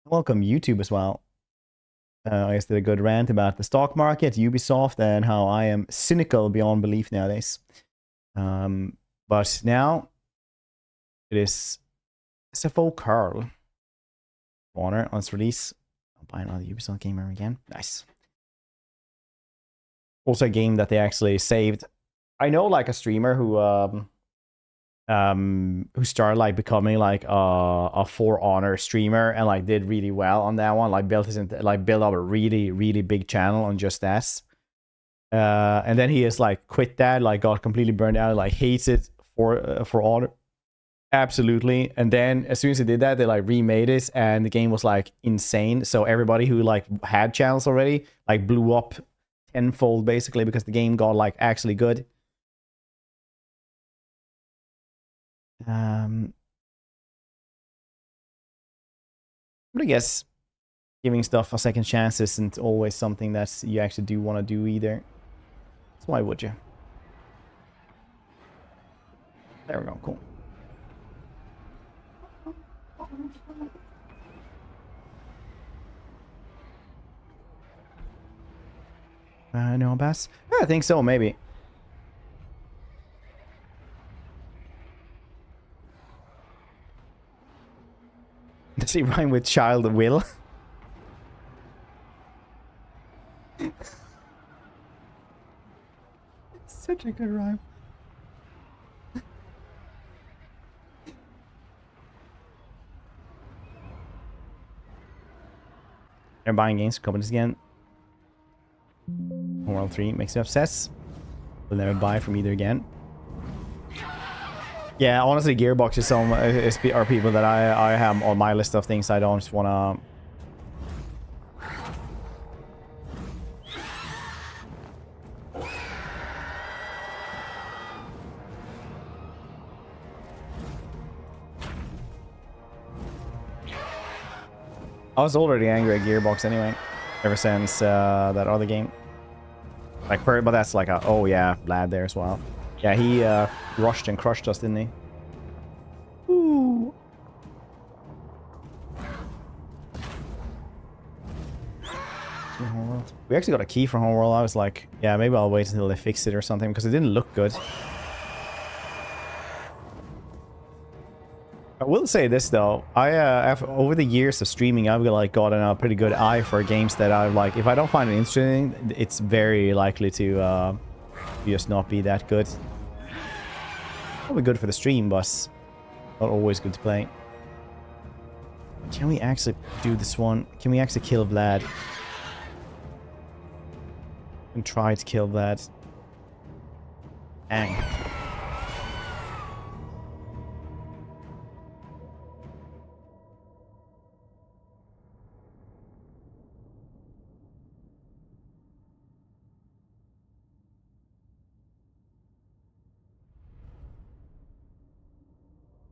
Welcome YouTube as well. I just did a good rant about the stock market, Ubisoft, and how I am cynical beyond belief nowadays. But now it is SFO Karl. Honor on its release. I'll buy another Ubisoft gamer again. Nice. Also a game that they actually saved. I know like a streamer who started like becoming like a For Honor streamer and like did really well on that one, like built up a really big channel on just that. And then he has like quit that, like got completely burned out, like hates it for Honor absolutely. And then as soon as he did that, they like remade it and the game was like insane. So everybody who like had channels already like blew up tenfold basically because the game got like actually good. But I guess giving stuff a second chance isn't always something that you actually do want to do either. So why would you? There we go, cool. No pass? Yeah, I think so, maybe. Does he rhyme with child will? It's such a good rhyme. They're buying games for companies again. World 3 makes me obsessed. Will never buy from either again. Yeah, honestly, Gearbox is are people that I have on my list of things I don't want to. I was already angry at Gearbox anyway, ever since that other game. Like, but that's like a, oh yeah, Vlad there as well. Yeah, he rushed and crushed us, didn't he? Ooh. We actually got a key for Homeworld. I was like, yeah, maybe I'll wait until they fix it or something because it didn't look good. I will say this though, over the years of streaming, I've like gotten a pretty good eye for games that I like. If I don't find it interesting, it's very likely to just not be that good. Probably good for the stream, but not always good to play. Can we actually do this one? Can we actually kill Vlad? And try to kill Vlad. Dang.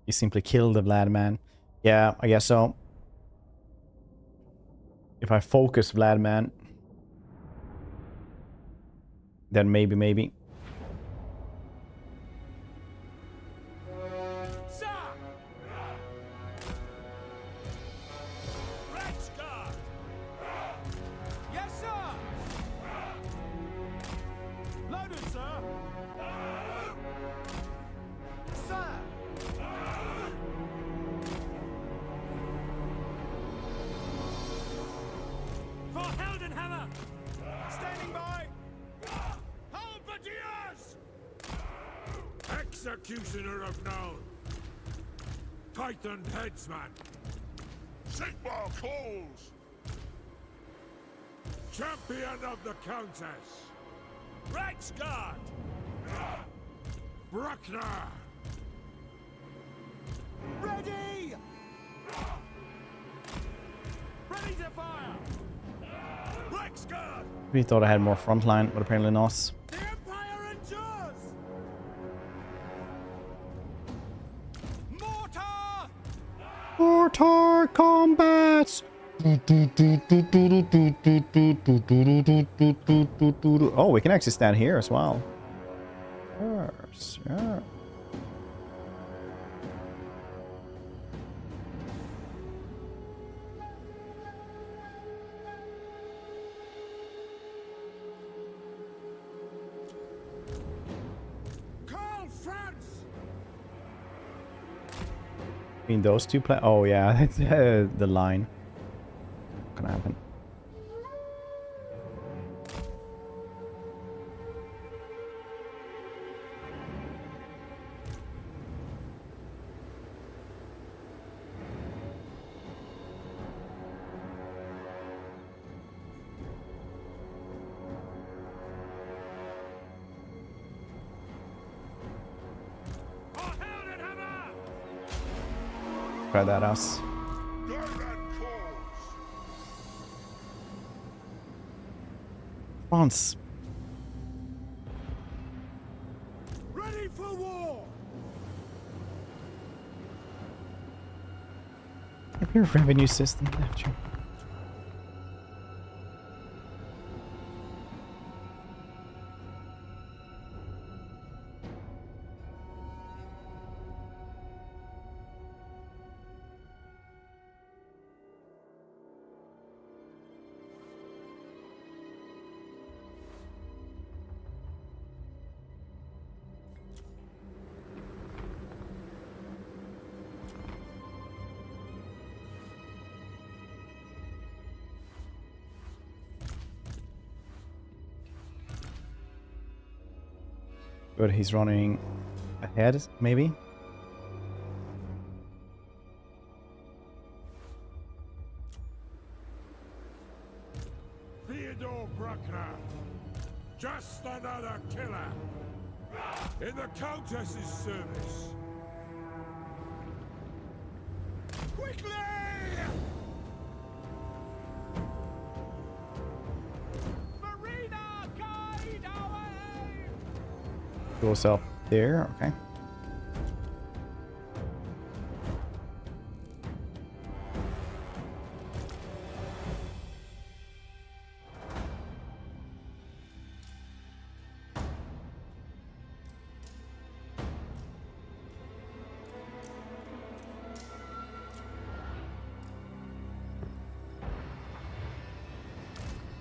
You simply kill the Vlad, man. Yeah, I guess so. If I focus Vlad, man, then maybe. Yes, sir. Loaded, sir. Sir. For Heldenhammer! Standing by! Halberdiers! Executioner of known! Titan headsman! Sigmar calls! Champion of the Countess! Rexguard! Bruckner! Ready! Ready to fire! Rexguard! We thought I had more frontline, but apparently not. The Empire endures! Mortar! Mortar combat! Oh, we can actually stand here as well. Yes, yeah. Between those two play. Oh yeah, that's the line. Not gonna happen. Try that us. Franz. Ready for war! Have your revenue system left you? But he's running ahead, maybe? Theodore Bruckner, just another killer in the Countess's service. Quickly! Marina, guide our aim! Goes up there, okay.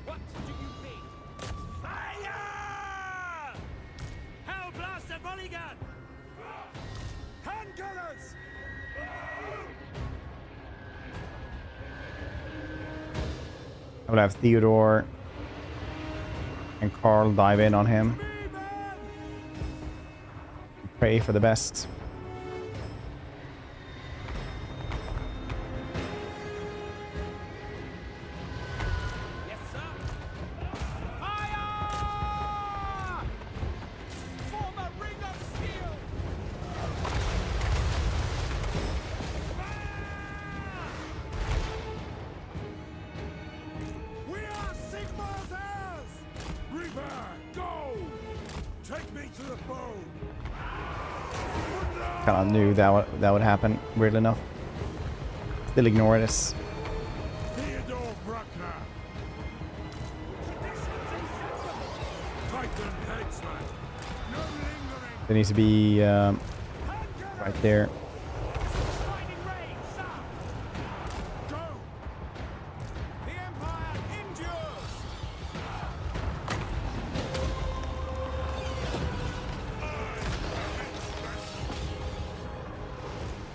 What do you think? Fire! Hell blast a volley gun! Hand gunners! I would have Theodore and Karl dive in on him. Me, man! Pray for the best. Yes, sir! Fire! Form a ring of steel! We are Sigmar's heirs! Reaper, go! Take me to the bone! Kind of knew that would happen, weirdly enough. Still ignore this. Theodore Bruckner! Titan headsman! No lingering! There needs to be right there. Sliding rain, sir! Go! The Empire endures!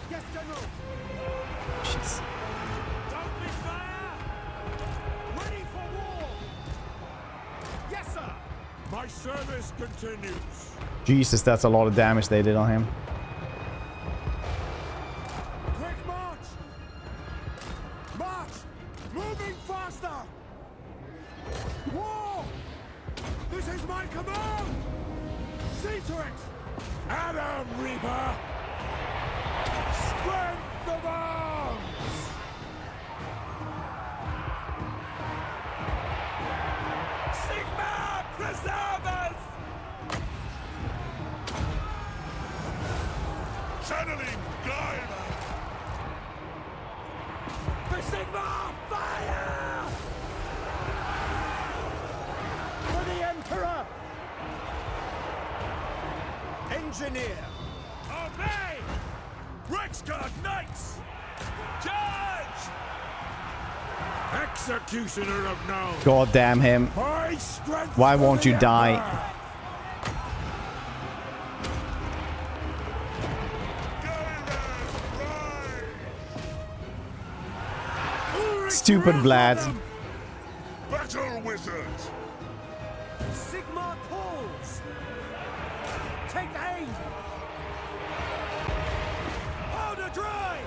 Yes, General! Jeez. Don't miss fire! Ready for war! Yes, sir! My service continues! Jesus, that's a lot of damage they did on him. Quick march! March! Moving faster! War! This is my command! See to it! Adam Reaper! Strength of arms! Sigma preservers! Channeling Gaia! For Sigma, fire! For the Emperor! Engineer! Obey! Rexguard Knights! Charge! Executioner of Noun! God damn him. My strength Why for won't the you die? Emperor! Gaia, rise! Stupid Vlad. Battle wizards! Sigmar calls! Take aim! Powder dry!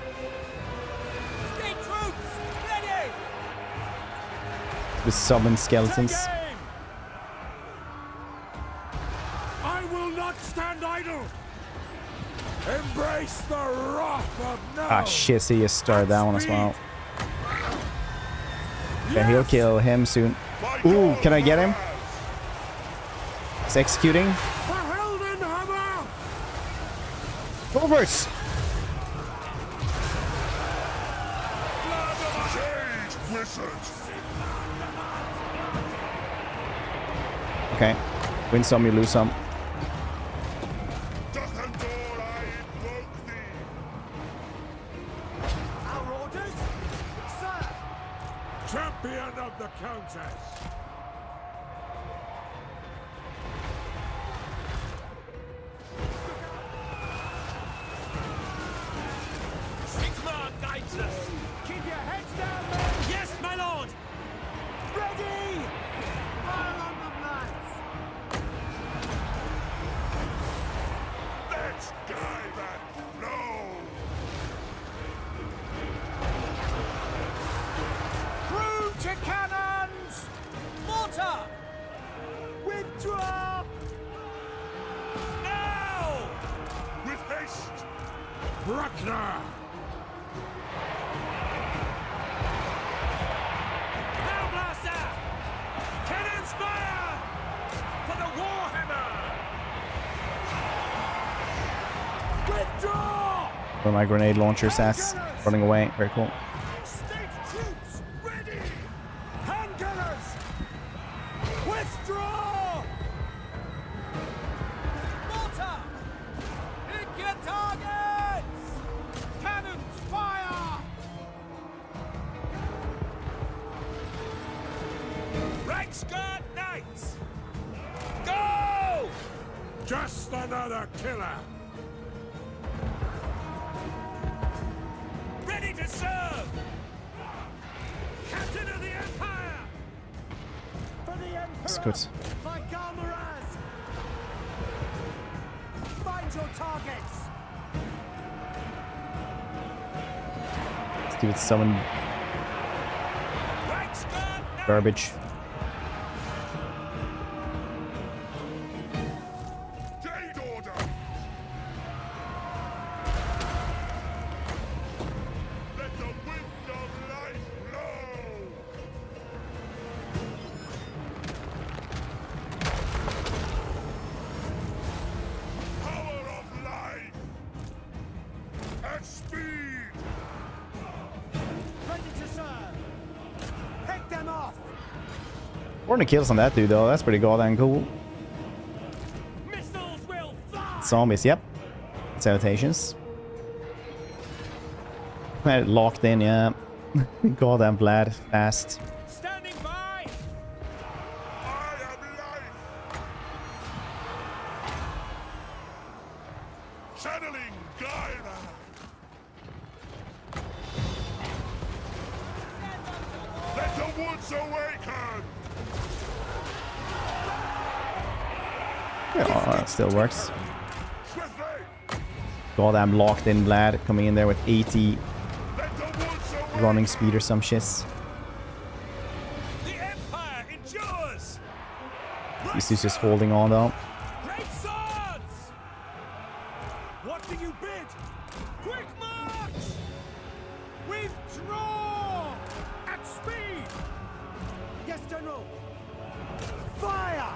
State troops! Ready! The summon skeletons. Take aim! I will not stand idle! Embrace the wrath of now! Ah shit, so you started that one as well. Yeah, he'll kill him soon. Ooh, can I get him? He's executing. The Helden Hammer! Overs! Cage wizards! Okay. Win some, you lose some. Dothendor, I invoke thee! Our orders? Sir! Champion of the Countess! Sigmar guides us! Keep your heads down, men! Yes, my lord! Ready! Fire on the knights! Let's guide that blow! Through to cannons! Mortar! Withdraw! Now! With haste! Bruckner! Now, blaster! Cannons fire! For the Warhammer! Withdraw! Where my grenade launcher's ass. Running away. Very cool. State troops ready! Hand gunners! Withdraw! Mortar! Hit your targets! Cannons fire! Reichsguard Knights! Go! Just another killer! Ready to serve! Captain of the Empire! For the Emperor! That's good. My Galmaraz! Find your targets! Stupid summon Reichsguard Knights! garbage. Jade Order! Let the wind of life blow! Power of life! At speed! Ready to serve! Pick them off! 400 kills on that dude though. That's pretty goddamn cool. Missiles will fly! Zombies, yep. Salutations. Had it locked in, yeah. Goddamn Vlad, fast. Standing by! I am life! Channeling Gaia! Let the woods awaken! Yeah, oh, that still works. Swiftly! Goddamn locked in Vlad coming in there with 80 Let the woods awaken! running speed or some shits. The Empire endures! He's just holding on though. Great swords! What do you bid? Quick march! Withdraw! At speed! Yes, General! Fire!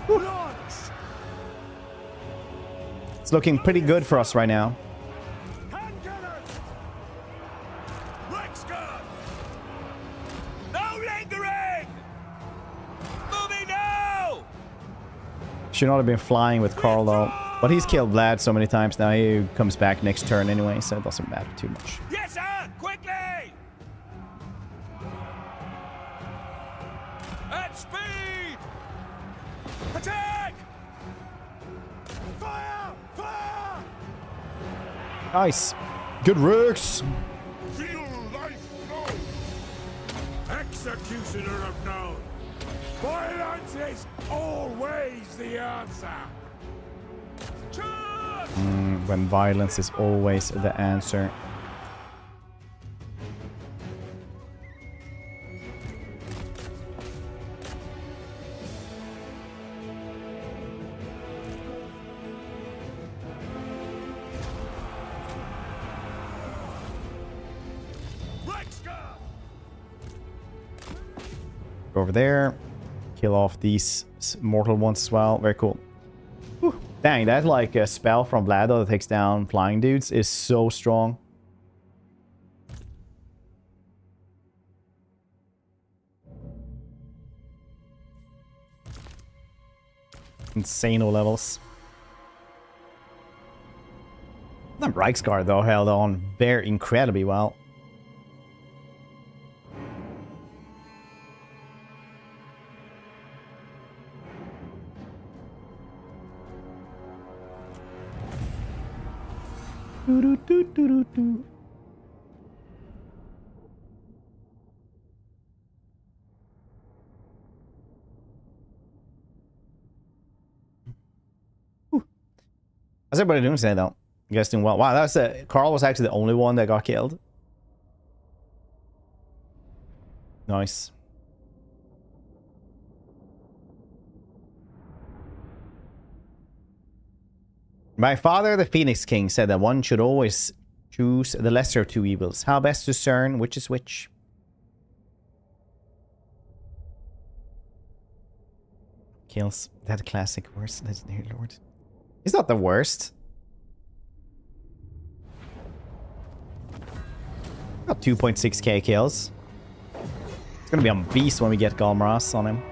Launch! It's looking pretty good for us right now. Hand gunners! Reichsguard! No lingering! Moving now! Should not have been flying with Karl though. But he's killed Vlad so many times now, he comes back next turn anyway, so it doesn't matter too much. Yes, sir! Quickly! At speed! Attack! Fire! Fire! Nice. Good works. Feel life flow! executioner of known. Violence is always the answer. Charge! When violence is always the answer. Go over there. Kill off these mortal ones as well. Very cool. Whew. Dang, that like a spell from Vlado that takes down flying dudes is so strong. Insane levels. The Reiksguard though held on very incredibly well. How's everybody doing today, though? You guys doing well? Wow, that's Karl was actually the only one that got killed. Nice. My father, the Phoenix King, said that one should always choose the lesser of two evils. How best to discern which is which? Kills. That classic worst legendary lord. He's not the worst. Got 2.6k kills. It's gonna be a beast when we get Galmaras on him.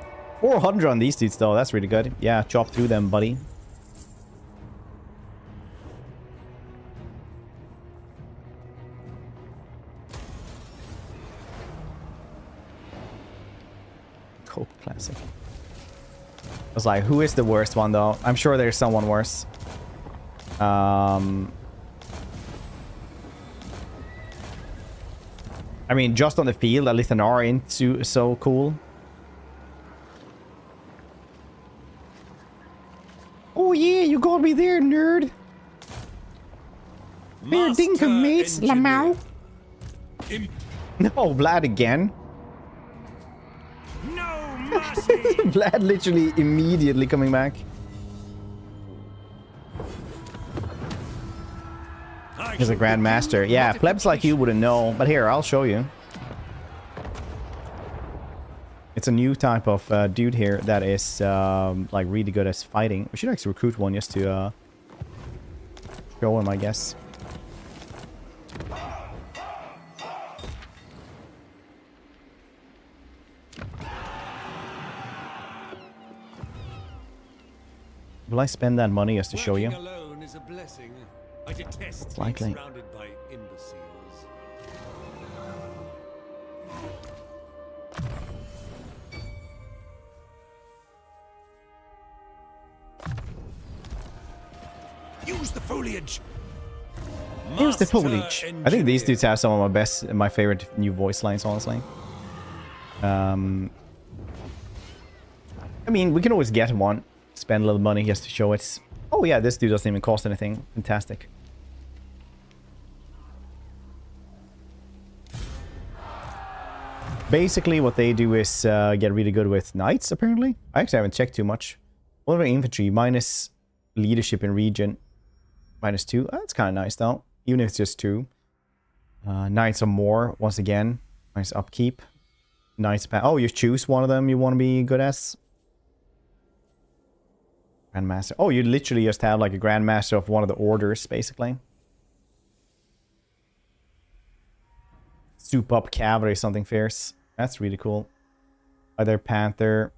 400 on these dudes though, that's really good. Yeah, chop through them, buddy. Coke classic. I was like, who is the worst one though? I'm sure there's someone worse. I mean, just on the field, a Lithanar ain't so cool. Oh yeah, you got me there, nerd. Fair dinkum, mates, Lamau. No, Vlad again. No mercy. Vlad literally immediately coming back. He's a Grandmaster. Yeah, plebs like you wouldn't know. But here, I'll show you. It's a new type of dude here that is like really good at fighting. We should actually recruit one just to show him, I guess. Will I spend that money just to show you? Alone is a blessing. I detest being Likely. surrounded by imbeciles. Use the foliage. Here's the foliage. I think these Engineer. dudes have some of my favorite new voice lines, honestly. I mean, we can always get one. Spend a little money just to show it. Oh yeah, this dude doesn't even cost anything. Fantastic. Basically, what they do is get really good with knights, apparently. I actually haven't checked too much. What about infantry? Minus leadership in region. -2. Oh, that's kind of nice, though. Even if it's just 2. Knights are more, once again. Nice upkeep. Knights. Oh, you choose one of them you want to be good as. Grandmaster. Oh, you literally just have like a Grandmaster of one of the orders, basically. Soup up cavalry, something fierce. That's really cool. Other Panther.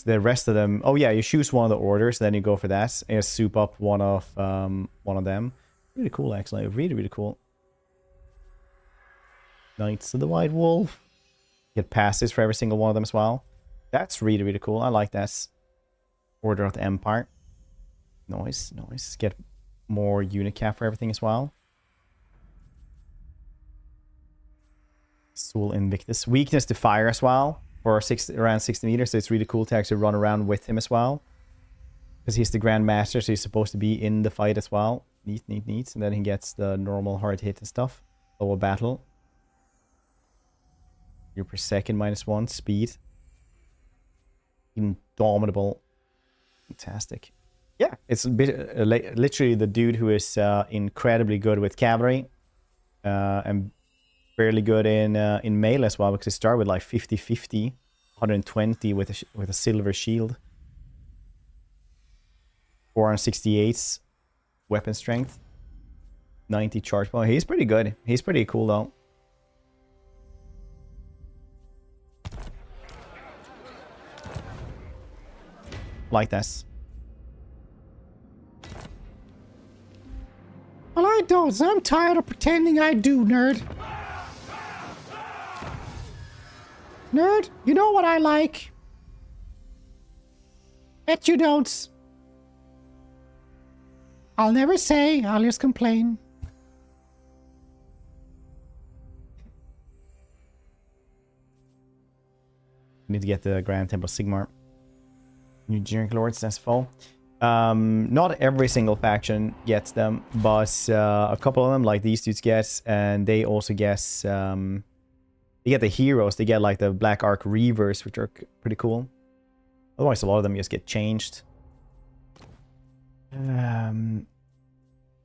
The rest of them. Oh yeah, you choose one of the orders, then you go for that. And you soup up one of them. Really cool, actually. Really, really cool. Knights of the White Wolf. Get passes for every single one of them as well. That's really, really cool. I like that. Order of the Empire. Nice, nice. Get more unit cap for everything as well. Soul Invictus. Weakness to fire as well for around 60 meters. So it's really cool to actually run around with him as well. Because he's the Grand Master, so he's supposed to be in the fight as well. Neat. And then he gets the normal hard hit and stuff. Lower battle. You're per second -1. Speed. Indomitable. Fantastic. Yeah, it's a bit literally the dude who is incredibly good with cavalry. And fairly good in melee as well, because he started with like 50-50, 120 with a silver shield. 468 weapon strength, 90 charge power. He's pretty good. He's pretty cool though. Like this. Well, I don't. I'm tired of pretending I do, nerd. Nerd, you know what I like? Bet you don't. I'll never say, I'll just complain. Need to get the Grand Temple Sigmar. New Generic Lords, SFO. Not every single faction gets them, but a couple of them, like these dudes get, and they also get, they get the heroes. They get like the Black Arc Reavers, which are pretty cool. Otherwise, a lot of them just get changed.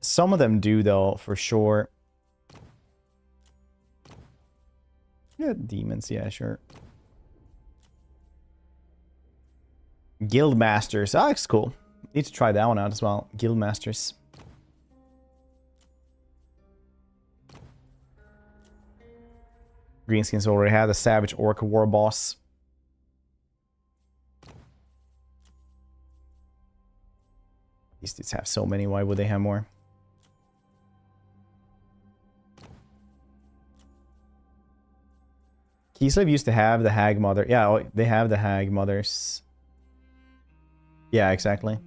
Some of them do though, for sure. Yeah, demons, yeah, sure. Guild Masters, that looks cool. Need to try that one out as well. Guild Masters. Greenskins already had the Savage Orc War Boss. These dudes have so many, why would they have more? Kislev used to have the Hag Mother. Yeah, they have the Hag Mothers. Yeah, exactly.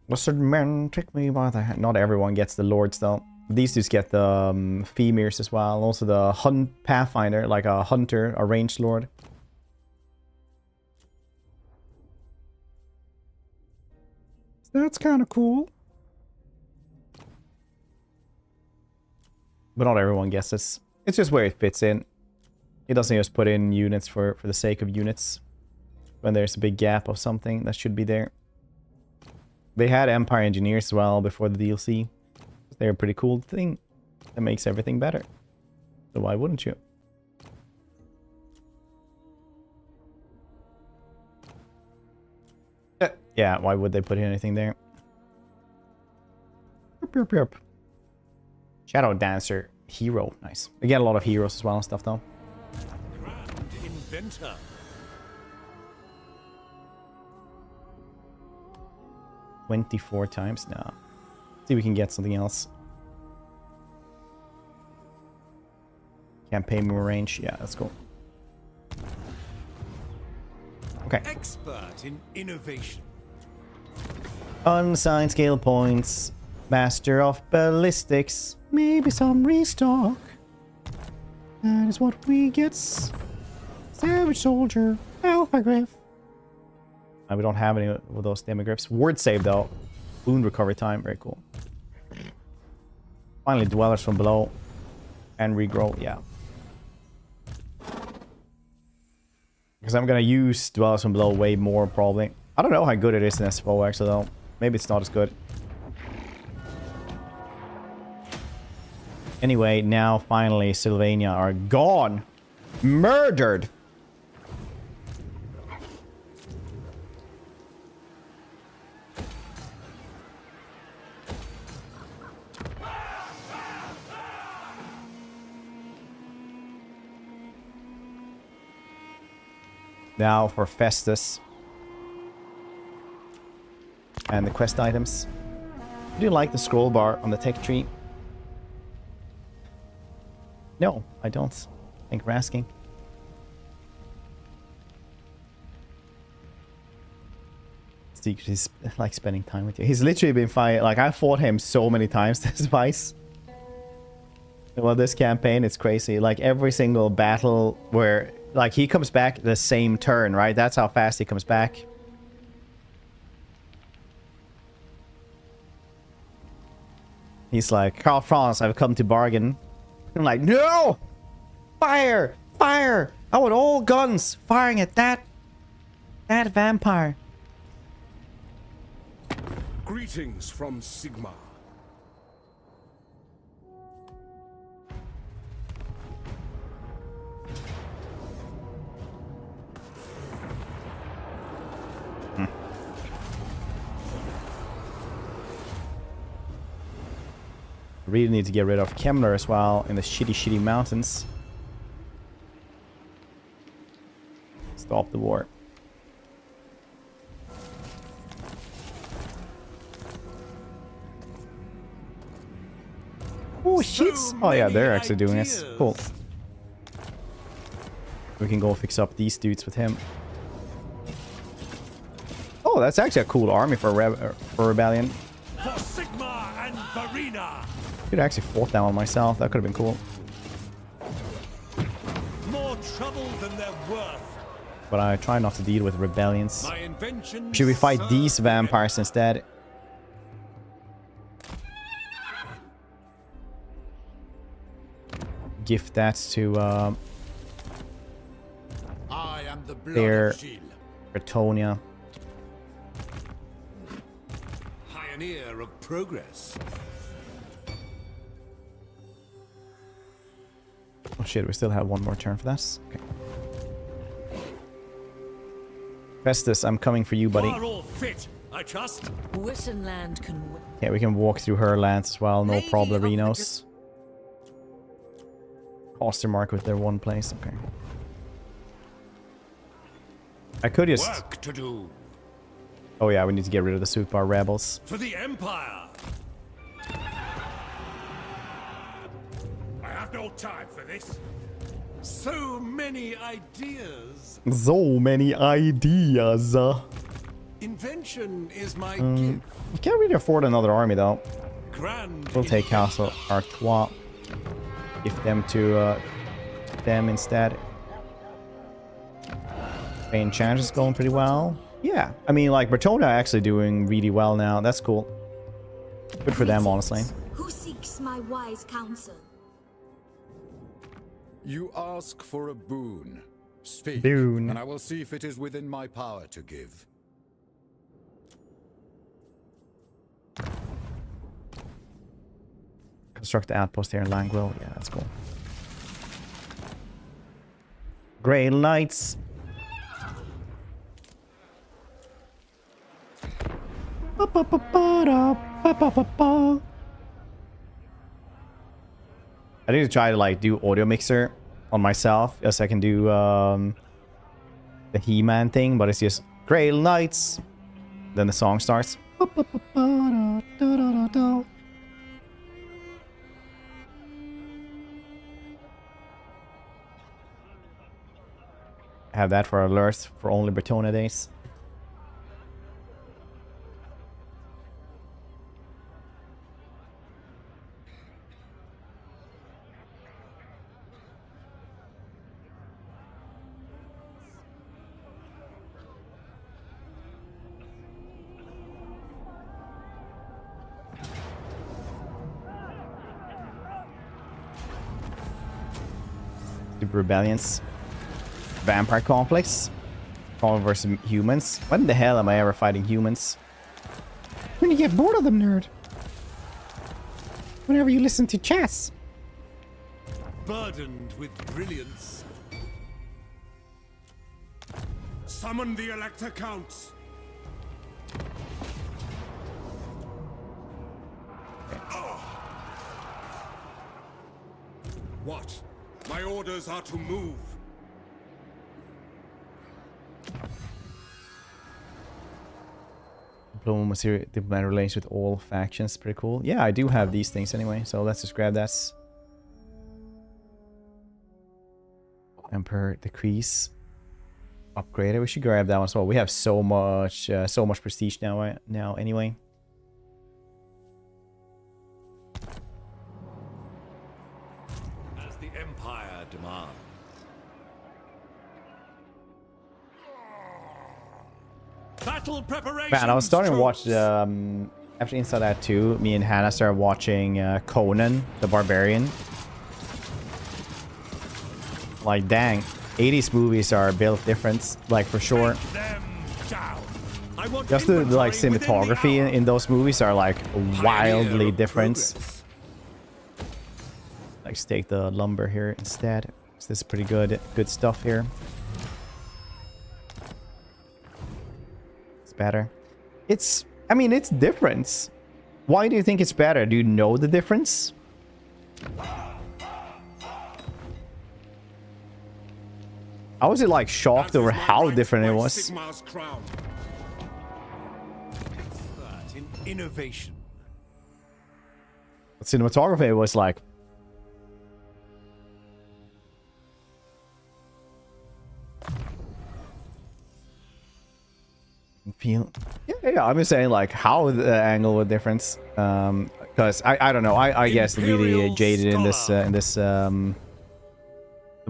Wizard men take me by the hand. Not everyone gets the Lords though. These dudes get the Femirs as well. Also the Hunt Pathfinder, like a Hunter, a ranged Lord. That's kind of cool. But not everyone gets this. It's just where it fits in. It doesn't just put in units for the sake of units. When there's a big gap of something that should be there. They had Empire Engineers as well before the DLC. They're a pretty cool thing that makes everything better. So why wouldn't you? Yeah, why would they put anything there? Yep. Shadow Dancer hero, nice. We get a lot of heroes as well and stuff though. Grand Inventor. 24 times now. See if we can get something else. Campaign more range. Yeah, that's cool. Okay. Expert in innovation. Unsigned skill points. Master of ballistics. Maybe some restock. That is what we get. Savage Soldier. Alpha Griff. We don't have any of those demogriffs. Word save though. Wound recovery time. Very cool. Finally, Dwellers from Below. And regrow. Yeah. Because I'm going to use Dwellers from Below way more probably. I don't know how good it is in SFO actually though. Maybe it's not as good. Anyway, now finally Sylvania are gone. Murdered. Now for Festus. And the quest items. Do you like the scroll bar on the tech tree? No, I don't. Thank you for asking. He's like spending time with you. He's literally been fighting. Like I fought him so many times this vice. Well, this campaign, it's crazy. Like every single battle where, like, he comes back the same turn, right? That's how fast he comes back. He's like, Karl Franz, I've come to bargain. I'm like, no! Fire! Fire! I want all guns firing at that vampire. Greetings from Sigma. Really need to get rid of Kemler as well in the shitty mountains. Stop the war. Oh shit! Oh yeah, they're actually doing this. Cool. We can go fix up these dudes with him. Oh, that's actually a cool army for rebellion. For Sigma and Varina. Could actually fought that one myself. That could have been cool. More trouble than they're worth. But I try not to deal with rebellions. My invention. Should we fight these vampires instead? Gift that to I am the blood their of Gilles, Bretonia. pioneer of progress. Oh shit, we still have one more turn for this. Okay. Festus, I'm coming for you, buddy. You are all fit, I trust. Wittenland can win. Yeah, we can walk through her lands as well. No Lady problem, of the Renos. Coster mark with their one place. Okay. I could just... Work to do. Oh yeah, we need to get rid of the Super rebels. For the Empire. I have no time for this. So many ideas. So many ideas. Invention is my We gift. can't really afford another army though. Grand. We'll take Castle Artois. Give them to them instead. Spain Challenge is going pretty well. Yeah, I mean, like, Bretonia actually doing really well now. That's cool. Good for them, honestly. Who seeks my wise counsel? You ask for a boon. Speak, Boon. and I will see if it is within my power to give. Construct the outpost here in Langwell. Yeah, that's cool. Grey Knights. I need to try to like do audio mixer on myself, as I can do the He-Man thing, but it's just Grey Knights. Then the song starts. Have that for alerts for only Bretonia days. Super Rebellions. Vampire Complex. Khorne versus humans. When the hell am I ever fighting humans? When you get bored of them, nerd. Whenever you listen to chess. Burdened with brilliance. Summon the Elector Counts. What? My orders are to move. Diplomatic relations with all factions. Pretty cool. Yeah, I do have these things anyway, so let's just grab that. Emperor Decrease. Upgraded. We should grab that one as well. We have so much prestige now anyway. higher demand. Battle preparation. Man, I was starting to watch after Inside That 2, me and Hannah started watching Conan the Barbarian. Like, dang, 80s movies are built different, like, for sure. Just the like cinematography in those movies are like wildly different. Let's take the lumber here instead. So this is pretty good stuff here. It's better. I mean, it's different. Why do you think it's better? Do you know the difference? I was like shocked over how different it was. Innovation. But cinematography was like feel yeah, I'm just saying like how the angle was different, because I don't know, I guess really jaded in this the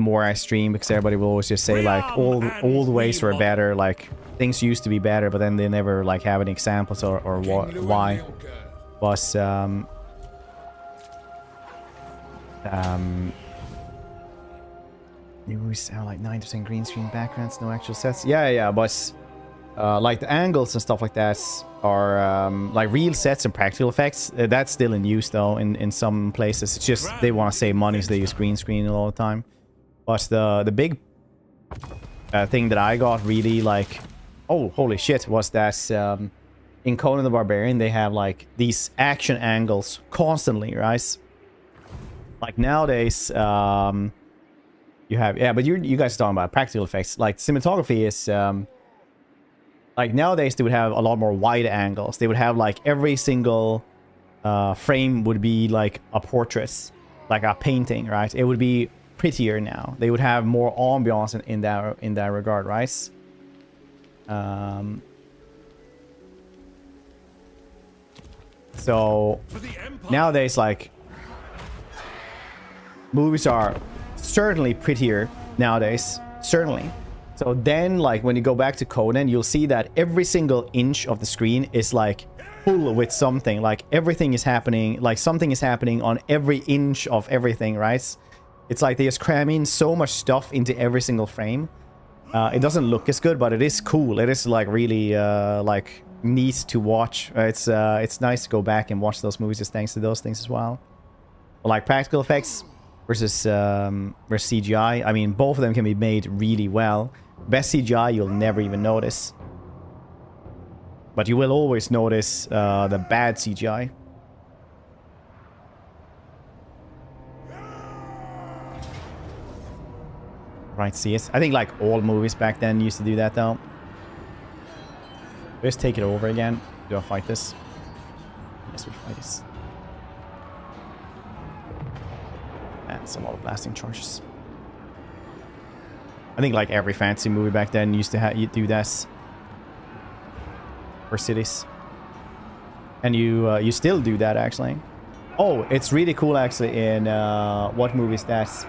more I stream, because everybody will always just say like old ways were better, like things used to be better, but then they never like have any examples or why. Was you always have like 90% green screen backgrounds, no actual sets. Yeah, but like the angles and stuff like that are like real sets and practical effects. That's still in use though in some places. It's just they want to save money, so they use green screen all the time. But the big thing that I got really like, oh holy shit, was that in Conan the Barbarian they have like these action angles constantly, right? Like nowadays you have, yeah, but you guys are talking about practical effects. Like cinematography is like nowadays they would have a lot more wide angles. They would have like every single frame would be like a portrait, like a painting, right? It would be prettier now. They would have more ambiance in that regard, right? So nowadays, like movies are certainly prettier nowadays, certainly. So then, like when you go back to Conan, you'll see that every single inch of the screen is like full with something. Like everything is happening, like something is happening on every inch of everything, right? It's like they just cram in so much stuff into every single frame. It doesn't look as good, but it is cool. It is like really like neat to watch. It's nice to go back and watch those movies just thanks to those things as well. But like practical effects versus CGI, I mean, both of them can be made really well. Best CGI you'll never even notice, but you will always notice the bad CGI. Right, CS. I think like all movies back then used to do that though. Let's take it over again. Do I fight this? Yes, we fight this. That's a lot of blasting charges. I think like every fantasy movie back then used to do this for cities, and you still do that actually. Oh, it's really cool actually in what movies that's.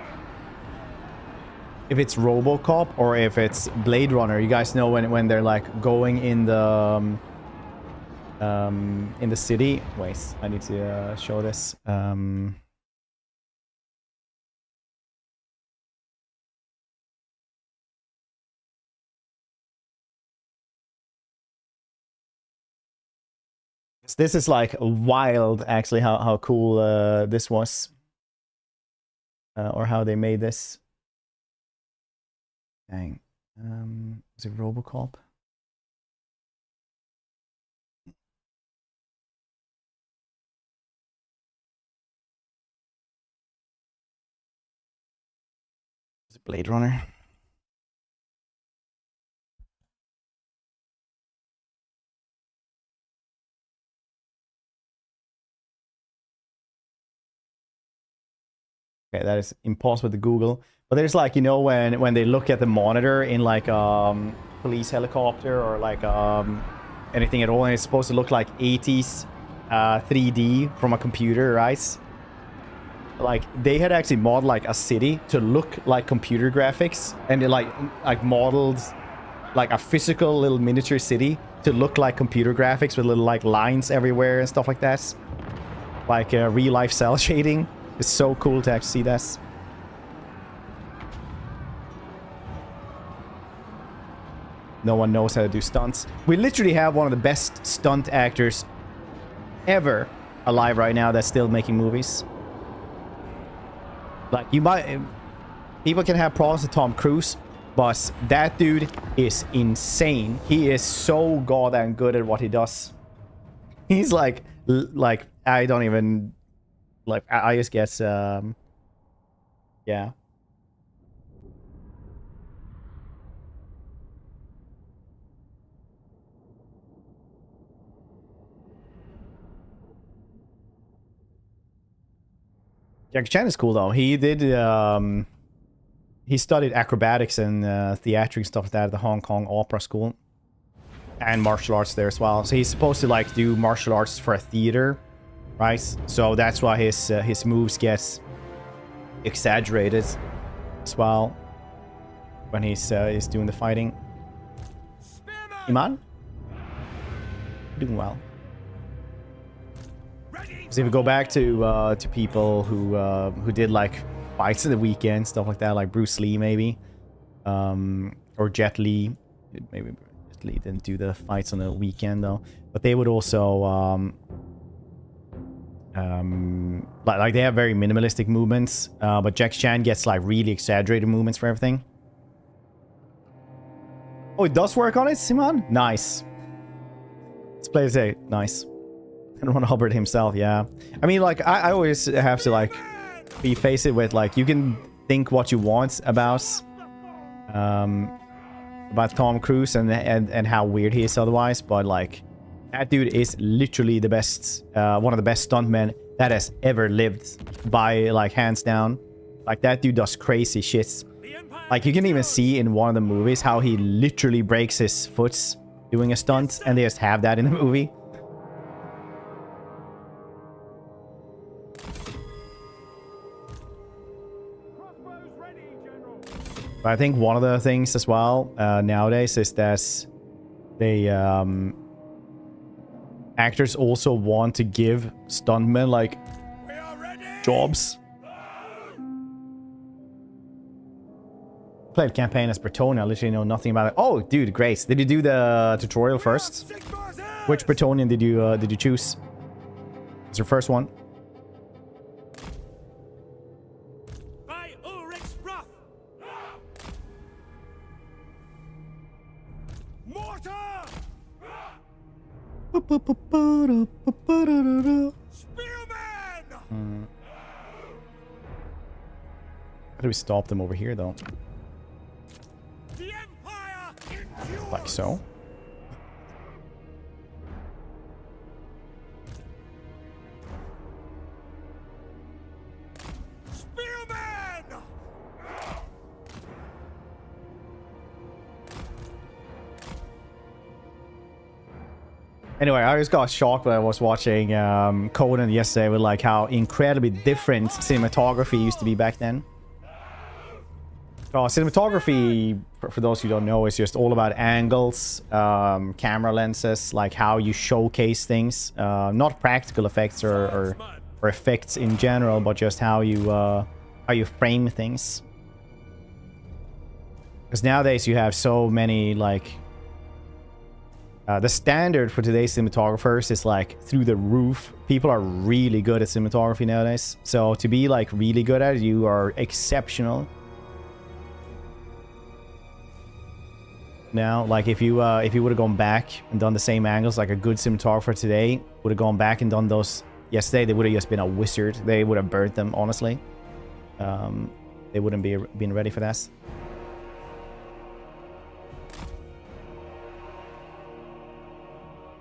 If it's RoboCop or if it's Blade Runner, you guys know when they're like going in the city. Wait, I need to show this. This is like wild, actually, how cool this was, or how they made this. Dang. Is it RoboCop? Is it Blade Runner? Okay, that is impossible to Google. But there's like, you know, when they look at the monitor in like police helicopter or like anything at all, and it's supposed to look like 80s 3D from a computer, right? like they had actually modeled like a city to look like computer graphics, and they like modeled like a physical little miniature city to look like computer graphics with little like lines everywhere and stuff like that. Like real life cell shading. It's so cool to actually see this. No one knows how to do stunts. We literally have one of the best stunt actors ever alive right now that's still making movies. Like, you might... People can have problems with Tom Cruise, but that dude is insane. He is so goddamn good at what he does. He's like, I don't even... Like, I just guess, yeah. Jackie Chan is cool though. He did he studied acrobatics and theatrics stuff like that at the Hong Kong Opera School, and martial arts there as well. So he's supposed to like do martial arts for a theater, right? So that's why his moves get exaggerated as well when he's doing the fighting. Iman, doing well. So if we go back to people who did like fights in the weekend, stuff like that, like Bruce Lee maybe, or Jet Li. Maybe Jet Li didn't do the fights on the weekend though, but they would also like they have very minimalistic movements, but Jackie Chan gets like really exaggerated movements for everything. Oh, it does work on it, Simon? Nice. Let's play say nice. And Ron Hubbard himself, yeah. I mean, like, I always have to, like, be face it with, like, you can think what you want about Tom Cruise and how weird he is otherwise, but, like, that dude is literally the best, one of the best stuntmen that has ever lived by, like, hands down. Like, that dude does crazy shit. Like, you can even see in one of the movies how he literally breaks his foot doing a stunt, and they just have that in the movie. But I think one of the things as well nowadays is that they actors also want to give stuntmen like jobs. Played campaign as Bretonnia. I literally know nothing about it. Oh, dude, Grace, did you do the tutorial first? Which Bretonian did you choose? It's your first one. How do we stop them over here, though? Like so. Anyway, I just got shocked when I was watching Conan yesterday with like how incredibly different cinematography used to be back then. Cinematography, for those who don't know, is just all about angles, camera lenses, like how you showcase things. Not practical effects or effects in general, but just how you frame things. Because nowadays you have so many like... the standard for today's cinematographers is like through the roof. People are really good at cinematography nowadays. So to be like really good at it, you are exceptional. Now, like if you would have gone back and done the same angles, like a good cinematographer today would have gone back and done those yesterday, they would have just been a wizard. They would have burnt them, honestly. They wouldn't be been ready for that.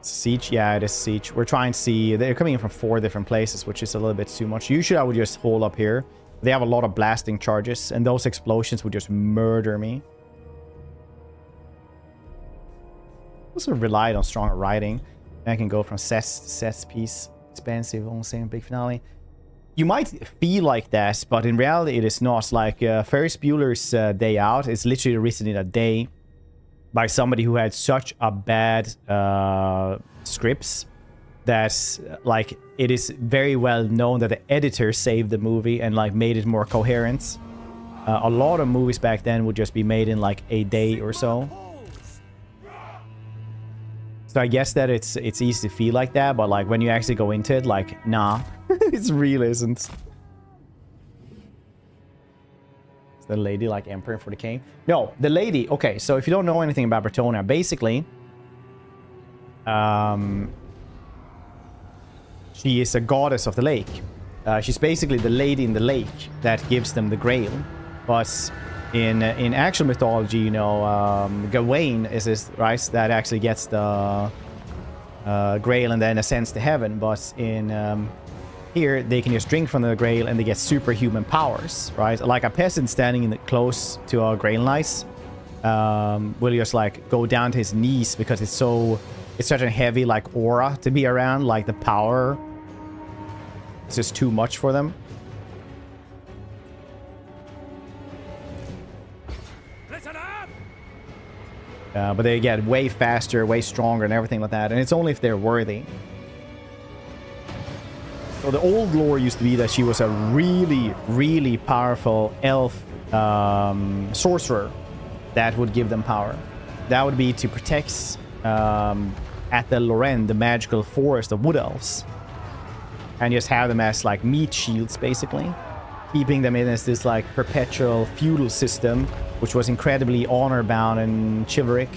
Siege, yeah, it is Siege. We're trying to see, they're coming in from 4 different places, which is a little bit too much. Usually I would just hold up here. They have a lot of blasting charges, and those explosions would just murder me. Also relied on stronger writing. I can go from set piece, expensive, almost saying big finale. You might feel like that, but in reality it is not. Like Ferris Bueller's Day Out is literally written in a day by somebody who had such a bad scripts that like it is very well known that the editor saved the movie and like made it more coherent. A lot of movies back then would just be made in like a day or so. So I guess that it's easy to feel like that, but like when you actually go into it, like, nah, it really isn't. Is the lady like emperor for the king? No, the lady, okay, so if you don't know anything about Bretonnia, basically, she is a goddess of the lake. She's basically the lady in the lake that gives them the grail. But in actual mythology, you know, Gawain is this, right, that actually gets the grail and then ascends to heaven. But in here, they can just drink from the grail and they get superhuman powers, right? Like a peasant standing close to a grail knight will just like go down to his knees because it's such a heavy like aura to be around. Like the power is just too much for them. But they get way faster, way stronger, and everything like that. And it's only if they're worthy. So the old lore used to be that she was a really, really powerful elf sorcerer that would give them power. That would be to protect at the Lorraine, the magical forest of wood elves. And just have them as like meat shields, basically. Keeping them in as this like perpetual feudal system, which was incredibly honor-bound and chivalric.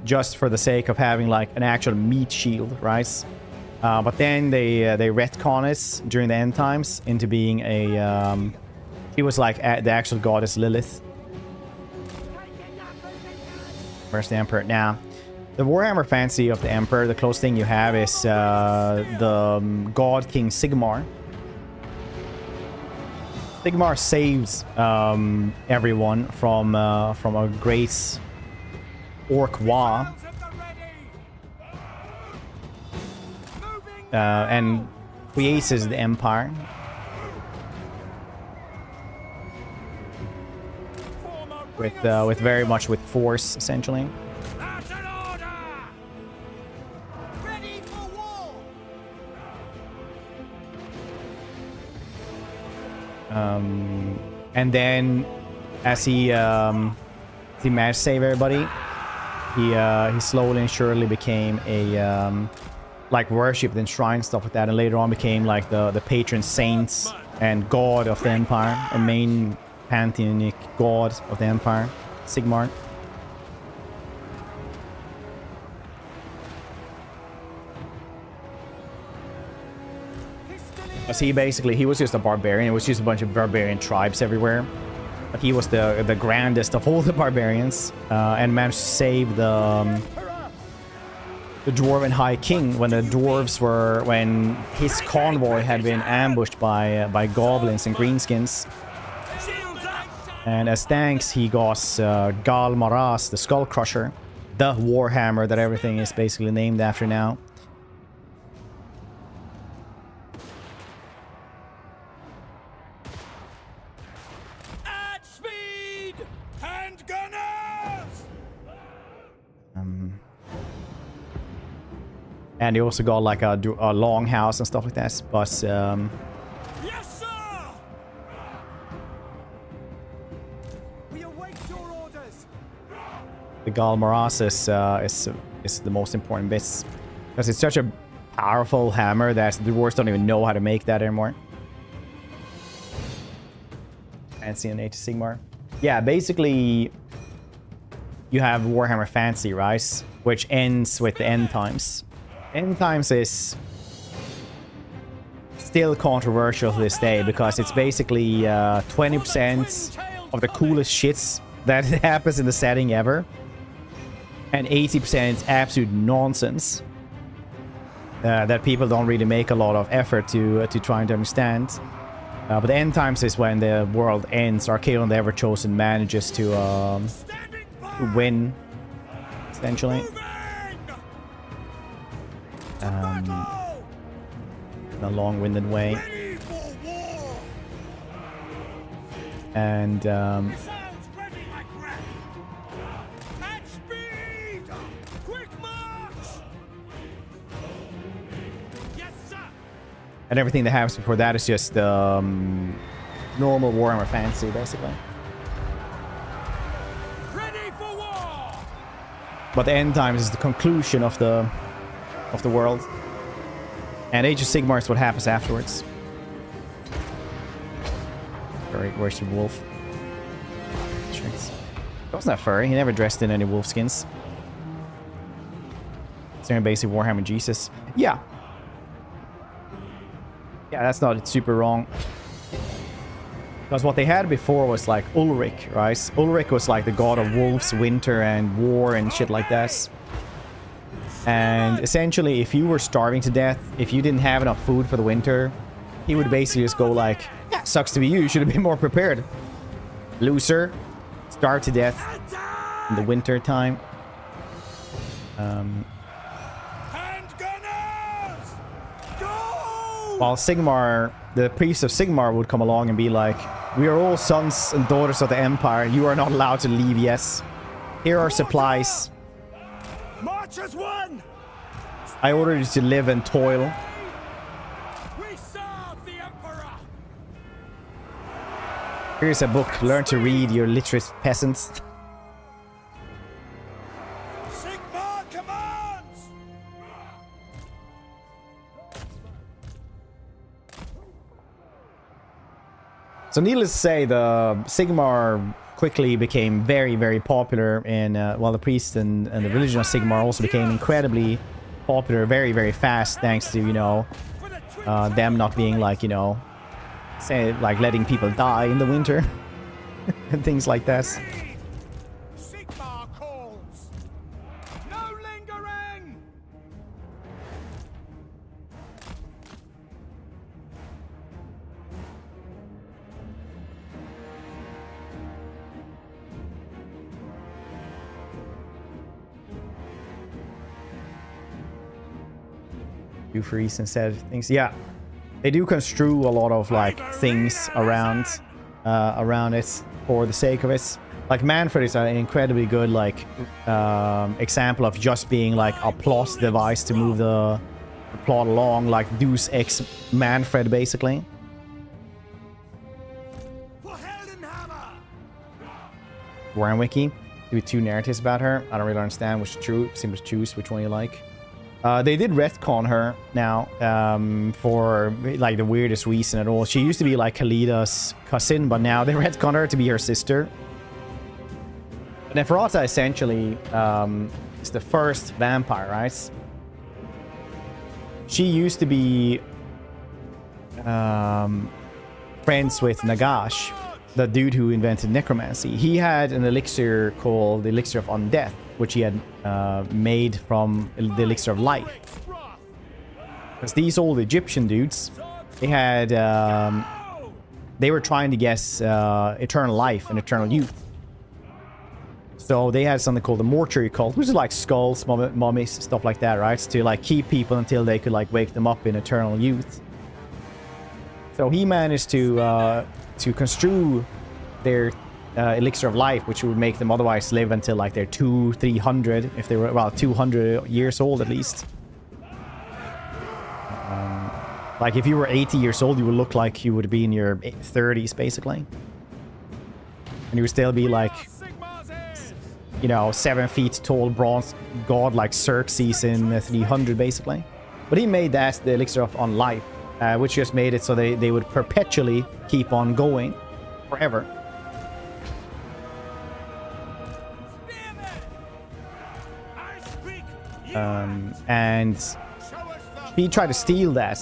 Just for the sake of having like an actual meat shield, right? But then they retcon it during the end times into being a... he was like the actual goddess Lilith. Where's the Emperor? Now, the Warhammer fantasy of the Emperor, the closest thing you have is the God King Sigmar. Sigmar saves everyone from a great orc war. And creates the Empire. With very much with force, essentially. And then, as he managed to save everybody, he slowly and surely became a like worshipped and enshrined, stuff like that, and later on became like the patron saints and god of the Empire, a main pantheonic god of the Empire, Sigmar. As he was just a barbarian. It was just a bunch of barbarian tribes everywhere. But he was the grandest of all the barbarians, and managed to save the Dwarven High King when when his convoy had been ambushed by goblins and greenskins. And as thanks, he got Gal Maras, the Skull Crusher, the Warhammer that everything is basically named after now. At speed! Hand gunners! And he also got like a longhouse and stuff like that. But Yes, sir! We await your orders. the Gal Maras is the most important bits. Because it's such a powerful hammer that the dwarves don't even know how to make that anymore. Fancy and Age of Sigmar. Yeah, basically you have Warhammer Fantasy, right? Which ends with the End Times. End Times is still controversial to this day because it's basically 20% of the coolest shits that happens in the setting ever, and 80% absolute nonsense that people don't really make a lot of effort to trying to understand. But the end times is when the world ends. Archaon, the Ever-Chosen, manages to Standing by. win, essentially. Moving. To Um, battle. in a long-winded way. Ready for war. And Missiles ready, my friend. At speed. Quick march. Yes, sir. and everything that happens before that is just normal Warhammer Fantasy, basically. Ready for war. But the end times is the conclusion of the world. And Age of Sigmar is what happens afterwards. Alright, where's the wolf? Shirts. He wasn't that furry. He never dressed in any wolf skins. Staring basic Warhammer Jesus. Yeah. Yeah, that's not super wrong. Because what they had before was like Ulrich, right? Ulrich was like the god of wolves, winter, and war and shit like that. And essentially, if you were starving to death, if you didn't have enough food for the winter, he would basically just go like, yeah, sucks to be you should have been more prepared. Loser. Starve to death in the winter time. Handgunners. Go. While Sigmar, the priest of Sigmar would come along and be like, we are all sons and daughters of the Empire. You are not allowed to leave, yes. Here are supplies. March as one. I order you to live and toil. We serve the Emperor. Here's a book. Learn to read, you literate peasants. Sigmar commands. So needless to say, the Sigmar quickly became very, very popular, and while the priest and the religion of Sigmar also became incredibly popular very, very fast, thanks to, you know, them not being like, you know, say, like letting people die in the winter and things like that. Sigmar calls. No lingering. Do for East instead things. Yeah, they do construe a lot of like things around it for the sake of it. Like Manfred is an incredibly good like example of just being like a plot device to move the plot along, like Deus Ex Manfred basically. For Heldenhammer. Warren Wiki. Do 2 narratives about her. I don't really understand which is true. Seem to choose which one you like. They did retcon her now for like the weirdest reason at all. She used to be like Khalida's cousin, but now they retcon her to be her sister. Neferata essentially is the first vampire, right? She used to be friends with Nagash, the dude who invented necromancy. He had an elixir called the Elixir of Undeath, which he had made from the Elixir of Life. Because these old Egyptian dudes, they had, they were trying to guess eternal life and eternal youth. So they had something called the mortuary cult, which is like skulls, mummies, stuff like that, right? To like keep people until they could like wake them up in eternal youth. So he managed to construe their elixir of life, which would make them otherwise live until like they're 200-300, if they were, well, 200 years old at least. Like if you were 80 years old, you would look like you would be in your 30s basically, and you would still be like, you know, 7 feet tall bronze god like Xerxes in 300 basically. But he made that the elixir of on life, which just made it so they would perpetually keep on going forever. And he tried to steal that,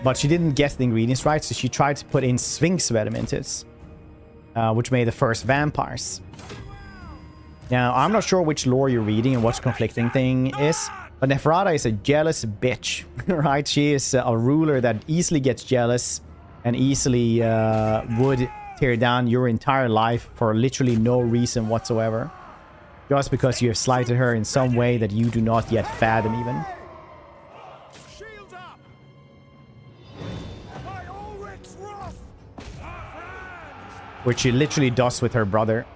but she didn't get the ingredients right, so she tried to put in Sphinx venom into it, which made the first vampires. Now, I'm not sure which lore you're reading and what's conflicting thing is, But Neferata is a jealous bitch, right? She is a ruler that easily gets jealous and easily would tear down your entire life for literally no reason whatsoever. Just because you have slighted her in some way that you do not yet fathom even. Shields up! By Ulrich's wrath! Franz! Which she literally does with her brother,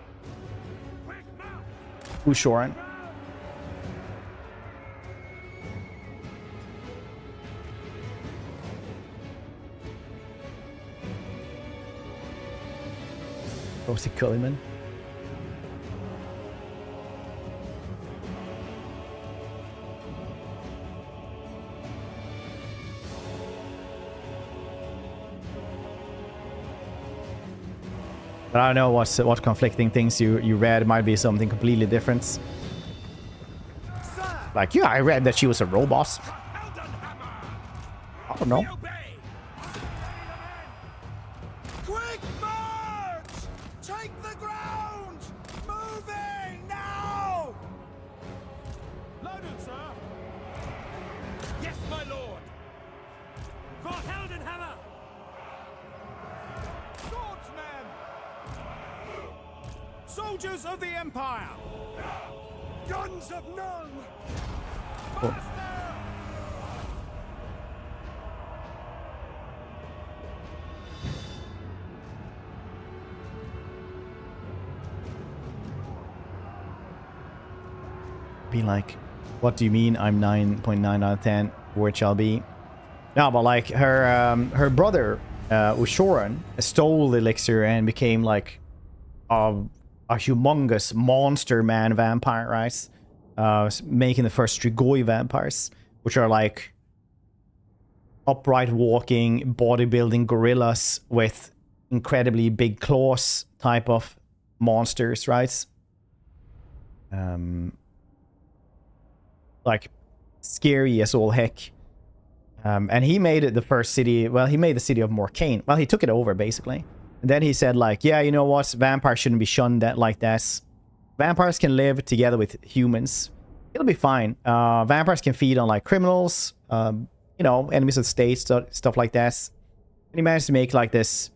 Quick mouth! Ushoran. Rosie Culliman. But I don't know what conflicting things you read. It might be something completely different. Like, yeah, I read that she was a robot. I don't know. Quick march! Take the ground! Moving now! Loaded, sir. Yes, my lord. For Heldenhammer. Swordsmen! Soldiers of the Empire! Guns of none! Master! Be like, what do you mean I'm 9.9 out of 10? Where shall be? No, but like her brother, Ushoran, stole the elixir and became like a humongous monster man vampire, right? Making the first Strigoi vampires, which are like upright walking, bodybuilding gorillas with incredibly big claws type of monsters, right? Like scary as all heck. And he made it the first city. Well, he made the city of Morcane. Well, he took it over basically. And then he said like, yeah, you know what? Vampires shouldn't be shunned like this. Vampires can live together with humans. It'll be fine. Vampires can feed on like criminals, you know, enemies of the state, stuff like that. And he managed to make like this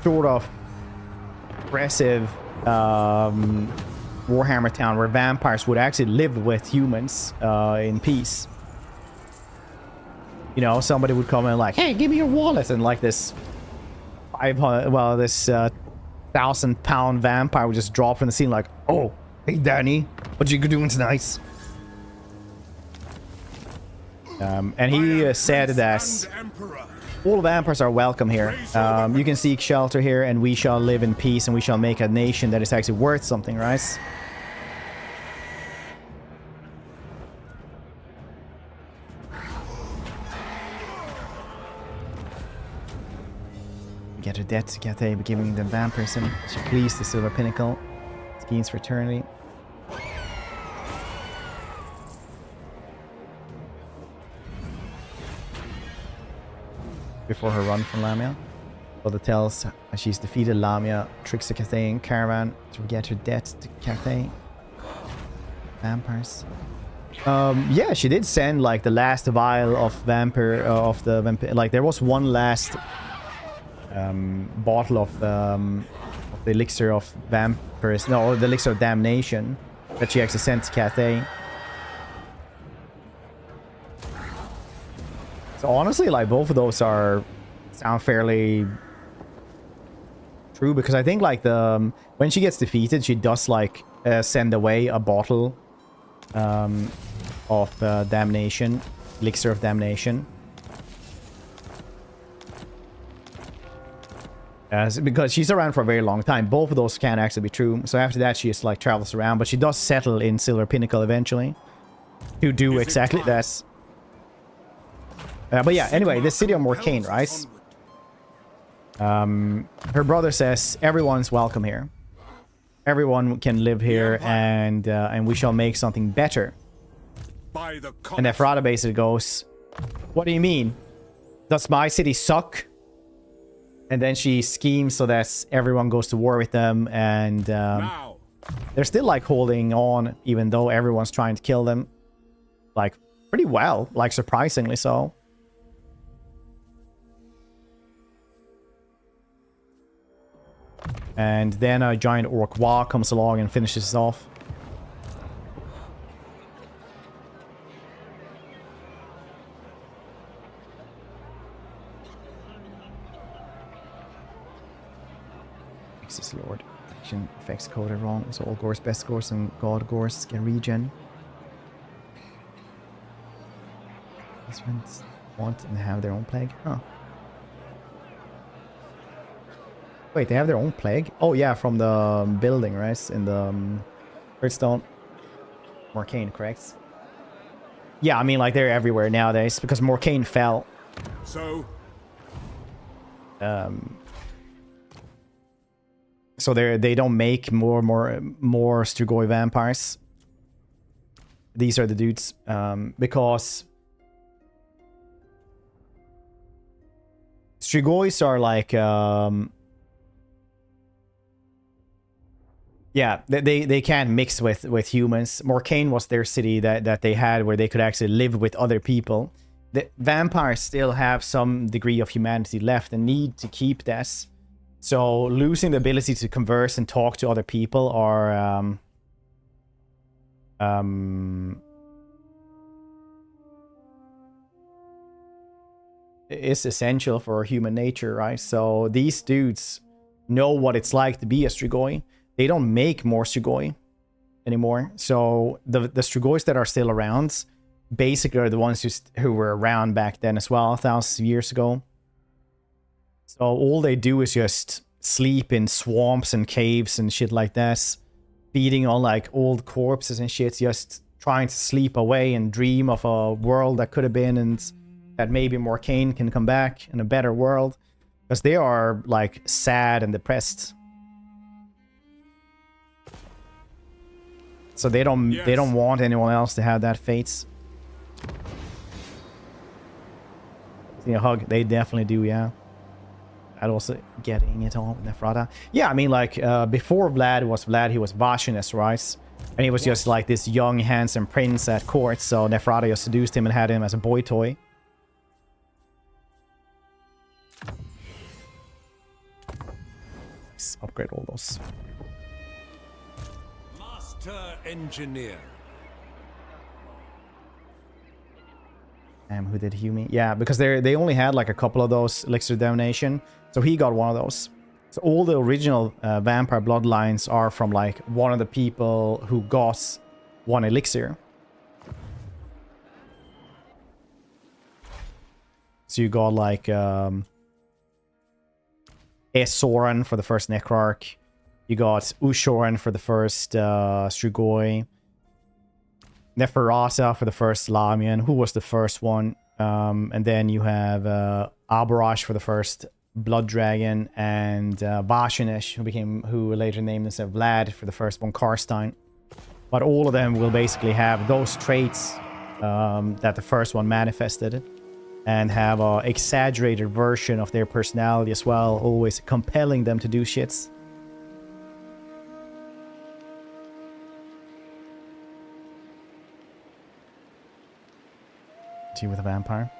sort of aggressive Warhammer town where vampires would actually live with humans in peace. You know, somebody would come in like, hey, give me your wallet, and like this 500, well, this 1,000-pound vampire would just drop from the scene like, oh, hey Danny, what you doing tonight? And he said that all vampires are welcome here. You can seek shelter here, and we shall live in peace, and we shall make a nation that is actually worth something, right? Get her debt to Cathay, but giving the vampirism. She pleased the Silver Pinnacle. Schemes for eternity. Before her run from Lamia. Brother tells she's defeated Lamia, tricks the Cathayan caravan to get her debt to Cathay. Vampires. Yeah, she did send like the last vial of vampire like there was one last bottle of the elixir of vampires, no, or the elixir of damnation that she actually sent to Cathay. So honestly, like both of those sound fairly true, because I think like when she gets defeated, she does like send away a bottle of damnation, elixir of damnation. Because she's around for a very long time. Both of those can actually be true. So after that, she just like travels around, but she does settle in Silver Pinnacle eventually to do exactly that. But yeah, anyway, this city of Morcane, right? Her brother says everyone's welcome here. Everyone can live here, and we shall make something better. And Neferata basically goes, what do you mean? Does my city suck? And then she schemes so that everyone goes to war with them, and They're still like holding on, even though everyone's trying to kill them. Like, pretty well. Like, surprisingly so. And then a giant orc Wa comes along and finishes it off. Exis Lord. Action effects coded wrong. So all Gore's best Gores and God Gores get regen. These ones want and have their own plague. Huh. Wait, they have their own plague? Oh yeah, from the building, right? In the Earthstone. Morcane, correct? Yeah, I mean, like, they're everywhere nowadays because Morcane fell. So? So they don't make more Strigoi vampires. These are the dudes. Because Strigois are like yeah, they can't mix with humans. Morcane was their city that they had where they could actually live with other people. The vampires still have some degree of humanity left and need to keep this. So losing the ability to converse and talk to other people are is essential for human nature, right? So these dudes know what it's like to be a Strigoi. They don't make more Strigoi anymore. So the Strigois that are still around basically are the ones who were around back then as well, thousands of years ago. So all they do is just sleep in swamps and caves and shit like that, feeding on like old corpses and shit, just trying to sleep away and dream of a world that could have been, and that maybe Morcane can come back in a better world, because they are like sad and depressed. So they don't want anyone else to have that fate. See a hug? They definitely do, yeah. And also getting it on with Nephrata. Yeah, I mean, like, before Vlad was Vlad, he was Vashinus, right? And he was just like this young, handsome prince at court, so Nephrata just seduced him and had him as a boy toy. Let's upgrade all those. Master Engineer. Who did Hume? Yeah, because they only had like a couple of those Elixir Damnation, so he got one of those. So all the original vampire bloodlines are from like one of the people who got one elixir. So you got like Esoran for the first Necrarch. You got Ushoran for the first Strigoi. Neferata for the first Lamian, who was the first one. And then you have Abarash for the first Blood Dragon, and Vashinesh, who later named himself Vlad for the first one, Karstein. But all of them will basically have those traits that the first one manifested, and have an exaggerated version of their personality as well, always compelling them to do shits. With a vampire.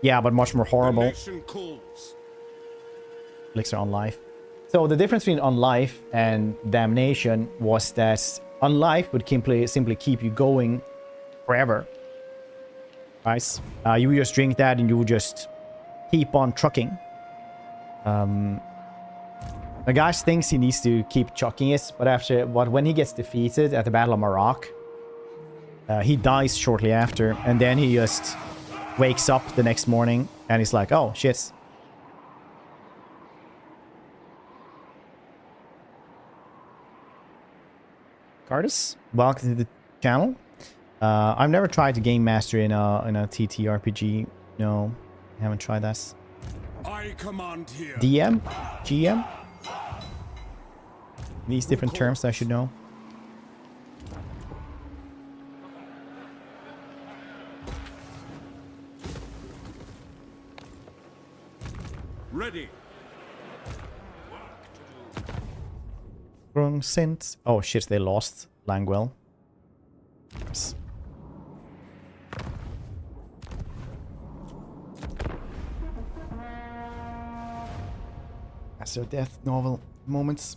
Yeah, but much more horrible. Elixir on life. So the difference between Unlife and Damnation was that Unlife would simply keep you going forever. Right? You would just drink that and you would just keep on trucking. Nagash thinks he needs to keep chucking it, but when he gets defeated at the Battle of Marak, he dies shortly after, and then he just wakes up the next morning and he's like, oh shit. Cardus, welcome to the channel. I've never tried to game master in a TTRPG. No, I haven't tried that. I command here. DM? GM? These different terms I should know. Ready. long since. Oh shit, they lost Langwell. Oops. That's their death novel moments.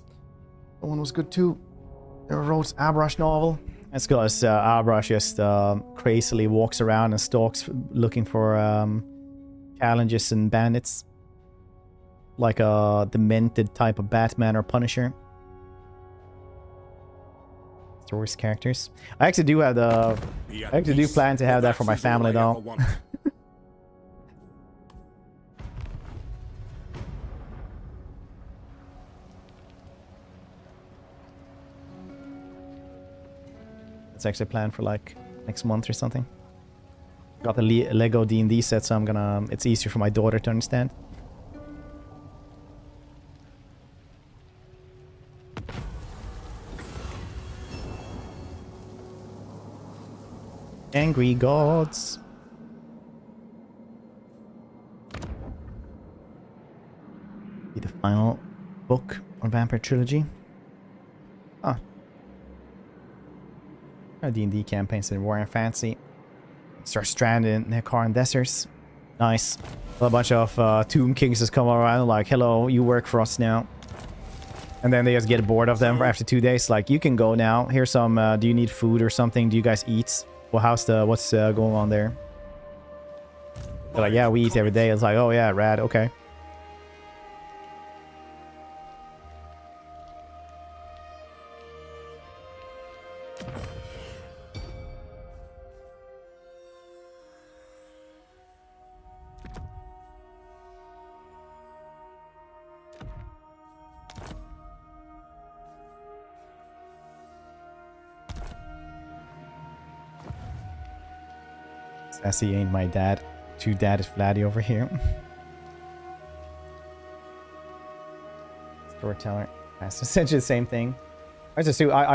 That one was good too. They wrote Abrush novel. That's because Abrush just crazily walks around and stalks looking for challenges and bandits. Like a demented type of Batman or Punisher. Stories characters. I actually do have the. I actually do plan to have that for my family though. It's actually planned for like next month or something. Got the Lego D&D set, so I'm gonna. It's easier for my daughter to understand. Angry gods. Be the final book on Vampire Trilogy. Ah. D&D campaigns in War and Fantasy. Start stranded in the Khorne deserts. Nice. A bunch of Tomb Kings just come around like, hello, you work for us now. And then they just get bored of them after 2 days. Like, you can go now. Here's some, do you need food or something? Do you guys eat? Well, what's going on there? They're like, yeah, we eat every day. It's like, oh yeah, rad, okay. Sassy ain't my dad. Too dad is Vladdy over here. Storyteller. That's essentially the same thing. I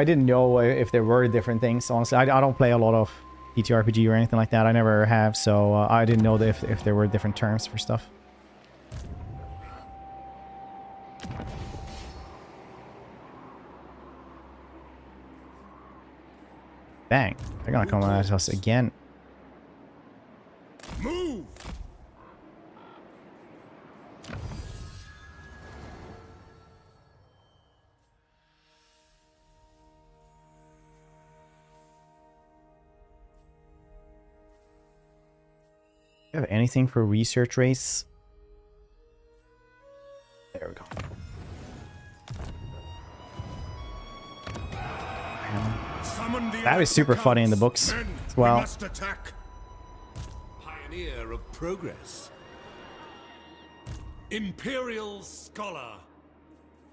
didn't know if there were different things, honestly. I don't play a lot of TTRPG or anything like that. I never have, so I didn't know that if there were different terms for stuff. Dang, they're gonna come at us again. Move! Do you have anything for research race? There we go. That was super funny in the books as well. Pioneer of progress. Imperial scholar.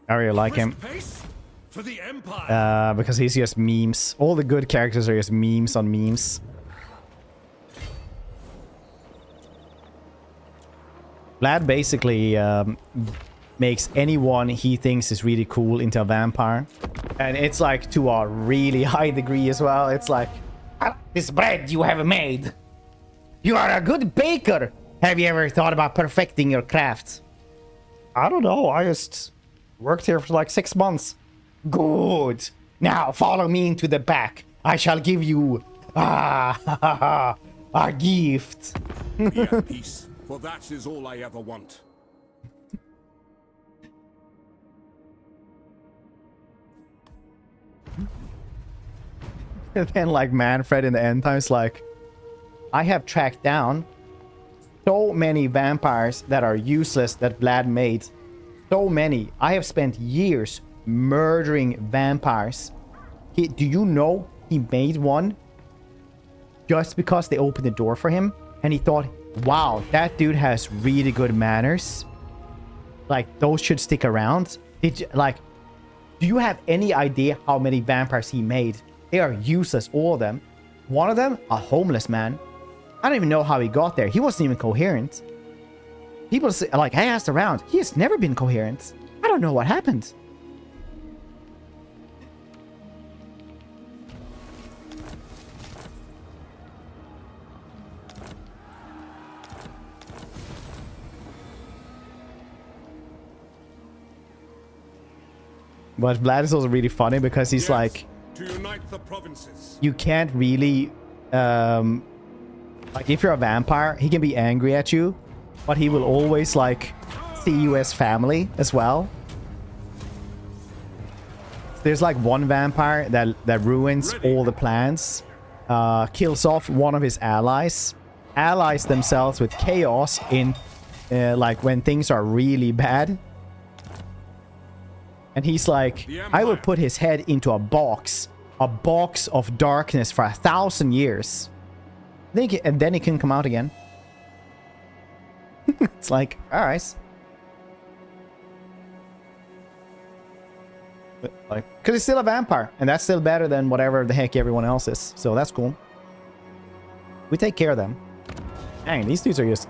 I really like him. Pace for the Empire. Because he's just memes. All the good characters are just memes on memes. Vlad basically makes anyone he thinks is really cool into a vampire. And it's like to a really high degree as well. It's like, I like this bread you have made. You are a good baker. Have you ever thought about perfecting your craft? I don't know. I just worked here for like 6 months. Good. Now follow me into the back. I shall give you a gift. Be at peace, for that is all I ever want. And then like Manfred in the end times, like, I have tracked down so many vampires that are useless that Vlad made. So many. I have spent years murdering vampires. Do you know he made one just because they opened the door for him? And he thought, wow, that dude has really good manners. Like, those should stick around. Do you have any idea how many vampires he made? They are useless, all of them. One of them, a homeless man. I don't even know how he got there. He wasn't even coherent. People say, like, I asked around. He has never been coherent. I don't know what happened. But Vlad is also really funny because he's Yes, like, to unite the provinces. you can't really, like if you're a vampire, he can be angry at you, but he will always like see you as family as well. There's like one vampire that ruins all the plans, kills off one of his allies, allies themselves with chaos in like when things are really bad. And he's like, I will put his head into a box of darkness for 1,000 years. And then he can come out again. It's like, all right. But, like, because he's still a vampire, and that's still better than whatever the heck everyone else is. So that's cool. We take care of them. Dang, these dudes are just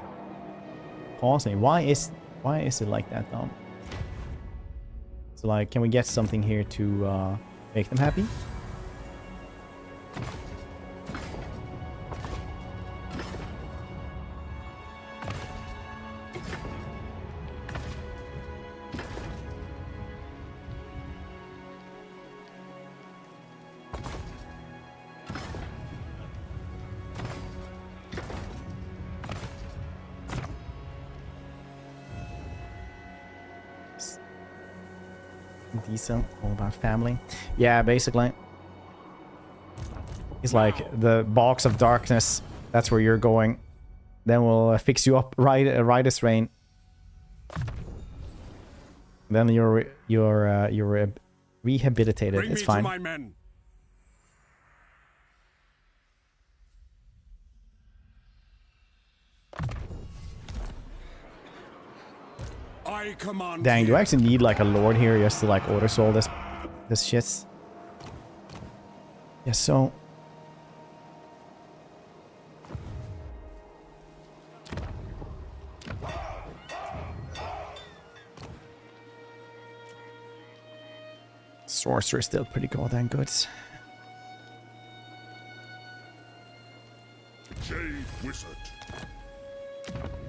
pausing. Why is it like that, though? So, like, can we get something here to make them happy? Decent, all about family. Yeah, basically. He's like, the box of darkness, that's where you're going. Then we'll fix you up right as rain. Then you're rehabilitated. Bring It's me fine. to my men. I command. Dang, do here. I actually need like a lord here just to like order soul this shit? Yeah, so sorcerer is still pretty goddamn good. Jade Wizard.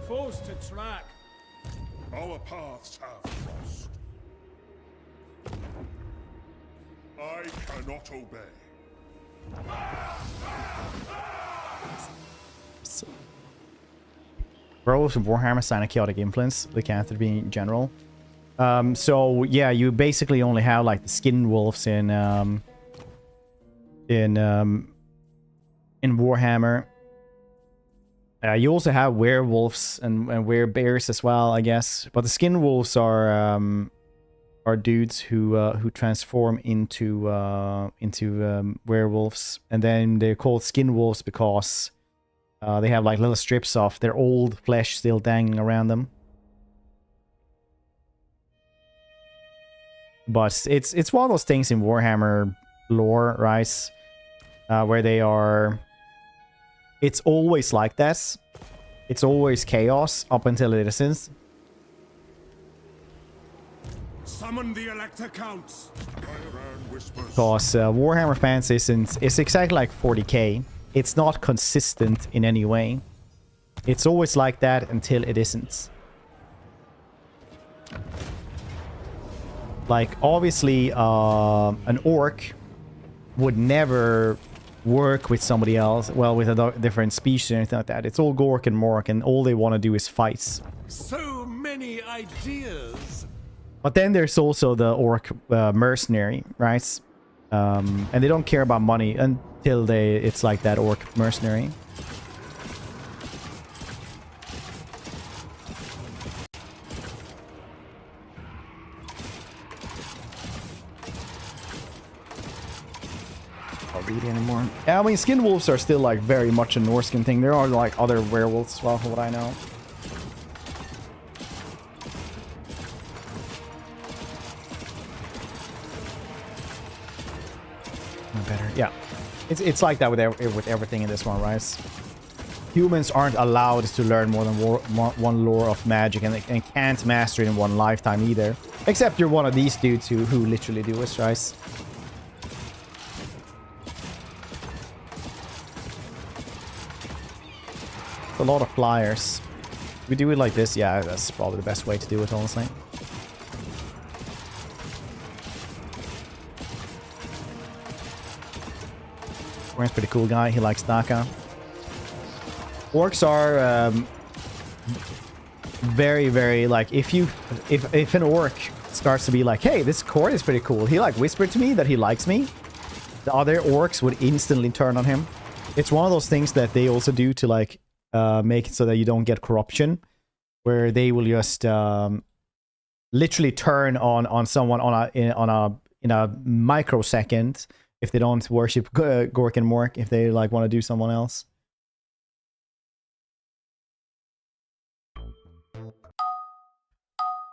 Forced to track. Our paths have crossed. I cannot obey. So, Werewolves of Warhammer sign a chaotic influence, the character being in general. So yeah, you basically only have like the skin wolves in Warhammer. You also have werewolves and werebears as well, I guess. But the skin wolves are dudes who transform into werewolves, and then they're called skin wolves because they have like little strips of their old flesh still dangling around them. But it's one of those things in Warhammer lore, right? Where they are. It's always like this. It's always chaos up until it isn't. Summon the Elector Counts. Because Warhammer fans is exactly like 40k. It's not consistent in any way. It's always like that until it isn't. Like, obviously, an orc would never work with somebody else, well, with a different species or anything like that. It's all Gork and Mork, and all they want to do is fight. So many ideas. But then there's also the orc mercenary, right? And they don't care about money until it's like that orc mercenary. Read anymore. Yeah, I mean, skin wolves are still like very much a Norskin thing. There are like other werewolves as well, from what I know. Better, yeah. It's like that with everything in this one, right? Humans aren't allowed to learn more than one lore of magic, and can't master it in one lifetime either. Except you're one of these dudes who literally do it, right? A lot of flyers. We do it like this, yeah, that's probably the best way to do it, honestly. Khorne's pretty cool guy. He likes Daka. Orcs are very, very like if an orc starts to be like, hey, this Khorne is pretty cool. He like whispered to me that he likes me. The other orcs would instantly turn on him. It's one of those things that they also do to like make it so that you don't get corruption, where they will just literally turn on someone in a microsecond if they don't worship Gork and Mork, if they like want to do someone else.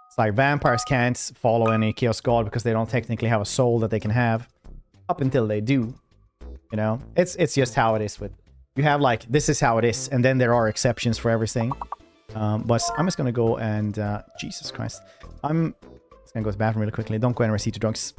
It's like vampires can't follow any Chaos God because they don't technically have a soul that they can have. Up until they do. You know? It's just how it is with... You have like, this is how it is, and then there are exceptions for everything. But I'm just gonna go and... Jesus Christ. I'm just gonna go to the bathroom really quickly. Don't go anywhere, see to drugs.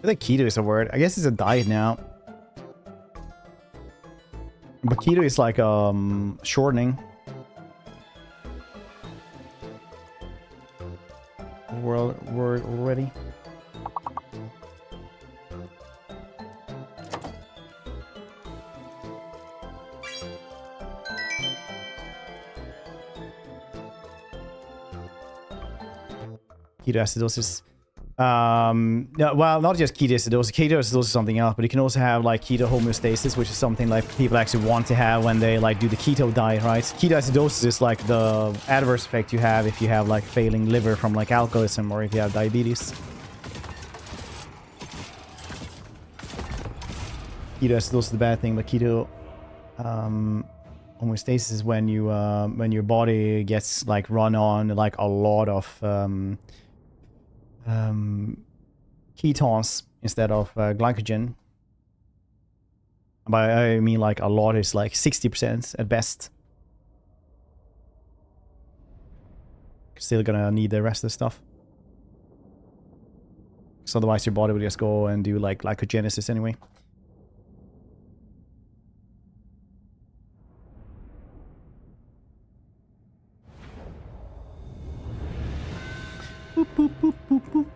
I think keto is a word. I guess it's a diet now. But keto is like shortening. Word already. Ketoacidosis. No, well, not just ketoacidosis. Ketoacidosis is something else, but you can also have like keto homeostasis, which is something like people actually want to have when they like do the keto diet, right? Ketoacidosis is like the adverse effect you have if you have like failing liver from like alcoholism or if you have diabetes. Ketoacidosis is the bad thing, but keto homeostasis is when your body gets like run on like a lot of ketones instead of glycogen. By I mean like a lot is like 60% at best. Still gonna need the rest of the stuff. So otherwise your body will just go and do like glycogenesis anyway. Boop, boop, boop, boop, boop.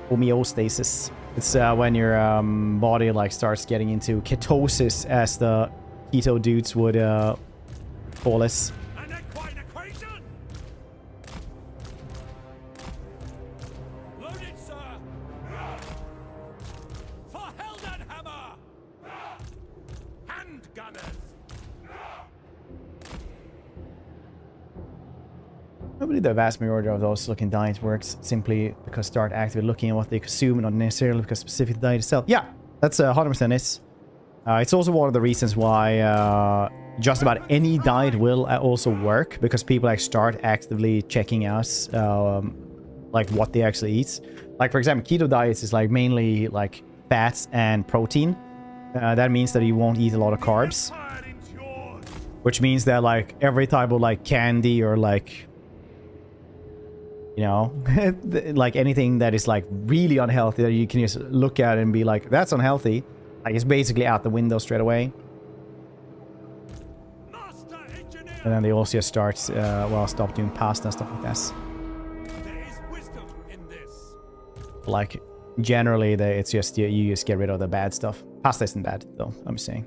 Homeostasis. It's when your body like starts getting into ketosis, as the keto dudes would call us. An equine equation! Loaded, sir! For Heldenhammer! Handgunners! I believe the vast majority of those looking diets works simply because start actively looking at what they consume and not necessarily because specific diet itself. Yeah, that's 100% it. It's also one of the reasons why just about any diet will also work, because people like start actively checking out like what they actually eat. Like for example, keto diets is like mainly like fats and protein. That means that you won't eat a lot of carbs, which means that like every type of like candy or like, you know, like anything that is like really unhealthy that you can just look at and be like, that's unhealthy. Like it's basically out the window straight away. And then they also just start, well, stop doing pasta and stuff like that. There is wisdom in this. Like generally, it's just you just get rid of the bad stuff. Pasta isn't bad though, I'm saying.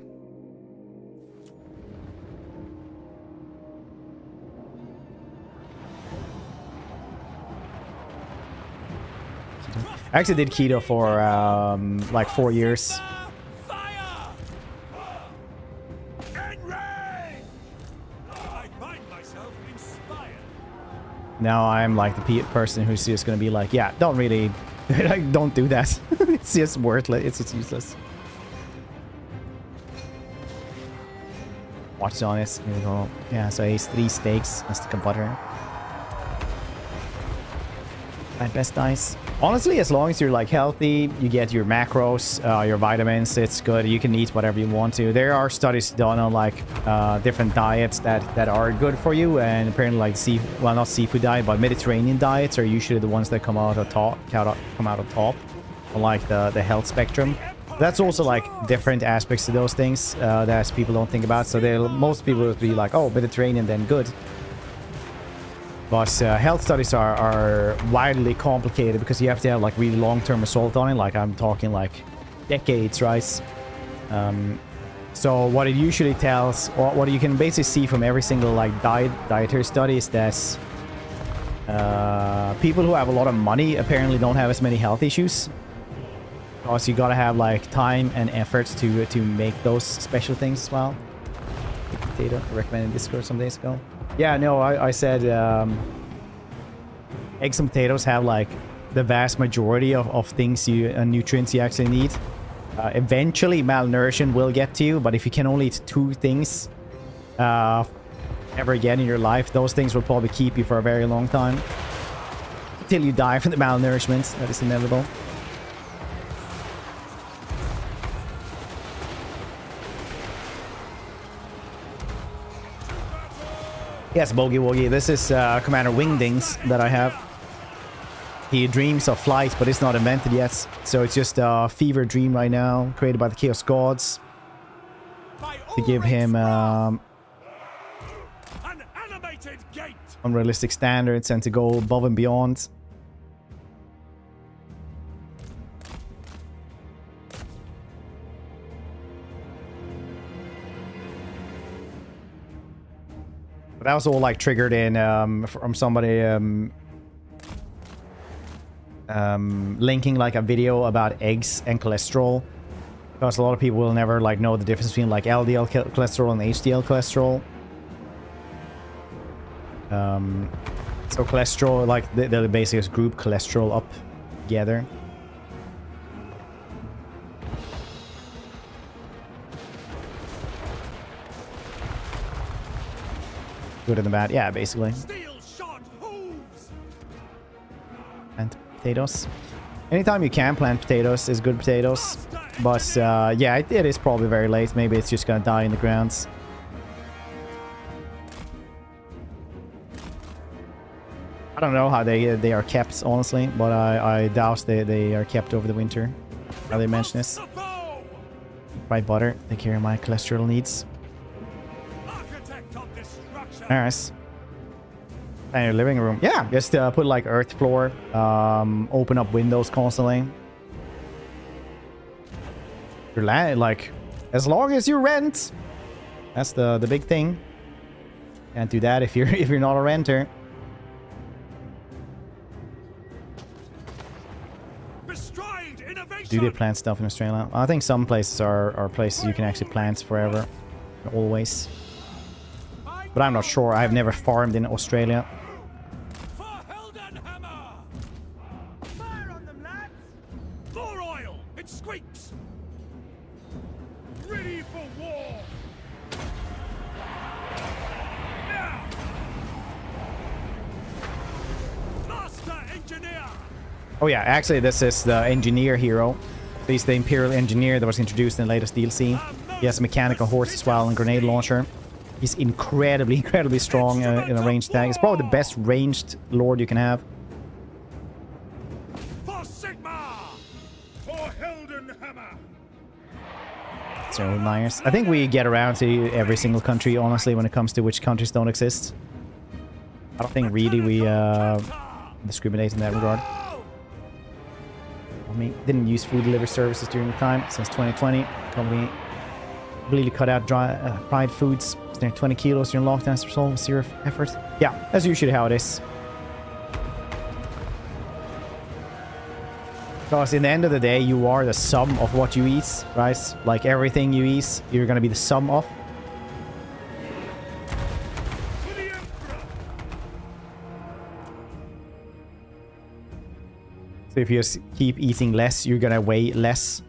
I actually did keto for like 4 years. Fire! Enrage! I find myself inspired. Now I'm like the person who's just gonna be like, yeah, don't really, like, don't do that. It's just worthless. It's just useless. Watch on it. Here we go. Yeah, so he's 3 steaks and stick of butter. My best dice. Honestly, as long as you're like healthy, you get your macros, your vitamins, it's good. You can eat whatever you want to. There are studies done on like different diets that are good for you, and apparently like well, not seafood diet, but Mediterranean diets are usually the ones that come out on top on like the health spectrum. That's also like different aspects to those things that people don't think about. So most people would be like, oh, Mediterranean, then good. But health studies are widely complicated because you have to have like really long-term result on it. Like I'm talking like decades, right? So what it usually tells, or what you can basically see from every single like dietary study, is that people who have a lot of money apparently don't have as many health issues. Because you gotta have like time and efforts to make those special things as well. Potato, I recommended in Discord some days ago. Yeah, no, I said eggs and potatoes have like the vast majority of things nutrients you actually need. Eventually malnutrition will get to you, but if you can only eat 2 things ever again in your life, those things will probably keep you for a very long time. Until you die from the malnourishment that is inevitable. Yes, Bogey Woggy. This is Commander Wingdings that I have. He dreams of flight, but it's not invented yet. So it's just a fever dream right now, created by the Chaos Gods. To give him An animated gate. unrealistic standards and to go above and beyond. That was all like triggered in from somebody linking like a video about eggs and cholesterol, because a lot of people will never like know the difference between like LDL cholesterol and HDL cholesterol. So cholesterol, like they basically just group cholesterol up together. Good and the bad, yeah, basically. Steel shot hooves. Plant potatoes. Anytime you can plant potatoes is good potatoes. But yeah, it is probably very late. Maybe it's just gonna die in the grounds. I don't know how they are kept, honestly, but I doubt they are kept over the winter. How they mention this. Fried butter, take care of my cholesterol needs. Nice. And your living room. Yeah, just put like earth floor. Open up windows constantly. Your land, like, as long as you rent. That's the big thing. Can't do that if you're not a renter. Do they plant stuff in Australia? I think some places are places you can actually plant forever. Always. But I'm not sure. I've never farmed in Australia. Fire on them, lads! More oil! It squeaks! Ready for war! Now! Master engineer! Oh yeah, actually this is the engineer hero. He's the Imperial Engineer that was introduced in the latest DLC. He has a mechanical horse as well and grenade launcher. He's incredibly strong in a ranged attack. He's probably the best ranged lord you can have. For Sigma! For Heldenhammer! So nice. I think we get around to every single country, honestly, when it comes to which countries don't exist. I don't think really we discriminate in that regard. I mean, didn't use food delivery services during the time since 2020. Company completely cut out fried foods. Near 20 kilos during lockdown as a result of zero effort. Yeah, that's usually how it is. Because in the end of the day, you are the sum of what you eat, right? Like everything you eat, you're gonna be the sum of. So if you just keep eating less, you're gonna weigh less.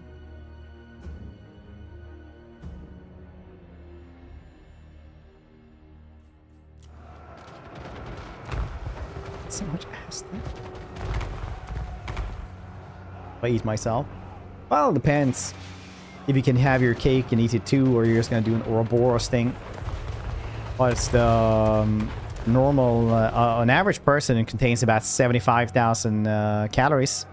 So much ass there. I eat myself. Well, it depends. If you can have your cake and eat it too, or you're just gonna do an Ouroboros thing. But it's the normal. An average person contains about 75,000 calories.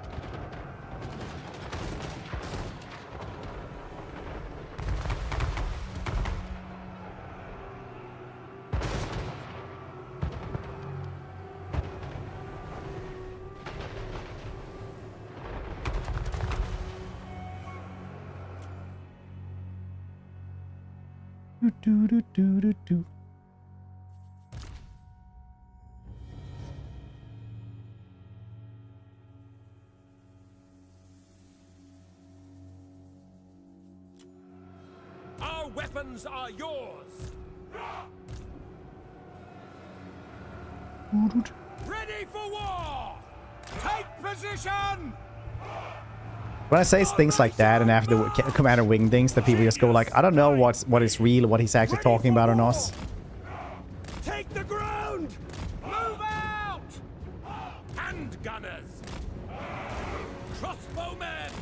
Do. Our weapons are yours! Ready for war! Take position! When I say things like that and after the Commander Wing things, that people just go like, I don't know what is real, what he's actually talking about or not. Take the ground! Move out! Handgunners! Crossbowmen!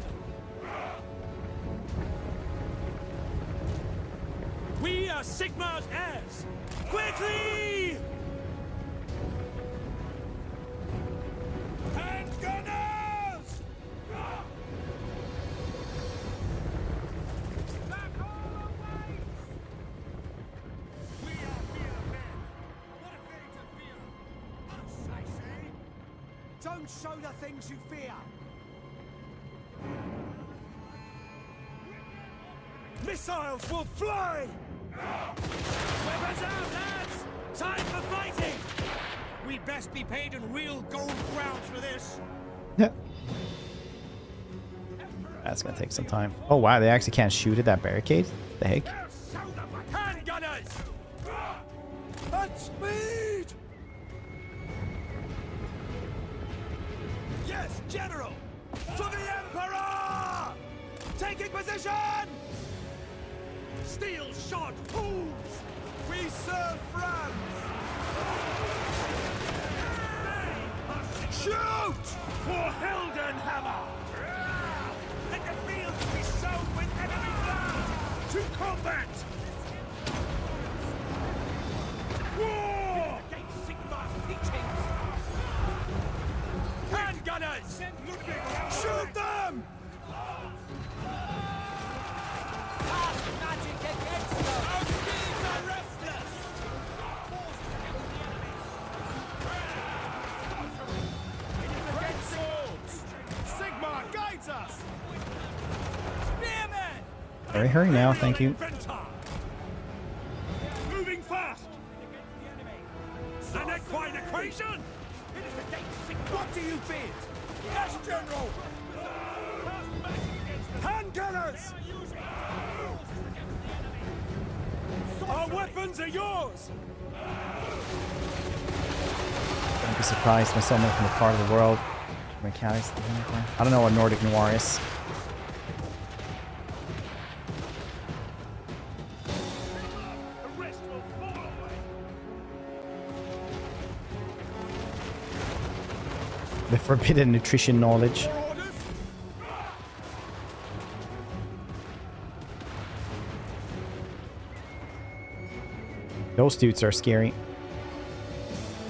We are Sigmar's heirs! Quickly! Handgunners! Don't show the things you fear! Missiles will fly! Weapons out, lads! Time for fighting! We best be paid in real gold crowns for this! That's gonna take some time. Oh wow, they actually can't shoot at that barricade? The heck? Hand gunners! At speed! Yes, General! To the Emperor! Taking position! Steel shod hooves! We serve France! Shoot! For Heldenhammer! Let the field be sown with enemy blood! To combat! War! Against Sigmar's teachings! Hand gunners! Shoot them! Cast magic against them! Our steeds are restless! Great swords! Sigmar guides us! Spearmen! Hurry, hurry now, thank you. Moving fast! An equine equation! What do you bid? Yes, General! Hand gunners! Our weapons are yours! Don't be surprised when someone from a part of the world mechanics. I don't know what Nordic Noir is. The forbidden nutrition knowledge. Those dudes are scary.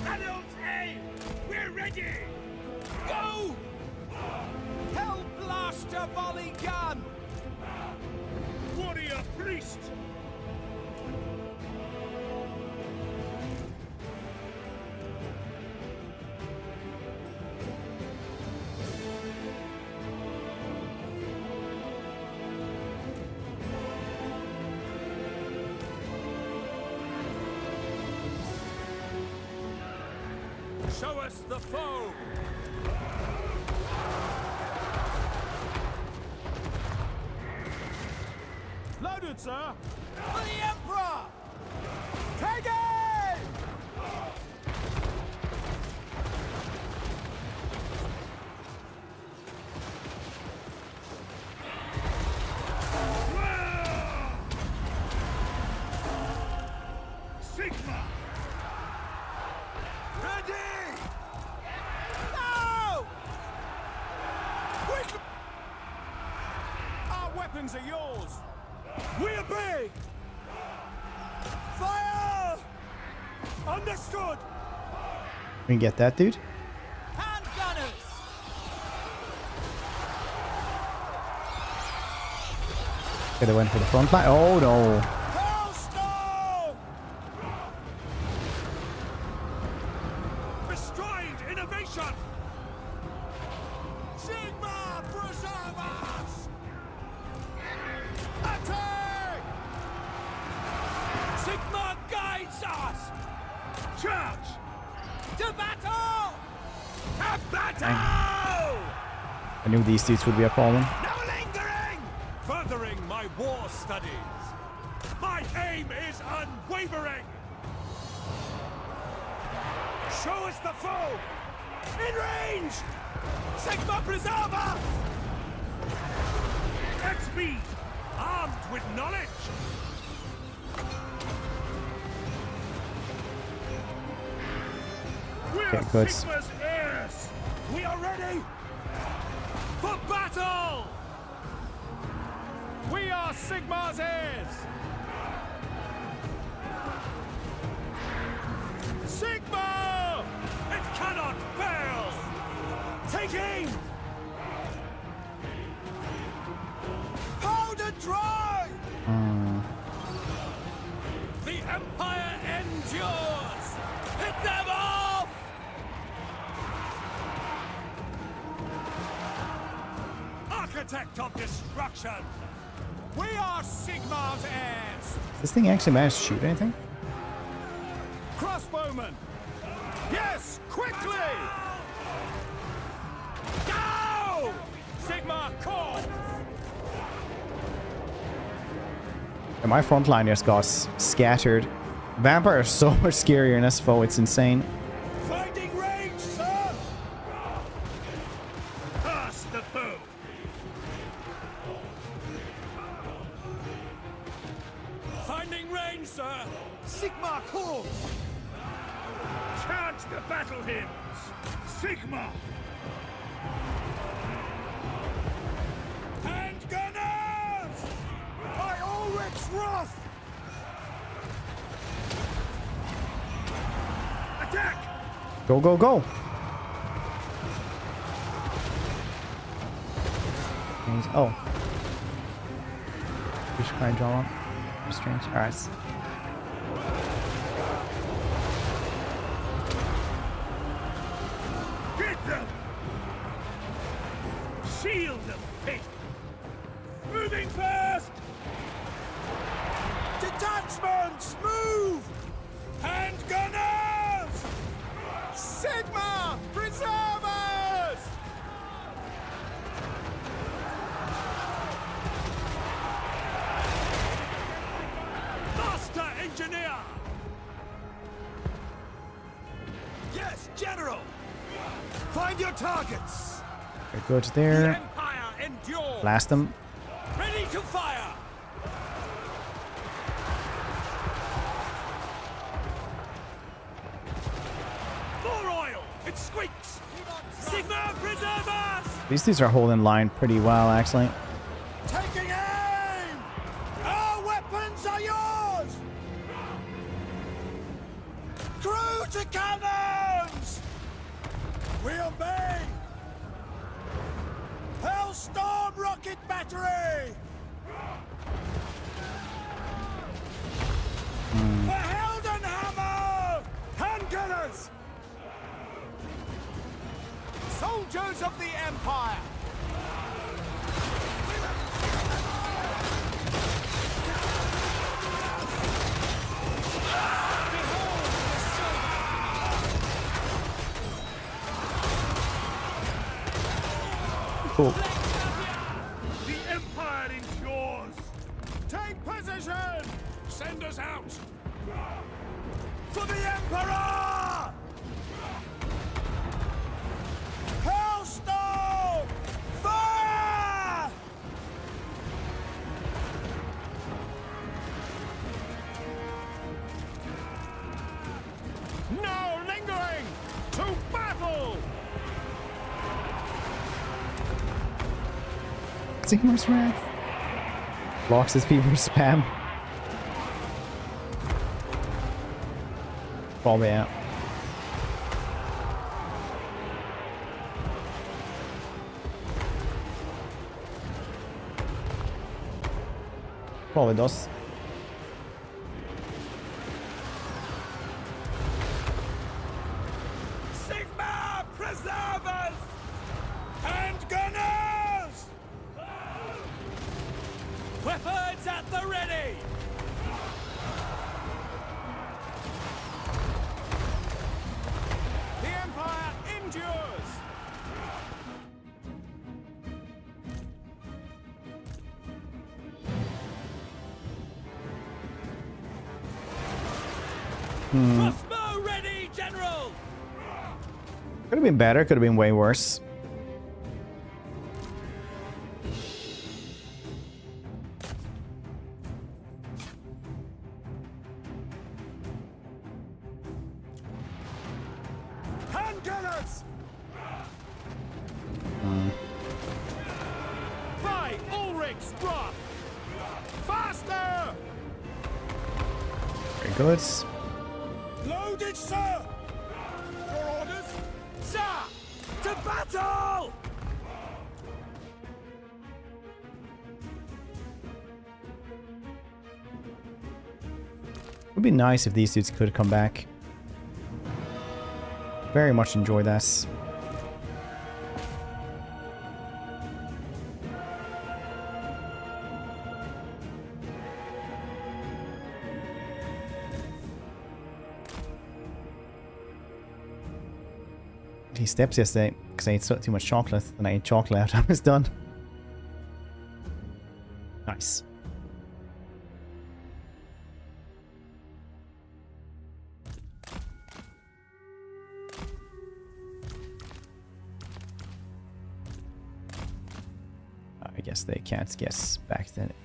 Adult aim! We're ready! Go! Hell blaster volley gun! Warrior priest! Show us the foe! Loaded, sir! For the Emperor! Take aim! Sigma! Ready! No! Quick! Our weapons are yours! We obey! Fire! Understood! We can get that dude. Hand gunners! Okay, they went for the front line. Oh no. Hailstorm! Restrained innovation! Sigma preserve us! Attack! Sigma guides us! Charge! To battle! To battle! I knew these dudes would be a problem. No lingering! Furthering my war studies. My aim is unwavering. Show us the foe! In range! Sigma preserve us! At speed! Armed with knowledge! We Okay, are good. Sigma's heirs! We are ready! For battle! We are Sigma's heirs! Sigma! It cannot fail! Take aim! Powder dry! The Empire endures! Hit them off! Architect of destruction! We are Sigmar's heirs! Does this thing actually manage to shoot anything? Crossbowman! Yes! Quickly! Go! Sigmar Khorne! And my front line just got scattered. Vampire are so much scarier in SFO, it's insane. Finding range, sir! Pass the foe! Finding range, sir! Sigma calls! Chant the battle hymns! Sigma! Hand gunners! By Ulrich's wrath! Attack! Go, go, go! Oh. We should probably draw on. Strange. Alright. Get them! Shield of faith! Moving fast! Detachments, move! Hand gunners! Sigma, preserve us! Master engineer! Yes, General! Find your targets! Very good The there. Empire endures! Blast them. Ready to fire! More oil! It squeaks! Sigma, preserve us! These dudes are holding line pretty well, actually. Taking aim! Our weapons are yours! Crew to cannons! We obey! Hellstorm rocket battery! For Heldenhammer! Handgunners! Soldiers of the Empire! Cool. The Empire endures! Take position! Send us out! For the Emperor! Hellstorm! Fire! No lingering! To battle! Sigmar's Wrath. Blocks his people spam. Probably out. Probably does. Sigma, preserve us! Hand gunners! Weapons at the ready! The Empire endures! Crossbow ready, General! Could have been better, could have been way worse. Hand gunners! By Ulrich's wrath! Faster! Very good. Loaded, sir! Your orders? Sir! To battle! It would be nice if these dudes could come back. Very much enjoy this. He steps yesterday because I ate too much chocolate, and I ate chocolate after I was done. Nice. guess they can't guess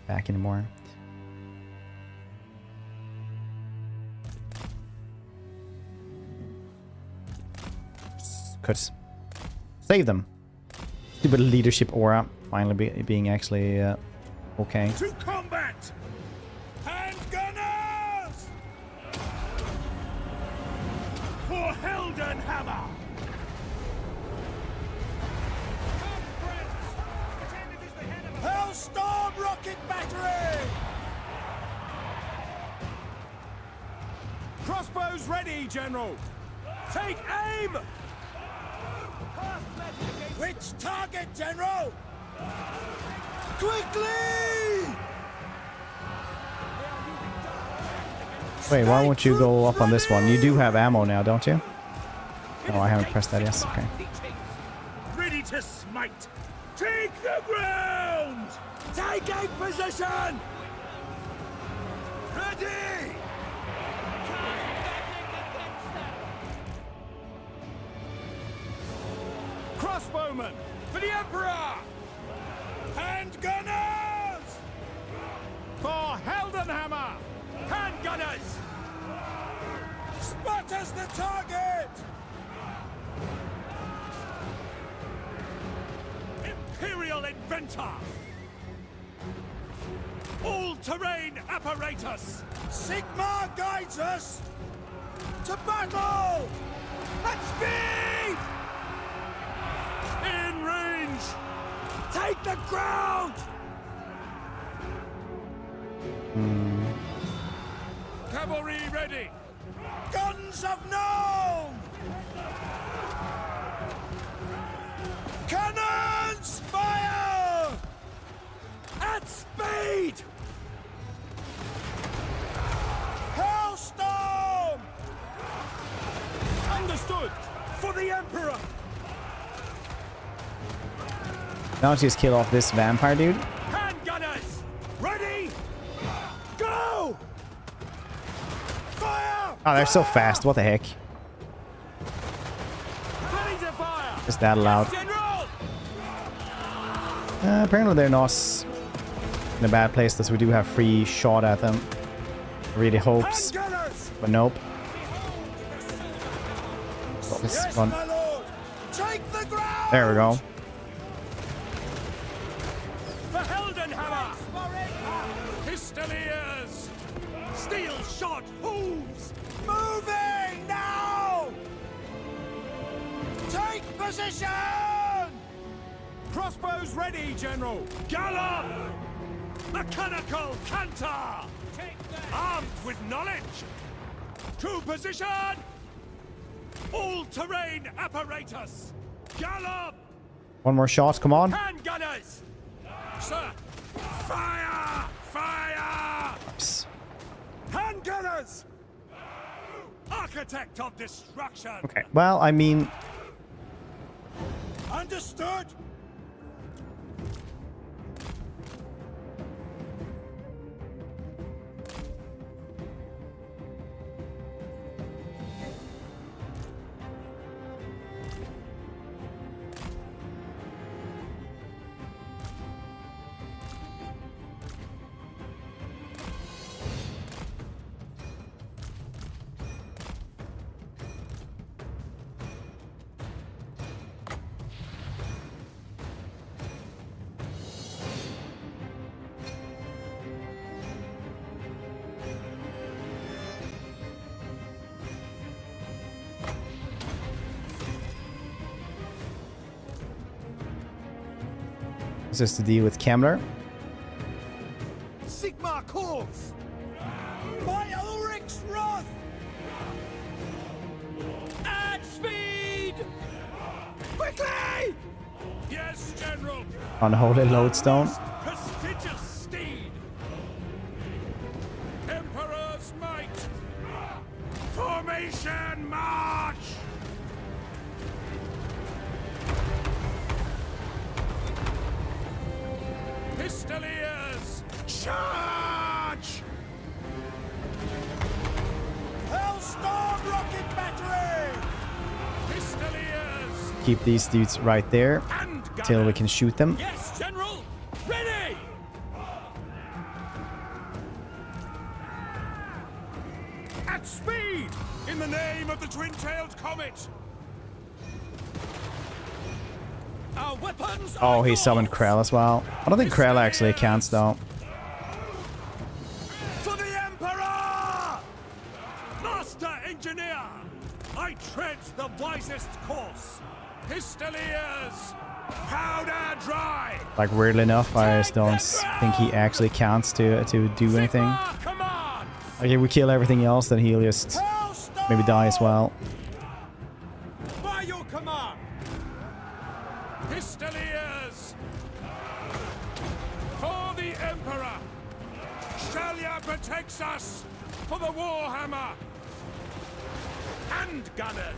back anymore. Could save them. Stupid leadership aura finally being actually okay. To combat! Handgunners! For Heldenhammer! Hellstorm rocket battery! Crossbows ready, General! Take aim! Which target, General? Quickly! Wait, why won't you go up on this one? You do have ammo now, don't you? Oh, I haven't pressed that yet. Okay. Ready to smite! Take the ground! Taking position! Ready! Crossbowmen for the Emperor! Handgunners! For Heldenhammer! Handgunners! Spotters the target! Imperial Inventor! All-terrain apparatus! Sigma guides us! To battle! At speed! In range! Take the ground! Cavalry ready! Guns of Gnome! Cannons fire! At speed! Hellstorm! Understood! For the Emperor! Now let's just kill off this vampire dude. Handgunners! Ready! Go! Fire! Oh, they're so fast. What the heck? Ready to fire! Is that loud? General! Apparently they're not in a bad place, because we do have free shot at them. Really hopes, Handgunners! but nope. Oh, this Yes, one. my lord! Take the ground! There we go. For Heldenhammer! Pistoliers! Steel shot hooves! Moving now! Take position! Crossbows ready, General! Gallop! Mechanical canter! Armed with knowledge! To position! All-terrain apparatus! Gallop! One more shot, come on. Handgunners! Sir! Fire! Fire! Oops. Handgunners! Architect of destruction! Okay, well, I mean, Understood! this is to deal with Kemler. Sigma calls! By Ulrich's wrath! At speed! Quickly! Yes, General! Unholy lodestone. Prestigious steed! Emperor's might! Formation march! Pistoliers! Charge! Hellstorm rocket battery! Pistoliers! Keep these dudes right there And till we can shoot them. Yes, General! Ready! Weapons Oh, are he summoned yours. Krell as well. I don't think Krell actually counts though. For the Emperor! Master Engineer! I tread the wisest course. Pistoliers! Powder dry! Like weirdly enough, I just don't think he actually counts to do anything. Sigma command! Okay, we kill everything else, then he'll just maybe die as well. By your command! Pistoliers! For the Emperor! Shalia protects us! For the Warhammer! Hand gunners!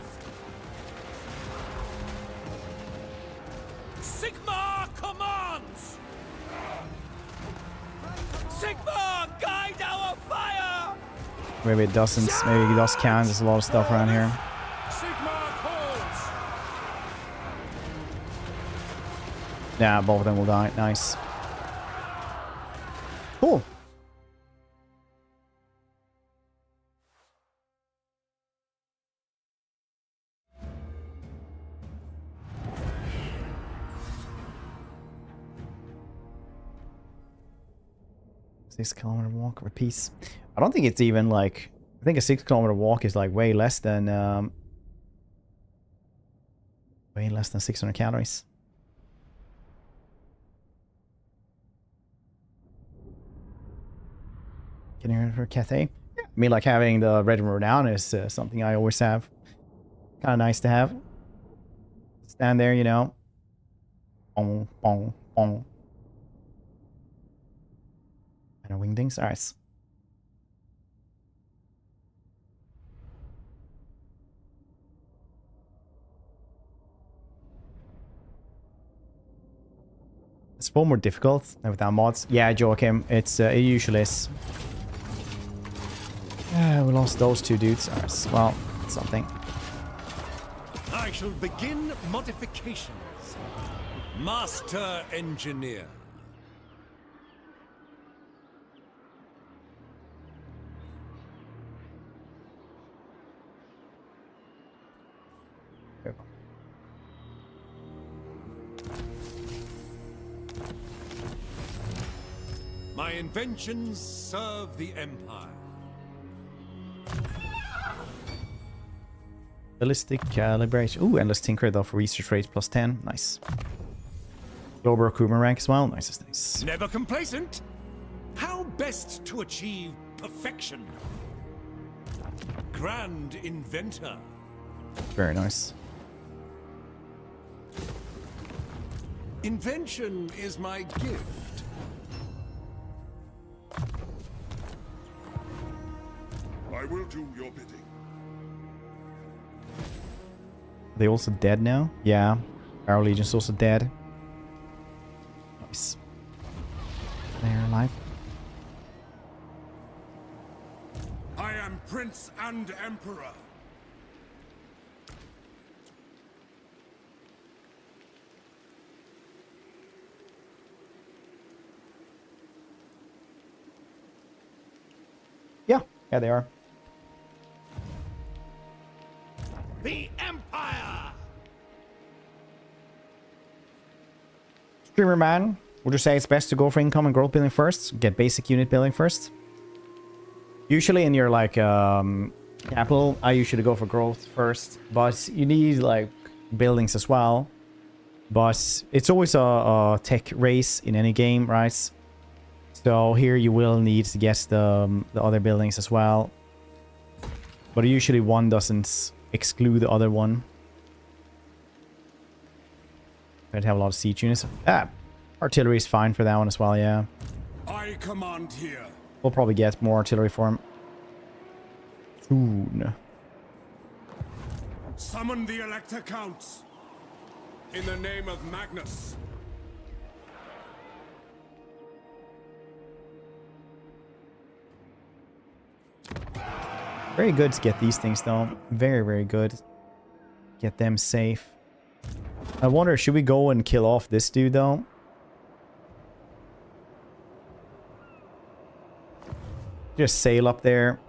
Sigma commands! Sigma, guide our fire! Maybe it doesn't. Maybe it does count. There's a lot of stuff around here. Sigma calls! Yeah, both of them will die. Nice. Cool. Six-kilometer walk or piece. I don't think it's even like. I think a 6-kilometer walk is like way less than 600 calories. Getting here for Cathay. Yeah. I mean, like having the red room down is something I always have. Kind of nice to have. Stand there, you know. Bong, bong, bong. And wingdings. Alright. It's far more difficult without mods. Yeah, Joachim, it usually is. We lost those two dudes. Alright, well, something. I shall begin modifications. Master Engineer. My inventions serve the Empire. Ballistic calibration. Ooh, endless tinker though for research rate plus 10. Nice. Global recruitment rank as well. Nice, nice. Never complacent. How best to achieve perfection? Grand inventor. Very nice. Invention is my gift. I will do your bidding. Are they also dead now? Yeah. Our Legion's also dead. Nice. They're alive. I am Prince and Emperor. Yeah. Yeah, they are. The Empire! Streamer man, would you say it's best to go for income and growth building first? Get basic unit building first? Usually in your like capital, I usually go for growth first, but you need like buildings as well. But it's always a tech race in any game, right? So here you will need to get the other buildings as well. But usually one doesn't exclude the other one. I'd have a lot of siege units. Artillery is fine for that one as well, yeah. I command here. We'll probably get more artillery for him soon. Summon the Elector Counts. In the name of Magnus. Very good to get these things though. Very, very good. Get them safe. I wonder, should we go and kill off this dude though? Just sail up there.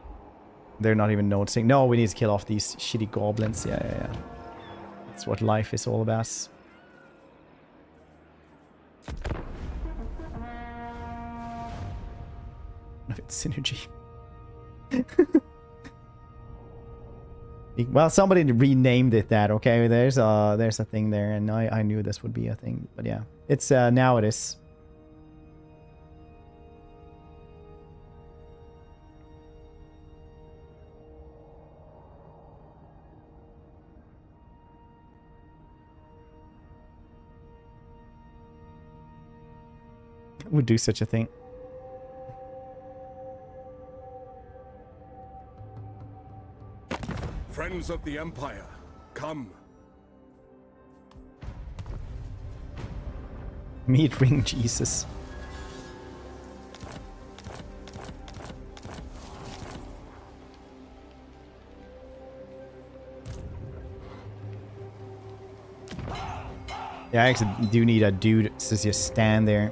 They're not even noticing. No, we need to kill off these shitty goblins. Yeah. That's what life is all about. of its synergy. Well, somebody renamed it that. Okay, there's a thing there, and I knew this would be a thing, but yeah, it's now it is. Would do such a thing. Friends of the Empire, come. Meet Ring Jesus. Yeah, I actually do need a dude to just stand there.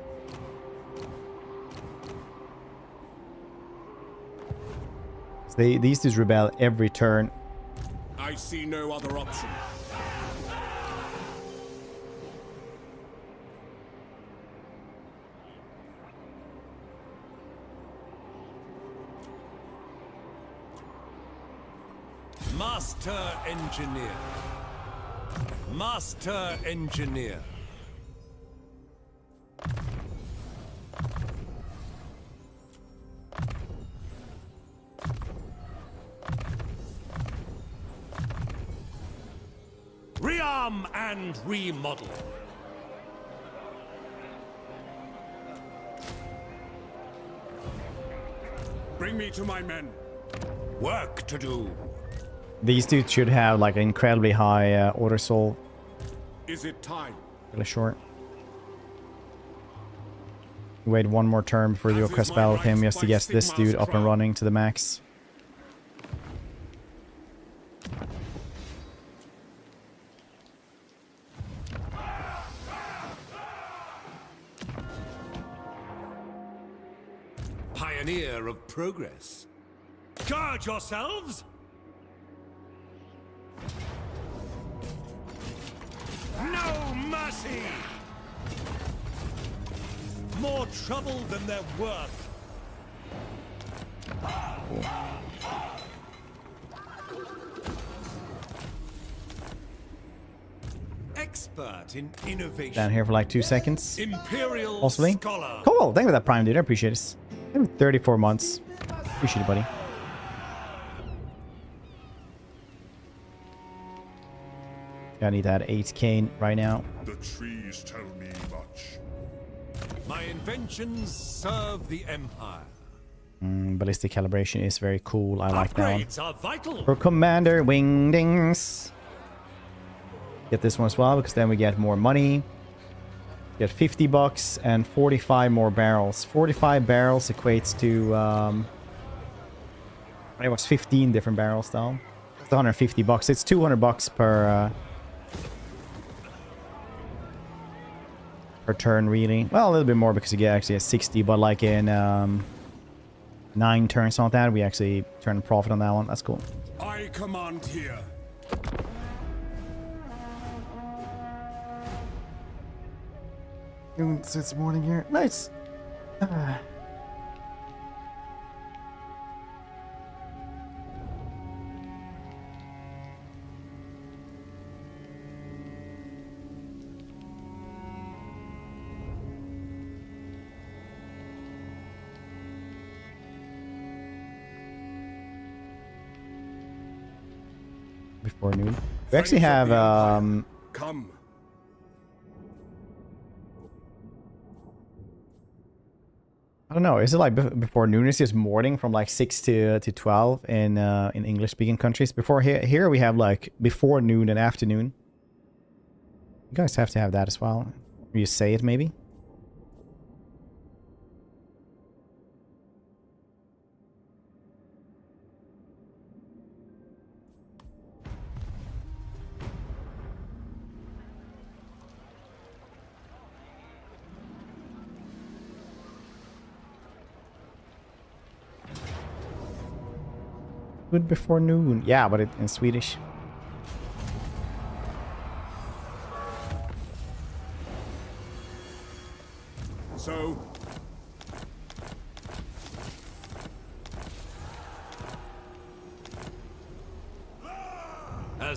These dudes rebel every turn. I see no other option. Master Engineer. Master Engineer. Rearm and remodel. Bring me to my men. Work to do. These dudes should have like an incredibly high order soul. Is it time? Really short. Wait one more turn before you quest battle with him just to get this dude up and running to the max. Pioneer of progress. Guard yourselves! No mercy! More trouble than they're worth. Expert in innovation. Down here for like 2 seconds. Imperial Possibly. scholar. Cool. Thank you for that prime, dude. I appreciate it. Maybe 34 months. Appreciate it, buddy. I need that 8k right now. The trees tell me much. My inventions serve the Empire. Ballistic calibration is very cool. I like that one. Upgrades are vital. For Commander Wingdings. Get this one as well, because then we get more money. Get 50 bucks and 45 more barrels. 45 barrels equates to... it was 15 different barrels though. It's 150 bucks. It's 200 bucks per turn, really. Well, a little bit more because you get actually a 60, but like in 9 turns on that, we actually turn a profit on that one. That's cool. I command here. It's morning here. Nice. Before noon. We actually have Come. I don't know. Is it like before noon? It's just morning from like 6 to 12 in English speaking countries. Before here we have like before noon and afternoon. You guys have to have that as well. You say it maybe. Good before noon. Yeah, but in Swedish. So,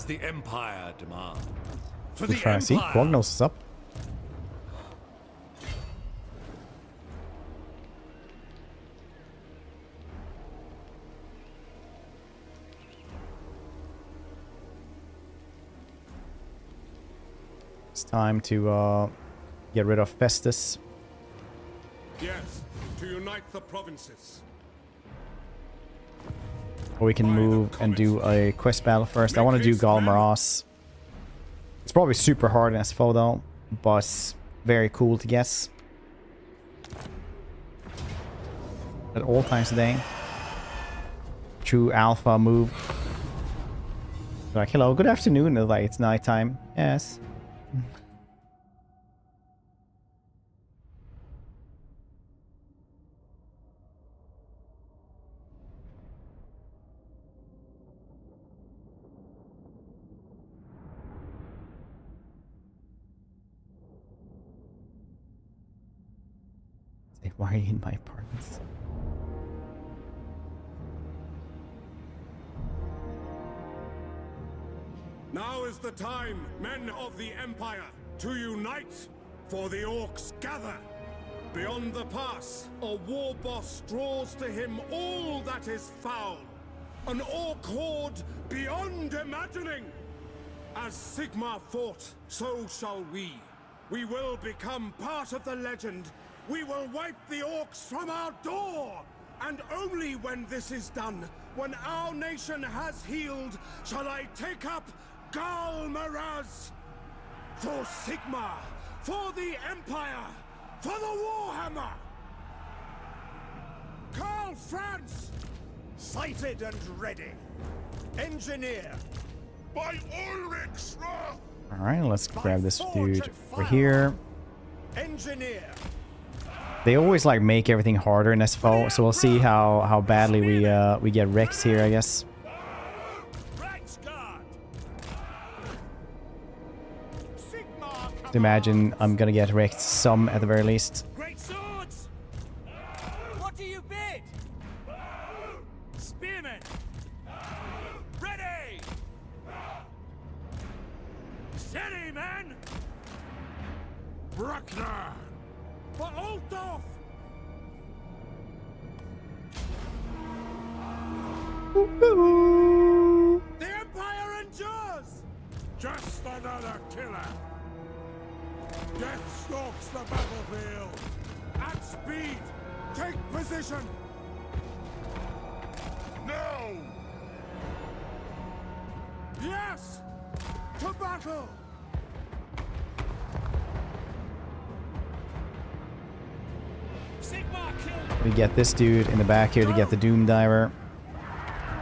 as the Empire demands. For We're the trying to see. Empire. Khorne knows what's up. It's time to get rid of Festus. Yes, to unite the provinces. Or we can move and do a quest battle first. I want to do Galmaros. It's probably super hard in SFO though, but very cool to guess. At all times today. True alpha move. Like, hello, good afternoon. And like, it's nighttime. Yes. Why are you in my apartments? Now is the time, men of the Empire, to unite, for the orcs gather. Beyond the pass, a war boss draws to him all that is foul. An orc horde beyond imagining. As Sigmar fought, so shall we. We will become part of the legend. We will wipe the orcs from our door! And only when this is done, when our nation has healed, shall I take up Galmaraz! For Sigmar! For the Empire! For the Warhammer! Karl Franz! Sighted and ready. Engineer. By Ulrich's wrath! Alright, let's grab this dude over here. Engineer. They always like make everything harder in SFO, so we'll see how badly we get wrecked here, I guess. Imagine I'm gonna get wrecked some at the very least. Great swords. What do you bid? Spearmen. Ready. Steady, man. Bruckner! For Altdorf. The Empire endures. Just another killer! Death stalks the battlefield! At speed! Take position! No! Yes! To battle! Sigmar killed. We get this dude in the back here to get the Doom Diver.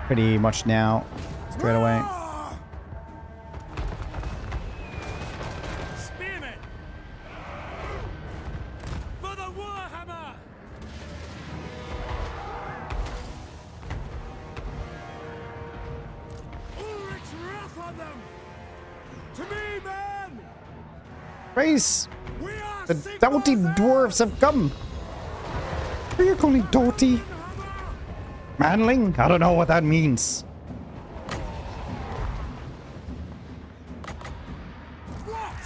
Pretty much now. Straight away. Spearmen. For the Warhammer. Ulrich's wrath on them! To me, men! Race! We are The Sigmar's doughty heirs! dwarves have come! Are you calling doughty? Manling? I don't know what that means. What?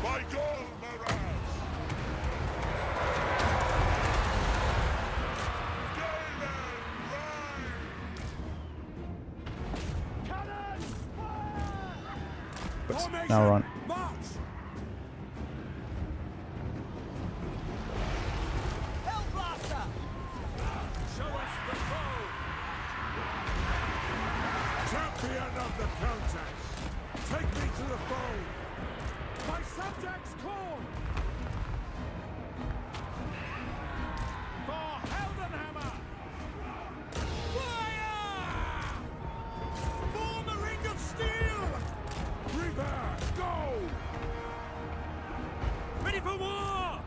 By Galmaraz! Now run. March! Hellblaster. Show us the foe! Champion of the Countess! Take me to the foe! My subjects call! For Heldenhammer! Fire! Form a ring of steel. Reaper, go! Ready for war.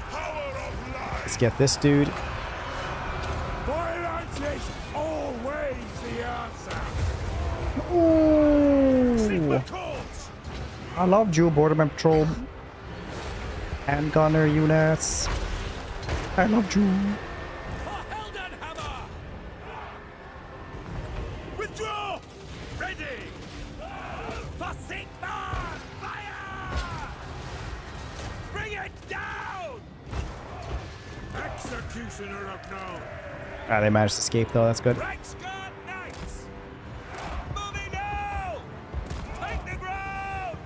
Power of life! Let's get this dude. Violence is always the answer! Ooh. Calls! I love Dual Border Patrol. And gunner units. I love you. For executioner of no. Ah, they managed to escape though. That's good. Reichsguard knights! Moving now! Take the ground!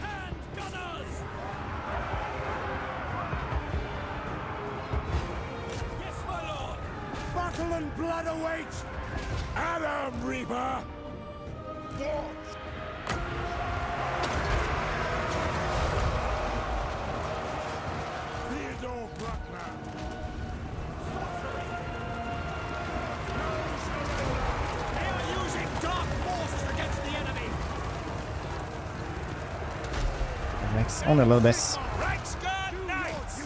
Hand gunners! Yes, my lord! Battle and blood await! Adam Reaper! Theodore Bruckner! They are using dark forces against the enemy! Next, only a little bit. Reichsguard knights!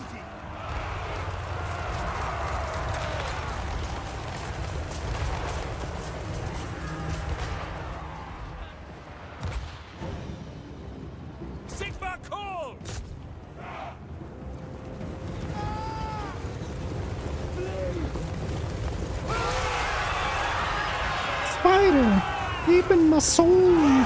Sigma calls! Spider, deep in my soul.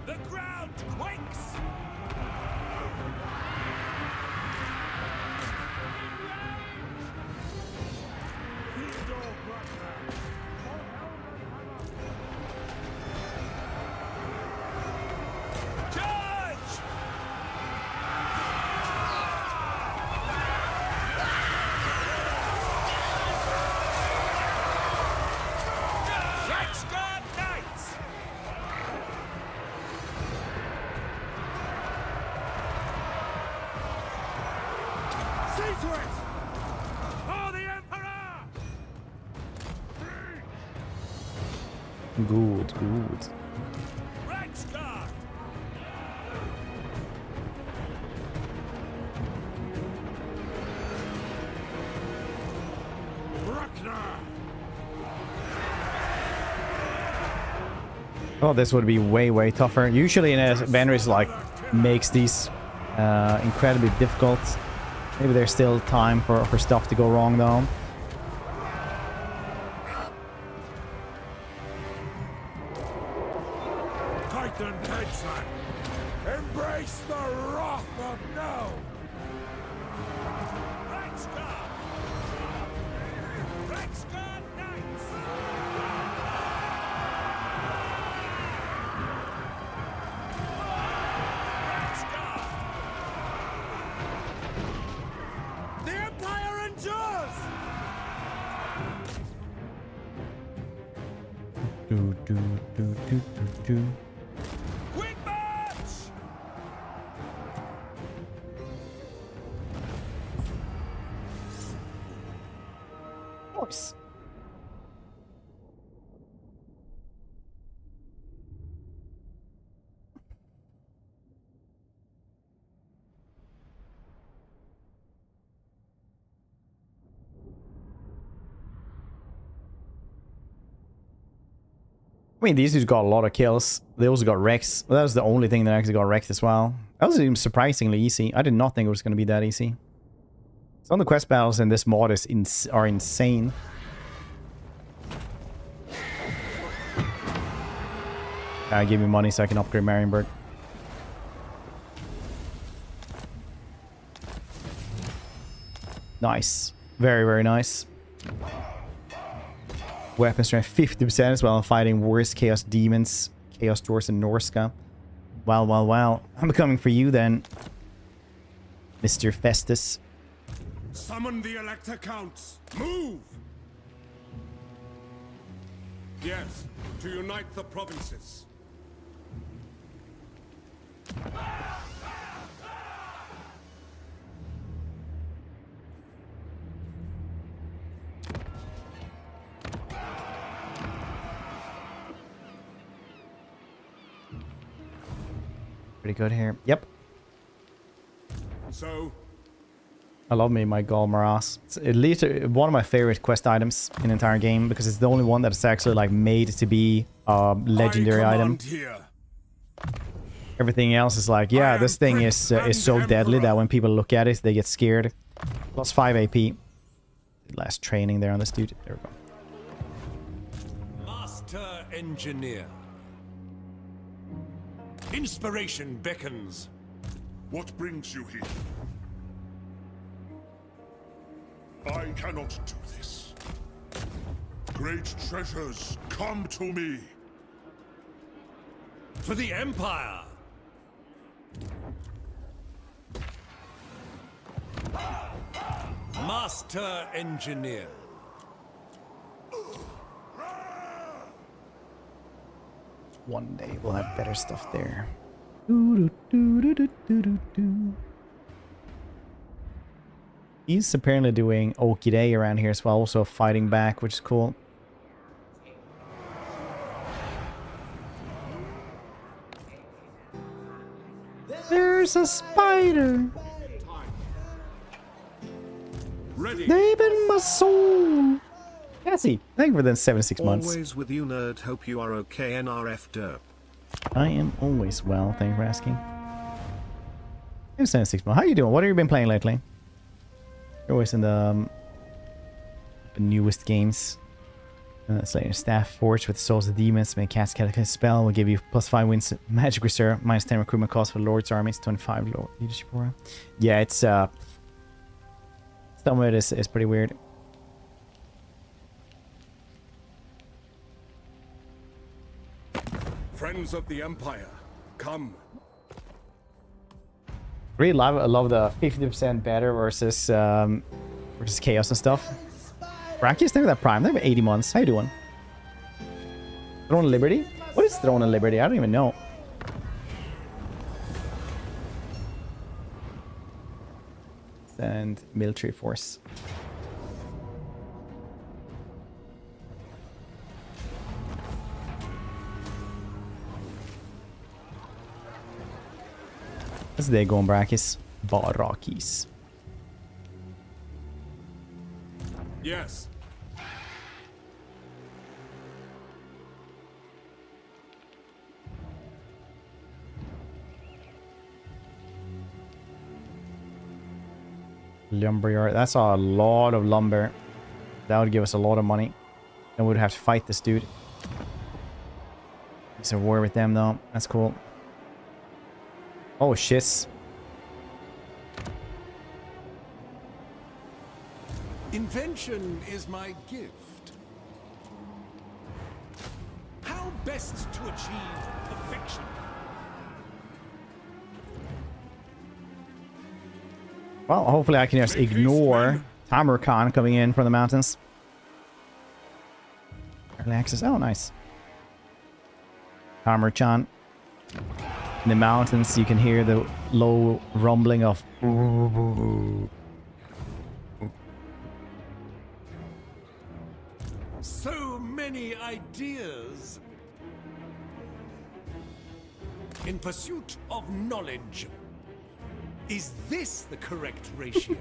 The ground quakes! Theodore Bruckner! Charge! Reichsguard knights! See to it! For the Emperor! Good, good. Reichsguard! Bruckner! Oh, this would be way, way tougher. Usually in a Vanris like makes these incredibly difficult. Maybe there's still time for stuff to go wrong though. Titan headshot! Embrace the wrath of no! Reichsguard! Reichsguard knights! Reichsguard! The Empire endures! Do, do, do, do, do, do. Quick march! Of course. I mean, these dudes got a lot of kills. They also got wrecks. Well, that was the only thing that actually got wrecked as well. That was even surprisingly easy. I did not think it was going to be that easy. Some of the quest battles in this mod are insane. Give me money so I can upgrade Marienburg. Nice. Very, very nice. Weapon strength 50% as well. Fighting worst chaos demons, chaos dwarves, and Norska. Well, well, well. I'm coming for you then, Mr. Festus. Summon the Elector Counts. Move! Yes, to unite the provinces. Pretty good here. Yep. So, I love me my Gall Morass. It's at least one of my favorite quest items in the entire game because it's the only one that's actually like made to be a legendary I item. command here. Everything else is like, yeah, this thing is so deadly that when people look at it, they get scared. Plus 5 AP. Last training there on this dude. There we go. Master Engineer. Inspiration beckons. What brings you here? I cannot do this. Great treasures, come to me. For the Empire. Master Engineer. One day we'll have better stuff there. He's apparently doing Okie Day around here as well, also fighting back, which is cool. There's a spider. Ready. Deep in my soul. Cassie, thank you for the 76 months. Always with you, nerd. Hope you are okay, NRF derp. I am always well, thank you for asking. 76 months. How you doing? What have you been playing lately? You're always in the newest games. Slayer Staff Forge with Souls of Demons. Make cast Cataclysm spell. Will give you +5 wins magic reserve. -10 recruitment cost for Lord's armies. 25 Lord leadership aura. Yeah, it's some of it is pretty weird. Friends of the Empire, come. Really love the 50% better versus chaos and stuff. Brachy's never that prime. They're 80 months. How you doing? Throne of Liberty? What is Throne of Liberty? I don't even know. And military force. How's the day going, Brachis? Barakis. Yes. Lumberyard. That's a lot of lumber. That would give us a lot of money. And we'd have to fight this dude. It's a war with them though. That's cool. Oh, shits. Invention is my gift. How best to achieve perfection? Well, hopefully I can just ignore Tamarkan coming in from the mountains. Early access. Oh, nice. Tamarkan. In the mountains, you can hear the low rumbling of... So many ideas. In pursuit of knowledge. Is this the correct ratio?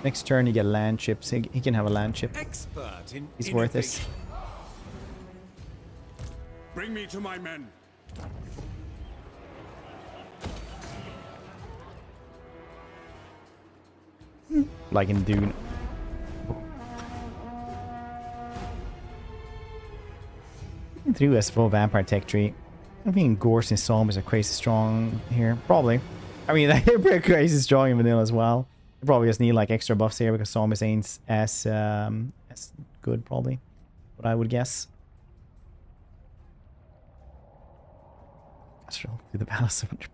Next turn, you get land chips. He can have a land chip. Expert in He's worth this. Bring me to my men. Like in Dune. Through SFO Vampire Tech Tree. I think Gorse and zombies are crazy strong here. Probably. I mean, they're pretty crazy strong in vanilla as well. You probably just need like extra buffs here because zombies ain't as good, probably. What I would guess. Astral through the palace of base.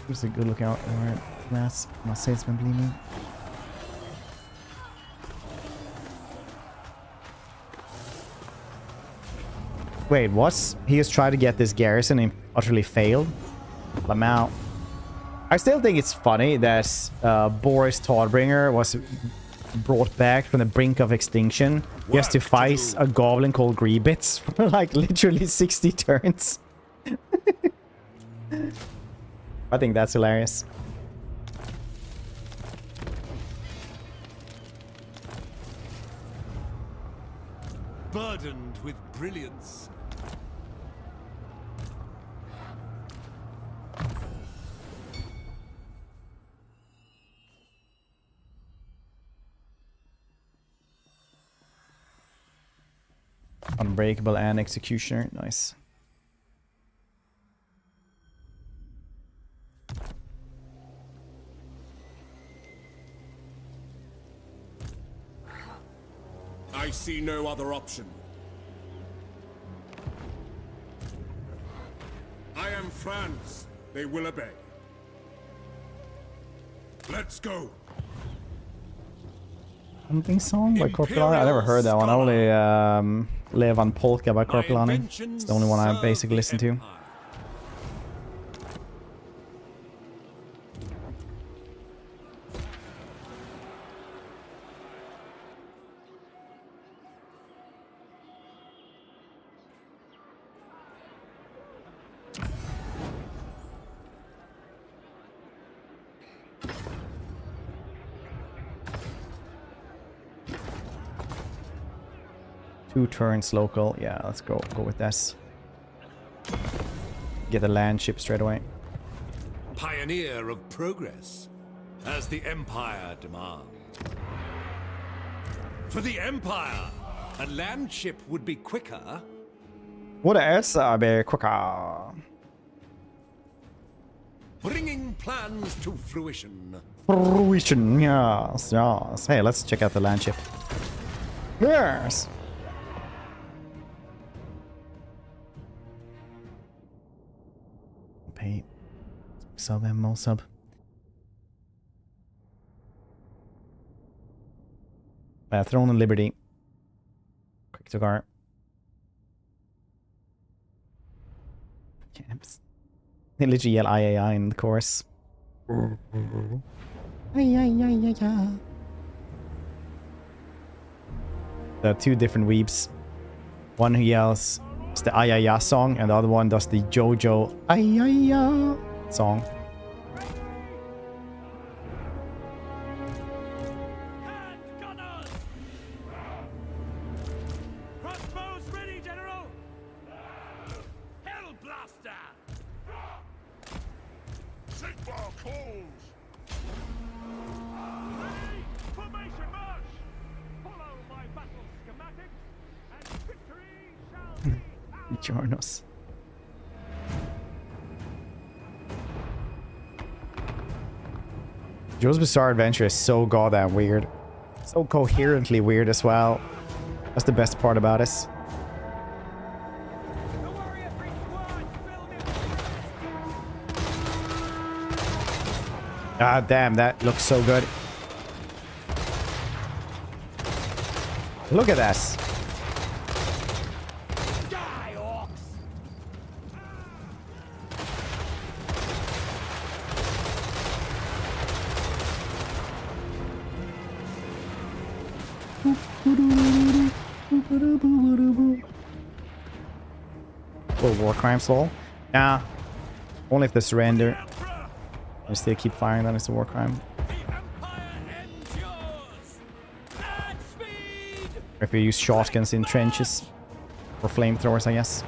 Here's a good lookout. Alright, glass. My sail's been gleaming. Wait, what? He has tried to get this garrison and utterly failed? Lamau. I still think it's funny that Boris Todbringer was brought back from the brink of extinction just to fight a goblin called Greebits for like literally 60 turns. I think that's hilarious. Burdened with brilliance. Unbreakable and executioner. Nice. I see no other option. I am Franz. They will obey. Let's go. Hunting song by Corpulani? I never heard that one. I only Levan Polka by Corpulani. It's the only one I basically listen to. Two turns local. Yeah, let's go with this. Get a land ship straight away. Pioneer of progress, as the Empire demands. For the Empire, a land ship would be quicker. What else? Be quicker. Bringing plans to fruition. Fruition, yes, yes. Hey, let's check out the land ship. Yes. Pay sub MO sub. Throne and Liberty. Quick to guard. Camps. They literally yell IAI in the chorus. There are two different weeps. One who yells it's the Ayaya song, and the other one does the Jojo Ayaya song. Hand gunners! Crossbows ready, General! Hell blaster! Sigmar calls! Ready! Formation march! Follow my battle schematics, and victory shall be Jornos. Joe's Bizarre Adventure is so goddamn weird. So coherently weird as well. That's the best part about this. God damn, that looks so good. Look at this. Little war crime soul. Nah. Only if they surrender. I still keep firing, then it's a war crime. Or if you use shotguns in trenches. Or flamethrowers, I guess.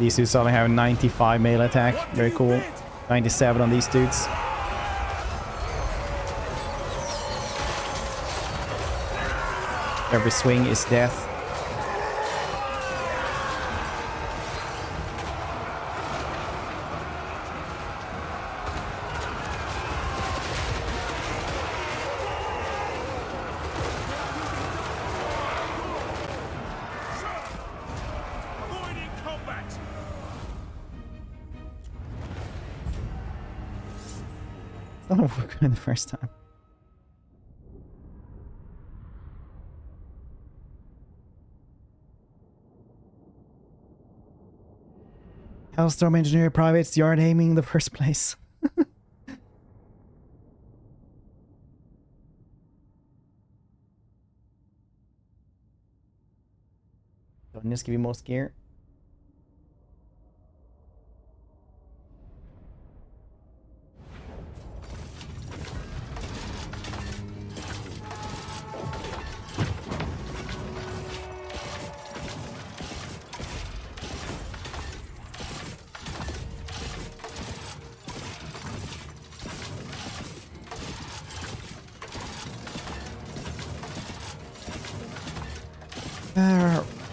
These dudes only have 95 melee attack. Very cool. 97 on these dudes. Every swing is death. Avoiding combat. It's not working the first time. Hellstorm Engineer Privates, you aren't aiming in the first place. Don't just give you most gear.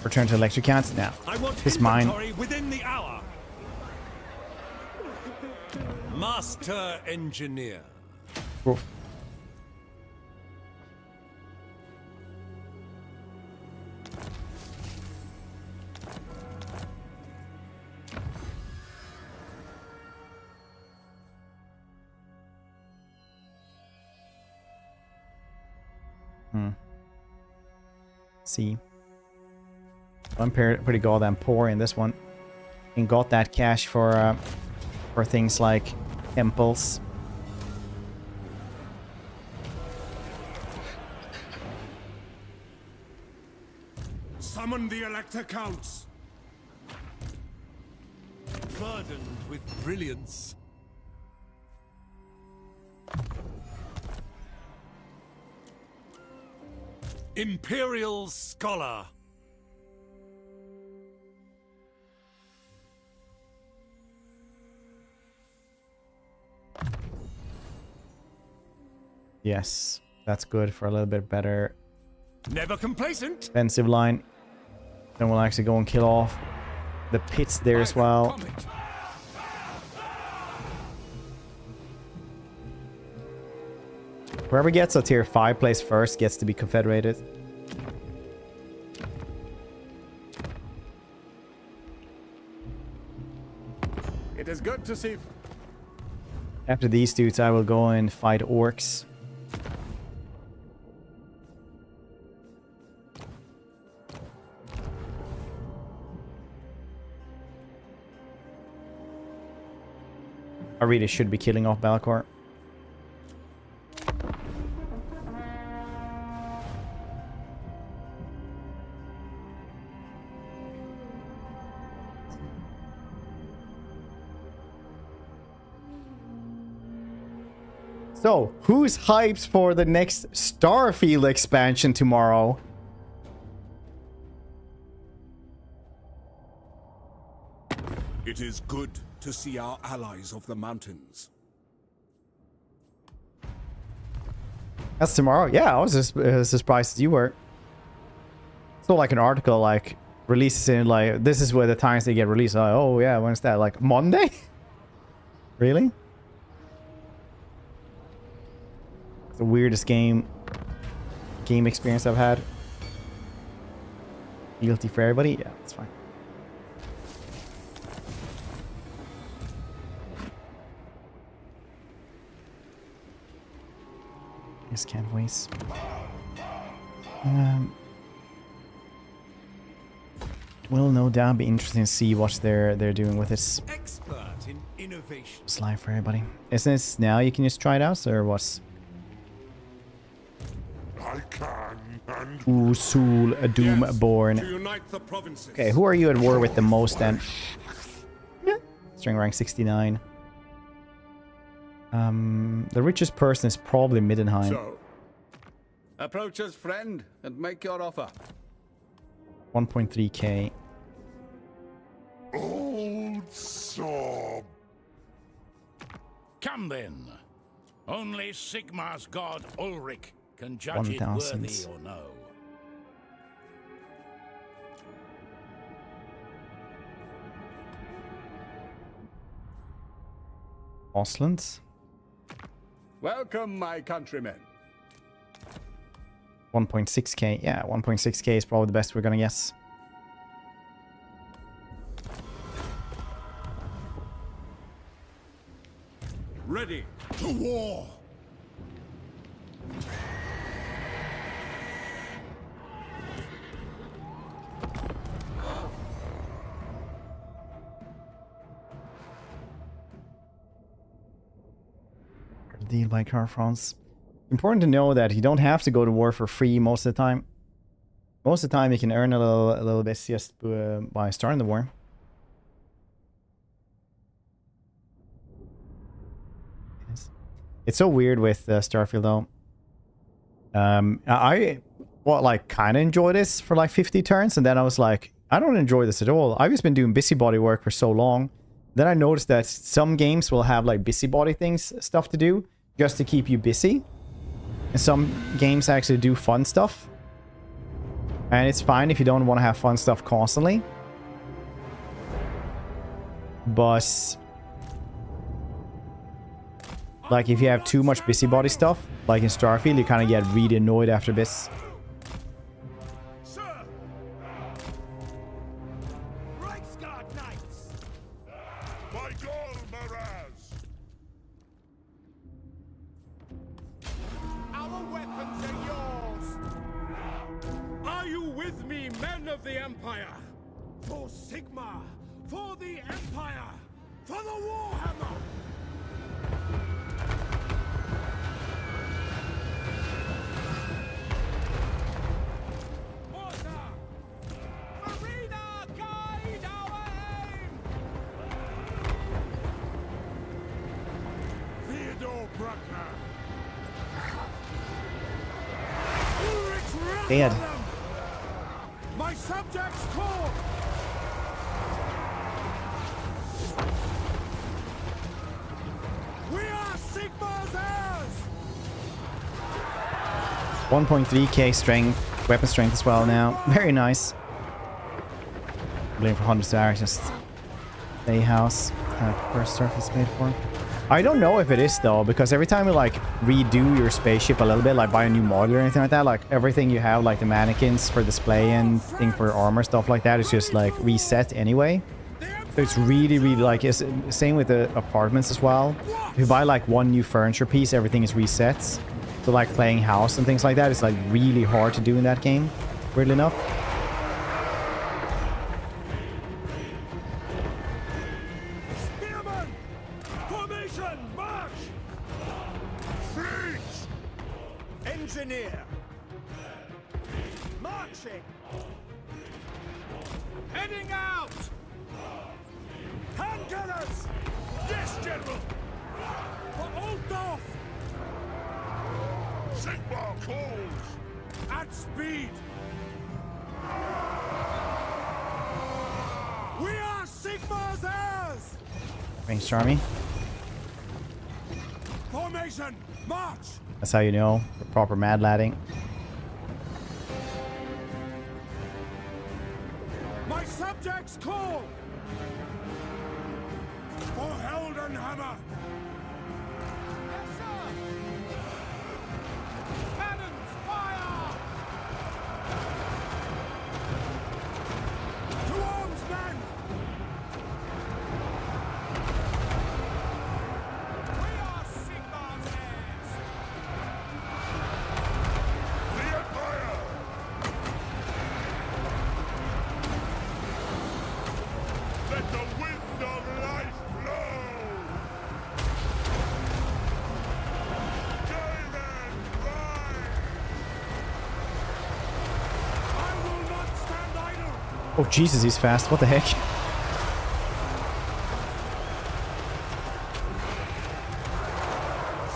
Return to electric cats now. I want It's mine. inventory within the hour. Master engineer. Oof. See. I'm pretty goddamn poor in this one. And got that cash for things like impulse. Summon the Elector Counts. Burdened with brilliance. Imperial Scholar. Yes, that's good for a little bit better Never complacent. defensive line. Then we'll actually go and kill off the pits there as well. Comet. Whoever gets a tier 5 place first gets to be confederated. It is good to see. After these dudes, I will go and fight orcs. I really should be killing off Belcor. So, who's hyped for the next Starfield expansion tomorrow? It is good to see our allies of the mountains. That's tomorrow? Yeah, I was just as surprised as you were. It's not like an article like releases in like, this is where the times they get released. Like, oh yeah, when's that? Like Monday? Really? It's the weirdest game experience I've had. Guilty for everybody? Yeah, that's fine. Just can't waste. Will no doubt be interesting to see what they're doing with this. Expert in innovation. It's live for everybody. Isn't this now you can just try it out, or what's? I can and Usul Doomborn. to unite the provinces. Okay, who are you at war with the most then? String rank 69. The richest person is probably Middenheim. So, approach us, friend, and make your offer. 1.3k. All Come then. Only Sigmar's god Ulrich can judge it 1,000. worthy or no. Oslands. Welcome, my countrymen. 1.6k. Yeah, 1.6k is probably the best we're gonna guess. Ready to war. Deal by Karl, Franz. Important to know that you don't have to go to war for free most of the time. Most of the time you can earn a little bit just by starting the war. It's so weird with Starfield though. I kind of enjoy this for like 50 turns, and then I was like, I don't enjoy this at all. I've just been doing busybody work for so long. Then I noticed that some games will have like busybody stuff to do just to keep you busy. And some games actually do fun stuff. And it's fine if you don't want to have fun stuff constantly. But like if you have too much busybody stuff, like in Starfield, you kind of get really annoyed after this. Dead. My subjects call. We are Sigmar's heirs. 1.3k strength, weapon strength as well now. Very nice. Blame for hundreds of hours, just stay house. First surface made for. I don't know if it is though, because every time you like redo your spaceship a little bit, like buy a new model or anything like that, like everything you have, like the mannequins for display and thing for armor, stuff like that, is just like reset anyway. So it's really, really like, it's same with the apartments as well. If you buy like one new furniture piece, everything is reset. So like playing house and things like that, it's like really hard to do in that game, weirdly enough. Engineer! Marching! Heading out! Hand gunners! Yes, General! For Oldorf! Sigmar calls! At speed! We are Sigmar's heirs! Ranged army. Formation! March! That's how you know the proper mad ladding. My subjects call! For Heldenhammer! Yes, sir! Cannons, fire! To arms, men! We are Sigmar's heirs! The Empire! Let the wind of life blow! Daemon, rise! I will not stand idle! Oh Jesus, he's fast. What the heck?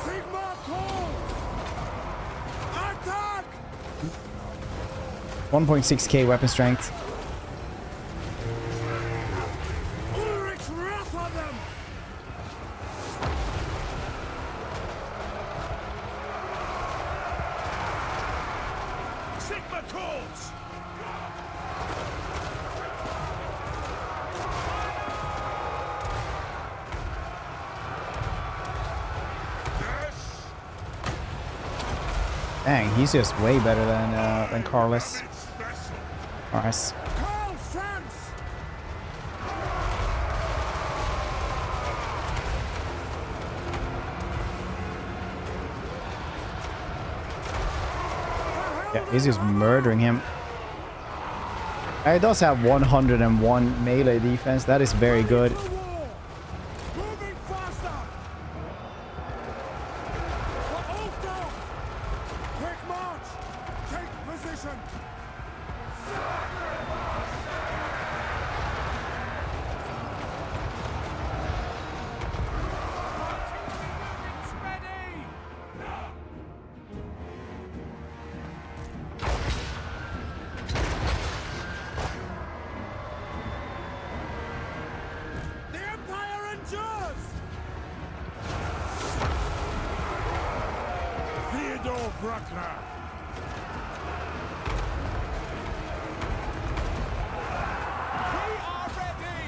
Sigmar call! Attack! 1.6k weapon strength. Ulrich's wrath on them! Empire calls! Dang, he's just way better than Karl is. Nice. Karl, Franz! Yeah, he's just murdering him. He does have 101 melee defense. That is very good. Moving faster! We're all down! Quick march! Take position! Ready! The Empire endures! Theodore Bruckner! We are ready!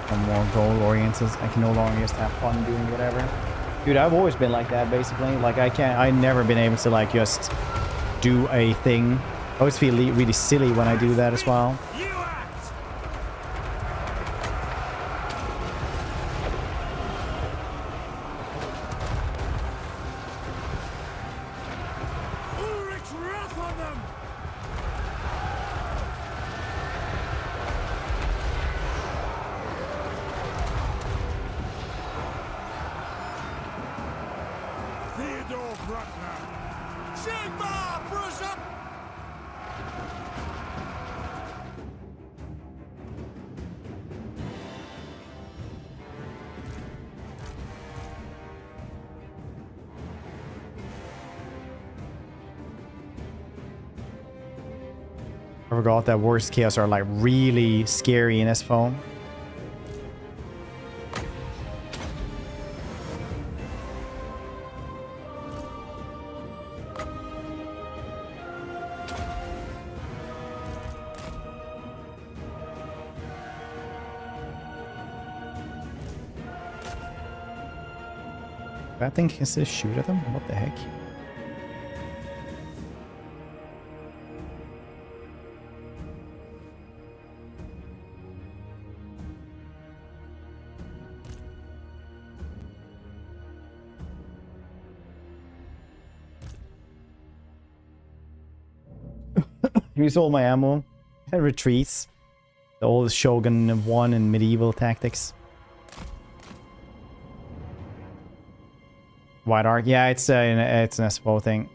I'm more goal oriented. I can no longer just have fun doing whatever. Dude, I've always been like that basically. Like I never been able to like just do a thing. I always feel really silly when I do that as well. You act! Ulrich's wrath on them! Theodore Bruckner! Sigmar Brussel! I forgot that worst chaos are like really scary in SFO. That thing can still shoot at them? What the heck? Use all my ammo and retreats. The old Shogun of 1 and medieval tactics. White arc, yeah, it's an SFO thing.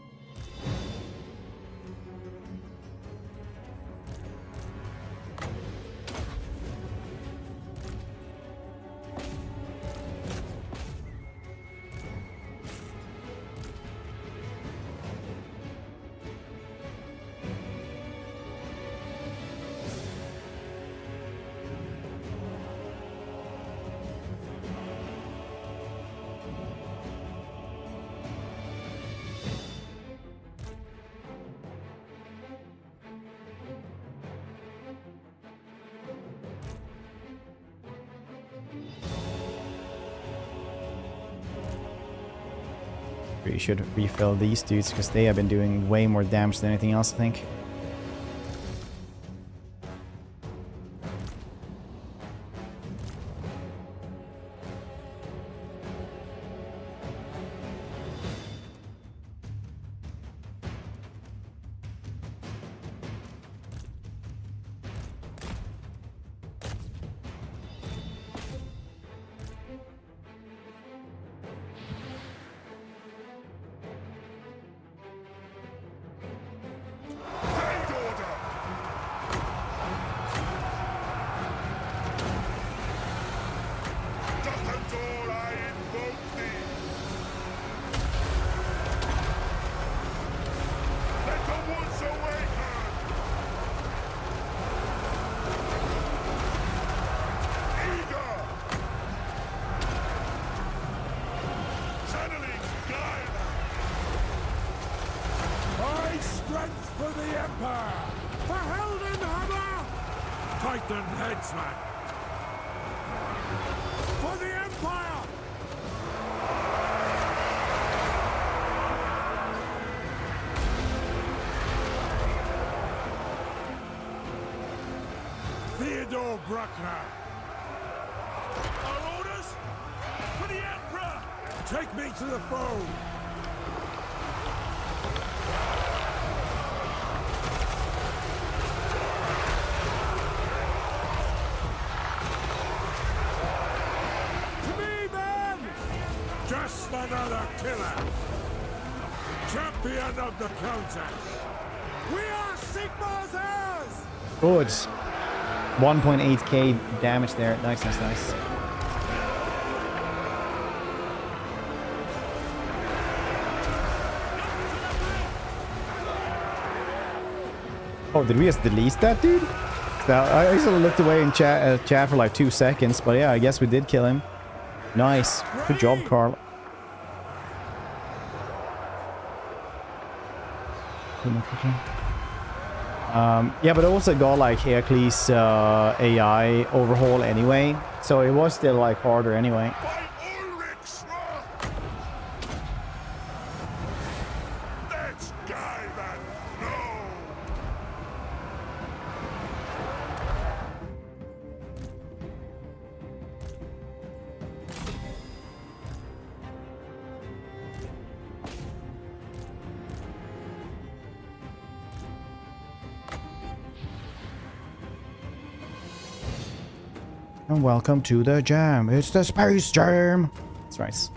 We should refill these dudes because they have been doing way more damage than anything else, I think. strengthened headsman. For the Empire! Theodore Bruckner. Our orders? For the Emperor! Take me to the throne! Just another killer! Champion of the Countess! We are Sigmar's heirs! Good. 1.8k damage there. Nice, nice, nice. Oh, did we just delete that dude? I just looked away in chat for like 2 seconds, but yeah, I guess we did kill him. Nice. Good job, Karl. Yeah, but also got like Heracles AI overhaul anyway, so it was still like harder anyway. And welcome to the jam. It's the space jam. That's right.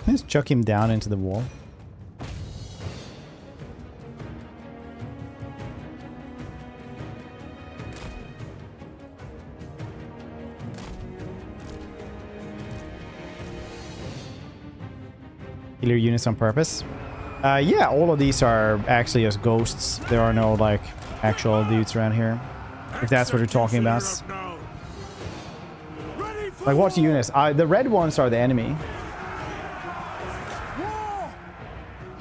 Let's chuck him down into the wall. Healer units on purpose. Yeah, all of these are actually just ghosts. There are no like actual dudes around here. If that's what you're talking about. Like what units? The red ones are the enemy.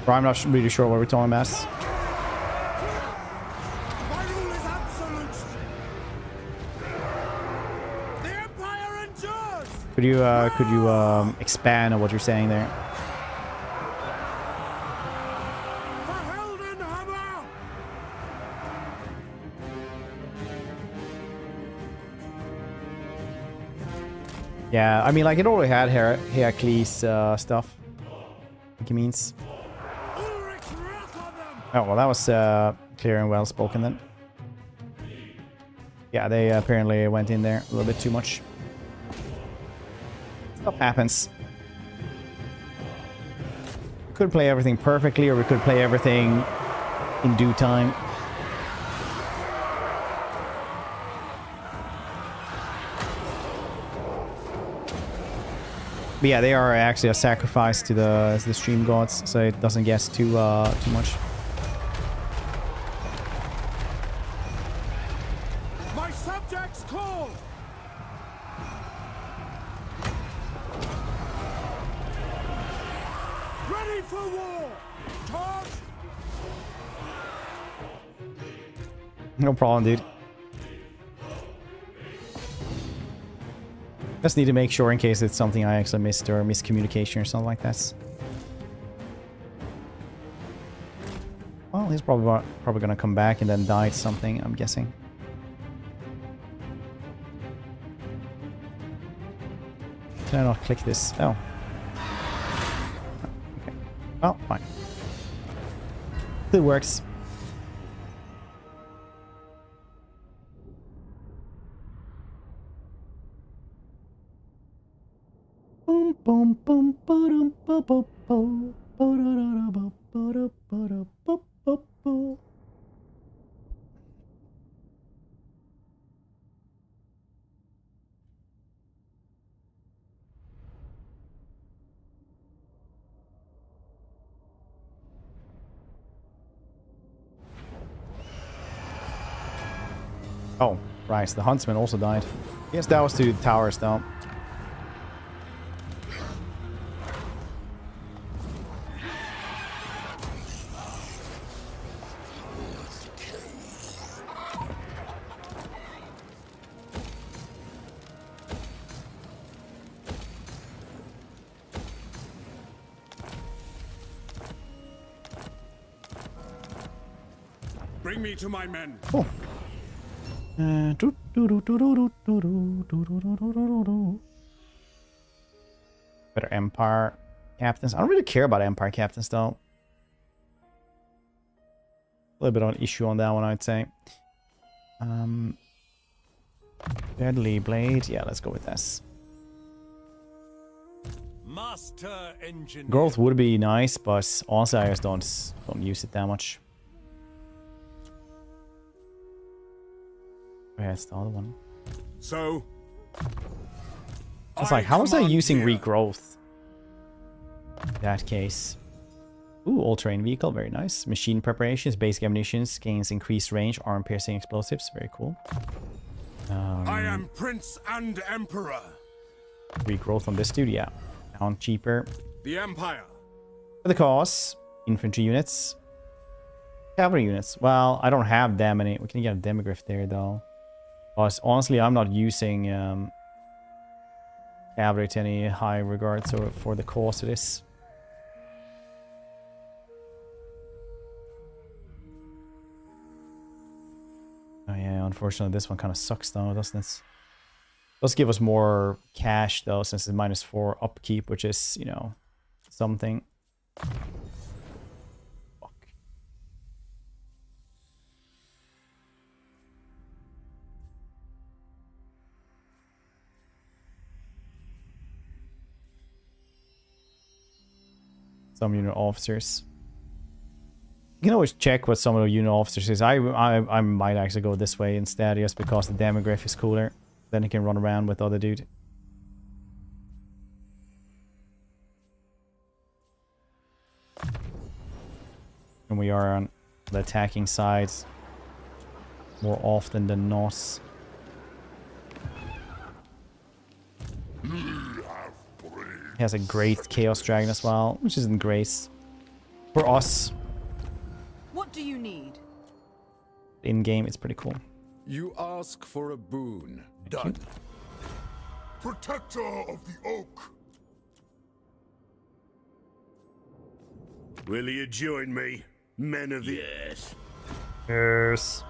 I'm not really sure what we're talking about. My rule is absolute. The Empire endures. Could you expand on what you're saying there? For Heldenhammer. Yeah, I mean, like it already had Heracles stuff. I think he means. Oh, well, that was clear and well spoken then. Yeah, they apparently went in there a little bit too much. Stuff happens. We could play everything perfectly, or we could play everything in due time. But yeah, they are actually a sacrifice to the stream gods, so it doesn't guess too much. No problem, dude. Just need to make sure in case it's something I actually missed or miscommunication or something like that. Well, he's probably gonna come back and then die to something, I'm guessing. Can I not click this? Oh. Okay. Oh, fine. It works. Boom, boom, boom, boom, boom, boom, boom. Oh, right. The huntsman also died. Yes, that was to the towers though. Bring me to my men. Oh. Better Empire captains. I don't really care about Empire captains though. A little bit of an issue on that one, I'd say. Deadly Blade. Yeah, let's go with this. Master engineer. Growth would be nice, but honestly, I just don't use it that much. Yeah, it's the other one. So, It's like, how was I command using here. regrowth? In that case. Ooh, all-terrain vehicle, very nice. Machine preparations, basic ammunitions, gains increased range, arm-piercing explosives, very cool. I am Prince and Emperor. Regrowth on this dude, yeah. Down cheaper. The Empire. For the cause, infantry units. Cavalry units. Well, I don't have that many. We can get a demigryph there, though. But honestly, I'm not using cavalry to any high regard so for the cause of this. Oh yeah, unfortunately this one kind of sucks though, doesn't it? Does give us more cash though, since it's -4 upkeep, which is, you know, something. Fuck. Some unit officers. You can always check what some of the unit officers is. I might actually go this way instead, just because the demigryph is cooler. Then he can run around with the other dude. And we are on the attacking side more often than not. He has a great Chaos Dragon as well, which isn't great for us. What do you need? In game, it's pretty cool. You ask for a boon. Done. Protector of the Oak. Will you join me, men of the... Yes. Yes.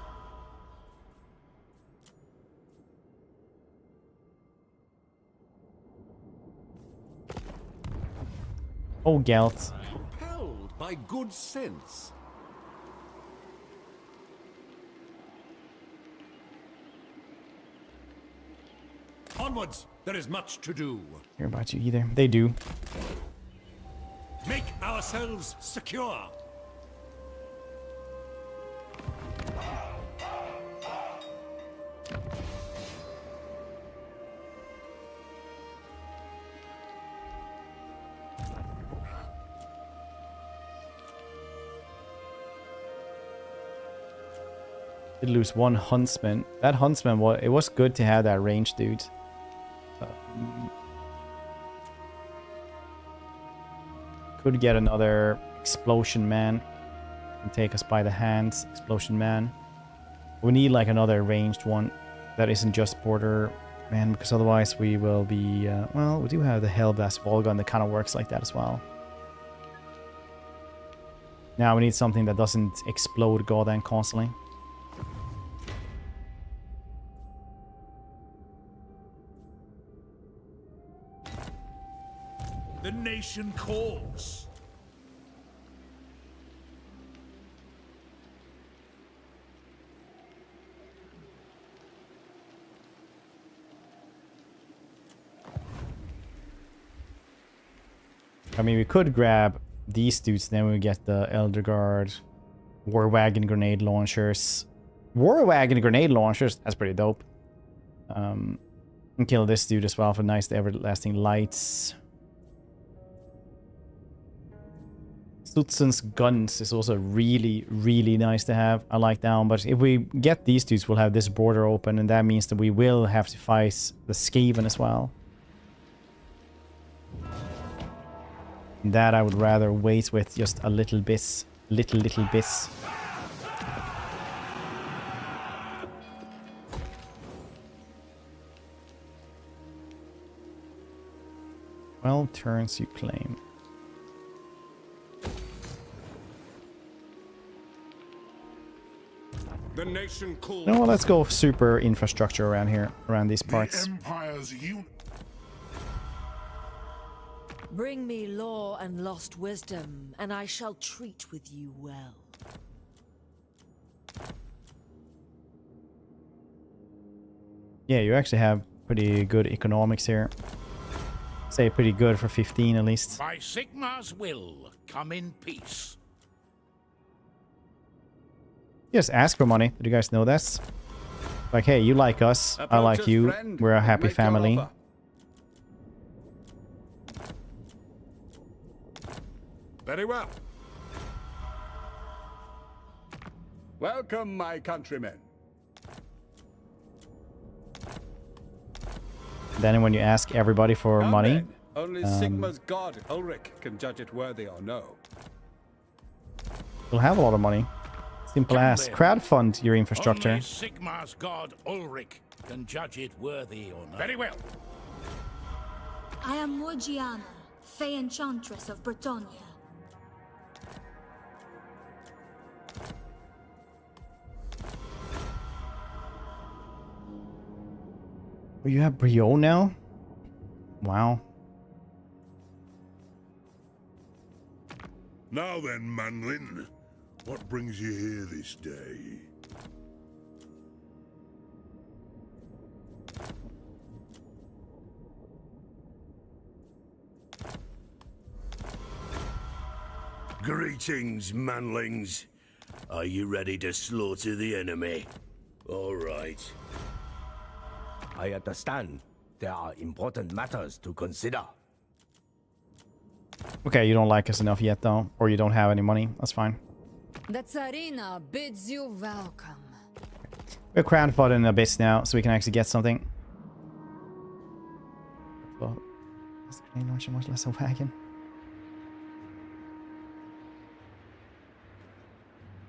Oh, Gelt. Compelled by good sense. Onwards, there is much to do. Care about you either. They do. Make ourselves secure. Did lose one huntsman. That huntsman, it was good to have that range, dude. Could get another explosion man and take us by the hands. Explosion man. We need like another ranged one that isn't just border man, because otherwise we will be. Well, we do have the Hellblast Volgun that kind of works like that as well. Now we need something that doesn't explode Gaudan constantly. The nation calls. I mean, we could grab these dudes, then we get the Elder Guard, War Wagon grenade launchers. War Wagon grenade launchers, that's pretty dope. And kill this dude as well for nice everlasting lights. Stutzen's guns is also really, really nice to have. I like that one. But if we get these dudes, we'll have this border open. And that means that we will have to fight the Skaven as well. That I would rather wait with just a little bit. Little bit. Well, turns you claim. The nation calls. No, let's go super infrastructure around here, around these parts. Empire's Bring me law and lost wisdom, and I shall treat with you well. Yeah, you actually have pretty good economics here. Say pretty good for 15 at least. By Sigmar's will, come in peace. Just ask for money. Did you guys know this? Like, hey, you like us, I like you, we're a happy family. Very well. Welcome, my countrymen. Then when you ask everybody for Now money, then, only Sigmar's god, Ulrich, can judge it worthy or no. you'll have a lot of money. Simple as. Crowdfund your infrastructure. Only Sigmar's god Ulrich can judge it worthy or not. Very well. I am Morgiana, Fey Enchantress of Bretonia. Oh, you have Brio now? Wow. Now then, Manlin, what brings you here this day? Greetings, manlings. Are you ready to slaughter the enemy? All right. I understand. There are important matters to consider. Okay, you don't like us enough yet though, or you don't have any money. That's fine. The Tsarina bids you welcome. We're crowdfunding in a bit now, so we can actually get something. Well, much less a wagon.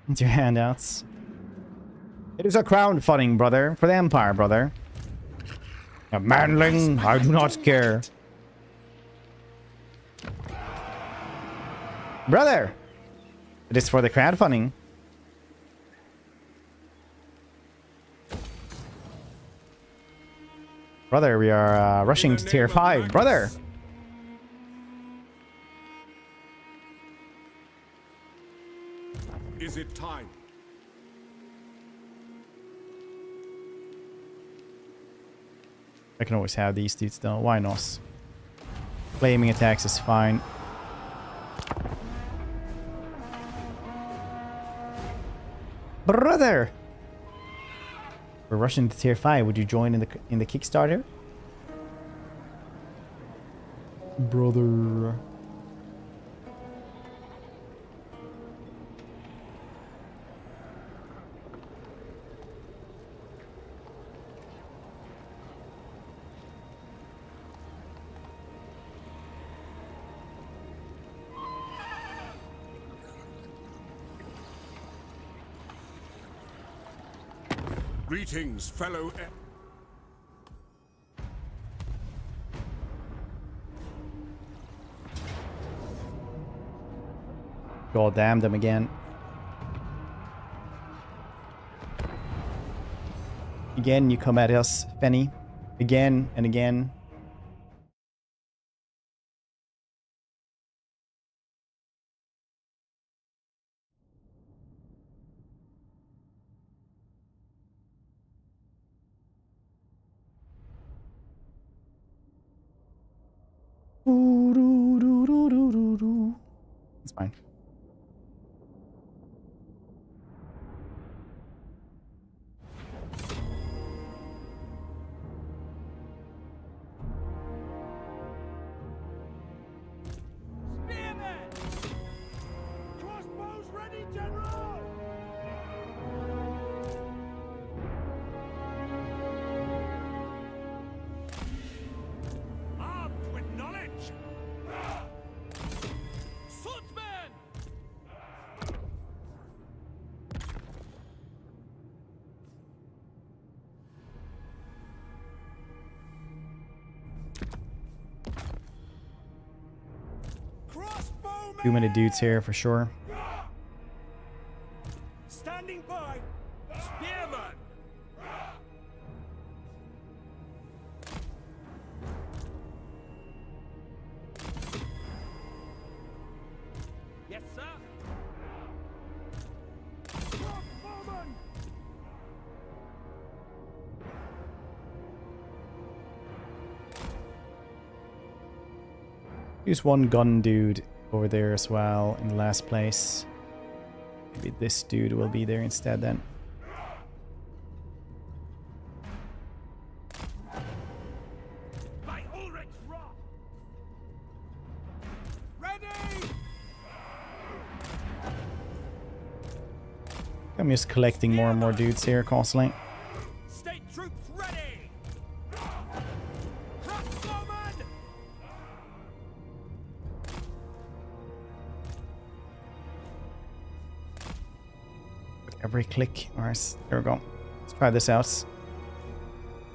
Into your handouts. It is a crowdfunding, brother, for the Empire, brother. A manling, I do not care. Brother! It is for the crowdfunding. Brother, we are rushing to tier 5. Brother! Is it time? I can always have these dudes though. Why not? Flaming attacks is fine. Brother! We're rushing to tier 5. Would you join in the Kickstarter? Brother. Greetings, fellow. God damn them again. Again, you come at us, Fenny. Again and again. It's fine. Too many dudes here for sure. Standing by. Spearman. Yes, sir. Crossbowman. Use one gun dude over there as well in the last place. Maybe this dude will be there instead then. By Ulrich's Rock. Ready. I'm just collecting more and more dudes here constantly. State troops ready. Crossbowman. Every click. Alright, there we go. Let's try this out.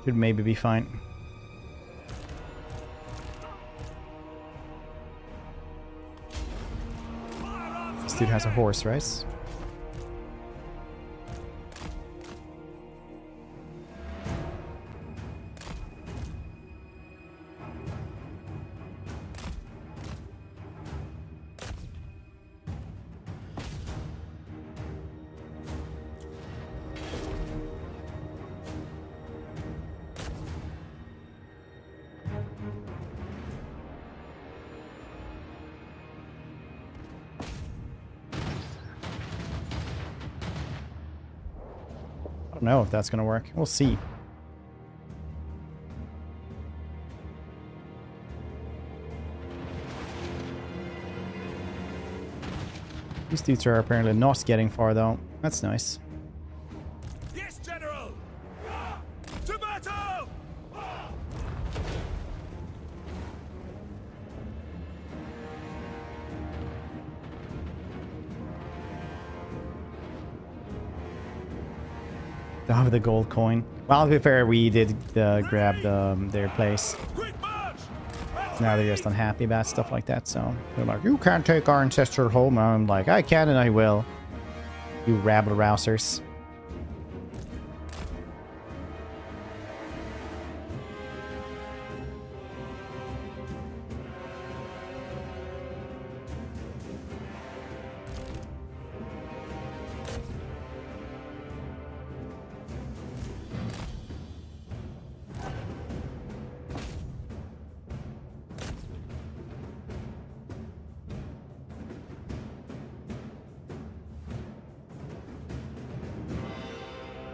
Should maybe be fine. This dude has a horse, right? I don't know if that's gonna work. We'll see. These dudes are apparently not getting far though. That's nice. Yes, General. To battle. They have the gold coin. Well, to be fair, we did grab their place. Now they're just unhappy about stuff like that, so they're like, you can't take our ancestral home. And I'm like, I can and I will. You rabble rousers.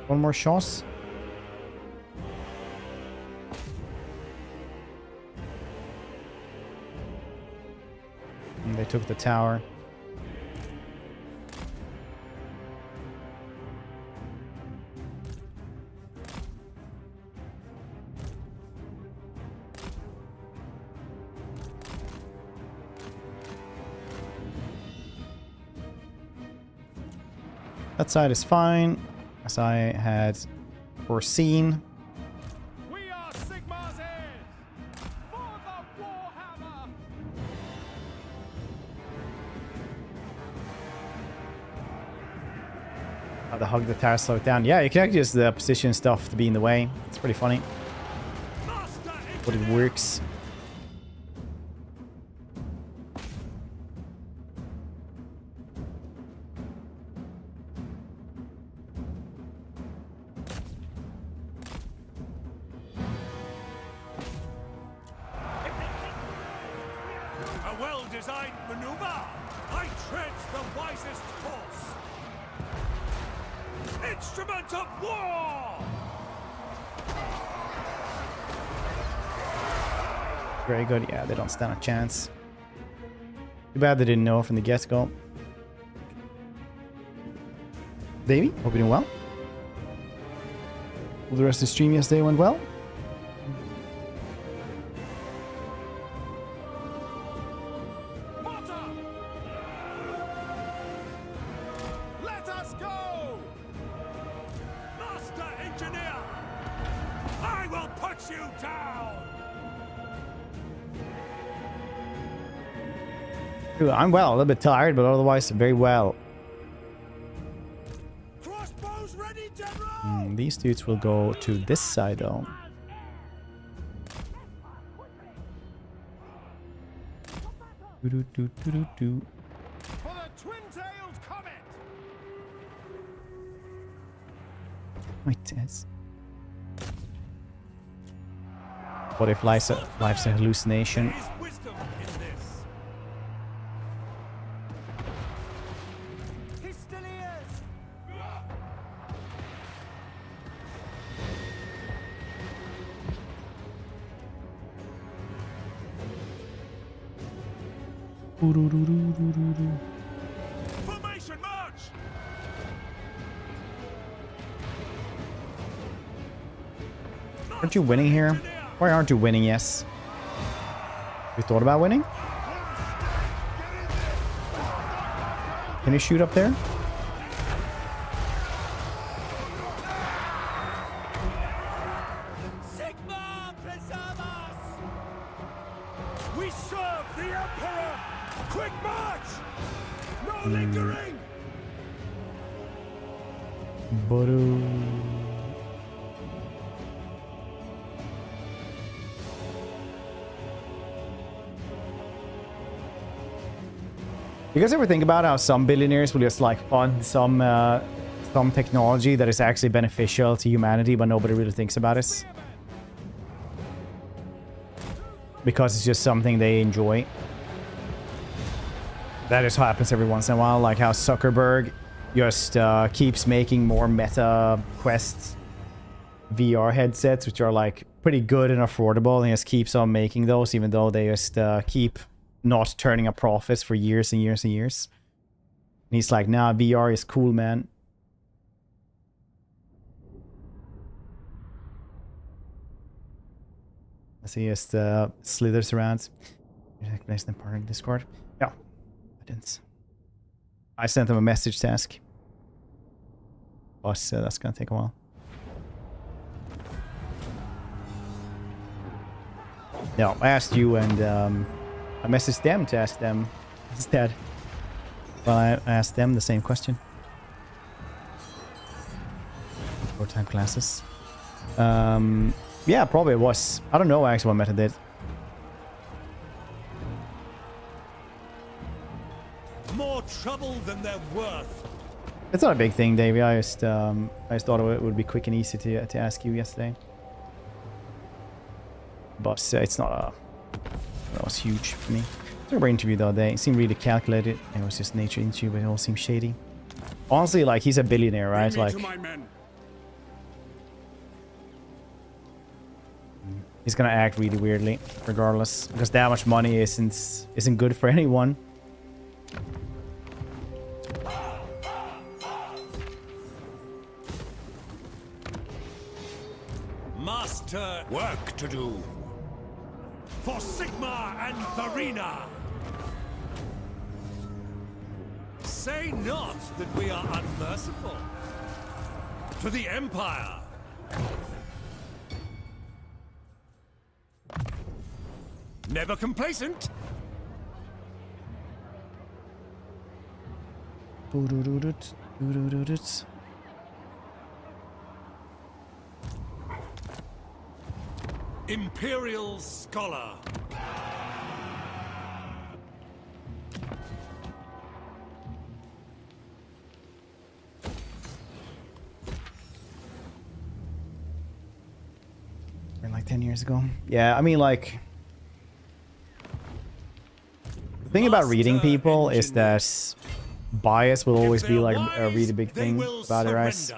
One more shot. And they took the tower. That side is fine, as I had foreseen. We are Sigmar's heirs. For the Warhammer. How to hug the tower, slow it down. Yeah, you can actually use the position stuff to be in the way. It's pretty funny, but it works. A well-designed maneuver. I tread the wisest course. Instrument of war. Very good. Yeah, they don't stand a chance. Too bad they didn't know from the get-go. Davey, hope you're doing well. Hope the rest of the stream yesterday went well. Let us go. Master Engineer. I will put you down. Dude, I'm well, a little bit tired, but otherwise very well. Crossbows ready, General! These dudes will go to this side though. For the twin-tailed comet! Wait, yes. What if life's a hallucination? There is wisdom in this. Pistoliers! Formation march! Aren't you winning here? Why aren't you winning? Yes. You thought about winning? Can you shoot up there? Sigma preserve us! We serve the Emperor! Quick march! No lingering! You guys ever think about how some billionaires will just like fund some technology that is actually beneficial to humanity, but nobody really thinks about it? Because it's just something they enjoy. That just happens every once in a while, like how Zuckerberg just keeps making more Meta Quest VR headsets, which are like pretty good and affordable, and he just keeps on making those, even though they just keep not turning a profit for years and years and years. And he's like, nah, VR is cool, man. As he just slithers around. Place them part of Discord. Yeah, I didn't. I sent him a message task. But that's gonna take a while. No, I asked you, and I messaged them to ask them instead. Well, I asked them the same question. 4-time classes. Yeah, probably it was. I don't know actually what Meta did. More trouble than they're worth. It's not a big thing, Davey. I just thought it would be quick and easy to ask you yesterday. But it's not a... That was huge for me. Their interview the other day, it seemed really calculated. It was just nature interview, but it all seemed shady. Honestly, like, he's a billionaire, right? Like, he's gonna act really weirdly, regardless, because that much money isn't good for anyone. Master, work to do. For Sigma and Farina! Say not that we are unmerciful. For the Empire! Never complacent! Imperial Scholar. Like 10 years ago. Yeah, I mean, like, the thing about reading people is that bias will always be like a really big thing about it, right?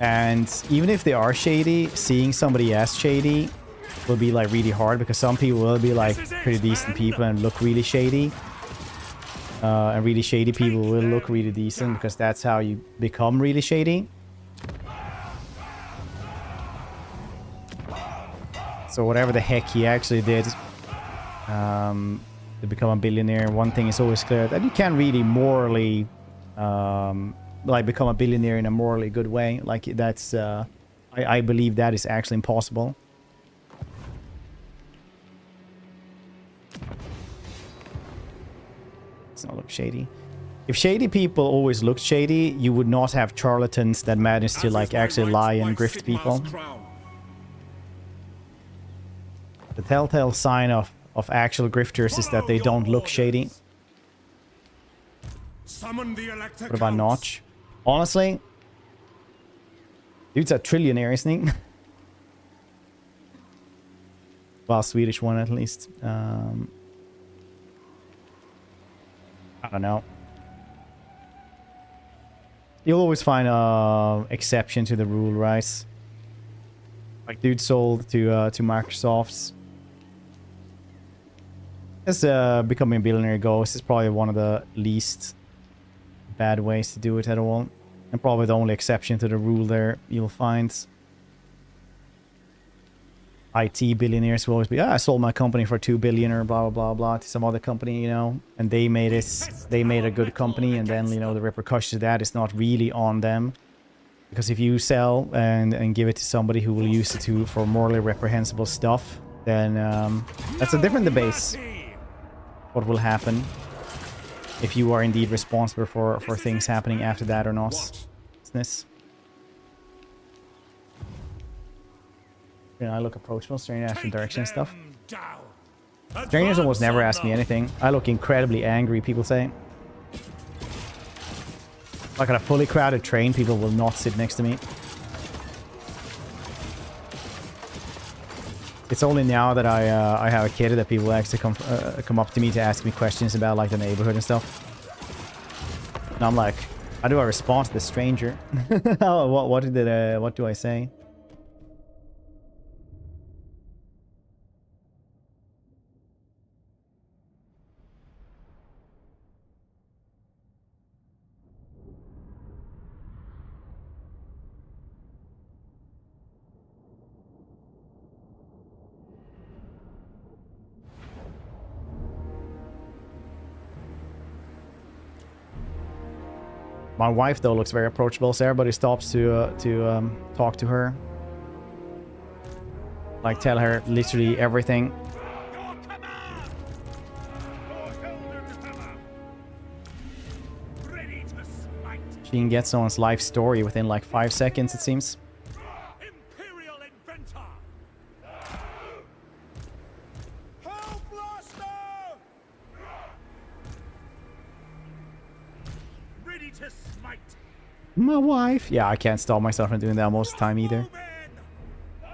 And even if they are shady, seeing somebody as shady will be like really hard, because some people will be like pretty decent people and look really shady. And really shady people will look really decent, because that's how you become really shady. So whatever the heck he actually did to become a billionaire, one thing is always clear, that you can't really morally like become a billionaire in a morally good way. Like, that's I believe that is actually impossible. Let's not look shady. If shady people always looked shady, you would not have charlatans that manage to like actually lie and grift people. The telltale sign of actual grifters is that they don't look shady. What about Notch? Honestly, dude's a trillionaire, isn't he? Well, Swedish one at least. I don't know. You'll always find a exception to the rule, right? Like dude sold to Microsoft. As becoming a billionaire goes, is probably one of the least bad ways to do it at all. And probably the only exception to the rule there you'll find. IT billionaires will always be, I sold my company for 2 billion or blah, blah, blah, blah to some other company, you know. And they made a good company, and then, you know, the repercussions of that is not really on them. Because if you sell and give it to somebody who will use it for morally reprehensible stuff, then that's a different debate. What will happen if you are indeed responsible for things happening after that or not? This. I look approachable, staring at the direction and stuff. Strangers almost never ask me anything. I look incredibly angry, people say. Like on a fully crowded train, people will not sit next to me. It's only now that I have a kid that people actually come up to me to ask me questions about like the neighborhood and stuff. And I'm like, how do I respond to this stranger? What do I say? My wife, though, looks very approachable, so everybody stops to talk to her. Like, tell her literally everything. She can get someone's life story within like 5 seconds, it seems. My wife. Yeah, I can't stop myself from doing that most of the time either.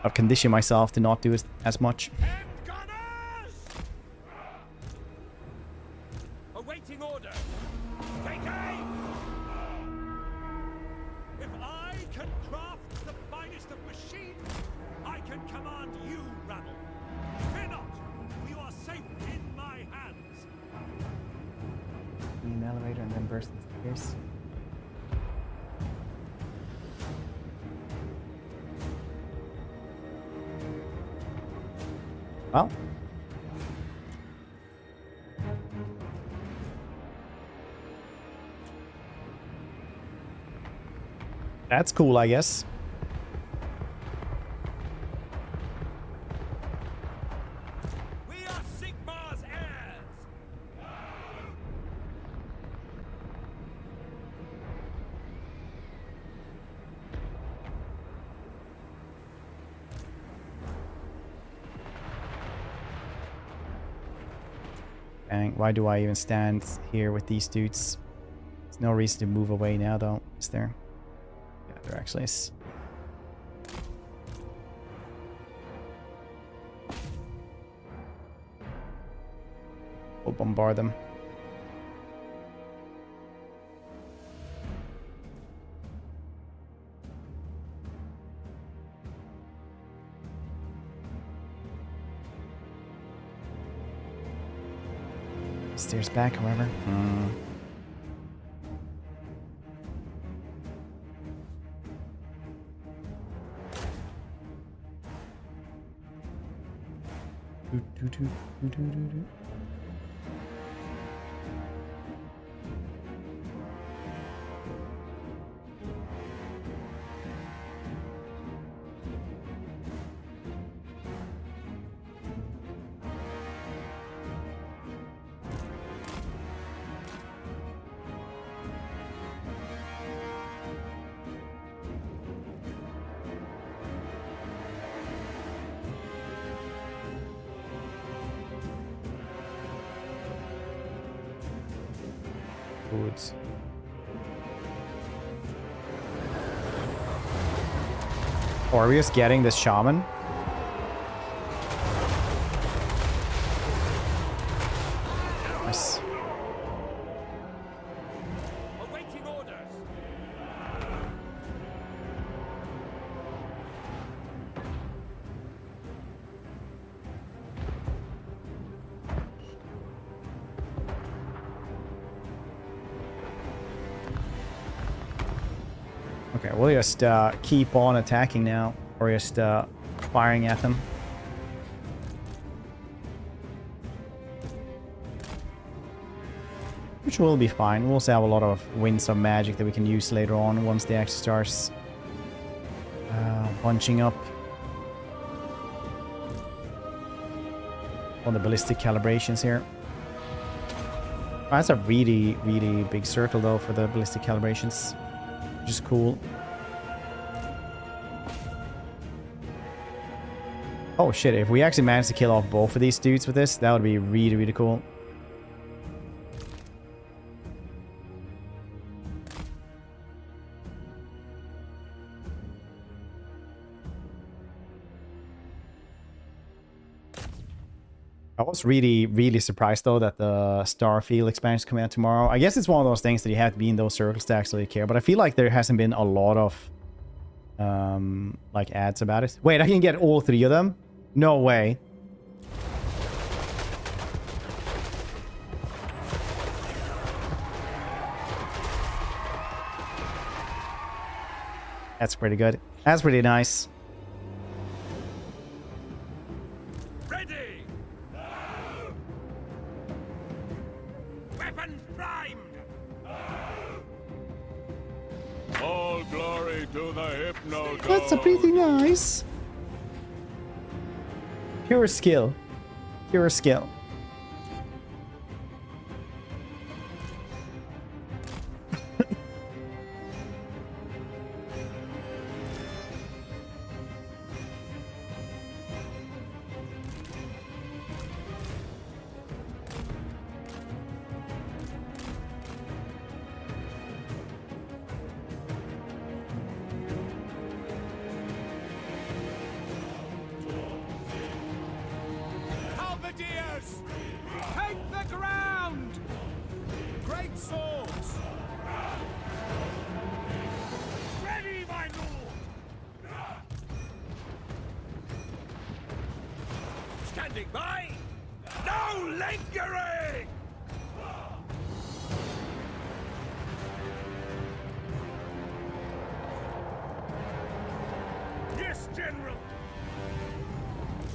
I've conditioned myself to not do it as much. Awaiting order. Take aim. If I can craft the finest of machines, I can command you, rabble. Fear not, for you are safe in my hands. In an elevator and then burst into tears. Well, that's cool, I guess. We are Sigmar's heirs. Dang, why do I even stand here with these dudes? There's no reason to move away now, though, is there? Yeah, there actually is. We'll bombard them. Stairs back, however. Foods. Or are we just getting this shaman? Nice. Awaiting orders. Okay, we'll just keep on attacking now, or just firing at them. Which will be fine. We'll also have a lot of winds of magic that we can use later on once the action starts bunching up. On the ballistic calibrations here. That's a really, really big circle though for the ballistic calibrations. Which is cool. Oh shit, if we actually manage to kill off both of these dudes with this, that would be really, really cool. I was really, really surprised though that the Starfield expansion is coming out tomorrow. I guess it's one of those things that you have to be in those circles to actually care, but I feel like there hasn't been a lot of like ads about it. Wait, I can get all three of them? No way. That's pretty good. That's pretty nice. Ready. Weapons primed. All glory to the Hypno. That's a pretty nice. Pure skill. Pure skill. Halberdiers, take the ground. Great swords. Ready, my lord. Standing by. No lingering. Yes, General.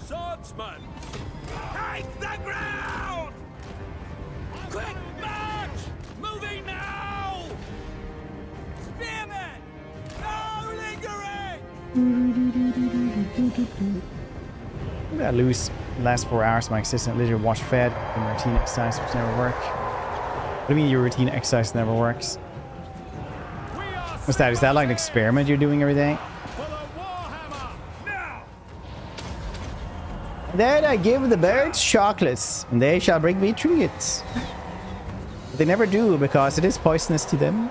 Swordsman. Take the ground! Quick march! Moving now! Spearmen! No lingering! I lose last 4 hours of my existence literally watch fed in routine exercise which never work. What do you mean your routine exercise never works? What's that? Is that like an experiment you're doing every day? Then I give the birds chocolates, and they shall bring me trinkets. But they never do, because it is poisonous to them.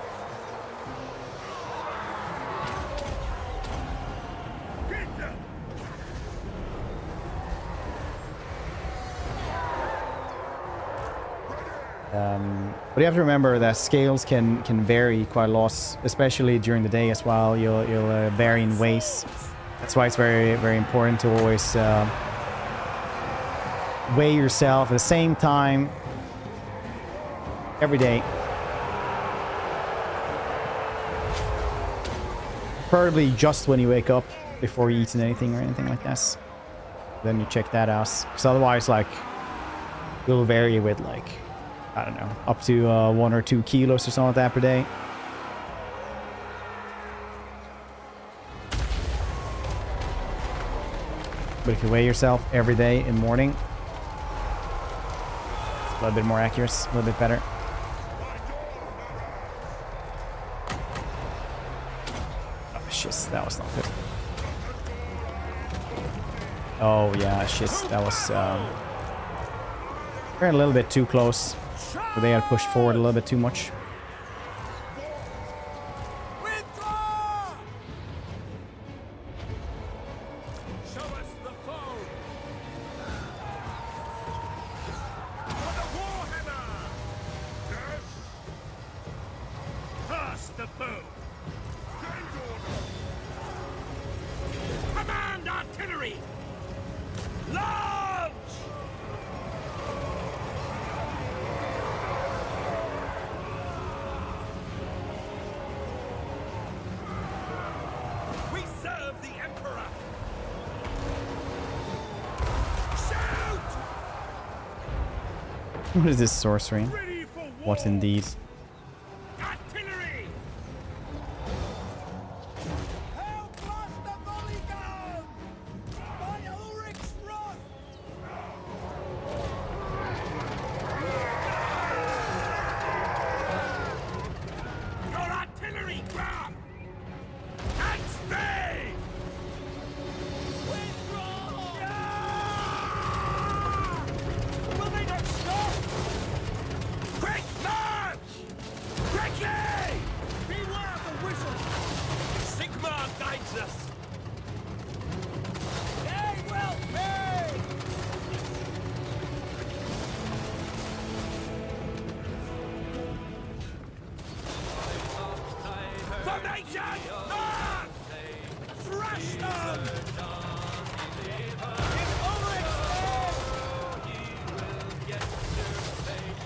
But you have to remember that scales can vary quite a lot, especially during the day as well. You'll vary in ways. That's why it's very, very important to always weigh yourself at the same time every day. Preferably just when you wake up before you eat anything or anything like this. Then you check that out. Because otherwise, like, you'll vary with, like, I don't know, up to 1 or 2 kilos or something like that per day. But if you weigh yourself every day in the morning, a little bit more accurate, a little bit better. Oh, shit, that was not good. Oh, yeah, shit, that was... we're a little bit too close. But they had pushed forward a little bit too much. What is this sorcery? What indeed? Artillery! Help blast the volley gun! By Ulrich's wrath! Your artillery, Graham! At speed! Will they not stop? Quick march! Quickly! Beware of the whistle! Sigmar guides us! They will pay! Formation! March! Thrash them! In Ulrich's name!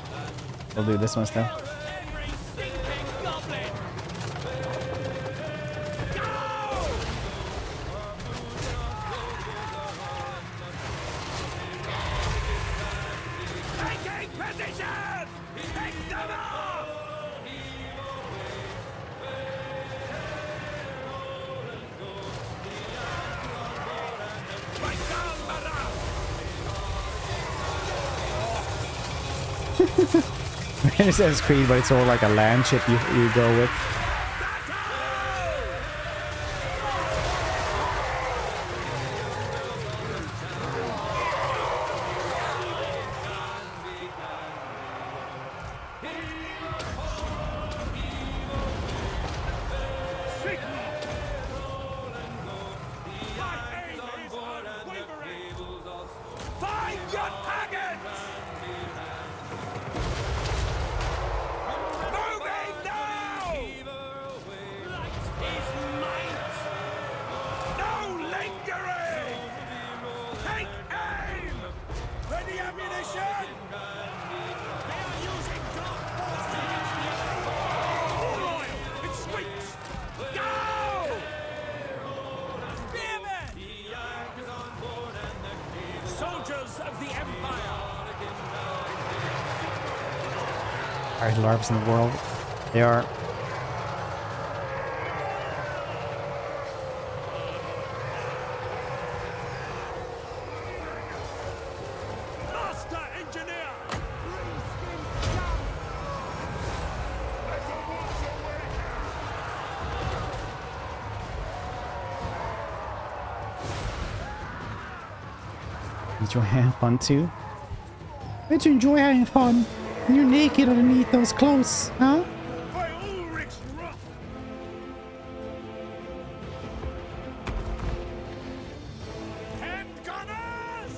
We'll do this one still. Every stinking goblin! Go! Taking position! Pick them off! Right down, Madame! It says Creed, but it's all like a land ship you go with. Find your targets! Moving now! Light is might! No lingering! Take aim! Ready ammunition! They are using dark force against the oil! It squeaks! Go! Spearmen! Soldiers of the Empire! Alright, LARPs in the world. They are. Master Engineer! Did you have fun too? Bet you enjoy having fun. And you're naked underneath those clothes, huh? By Ulrich's wrath! Hand gunners!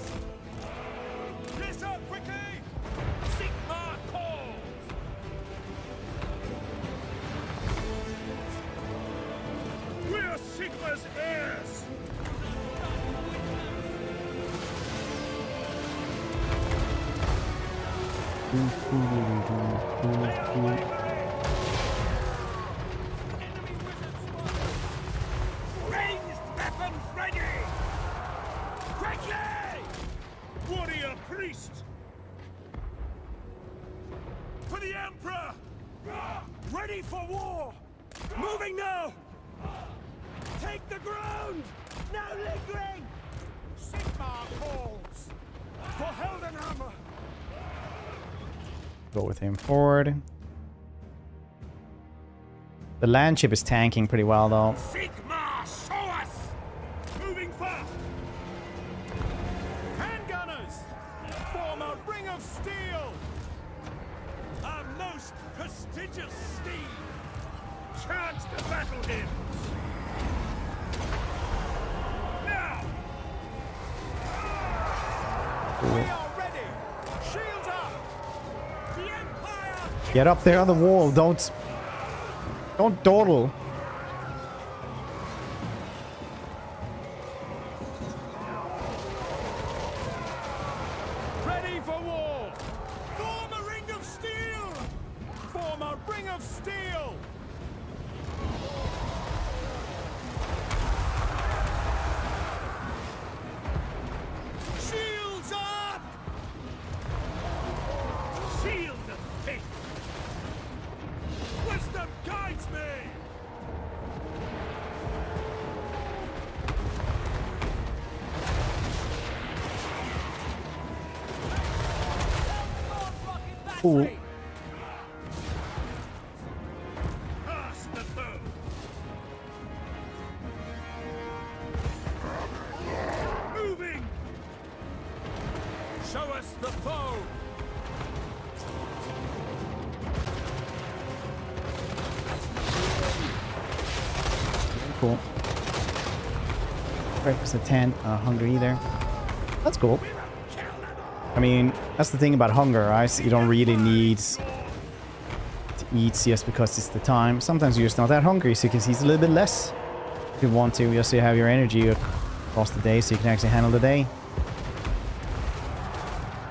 Listen quickly! Sigmar calls! We're Sigmar's heirs! Ranged weapons ready! Quickly! Warrior priest! For the Emperor! Ready for war! Moving now! Take the ground! No lingering! Sigmar calls! For Heldenhammer! Go with him forward. The land ship is tanking pretty well though. Sigmar, show us! Moving fast! Handgunners! Form a ring of steel! Our most prestigious steed! Charge the battle hymns! Now! We are ready! Shields up! The Empire! Get up there on the wall. Don't dawdle. Ready for war! Form a ring of steel! Form a ring of steel! Shields up! Shield of faith. Wisdom guides me. Ooh. Pass the bow. Moving. Show us the foe. Cool. Breakfast at 10. Hunger either. That's cool. I mean, that's the thing about hunger, right? You don't really need to eat just because it's the time. Sometimes you're just not that hungry, so you can eat a little bit less if you want to, just so you have your energy across the day, so you can actually handle the day.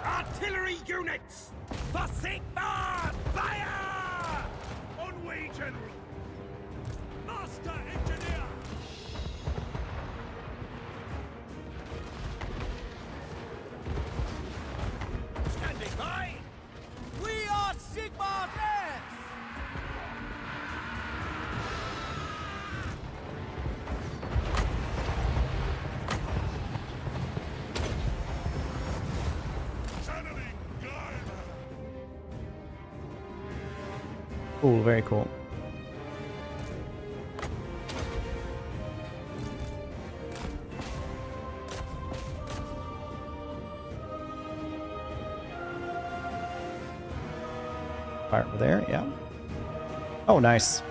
Artillery units! For Sigmar! Fire! On way, General! Master Engineer! Standing by! We are Sigmar's heirs! Channeling Gaia! Cool, very cool. Fire over there, yeah. Oh, nice.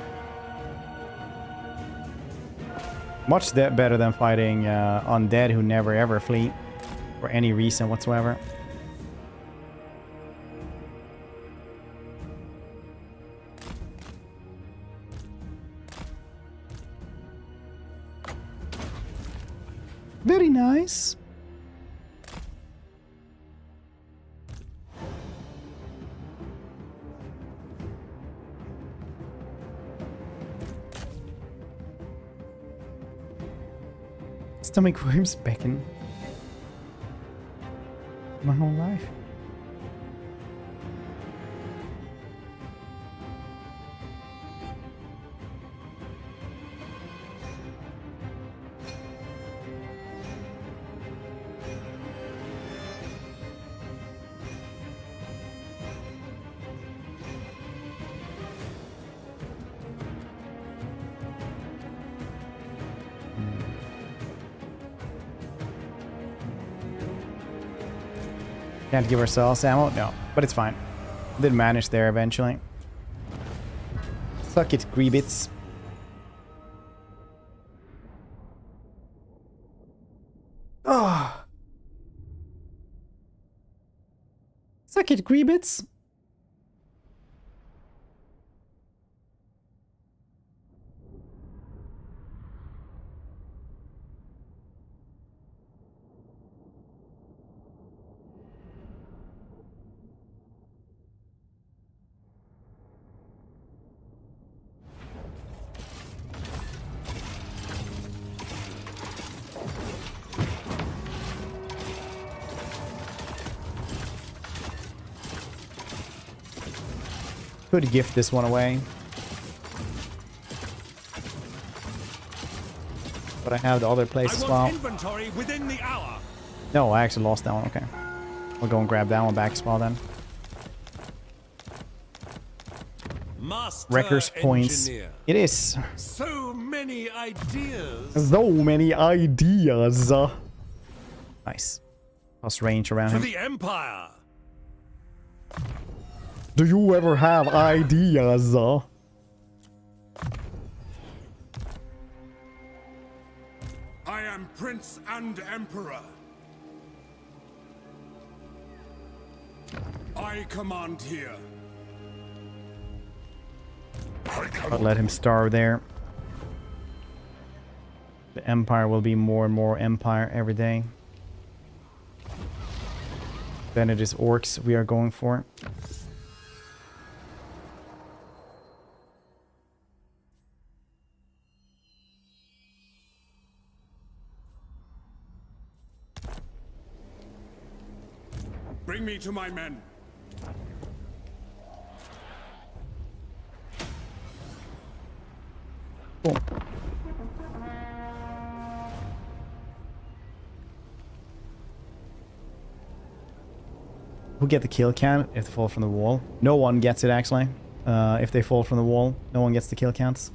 Much better than fighting undead who never ever flee for any reason whatsoever. Very nice. Stomach worms beckon. My whole life. Can't give ourselves ammo? No, but it's fine. Did manage there eventually. Suck it, Greebits. Oh. Suck it, Greebits. Could gift this one away. But I have the other place as well. Inventory within the hour. No, I actually lost that one. Okay. We'll go and grab that one back as well then. Master Wrecker's points. Engineer. It is. So many ideas. So many ideas. Nice. Plus range around To him. the Empire. Do you ever have ideas? I am Prince and Emperor. I command here. I'll let him starve there. The Empire will be more and more Empire every day. Then it is orcs we are going for. Bring me to my men. Cool. Who get the kill count if they fall from the wall? No one gets it actually. If they fall from the wall, no one gets the kill counts.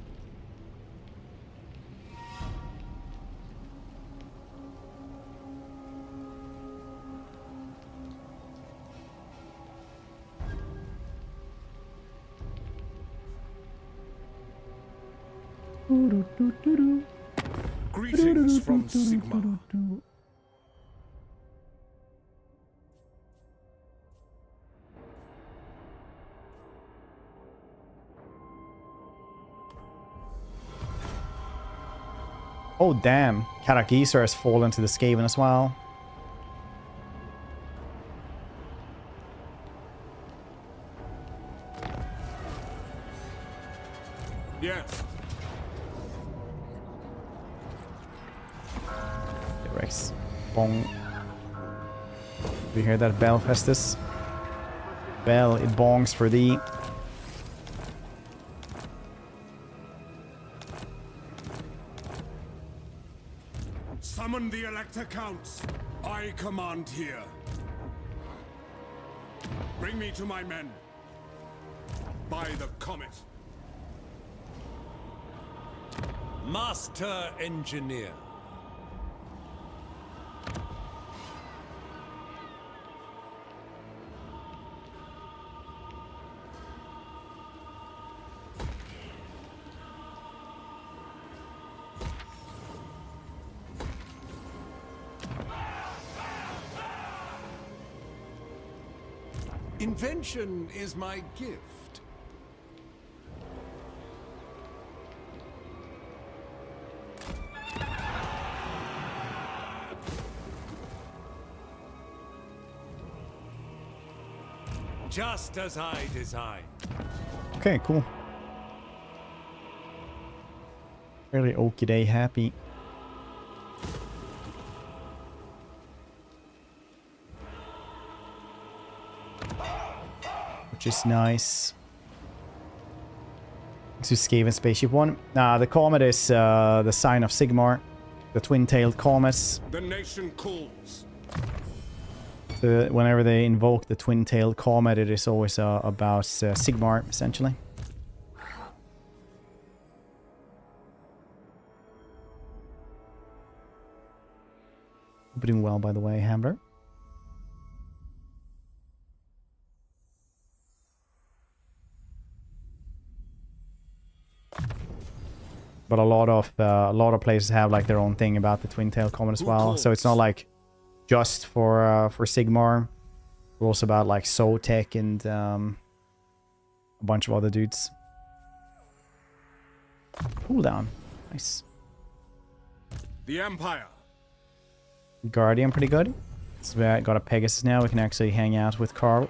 Greetings from Sigma. Oh damn, Karakisa has fallen to the Skaven as well. Yes. Rex. Bong. Do you hear that bell, Festus? Bell, it bongs for thee. Summon the Elector Counts. I command here. Bring me to my men. By the comet. Master Engineer. Invention is my gift. Just as I designed. Okay, cool. Fairly okie day happy. Which is nice. To Skaven Spaceship 1. The comet is the sign of Sigmar. The twin-tailed comets. The nation calls. So whenever they invoke the twin-tailed comet, it is always about Sigmar, essentially. Hope you're doing well, by the way, Hamler. But a lot of places have like their own thing about the twin-tailed comet as well. So it's not like just for Sigmar. We're also about like Zotek and a bunch of other dudes. Cooldown, nice. The Empire. Guardian, pretty good. So we got a Pegasus now. We can actually hang out with Karl.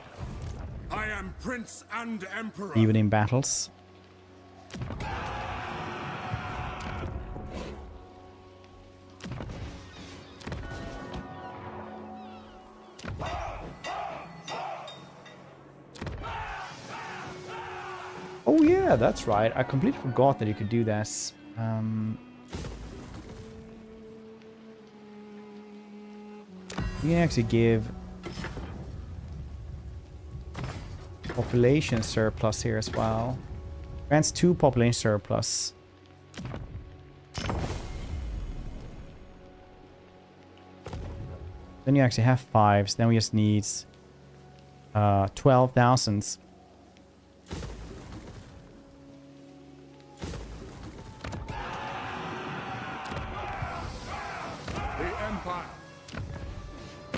I am Prince and Emperor. Even in battles. Oh yeah, that's right. I completely forgot that you could do this. You can actually give population surplus here as well. Grants 2 population surplus. Then you actually have 5s. Then we just need 12,000.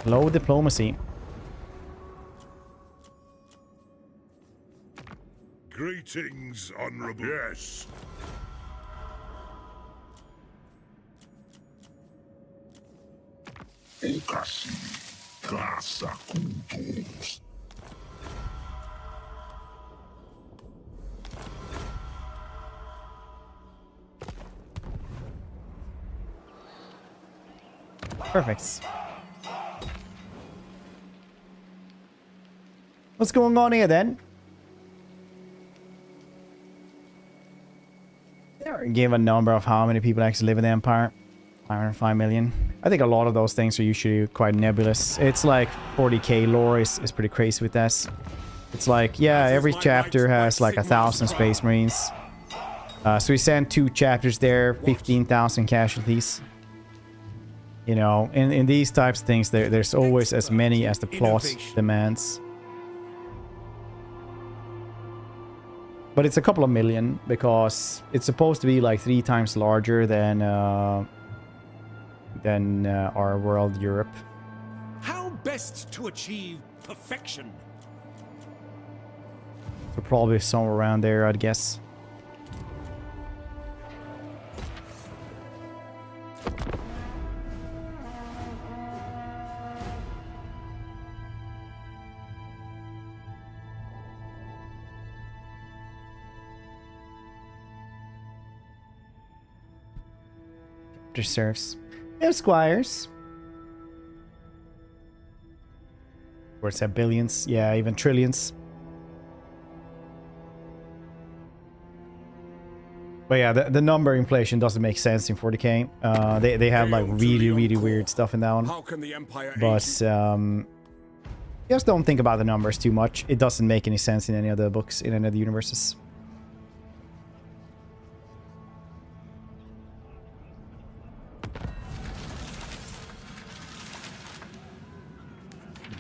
Low diplomacy. Greetings, honorable. Yes. Perfect. What's going on here then? There give a number of how many people actually live in the Empire. 505 million. I think a lot of those things are usually quite nebulous. It's like 40k lore is pretty crazy with this. It's like, yeah, every chapter has like 1,000 Space Marines. So we sent 2 chapters there, 15,000 casualties. You know, in these types of things, there's always as many as the plot demands. But it's a couple of million because it's supposed to be like 3 times larger than our world, Europe. How best to achieve perfection? So probably somewhere around there, I'd guess. Serfs. No squires. Where it's at billions. Yeah, even trillions. But yeah, the number inflation doesn't make sense in 40k. They have like really weird stuff in that one. How can the Empire But just don't think about the numbers too much. It doesn't make any sense in any of the books, in any of the universes.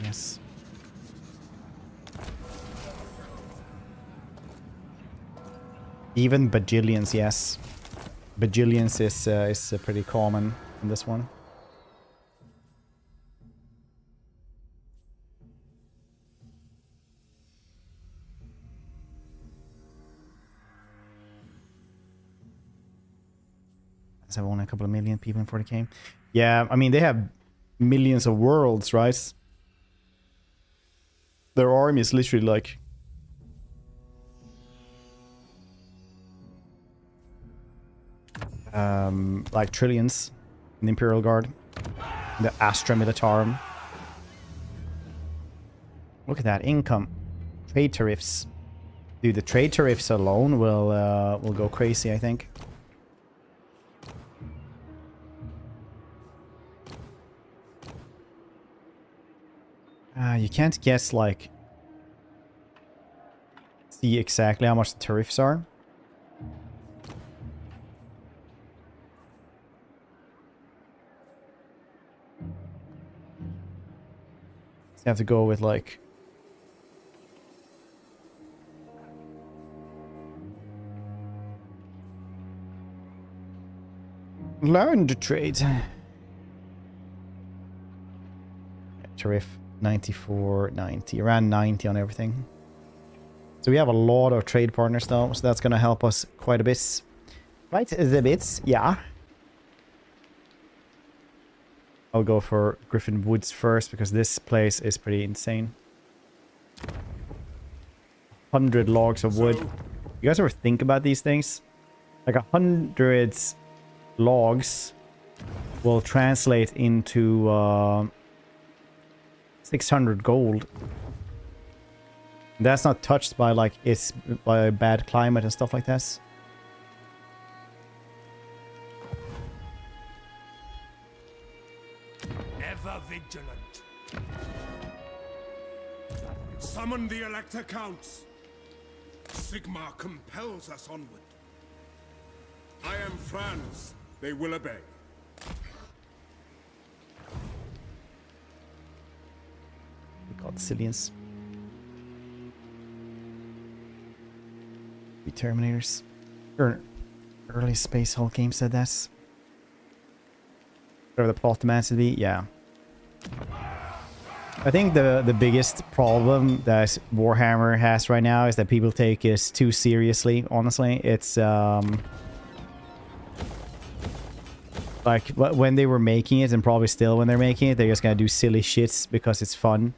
Yes. Even bajillions, yes. Bajillions is pretty common in this one. Has only a couple of million people in 40k. Yeah, I mean they have millions of worlds, right? Their army is literally like trillions in the Imperial Guard, the Astra Militarum. Look at that income, trade tariffs, dude. The trade tariffs alone will go crazy, I think. You can't guess, like, see exactly how much the tariffs are. So you have to go with, like, learn to trade. Tariff 94.90, around 90 on everything. So we have a lot of trade partners though, so that's gonna help us quite a bit. Right, the bits, yeah. I'll go for Griffin Woods first because this place is pretty insane. 100 logs of wood. You guys ever think about these things? Like 100 logs will translate into 600 gold. That's not touched by like by bad climate and stuff like this. Ever vigilant. Summon the Elector Counts. Sigmar compels us onward. I am Franz. They will obey. We got Cillians. We Terminators. Early Space Hulk game said this. Whatever the plot demands to be, yeah. I think the biggest problem that Warhammer has right now is that people take it too seriously, honestly. It's like when they were making it, and probably still when they're making it, they're just gonna do silly shits because it's fun.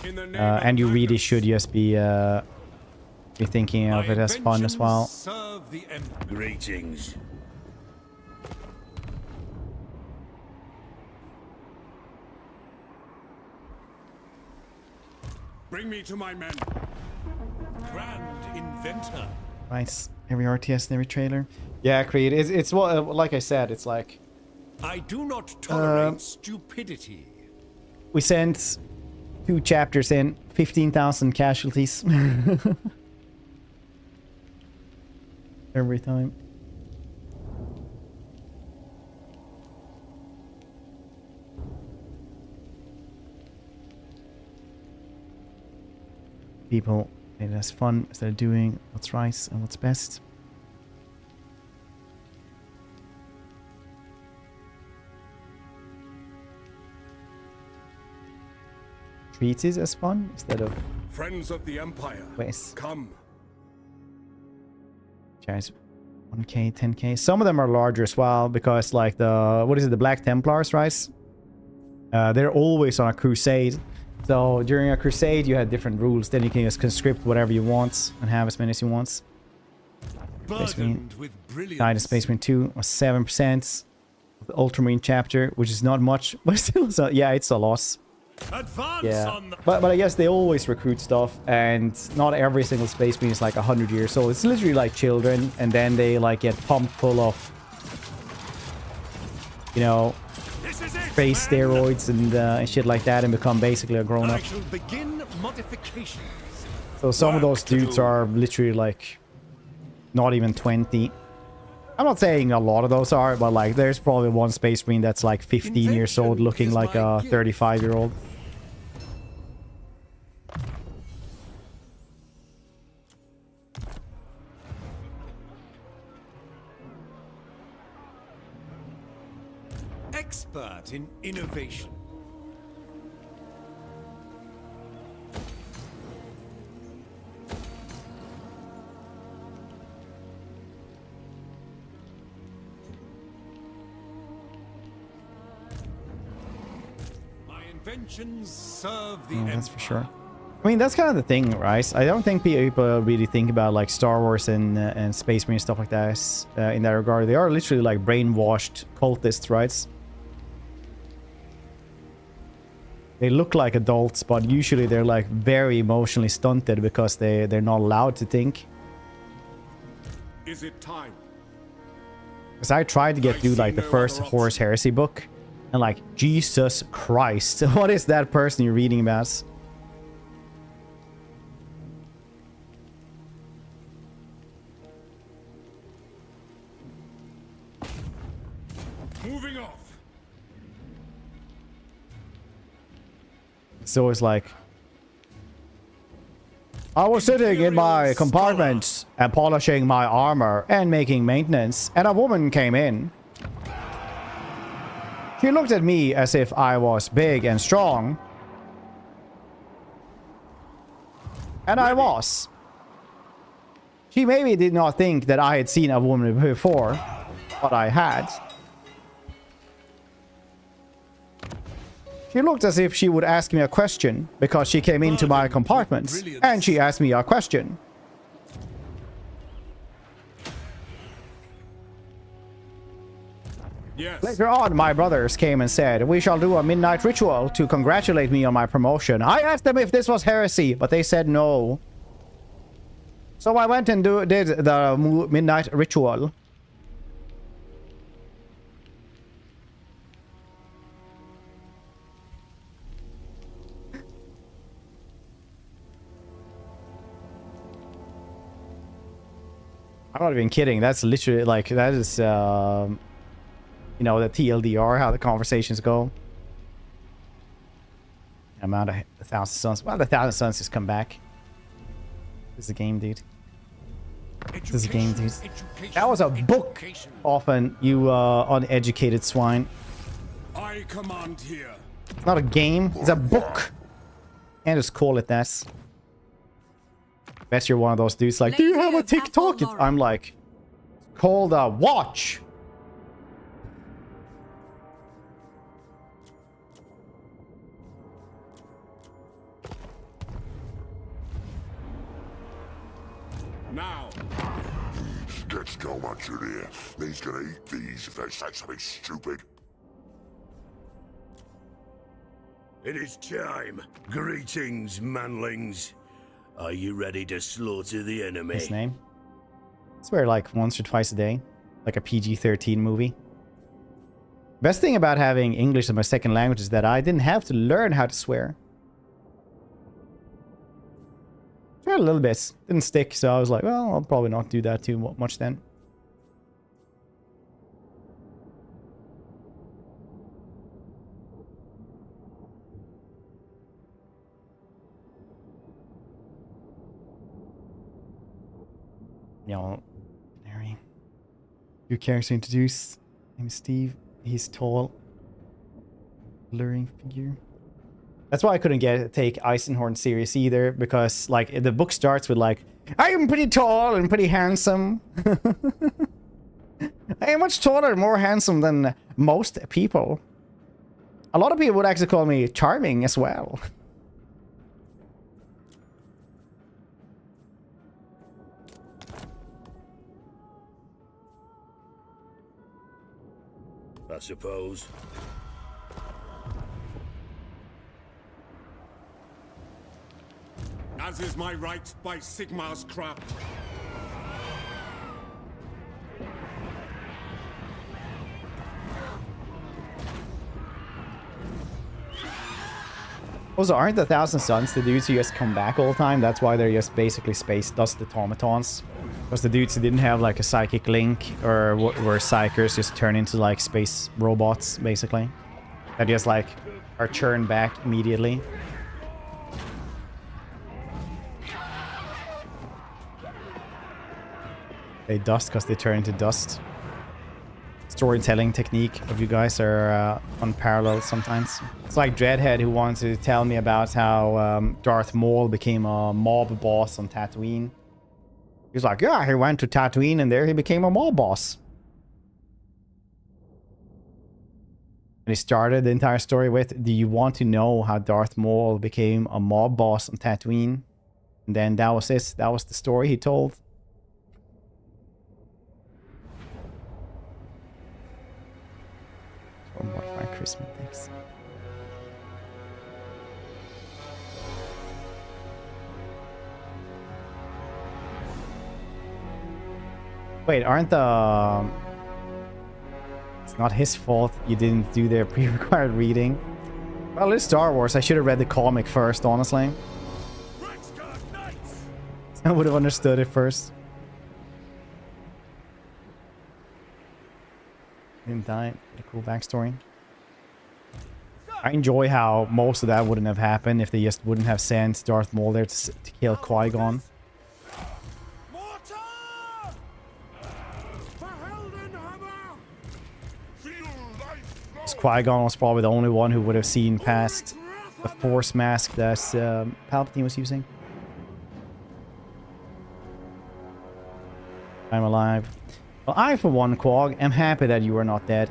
And you really should just be thinking of it as fun as well. Greetings. Bring me to my men. Grand inventor. Nice. Every RTS and every trailer. Yeah, Creed. It's what like I said. It's like I do not tolerate stupidity. we sent 2 chapters in, 15,000 casualties every time. People, it has fun as they're doing what's right and what's best. Treaties as fun instead of Friends of the Empire, ways. come. Chairs 1k, 10k. Some of them are larger as well because like the Black Templars, right? They're always on a crusade. So during a crusade you had different rules. Then you can just conscript whatever you want and have as many as you want. Space Marine. Died in Space Marine 2 was 7%. The Ultramarine chapter, which is not much, but still, yeah, it's a loss. Yeah, but I guess they always recruit stuff, and not every single Space Marine is like 100 years old. It's literally like children, and then they like get pumped full of, you know, space steroids and shit like that, and become basically a grown-up. So some of those dudes are literally like not even 20. I'm not saying a lot of those are, but like there's probably one Space Marine that's like 15 years old looking like a 35-year-old. Expert in innovation. Inventions serve the that's for sure. I mean, that's kind of the thing, right? I don't think people really think about like Star Wars and Space Marine stuff like that in that regard. They are literally like brainwashed cultists, right? They look like adults, but usually they're like very emotionally stunted because they're not allowed to think. Is it time? Because I tried to get through like the first Horus Heresy book. And like, Jesus Christ, what is that person you're reading about? Moving off. So it's like, I was sitting in my compartment and polishing my armor and making maintenance, and a woman came in. She looked at me as if I was big and strong. And I was. She maybe did not think that I had seen a woman before, but I had. She looked as if she would ask me a question because she came into my compartment and she asked me a question. Yes. Later on, my brothers came and said, we shall do a midnight ritual to congratulate me on my promotion. I asked them if this was heresy, but they said no. So I went and did the midnight ritual. I'm not even kidding. That's literally like, that is... you know, the TLDR, how the conversations go. Amount of 1,000 Suns. Well, the 1,000 Suns just come back. This is a game, dude. This is a game, dude. That was a book, often, you uneducated swine. I command here. It's not a game. It's a book. Can't just call it that. Bet you're one of those dudes like, do you have a TikTok? I'm like, called a watch. Now. Gets no much in here. He's gonna eat these if they say something stupid. It is time. Greetings, manlings. Are you ready to slaughter the enemy? His name? swear like once or twice a day. Like a PG-13 movie. Best thing about having English as my second language is that I didn't have to learn how to swear. Tried a little bit. Didn't stick, so I was like, well, I'll probably not do that too much then. Yo, Larry. New character introduced. Name is Steve. He's tall. Blurring figure. That's why I couldn't take Eisenhorn serious either, because like the book starts with like, I am pretty tall and pretty handsome. I am much taller and more handsome than most people. A lot of people would actually call me charming as well. I suppose. As is my right by Sigmar's craft. Also, aren't the Thousand Suns the dudes who just come back all the time? That's why they're just basically space dust automatons. Because the dudes who didn't have like a psychic link or were psychers just turn into like space robots, basically. That just like are churned back immediately. They dust because they turn into dust. Storytelling technique of you guys are unparalleled sometimes. It's like Dreadhead who wanted to tell me about how Darth Maul became a mob boss on Tatooine. He was like, yeah, he went to Tatooine and there he became a mob boss. And he started the entire story with, do you want to know how Darth Maul became a mob boss on Tatooine? And then that was it. That was the story he told. Or modify Christmas things. Wait, aren't the... It's not his fault you didn't do their pre-required reading. Well, it's Star Wars. I should have read the comic first, honestly. I would have understood it first. Didn't die. A cool backstory. I enjoy how most of that wouldn't have happened if they just wouldn't have sent Darth Maul there to kill Qui-Gon. Qui-Gon was probably the only one who would have seen past the Force mask that Palpatine was using. I'm alive. Well, I, for one, Quag, am happy that you are not dead.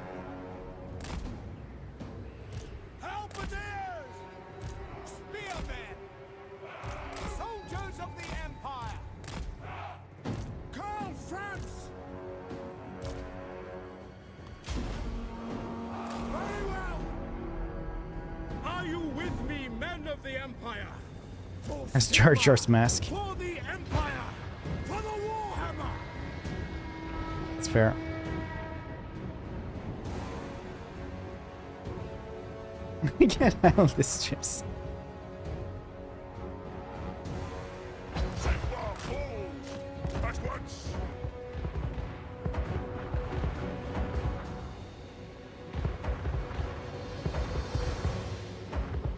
Soldiers of the Empire! Karl, Franz! Very well! Are you with me, men of the Empire? That's Jar Jar's mask. For the Empire! For the Warhammer! That's fair. We can't handle this stress.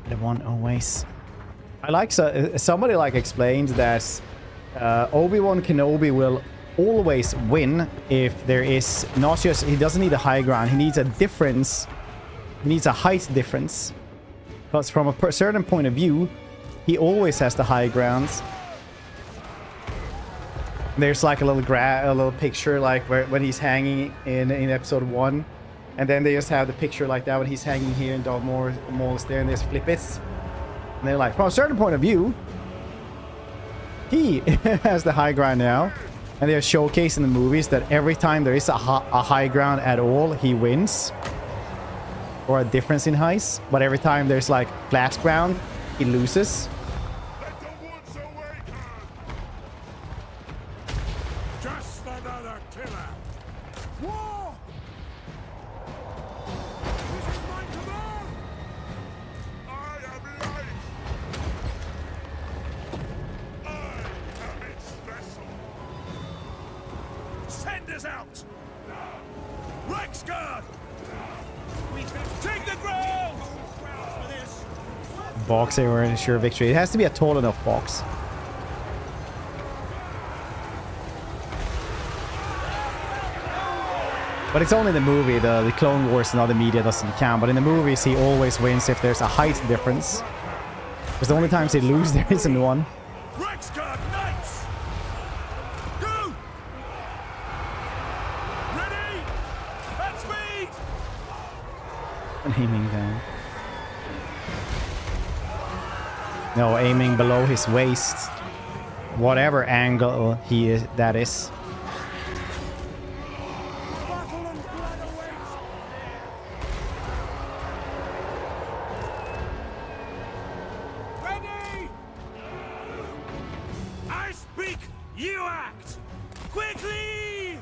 The one always. I like somebody like explained that Obi-Wan Kenobi will always win if there is not just, he doesn't need a high ground, he needs a difference. He needs a height difference. Because from a certain point of view, he always has the high grounds. There's like a little picture like when he's hanging in episode 1. And then they just have the picture like that when he's hanging here and Darth Maul is there and there's flippets. And they're like, from a certain point of view, he has the high ground now. And they're showcasing the movies that every time there is a high ground at all, he wins. Or a difference in heights. But every time there's like flat ground, he loses. Just for the killer! War! This is my command! I am life! I am its vessel! Send us out! Reichsguard! We can take the ground! For this! Box here, we're in a sure victory. It has to be a tall enough box. But it's only the movie, the Clone Wars and other media doesn't count. But in the movies, he always wins if there's a height difference. Because the only times he loses, there isn't one. Reichsguard Knights! Go! Ready! At speed! Aiming down. No, aiming below his waist. Whatever angle he is, that is. Battle and blood awaits! Ready! I speak, you act! Quickly!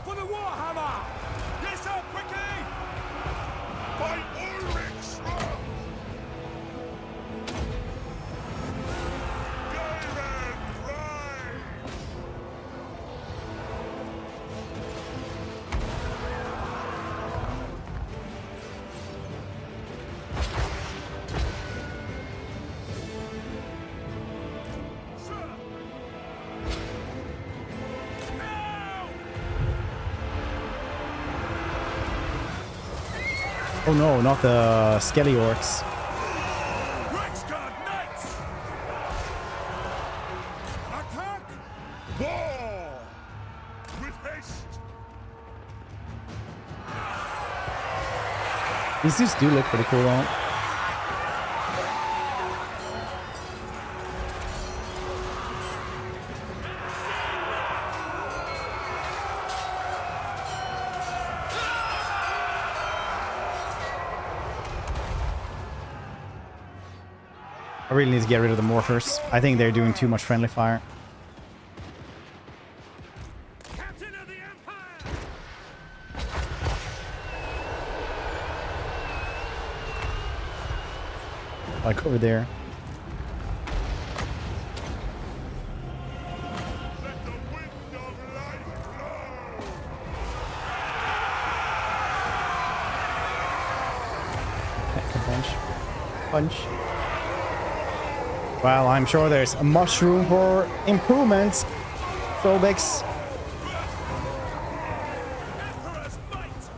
For the Warhammer! Yes, sir, quickly! By Ulrich's wrath! Daemon Prince! Sir! Now! Oh no, not the skelly orcs. Reichsguard Knights! Attack! War! With haste! These dudes do look pretty cool though. I really need to get rid of the mortars. I think they're doing too much friendly fire. Captain of the Empire! Like over there. Let the wind of life blow! Heck, a bunch. Punch. Well, I'm sure there's a mushroom for improvements. Sobix. Emperor's might!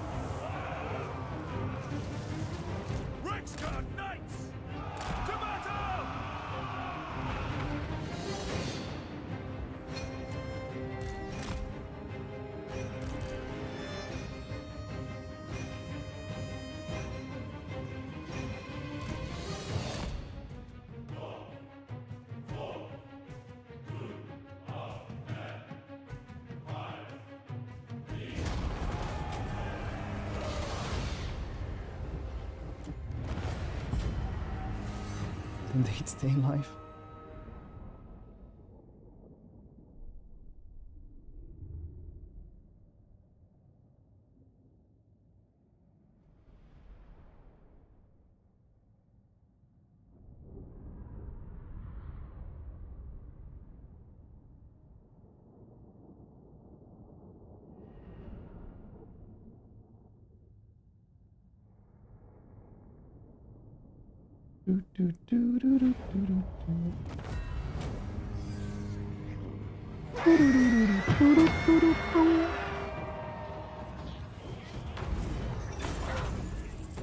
Reichsguard Knights! To battle! And they'd stay alive.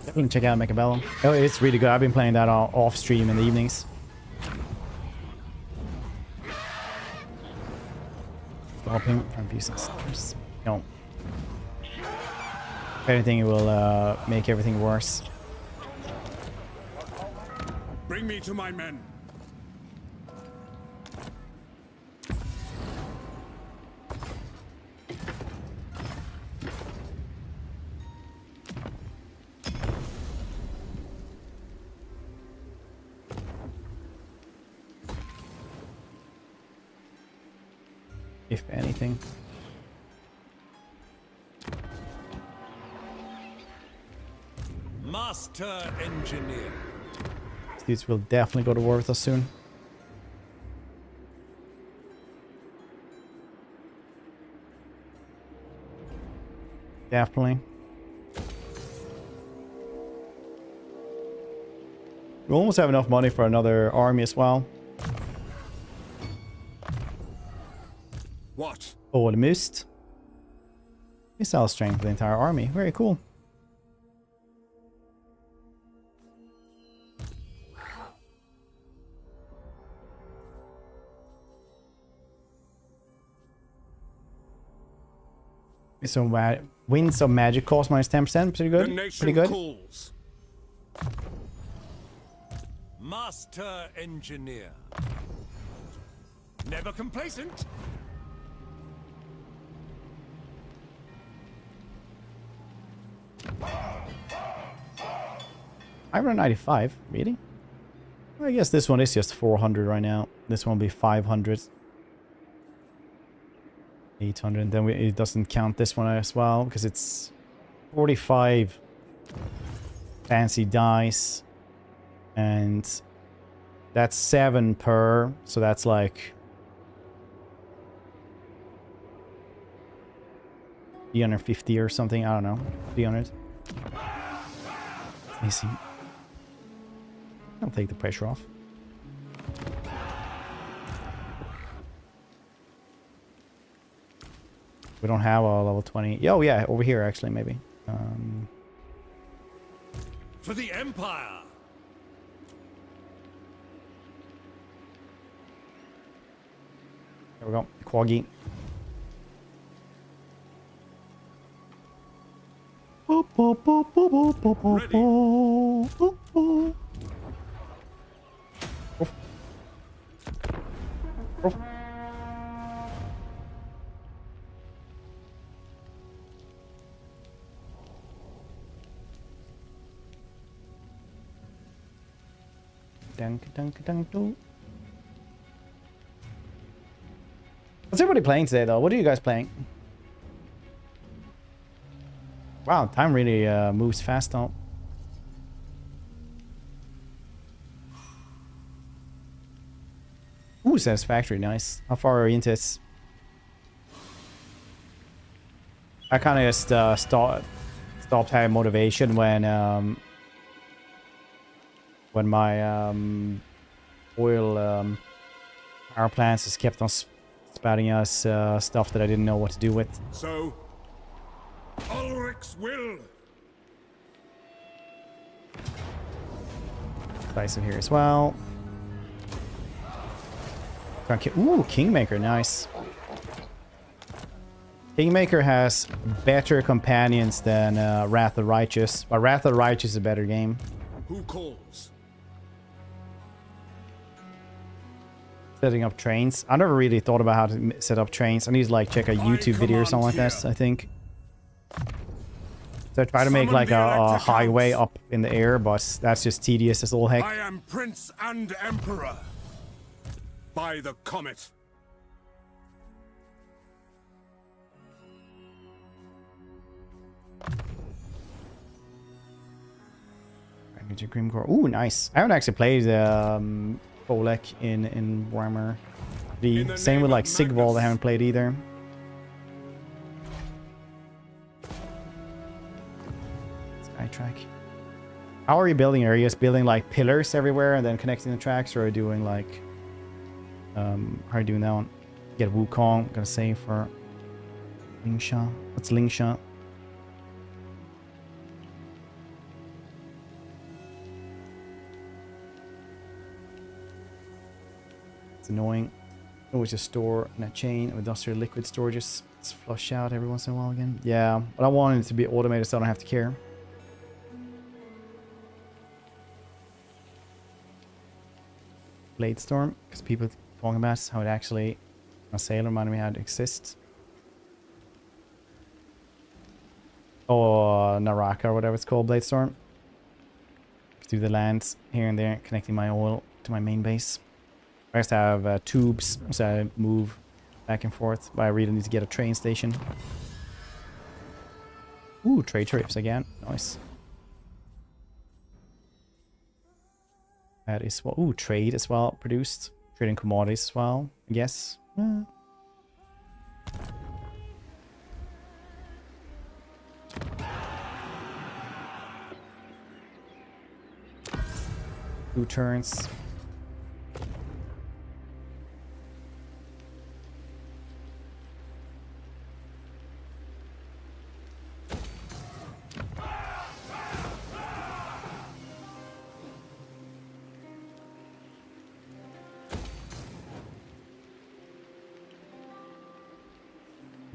Definitely check out Mechabellum. Oh, it's really good. I've been playing that off stream in the evenings. Stop him from using slurs. No. If anything, it will make everything worse. Bring me to my men. if anything. Master engineer. These dudes will definitely go to war with us soon. Definitely. We almost have enough money for another army as well. What? Oh, the mist. Missile strength for the entire army. Very cool. So winds of magic cost minus 10%. Pretty good. The nation Pretty good. calls. Master engineer. Never complacent. I run 95. Really? Well, I guess this one is just 400 right now. This one will be 500. 800. Then it doesn't count this one as well because it's 45 fancy dice. And that's 7 per. So that's like 350 or something. I don't know. 300. Let me see. I'll take the pressure off. We don't have a level 20. Oh yeah, over here actually maybe. For the Empire. There we go. Quaggy. What's everybody playing today, though? What are you guys playing? Wow, time really moves fast, though. Ooh, satisfactory, nice. How far are you into this? I kind of just stopped having motivation when my oil power plants just kept on spouting us stuff that I didn't know what to do with. So, Ulrich's will. Place in here as well. Ooh, Kingmaker, nice. Kingmaker has better companions than Wrath of the Righteous, but Wrath of the Righteous is a better game. Who calls? Setting up trains. I never really thought about how to set up trains. I need to like check a YouTube video or something like this, I think. So I try to make like a highway up in the air, but that's just tedious as all heck. I am Prince and Emperor. By the comet. Grimcore. Ooh, nice. I haven't actually played Bolek in Warhammer 3. Same with like Sigvald, I haven't played either. Skytrack. How are you building? Are you just building like pillars everywhere and then connecting the tracks, or are you doing like how are you doing that one? Get Wukong. I'm gonna save for Lingsha. What's Lingsha? It's annoying. Always a store and a chain of industrial liquid storages. It's flush out every once in a while again. Yeah, but I want it to be automated so I don't have to care. Blade Storm, because people talking about how it actually a sailor reminded me how it exists. Or Naraka or whatever it's called, Blade Storm. Do the lands here and there, connecting my oil to my main base. I just have tubes, so I move back and forth, but I really need to get a train station. Ooh, trade tariffs again. Nice. That is what. Ooh, trade as well produced. Trading commodities as well, I guess. 2 turns.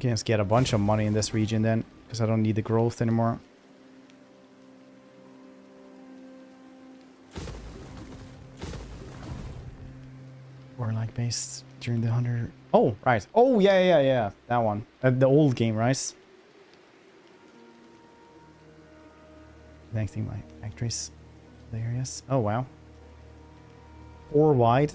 Can just get a bunch of money in this region then, because I don't need the growth anymore. Warlike based during the 100. Oh, right. Oh, yeah. That one. The old game, right? Connecting my factories. There, yes. Oh, wow. 4 wide.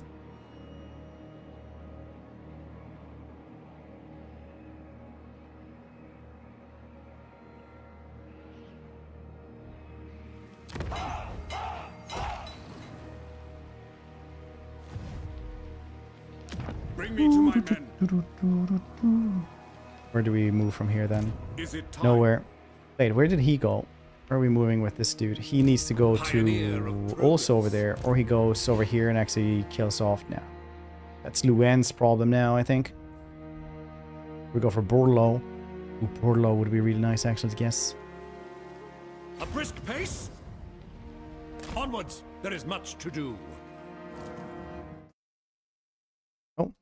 Bring me to my men. Where do we move from here then? Is it time? Nowhere. Wait, where did he go? Where are we moving with this dude? He needs to go to also over there, or he goes over here and actually kills off now. That's Luen's problem now, I think. We go for Bordeaux. Ooh, Bordeaux would be really nice actually to guess. A brisk pace? Onwards, there is much to do. Oh.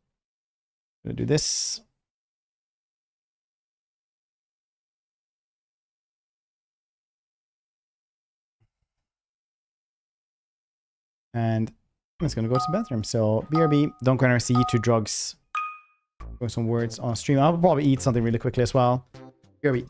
Gonna do this. And I'm just gonna go to the bathroom. So BRB, don't go NRC, 2 drugs. Go some words on stream. I'll probably eat something really quickly as well. BRB.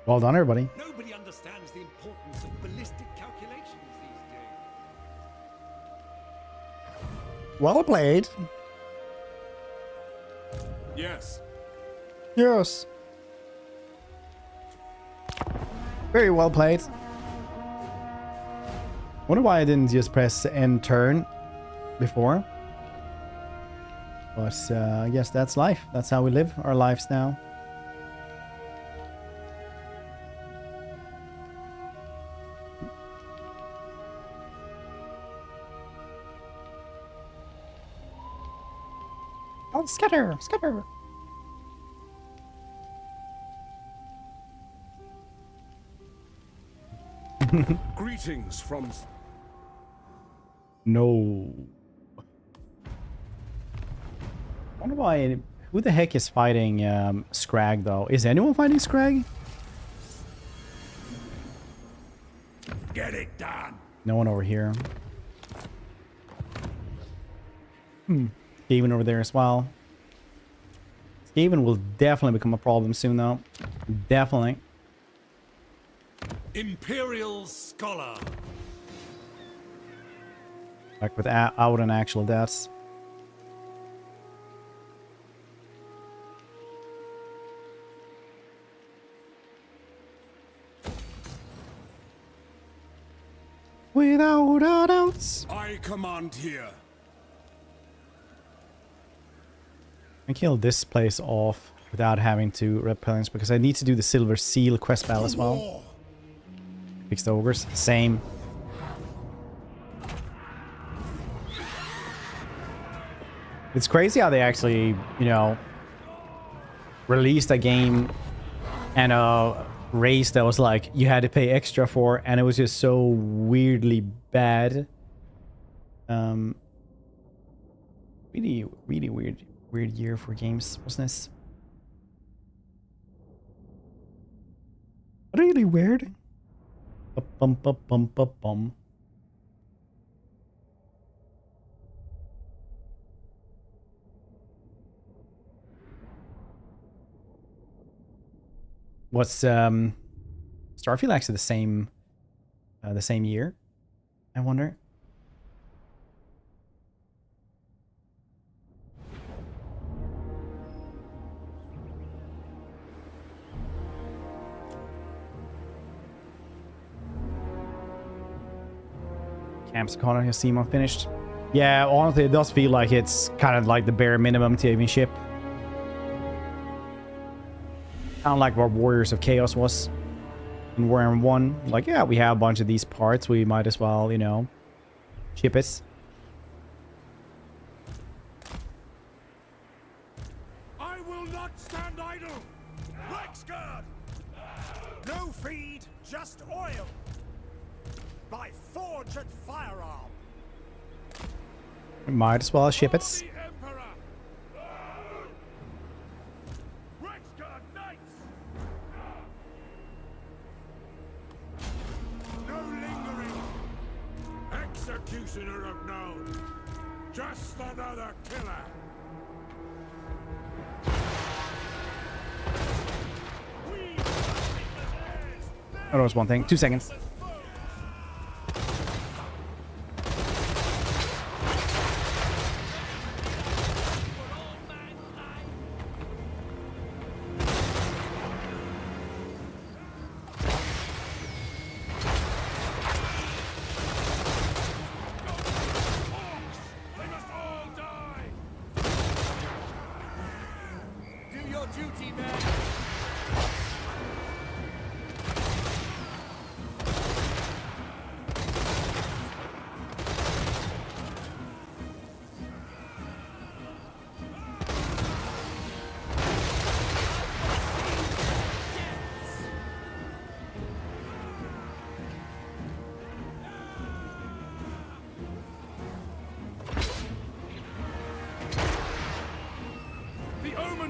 Well done, everybody. Nobody understands the importance of ballistic calculations these days. Well played. Yes. Yes. Very well played. Wonder why I didn't just press end turn before. But I guess that's life. That's how we live our lives now. Oh, scatter, scatter. Greetings from... No. Wonder why... Who the heck is fighting Scrag, though? Is anyone fighting Scrag? Get it done. No one over here. Skaven over there as well. Skaven will definitely become a problem soon, though. Definitely. Imperial Scholar. Like without an actual deaths. Without a doubt. I command here. I kill this place off without having to repellence because I need to do the Silver Seal quest battle as well. Fix the ogres. Same. It's crazy how they actually, you know, released a game and a race that was like you had to pay extra for, and it was just so weirdly bad. Really weird year for games, wasn't this? Really weird. Bum bum bum bum bum. What's Starfield actually the same year? I wonder. Camps Connor has Simon finished. Yeah, honestly, it does feel like it's kind of like the bare minimum to even ship. Kind of like what Warriors of Chaos was in Warhammer 1. Like, yeah, we have a bunch of these parts. We might as well, you know, ship it. I will not stand idle. Rexguard. No feed, just oil. By forge and firearm. We might as well ship it. Executioner of known. Just another killer. Oh, that was one thing. 2 seconds.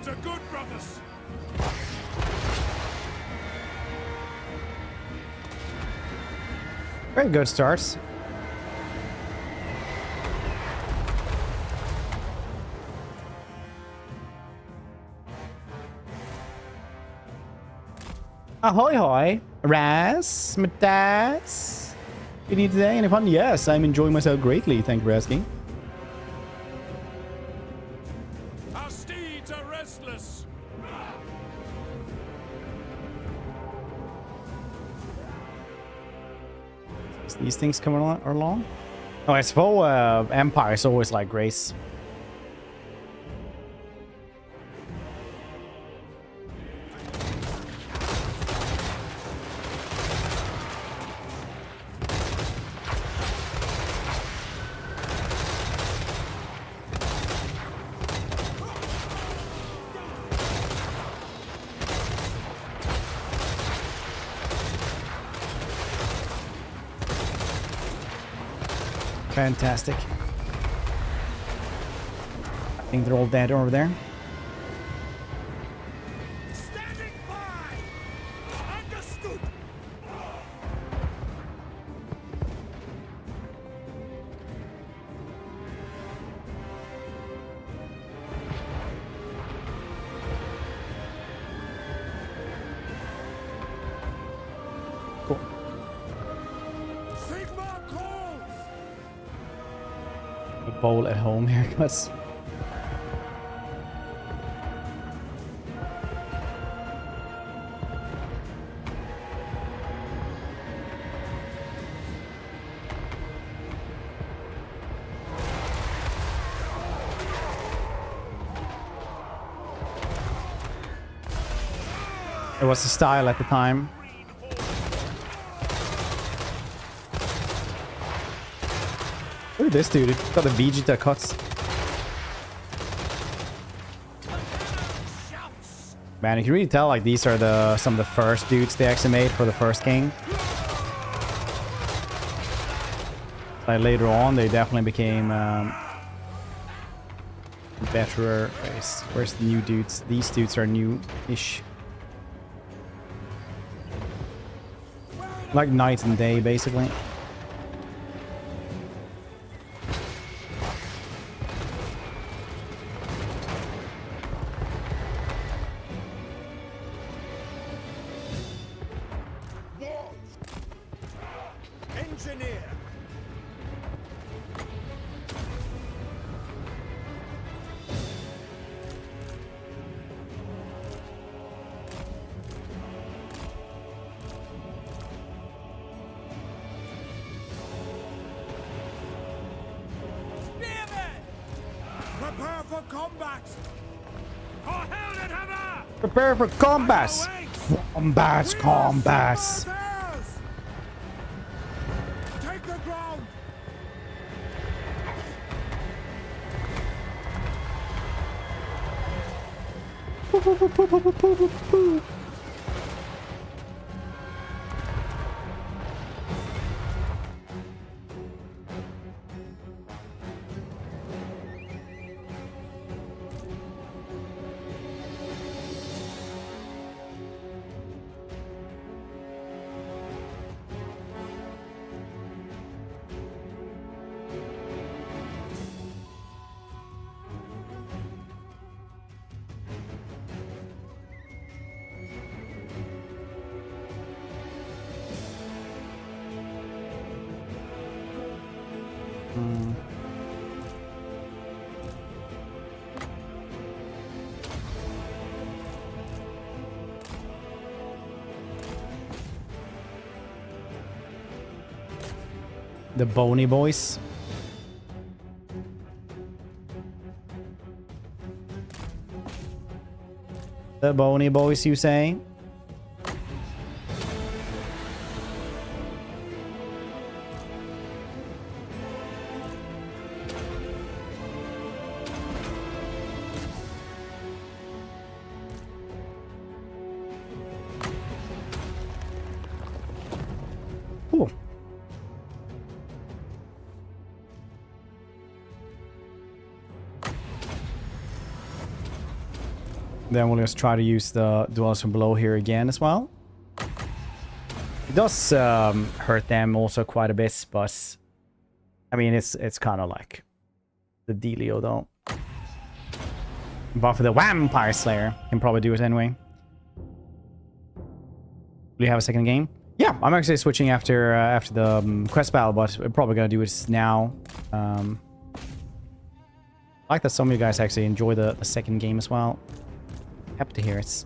Are good, brothers. Very good starts. Ahoy hoy, Raz, Matas. You need today any fun? Yes, I'm enjoying myself greatly. Thank you for asking. Our steeds are restless. These things coming along. Oh, SFO Empire is always like grace. Fantastic. I think they're all dead over there. Standing by. Understood. bowl at home haircuts. It was the style at the time. Look at this dude. He's got the Vegeta cuts. Man, you can really tell like these are some of the first dudes they actually made for the first game. Like later on, they definitely became better. Where's the new dudes? These dudes are new-ish. Like night and day, basically. Engineer. Prepare for combat! For Heldenhammer! Prepare for combat! Combat! Take the ground! The bony boys. The bony boys, you say? Cool. Then we'll just try to use the duels from below here again as well. It does hurt them also quite a bit, but I mean it's kind of like the dealio though. But for the Vampire Slayer, can probably do it anyway. Will you have a second game? Yeah, I'm actually switching after the quest battle, but we're probably gonna do it now. I like that some of you guys actually enjoy the second game as well. Happy to hear it.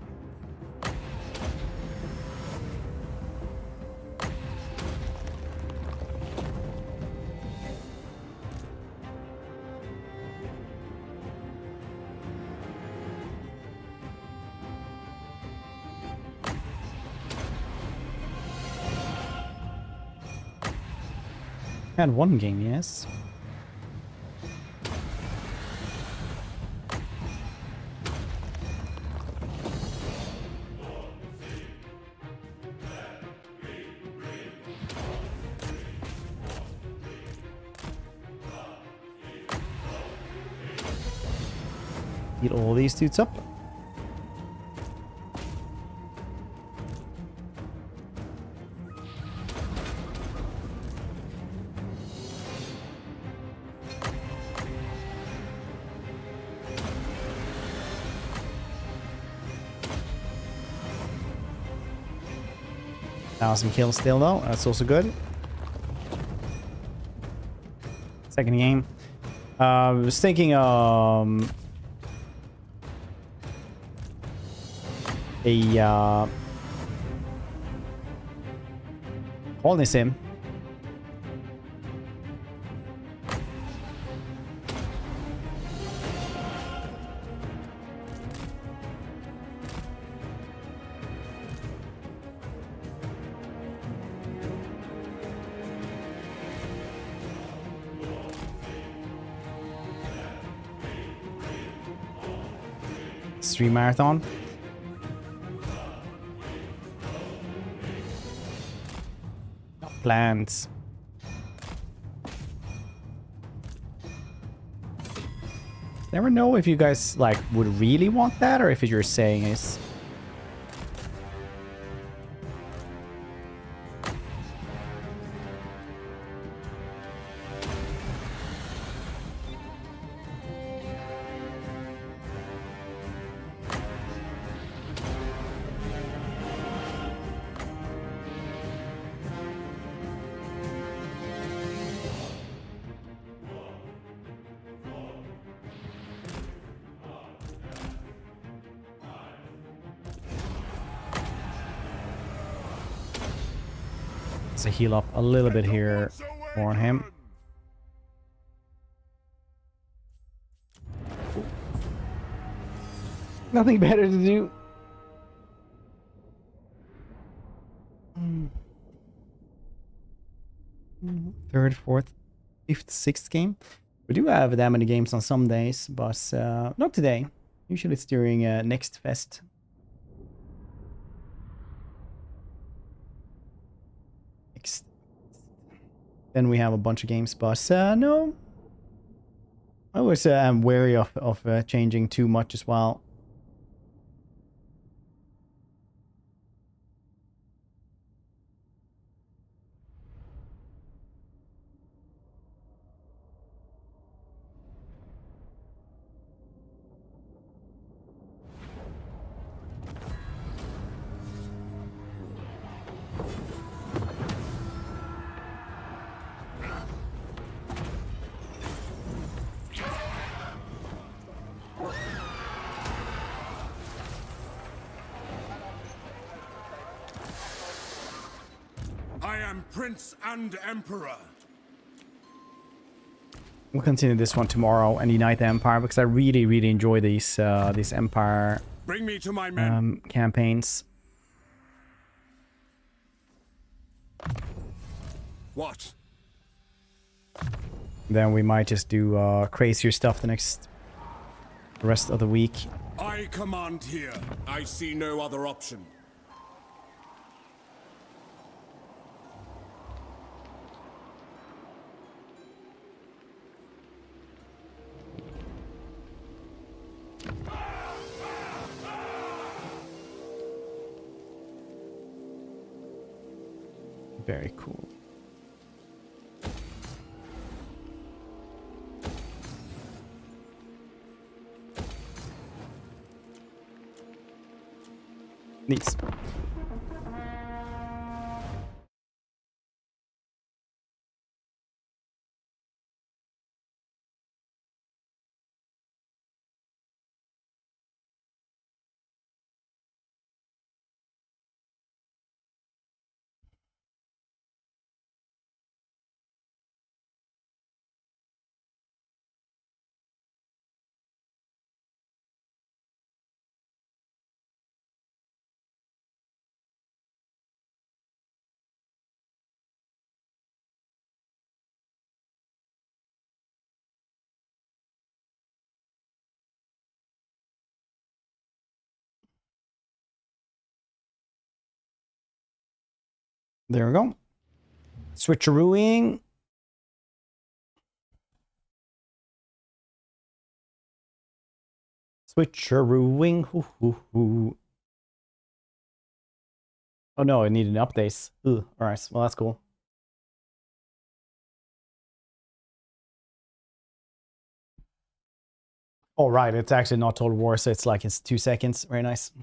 Had one game, yes. Get all these dudes up. Now some kills still though, that's also good. Second game. I was thinking Khorne sim. Stream marathon. Plans. Never know if you guys like would really want that or if what you're saying is to heal up a little bit here on him. Nothing better to do. Third, fourth, fifth, sixth game. We do have that many games on some days, but not today. Usually it's during next fest. Then we have a bunch of games, but no. I always am wary of changing too much as well. I am Prince and Emperor. We'll continue this one tomorrow and unite the Empire because I really, really enjoy these Empire Bring me to my men. Campaigns. What? Then we might just do crazier stuff the rest of the week. I command here. I see no other option. Very cool. Nice. There we go. Switcherooing. Switcherooing. Hoo, hoo, hoo. Oh no, I need an update. All right, well that's cool. Oh right, it's actually not Total War, so it's like it's 2 seconds. Very nice.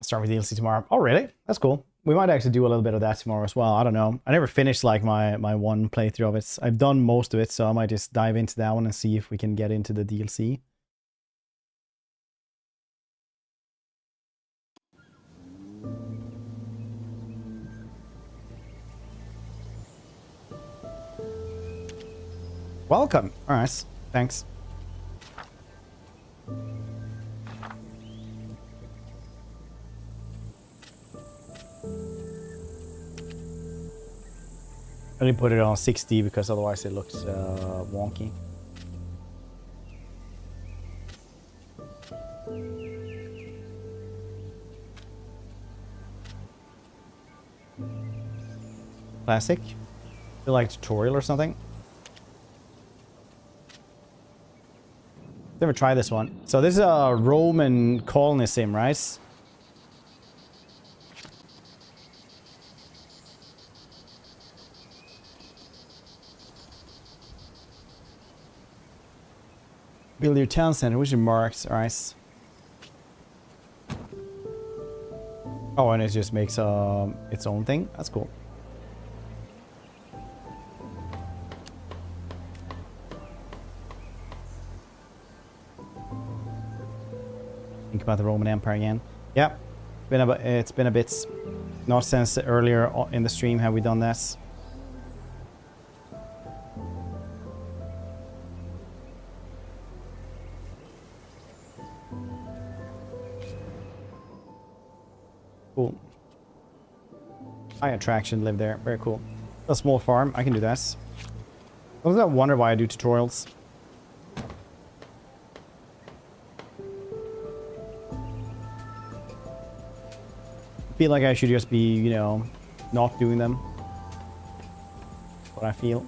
Start with DLC tomorrow. Oh really? That's cool. We might actually do a little bit of that tomorrow as well. I don't know. I never finished like my one playthrough of it. I've done most of it, so I might just dive into that one and see if we can get into the DLC. Welcome. All right. Thanks. I only put it on 60 because otherwise it looks wonky. Classic. Feel like tutorial or something. Never tried this one. So this is a Roman colony sim, right? Build your town center, which are marked, alright. Oh, and it just makes its own thing. That's cool. Think about the Roman Empire again. Yeah, it's been a bit. Not since earlier in the stream have we done this. Cool. High attraction live there. Very cool. A small farm. I can do this. Sometimes I wonder why I do tutorials. I feel like I should just be, you know, not doing them. What I feel.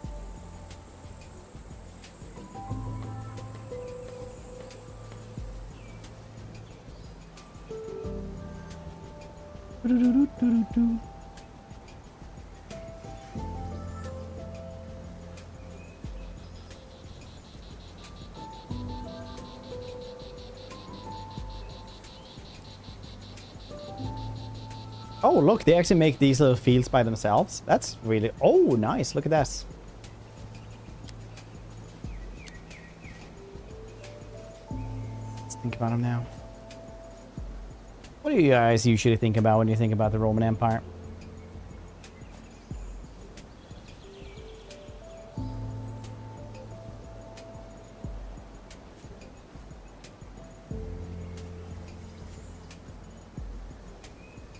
Oh, look, they actually make these little fields by themselves. That's really... Oh, nice. Look at this. Let's think about them now. What do you guys usually think about when you think about the Roman Empire?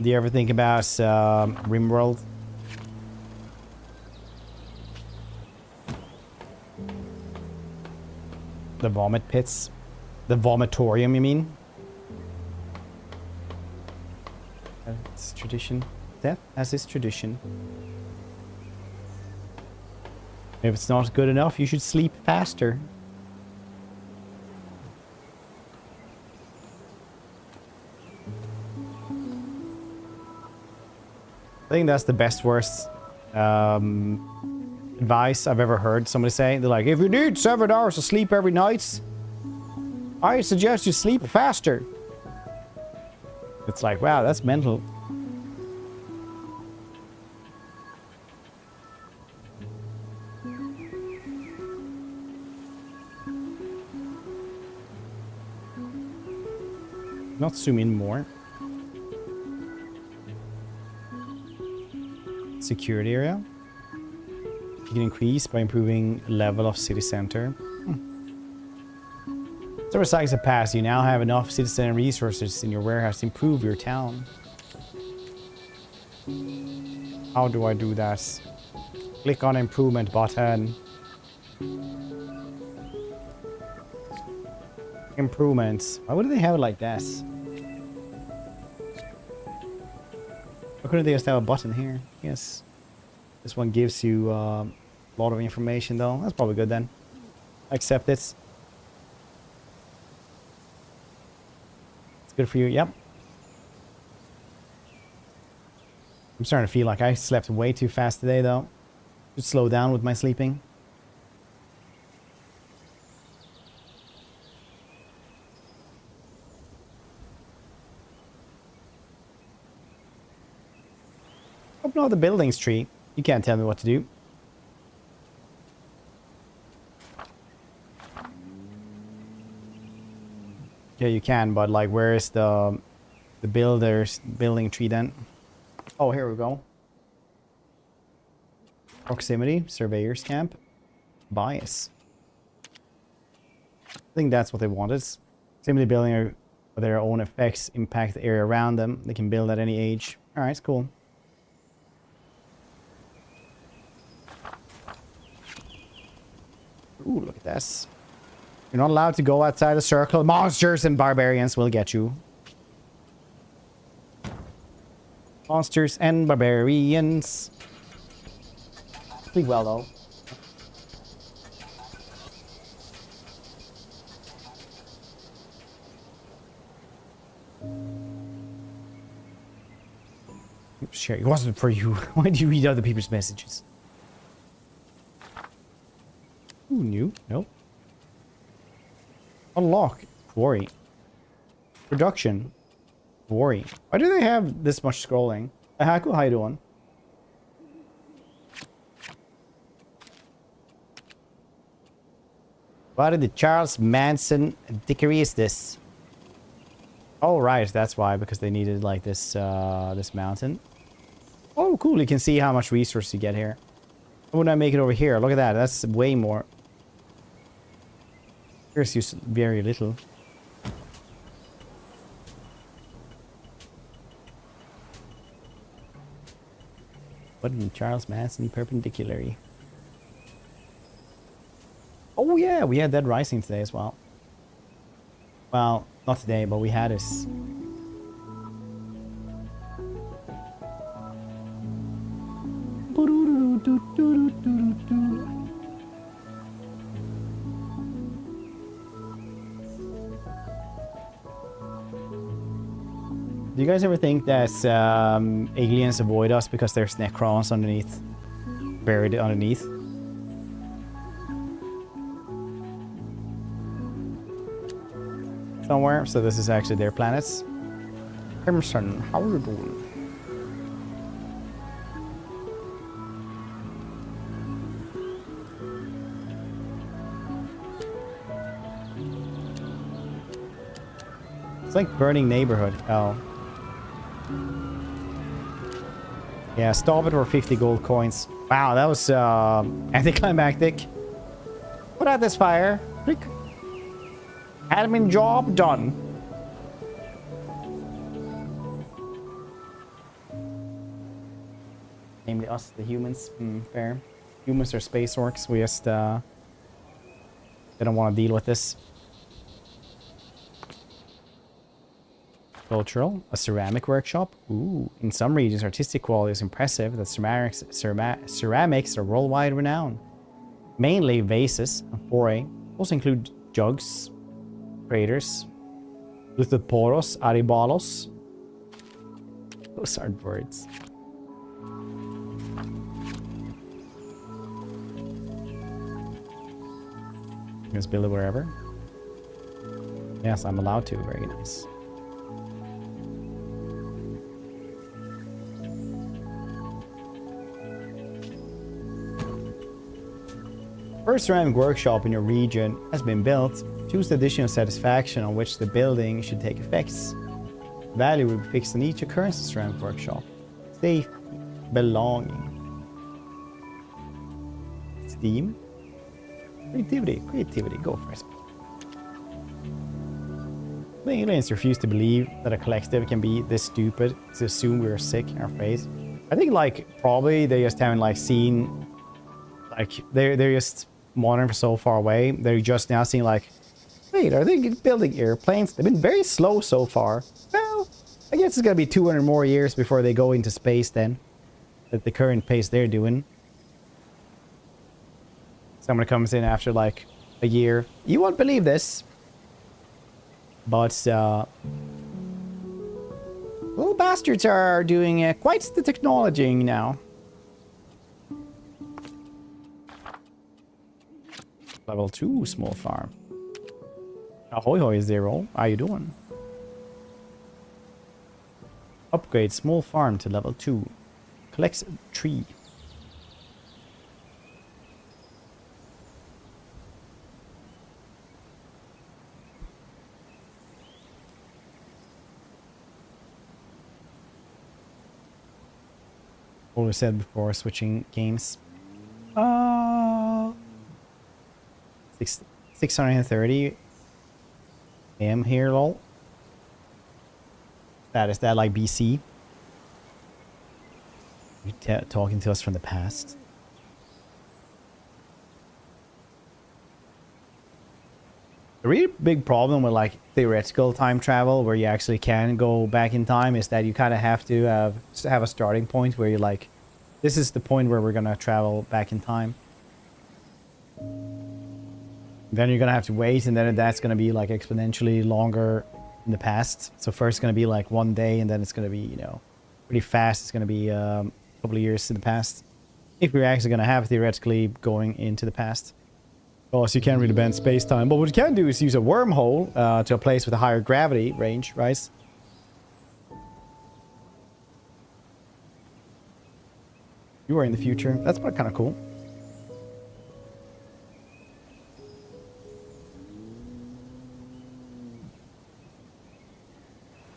Do you ever think about RimWorld? The vomit pits? The vomitorium, you mean? It's tradition. Death as is tradition. If it's not good enough, you should sleep faster. I think that's the best worst advice I've ever heard somebody say. They're like, if you need 7 hours of sleep every night, I suggest you sleep faster. It's like, wow, that's mental. Not zoom in more. Security area. You can increase by improving level of city center. Several cycles have passed. You now have enough city center resources in your warehouse to improve your town. How do I do that? Click on improvement button. Improvements. Why wouldn't they have it like this? Why couldn't they just have a button here? Yes. This one gives you a lot of information though. That's probably good then. Accept it. It's good for you. Yep. I'm starting to feel like I slept way too fast today though. Should slow down with my sleeping. know the buildings tree. You can't tell me what to do. Yeah, you can, but like, where is the building tree then? Oh, here we go. Proximity, surveyor's camp, bias. I think that's what they wanted. Simply building their own effects impact the area around them. They can build at any age. All right, it's cool. Ooh, look at this. You're not allowed to go outside the circle. Monsters and barbarians will get you. Monsters and barbarians. Speak well, though. Sure, it wasn't for you. Why do you read other people's messages? Who knew? Nope. Unlock. Quarry. Production. Quarry. Why do they have this much scrolling? Haku, how you doing? What did the Charles Manson dickery is this? Oh, right. That's why. Because they needed, like, this this mountain. Oh, cool. You can see how much resource you get here. Why wouldn't I make it over here? Look at that. That's way more. Here's use very little. What in Charles Manson perpendicularly? Oh yeah, we had Dead Rising today as well. Well, not today, but we had this. Do you guys ever think that aliens avoid us because there's Necrons underneath, buried underneath? Somewhere, so this is actually their planets. Emerson, how are you doing? It's like burning neighborhood. Oh. Yeah, stop it for 50 gold coins. Wow, that was anticlimactic. Put out this fire. Click. Admin job done. Namely us, the humans. Fair. Humans are space orcs. We just they don't want to deal with this. Cultural, a ceramic workshop. Ooh, in some regions, artistic quality is impressive. The ceramics are worldwide renowned. Mainly vases and foray. Also include jugs, craters, Luthoporos, Aribalos. Those aren't words. Just build it wherever. Yes, I'm allowed to. Very nice. First ceramic workshop in your region has been built. Choose the additional satisfaction on which the building should take effects. Value will be fixed on each occurrence of ceramic workshop. Safe. Belonging. Steam. Creativity. Creativity. Go for it. The aliens refuse to believe that a collective can be this stupid to assume we're sick in our face. I think, like, probably they just haven't, like, seen, like, they're just monitoring for so far away. They're just now seeing, like, wait, are they building airplanes? They've been very slow so far. Well, I guess it's gonna be 200 more years before they go into space then. At the current pace they're doing. Someone comes in after, like, a year. You won't believe this. But, little bastards are doing quite the technology now. Level 2 small farm. Ahoy hoy 0. How you doing? Upgrade small farm to level 2. Complex tree. Always said before switching games. 630 AM here, lol. Is that like BC? You talking to us from the past? The really big problem with like theoretical time travel, where you actually can go back in time, is that you kind of have to have a starting point where you're like, this is the point where we're gonna travel back in time. Then you're gonna have to wait, and then that's gonna be like exponentially longer in the past. So first it's gonna be like 1 day, and then it's gonna be, you know, pretty fast. It's gonna be a couple of years in the past, if we're actually gonna have theoretically going into the past. Oh, so you can't really bend space-time. But what you can do is use a wormhole to a place with a higher gravity range, right? You are in the future. That's kind of cool.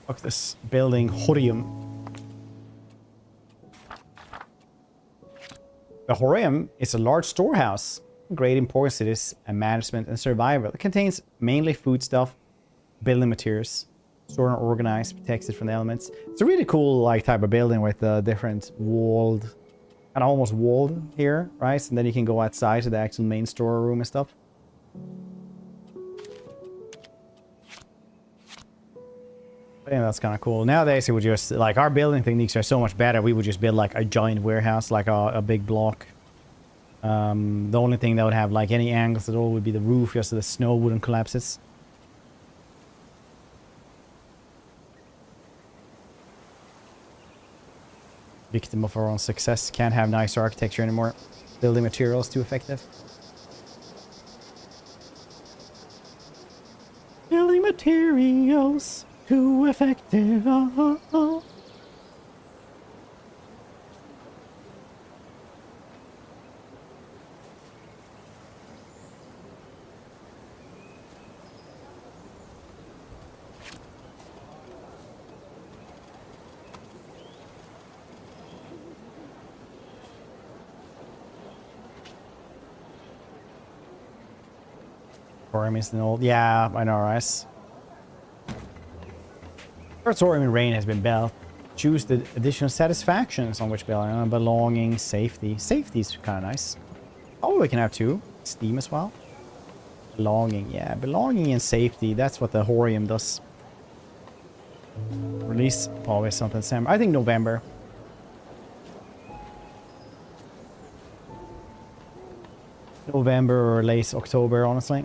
Fuck this building, Horium. The Horium is a large storehouse. Great importance to this and management and survival. It contains mainly foodstuff, building materials, stored and organized, protected from the elements. It's a really cool like type of building with different walled, kind of almost walled here, right? And then you can go outside to the actual main storeroom and stuff. I think that's kind of cool. Nowadays, it would just like our building techniques are so much better. We would just build like a giant warehouse, like a big block. The only thing that would have like any angles at all would be the roof, just so the snow wouldn't collapse it. Victim of our own success. Can't have nice architecture anymore. Building materials too effective. Building materials too effective. Is an old, yeah, I know, right? First Orion Rain has been built. Choose the additional satisfactions on which building. Belonging, safety. Safety is kind of nice. Oh, we can have two. Steam as well. Belonging, yeah, belonging and safety. That's what the Horium does. Release always something similar. I think November. November or late October, honestly.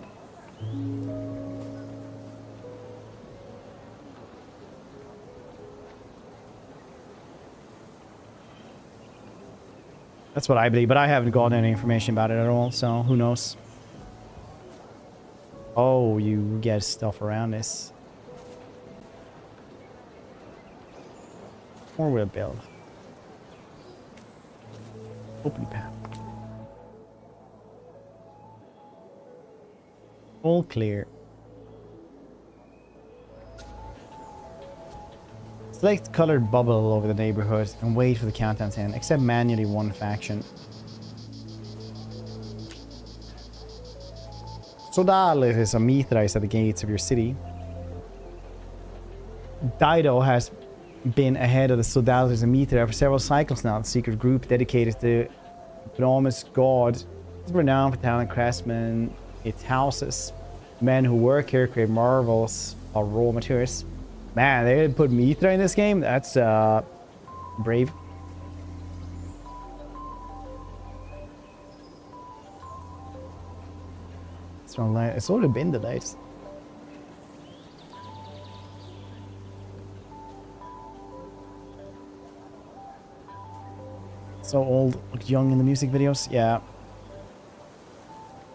That's what I believe, but I haven't gotten any information about it at all, so who knows? Oh, you get stuff around this. Or we'll build. Open path. All clear. Select colored bubble over the neighborhood and wait for the countdown to end. Except manually one faction. Sodalis is a Mithrais at the gates of your city. Dido has been ahead of the Sodalis and Mithra for several cycles now. The secret group dedicated to the enormous god is renowned for talent craftsmen. It houses men who work here, create marvels of raw materials. Man, they didn't put Mithra in this game? That's brave. It's already been delayed. So old, look young in the music videos. Yeah.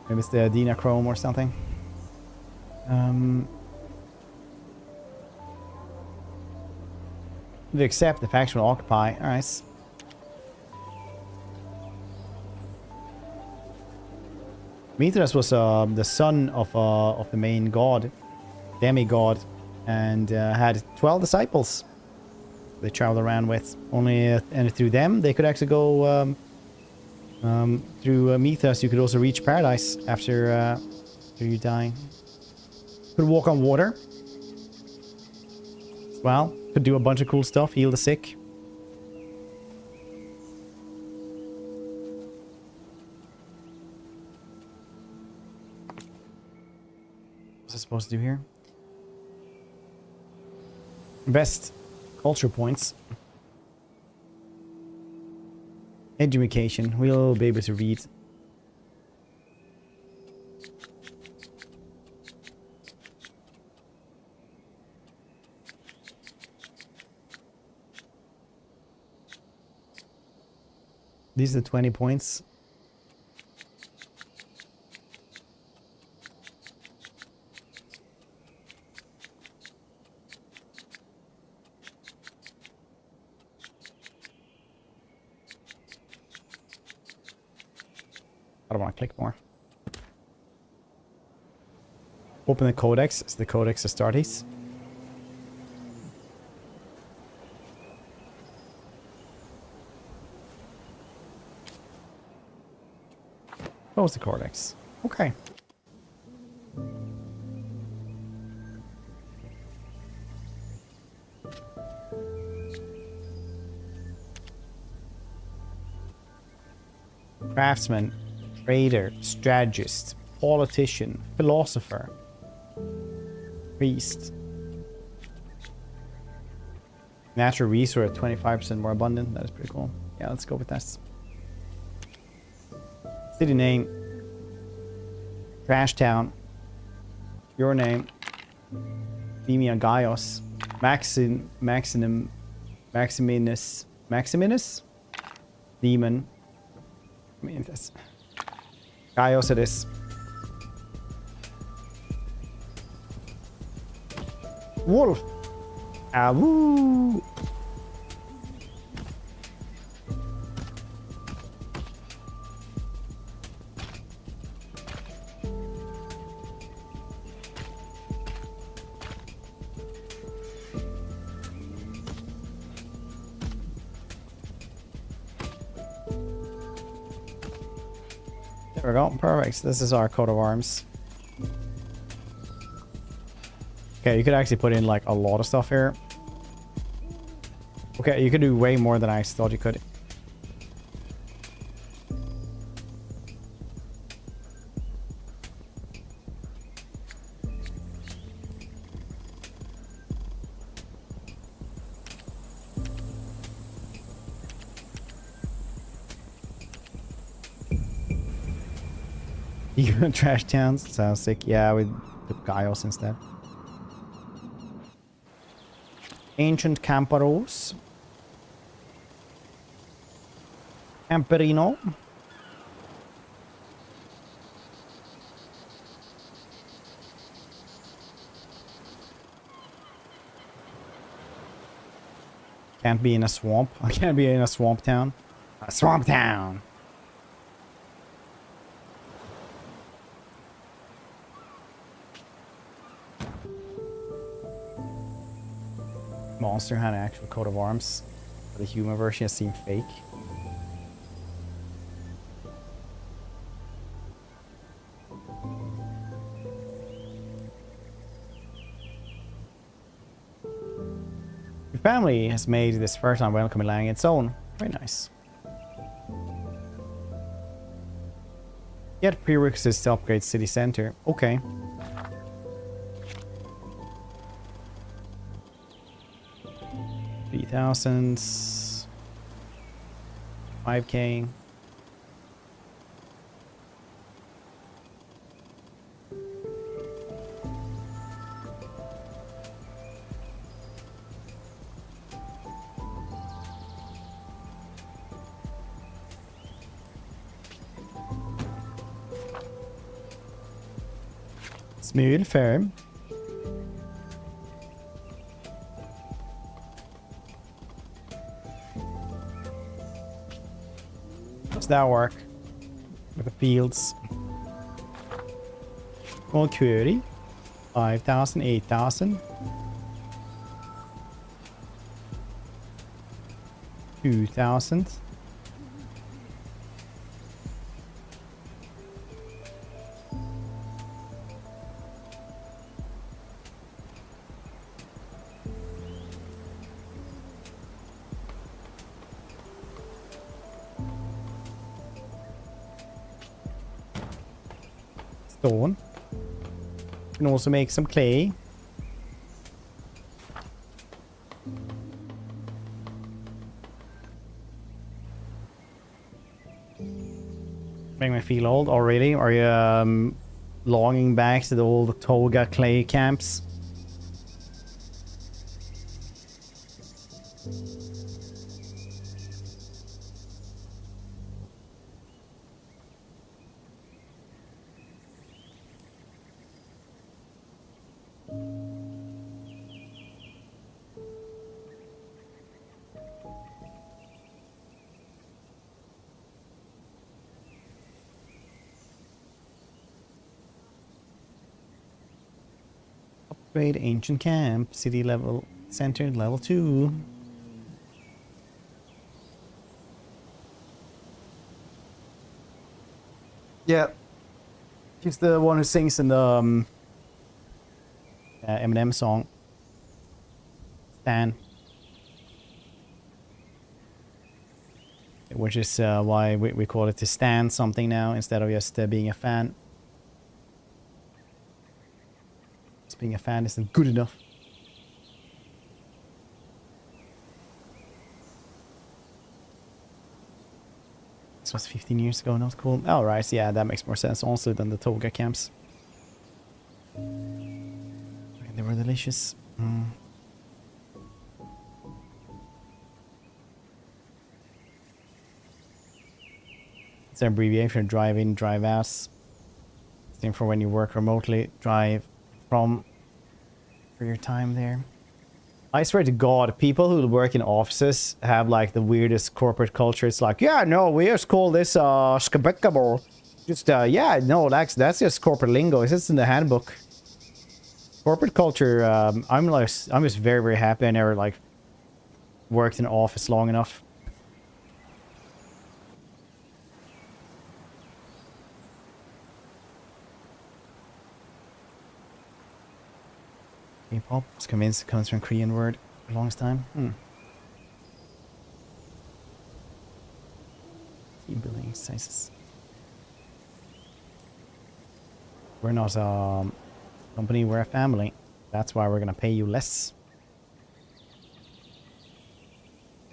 Maybe it's the Dina Chrome or something. We accept the faction will occupy. Alright. Mithras was the son of the main god, demigod, and had 12 disciples they traveled around with. Only and through them they could actually go through Mithras. You could also reach paradise after you die. Could walk on water. Well, could do a bunch of cool stuff. Heal the sick. What's I supposed to do here? Best culture points. Education. We'll be able to read. These are the 20 points. I don't want to click more. Open the codex. It's the codex Astartes. Close the codex. Okay. Craftsman, trader, strategist, politician, philosopher, priest. Natural resource 25% more abundant. That is pretty cool. Yeah, let's go with that. City name. Trash town. Your name. Demia Gaios. Maximinus. Demon. I mean this. Gaios it is. Wolf. Ah woo. There we go. Perfect. This is our coat of arms. Okay, you could actually put in like a lot of stuff here. Okay, you could do way more than I thought you could. Even trash towns sounds sick. Yeah, with the Gaios instead. Ancient Camparos. Camperino. Can't be in a swamp. I can't be in a swamp town. A swamp town. Monster had an actual coat of arms. The human version has seemed fake. Your family has made this first time welcoming land its own. Very nice. Get prerequisites to upgrade city center. Okay. $3,000. 5K. Smooth, firm. Does that work with the fields? Well, query. 5,000, 8,000. 2,000. Stone. Can also make some clay. Make me feel old already. Are you longing back to the old Toga clay camps? Upgrade ancient camp, city level, center level 2. Yeah, she's the one who sings in the Eminem song. Stan. Which is why we call it to stand something now instead of just being a fan. Just being a fan isn't good enough. This was 15 years ago, not cool. Oh, right, yeah, that makes more sense also than the Toga camps. They were delicious. It's an abbreviation of drive in, drive out. Same for when you work remotely, drive from for your time there. I swear to God, people who work in offices have like the weirdest corporate culture. It's like, yeah, no, we just call this skabekable. Just yeah, no, that's just corporate lingo. It's just in the handbook. Corporate culture. I'm just very, very happy I never like worked in an office long enough. K-pop. I was convinced it comes from Korean word for the longest time. Team building exercises. We're not a company, we're a family. That's why we're gonna pay you less.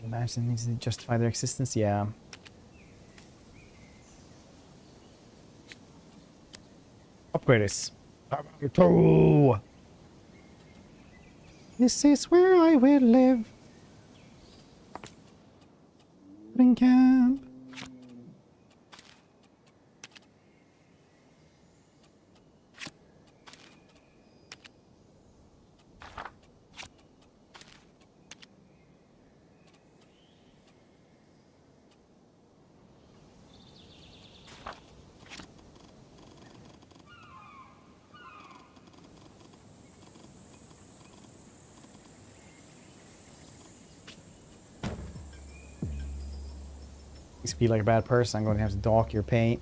Imagine needs to justify their existence, yeah. Upgrade this. This is where I will live. In camp. You feel like a bad person, I'm going to have to dock your pay.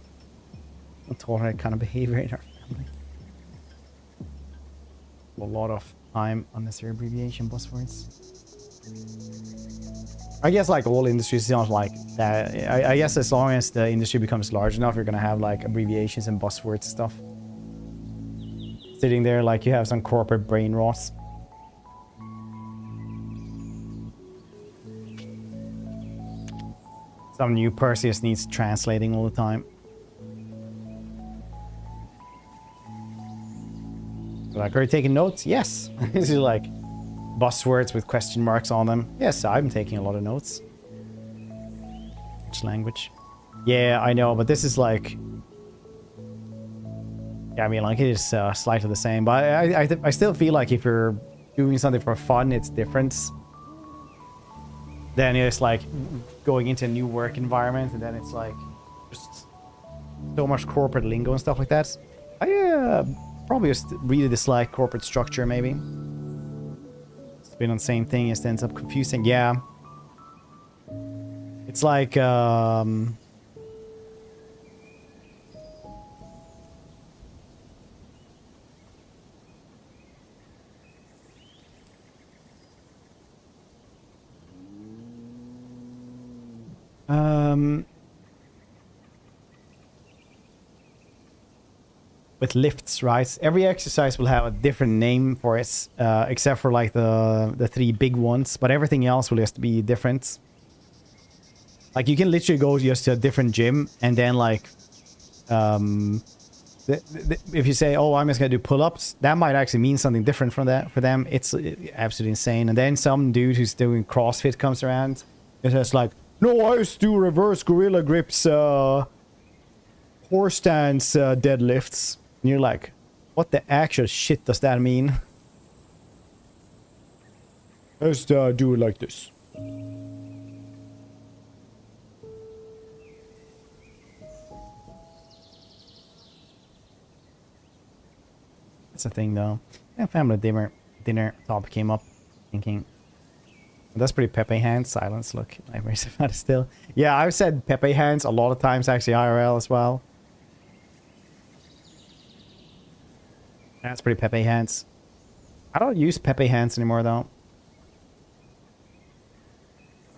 Don't tolerate kind of behavior in our family. A lot of time, unnecessary abbreviation, buzzwords. I guess like all industries sound like that. I guess as long as the industry becomes large enough, you're going to have like abbreviations and buzzwords stuff. Sitting there like you have some corporate brain rot. Some new Perseus needs translating all the time. Like, are you taking notes? Yes. This is like buzzwords with question marks on them. Yes, I'm taking a lot of notes. Which language? Yeah, I know, but this is like... Yeah, I mean, like, it is slightly the same. But I still feel like if you're doing something for fun, it's different. Then it's like going into a new work environment, and then it's like just so much corporate lingo and stuff like that. Probably just really dislike corporate structure, maybe. It's been on the same thing, it ends up confusing. Yeah. It's like, with lifts, right? Every exercise will have a different name for it, except for like the 3 big ones, but everything else will just be different. Like you can literally go just to a different gym and then like, if you say, oh, I'm just gonna do pull-ups, that might actually mean something different from that for them. It's absolutely insane. And then some dude who's doing CrossFit comes around. It's just like, no, I just do reverse gorilla grips, horse stance, deadlifts. And you're like, what the actual shit does that mean? Just do it like this. That's a thing, though. Yeah, family dinner topic came up. Thinking, that's pretty Pepe hands. Silence. Look, nightmares about it still. Yeah, I've said Pepe hands a lot of times, actually, IRL as well. That's pretty Pepe hands. I don't use Pepe hands anymore, though.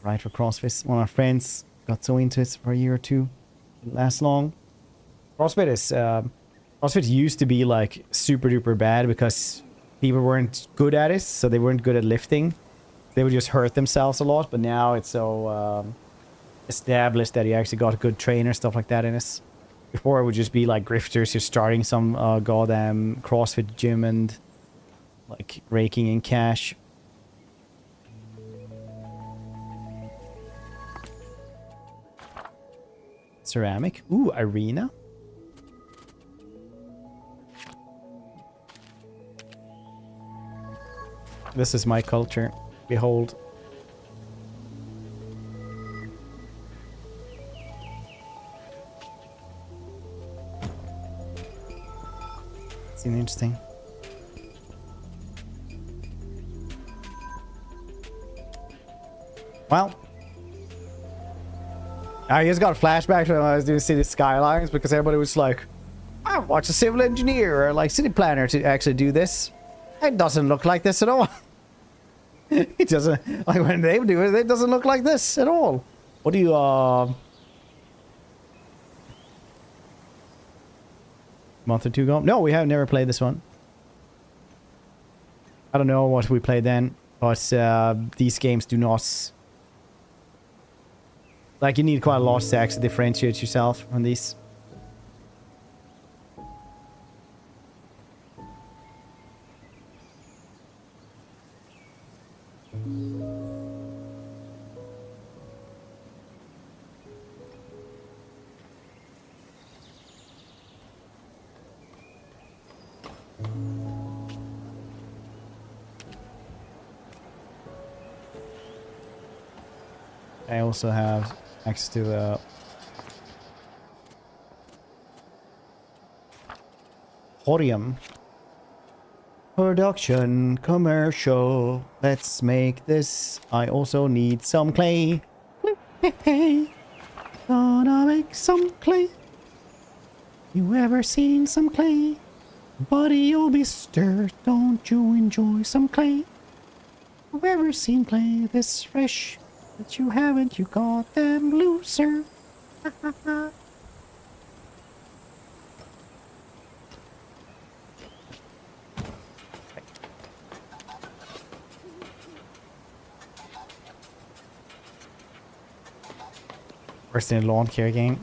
Right for CrossFit. One of our friends got so into it for a year or two. Didn't last long. CrossFit is... CrossFit used to be like super duper bad because people weren't good at it, so they weren't good at lifting. They would just hurt themselves a lot, but now it's so established that you actually got a good trainer, stuff like that in it. Before it would just be like grifters, you're starting some goddamn CrossFit gym and like raking in cash. Ceramic. Ooh, arena. This is my culture. Behold. Seems interesting. Well, I just got a flashback to when I was doing City Skylines because everybody was like, I watch a civil engineer or like city planner to actually do this. It doesn't look like this at all. It doesn't, like when they do it, it doesn't look like this at all. What do you, month or two ago? No, we have never played this one. I don't know what we played then, but these games do not... Like, you need quite a lot to actually differentiate yourself from these. I also have access to the Horium production commercial. Let's make this. I also need some clay. Gonna make some clay. You ever seen some clay? Buddy, you'll be stirred. Don't you enjoy some clay? You ever seen clay this fresh? But you haven't, you got them looser. Worst in a lawn care game.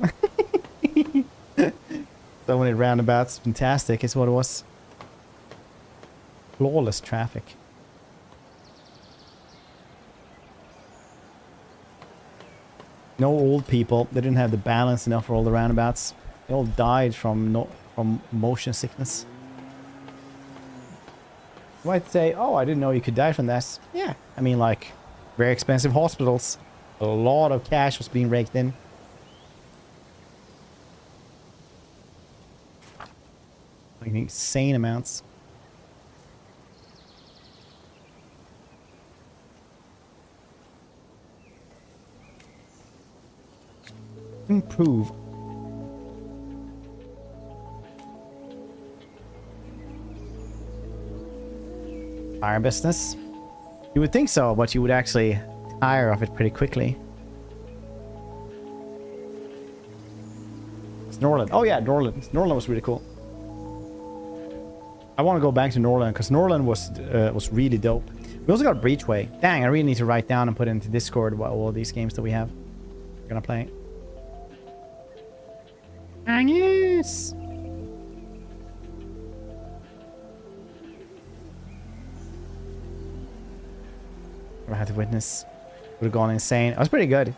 So many roundabouts, fantastic is what it was. Flawless traffic. No old people. They didn't have the balance enough for all the roundabouts. They all died from motion sickness. You might say, oh, I didn't know you could die from this. Yeah. I mean, like, very expensive hospitals. A lot of cash was being raked in. Like insane amounts. Improve. Fire business. You would think so, but you would actually tire of it pretty quickly. It's Norland. Oh yeah, Norland. Norland was really cool. I want to go back to Norland because Norland was really dope. We also got Breachway. Dang, I really need to write down and put into Discord what all these games that we have. We're gonna play. Yes. I had to witness. Would have gone insane. That was pretty good.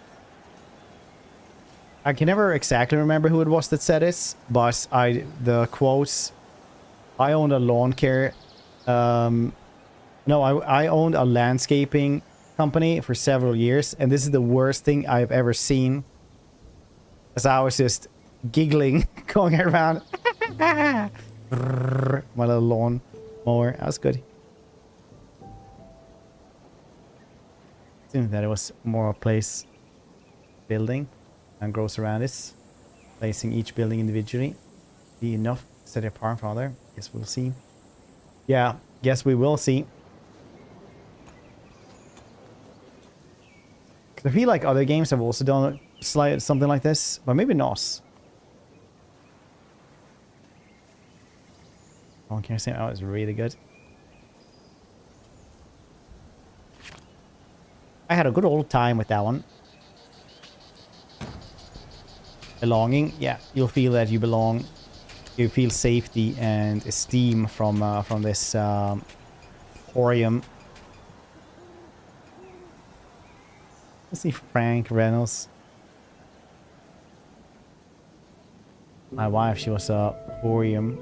I can never exactly remember who it was that said this, but the quotes. I owned a lawn care. No, I owned a landscaping company for several years, and this is the worst thing I've ever seen. As I was just giggling, going around. My little lawn mower. That was good. Assumed that it was more a place building and grows around this. Placing each building individually. Be enough to set it apart from other. Guess we'll see. Yeah, guess we will see. I feel like other games have also done something like this, but maybe not. Oh, can I say that was really good? I had a good old time with that one. Belonging, yeah, you'll feel that you belong. You feel safety and esteem from this emporium. Let's see Frank Reynolds. My wife, she was a emporium.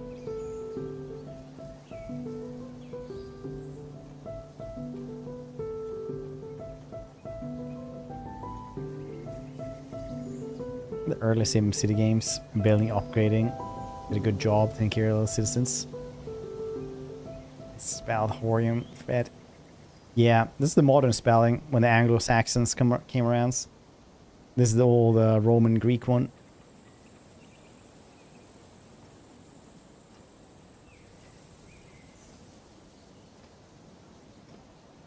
The early SimCity games, building, upgrading, did a good job taking care of the citizens. Spelled Horium, Fed. Yeah, this is the modern spelling when the Anglo-Saxons came around. This is the old Roman Greek one.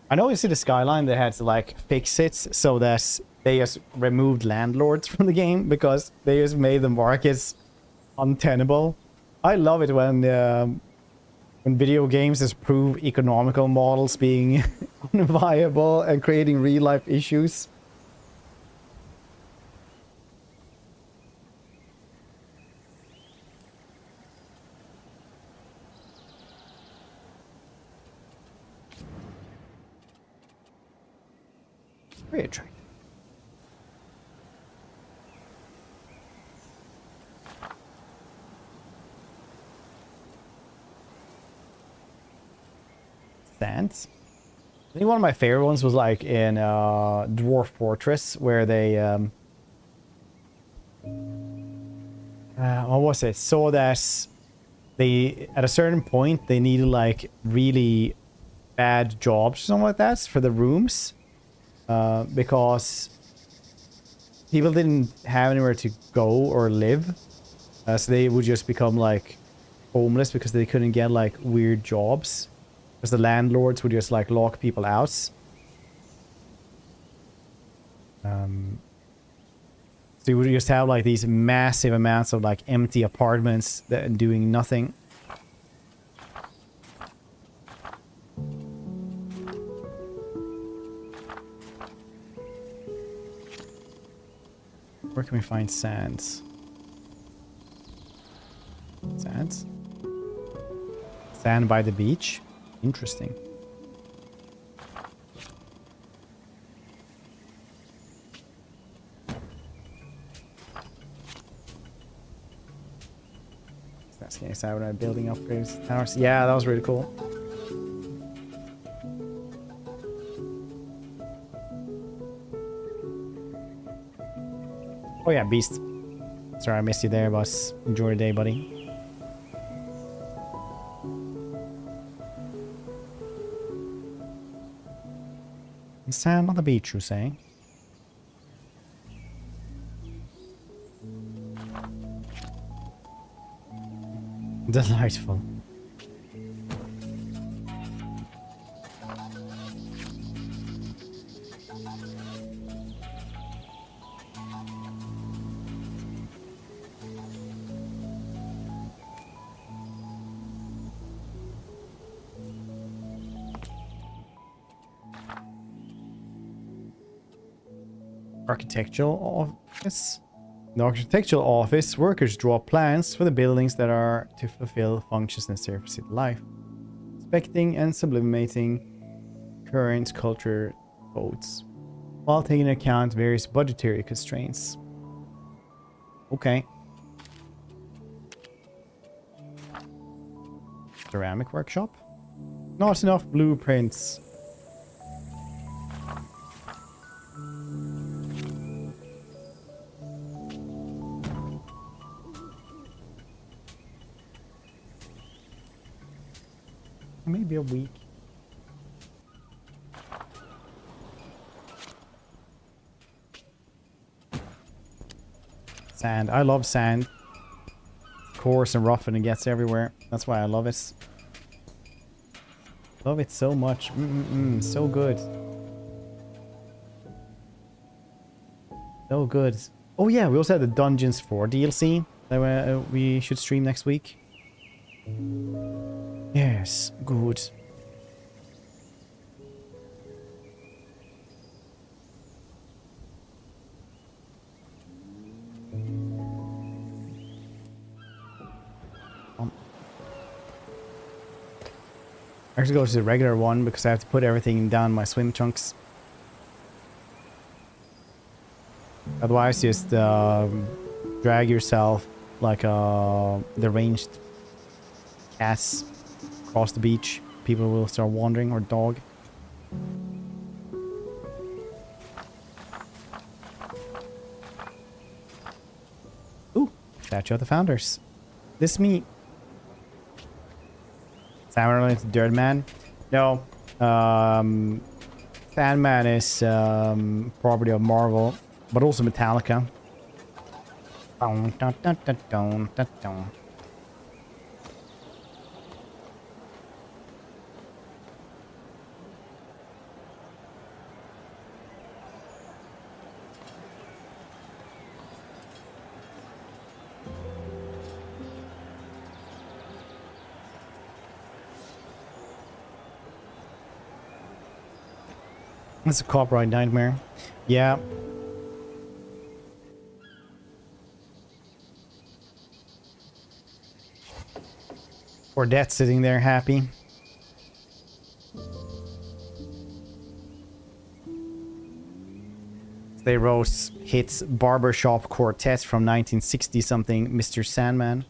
I know you see the skyline, they had to like fix it so that they just removed landlords from the game because they just made the markets untenable. I love it when video games just prove economical models being unviable and creating real life issues. Very attractive. Sands. I think one of my favorite ones was like in Dwarf Fortress where they what was it? So that they at a certain point they needed like really bad jobs or something like that for the rooms. Because people didn't have anywhere to go or live, so they would just become like homeless because they couldn't get like weird jobs, because the landlords would just like lock people out. So you would just have like these massive amounts of like empty apartments that doing nothing. Where can we find sands? Sands? Sand by the beach? Interesting. That's getting excited when I'm building upgrades. Towers. Yeah, that was really cool. Oh yeah, Beast. Sorry I missed you there, boss. Enjoy your day, buddy. Sand on the beach, you say? Delightful. Architectural office. In the architectural office, workers draw plans for the buildings that are to fulfill functions necessary for city life, inspecting and sublimating current culture codes, while taking into account various budgetary constraints. Okay. Ceramic workshop. Not enough blueprints. Maybe a week. Sand. I love sand. Coarse and rough and it gets everywhere. That's why I love it. Love it so much. So good. So good. Oh yeah, we also had the Dungeons 4 DLC that we should stream next week. Yes, good. I have to go to the regular one because I have to put everything down my swim chunks. Otherwise, just drag yourself like the ranged cats across the beach. People will start wandering, or dog. Ooh, statue of the founders. This me. Salmon related to Dirt Man? No. Sandman is property of Marvel, but also Metallica. Dun, dun, dun, dun, dun, dun, dun. It's a copyright nightmare. Yeah. Or Death sitting there happy. They Rose hits Barbershop Quartet from 1960 something, Mr. Sandman.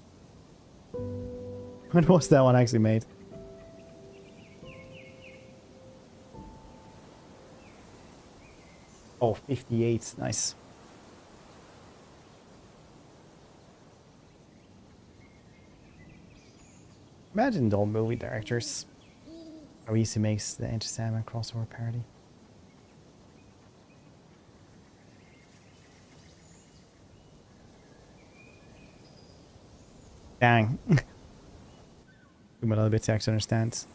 When was that one actually made? Oh, 58. Nice. Imagine the old movie directors. How easy makes the Enter Sandman crossover parody. Dang. Took me a little bit to actually understand.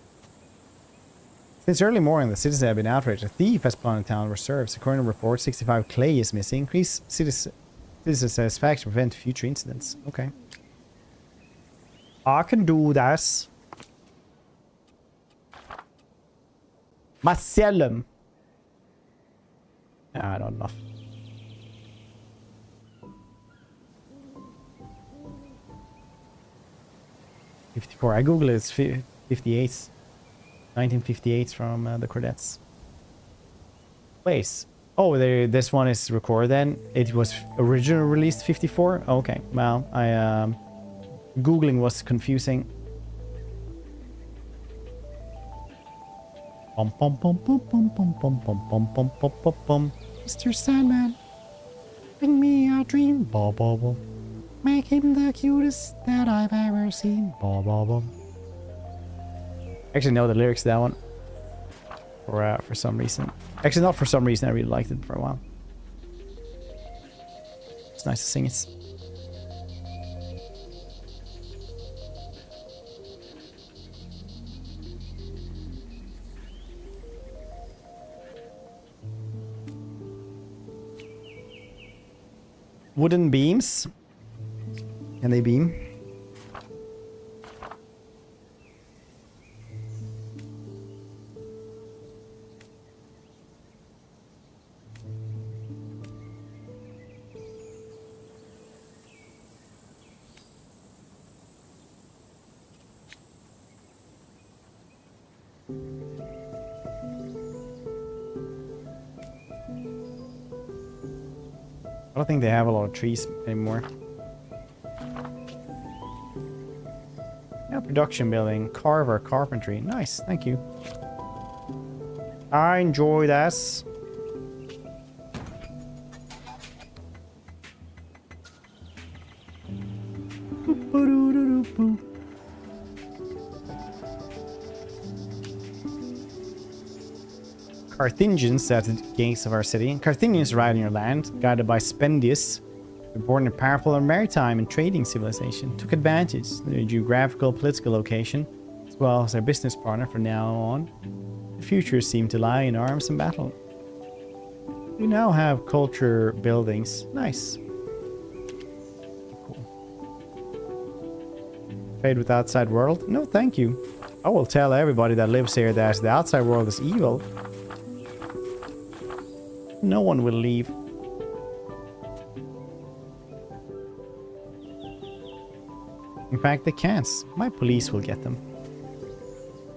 Since early morning, the citizens have been outraged. A thief has planted town reserves. According to report, 65 clay is missing. Increase citizen satisfaction to prevent future incidents. Okay. I can do that. Myself. Ah, not enough. $54. I googled it. It's 58. 1958 from the Cordettes. Wait. Oh, this one is recorded then. It was originally released 54? Okay. Well, Googling was confusing. Bum bum bum bum bum bum bum bum bum bum bum bum bum. Mr. Sandman, bring me a dream. Bum bum bum. Make him the cutest that I've ever seen. Bum bum bum. Actually know the lyrics to that one. for some reason. Actually, not for some reason. I really liked it for a while. It's nice to sing it. Wooden beams. Can they beam? I don't think they have a lot of trees anymore. Yeah, production building, carver, carpentry. Nice, thank you. I enjoy this. Carthaginians at the gates of our city. Carthaginians ride in your land, guided by Spendius, born in a powerful maritime and trading civilization, took advantage of their geographical, political location, as well as their business partner from now on. The future seemed to lie in arms and battle. We now have culture buildings. Nice. Cool. Trade with outside world? No, thank you. I will tell everybody that lives here that the outside world is evil. No one will leave. In fact, they can't. My police will get them.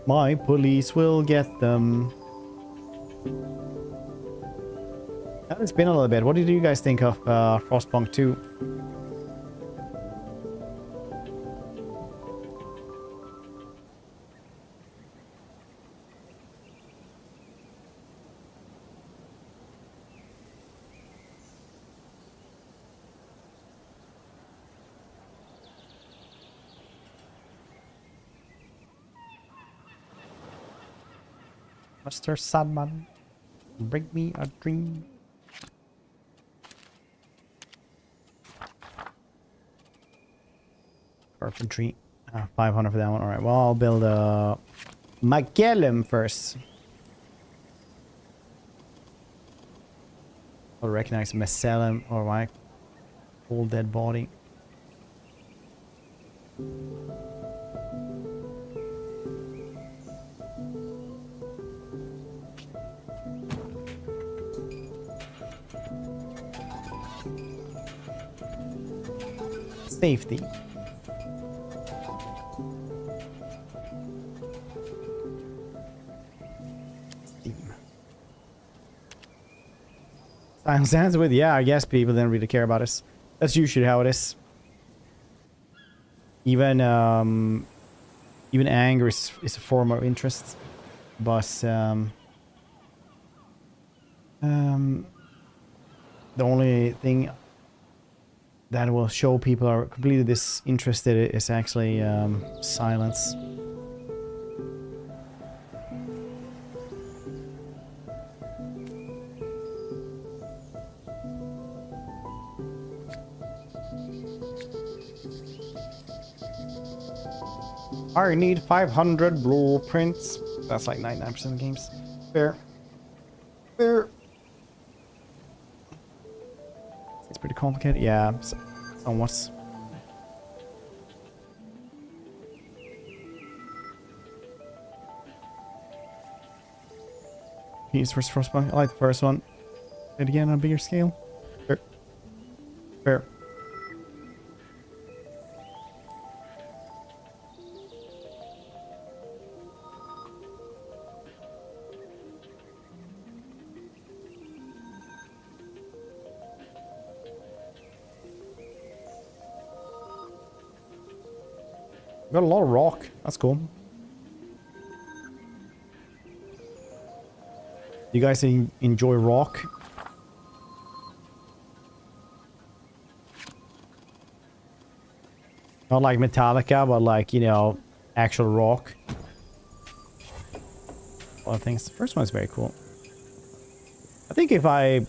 My police will get them. It's been a little bit. What did you guys think of Frostpunk 2? Mr. Sandman, bring me a dream. Carpentry. 500 for that one. Alright, well, I'll build a Magellan first. I'll recognize Macellum or my old dead body. Safety. Steam. Sounds with, yeah, I guess people didn't really care about us. That's usually how it is. Even anger is a form of interest. But the only thing that will show people are completely disinterested is actually silence. I need 500 blueprints. That's like 99% of games. Fair. Fair. It's pretty complicated. Yeah, somewhat. Use first Frostpunk. I like the first one. It again on a bigger scale. Fair. Fair. Got a lot of rock. That's cool. You guys enjoy rock? Not like Metallica, but like, you know, actual rock. lot of things. The first one is very cool. I think if I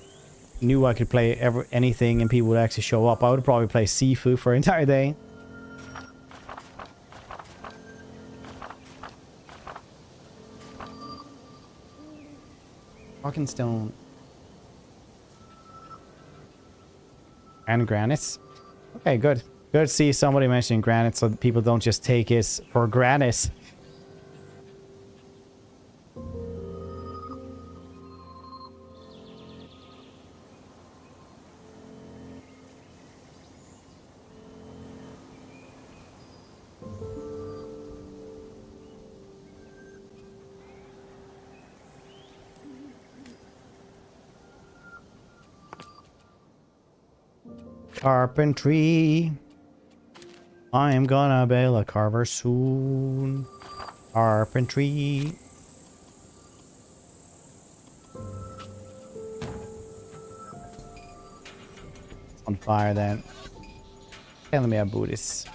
knew I could play anything and people would actually show up, I would probably play Sifu for an entire day. Rocking stone. And granites. Okay, good. Good to see somebody mentioning granites so that people don't just take it for granites. Carpentry. I am gonna build a carver soon. Carpentry. It's on fire then. Tell me about this.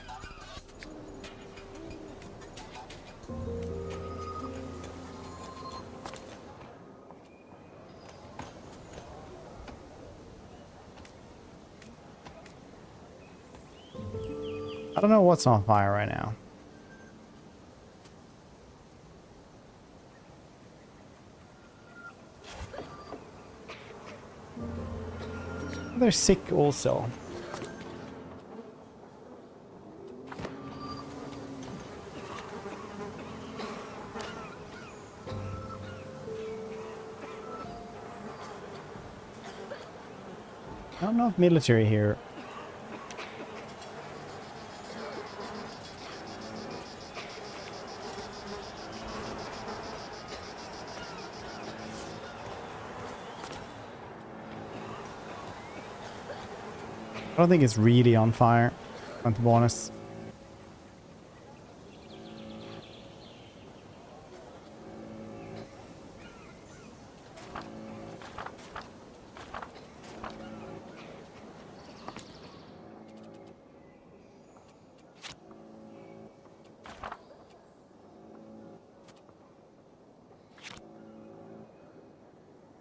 I don't know what's on fire right now. They're sick also. Not enough military here. I don't think it's really on fire, to be honest.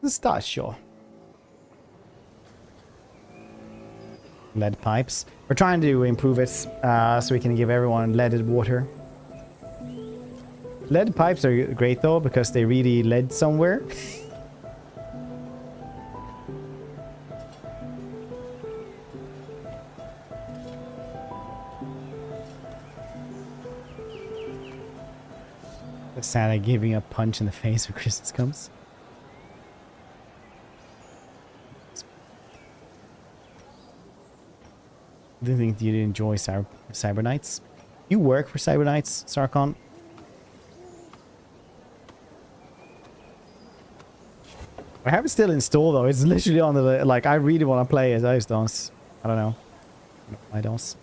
The star show. Lead pipes. We're trying to improve it so we can give everyone leaded water. Lead pipes are great though because they really led somewhere. Santa giving a punch in the face when Christmas comes. I didn't think you'd enjoy Cyber Knights. You work for Cyber Knights, Sarkon? I have it still installed though. It's literally on the like. I really want to play it. I just don't. I don't know. I don't.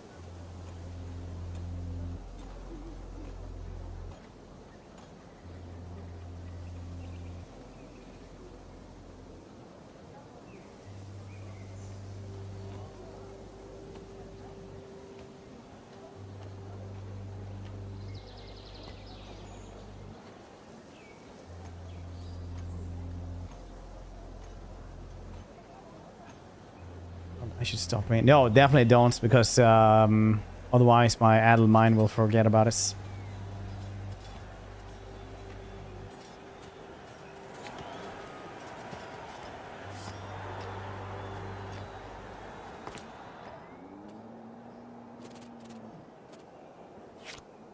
I should stop playing. No, definitely don't, because otherwise my adult mind will forget about it.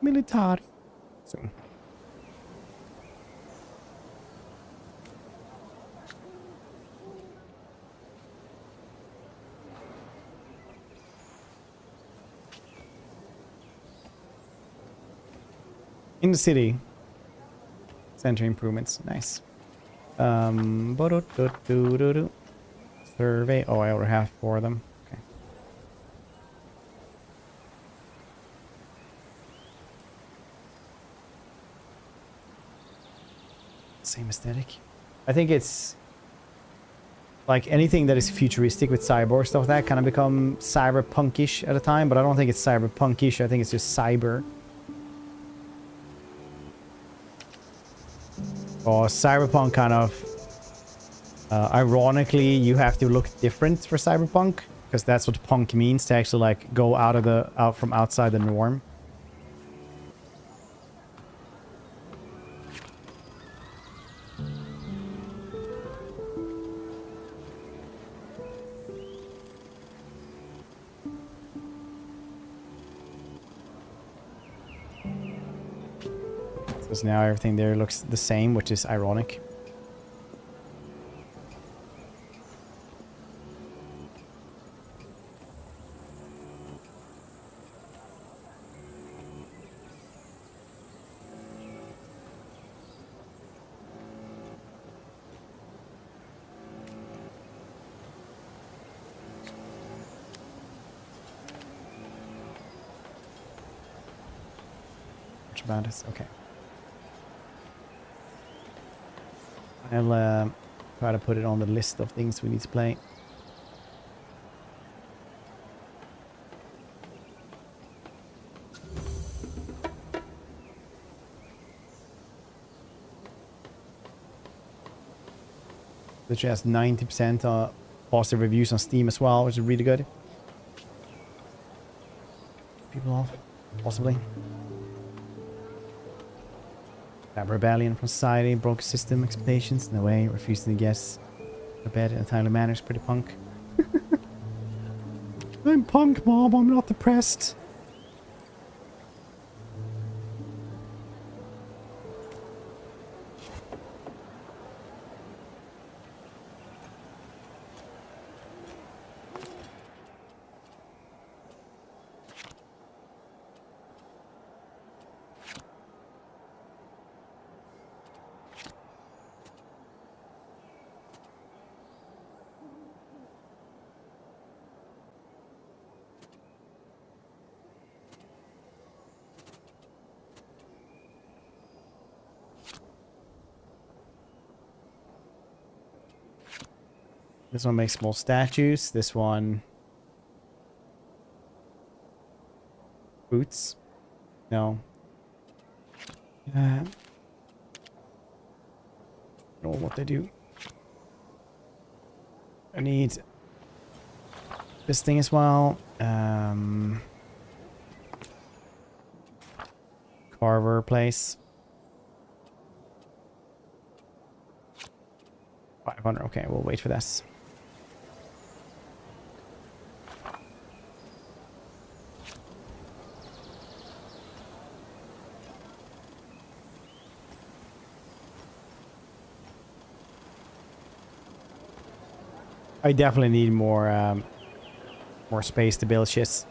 Military. So. In the city. Center improvements. Nice. Survey. Oh, I already have 4 of them. Okay. Same aesthetic. I think it's like anything that is futuristic with cyborg stuff that kind of become cyberpunkish at a time, but I don't think it's cyberpunkish. I think it's just cyber. Or Cyberpunk kind of... ironically, you have to look different for Cyberpunk. Because that's what punk means, to actually like go out from outside the norm. Because now everything there looks the same, which is ironic. About it. Okay. I'll try to put it on the list of things we need to play. Which has 90% positive reviews on Steam as well, which is really good. People off, possibly. Rebellion from society, broke system, expectations, no way, refusing to guess a bed in a timely manner is pretty punk. I'm punk, Mom, I'm not depressed. This one makes small statues. This one... boots? No. I don't know what they do. I need this thing as well. Carver place. 500. Okay, we'll wait for this. I definitely need more space to build shit.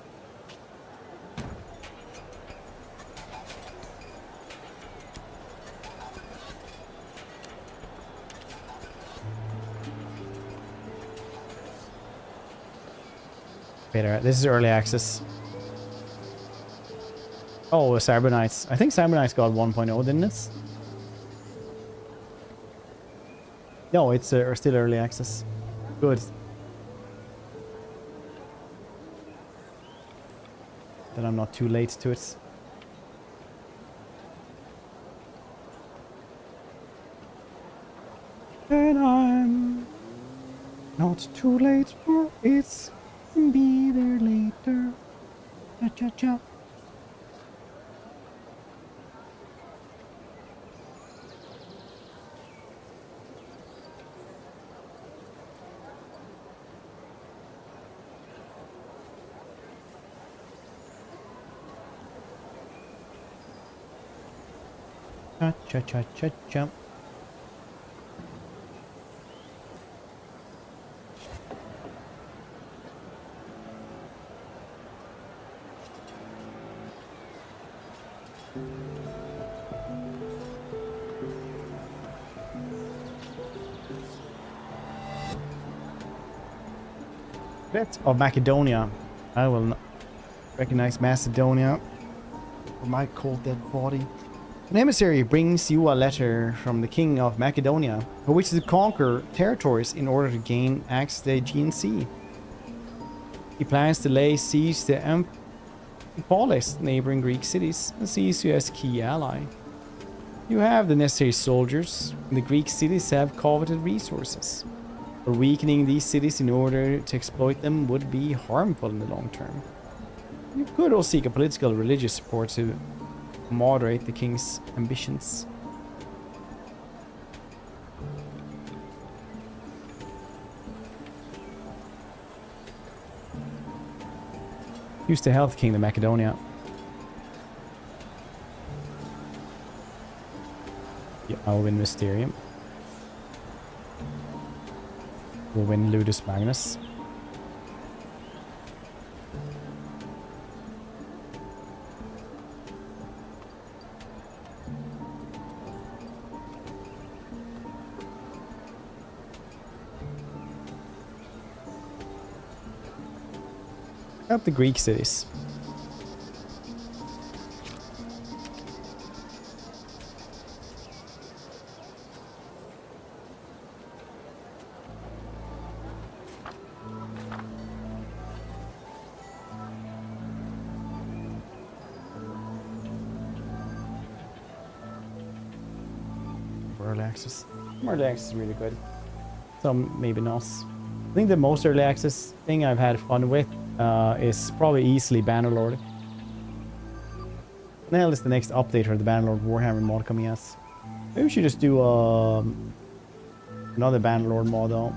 Better. This is early access. Oh, Cyber Knights. I think Cyber Knights got 1.0, didn't it? No, it's still early access. Good. Then I'm not too late to it. And I'm not too late for it. Be there later. Cha cha cha. Cha cha cha cha cha. Of Macedonia. I will not recognize Macedonia for my cold dead body. An emissary brings you a letter from the king of Macedonia, who wishes to conquer territories in order to gain access to the Aegean Sea. He plans to lay siege to Amphipolis, neighboring Greek cities, and sees you as key ally. You have the necessary soldiers. The Greek cities have coveted resources. But weakening these cities in order to exploit them would be harmful in the long term. You could also seek a political or religious support to moderate the king's ambitions. Use the Health Kingdom, Macedonia. Yeah, I'll win Mysterium. We'll win Ludus Magnus. Up the Greek cities. Early access. Early access is really good. Some maybe not. I think the most early access thing I've had fun with is probably easily Bannerlord. What the hell is the next update for the Bannerlord Warhammer mod coming as? Maybe we should just do another Bannerlord mod though.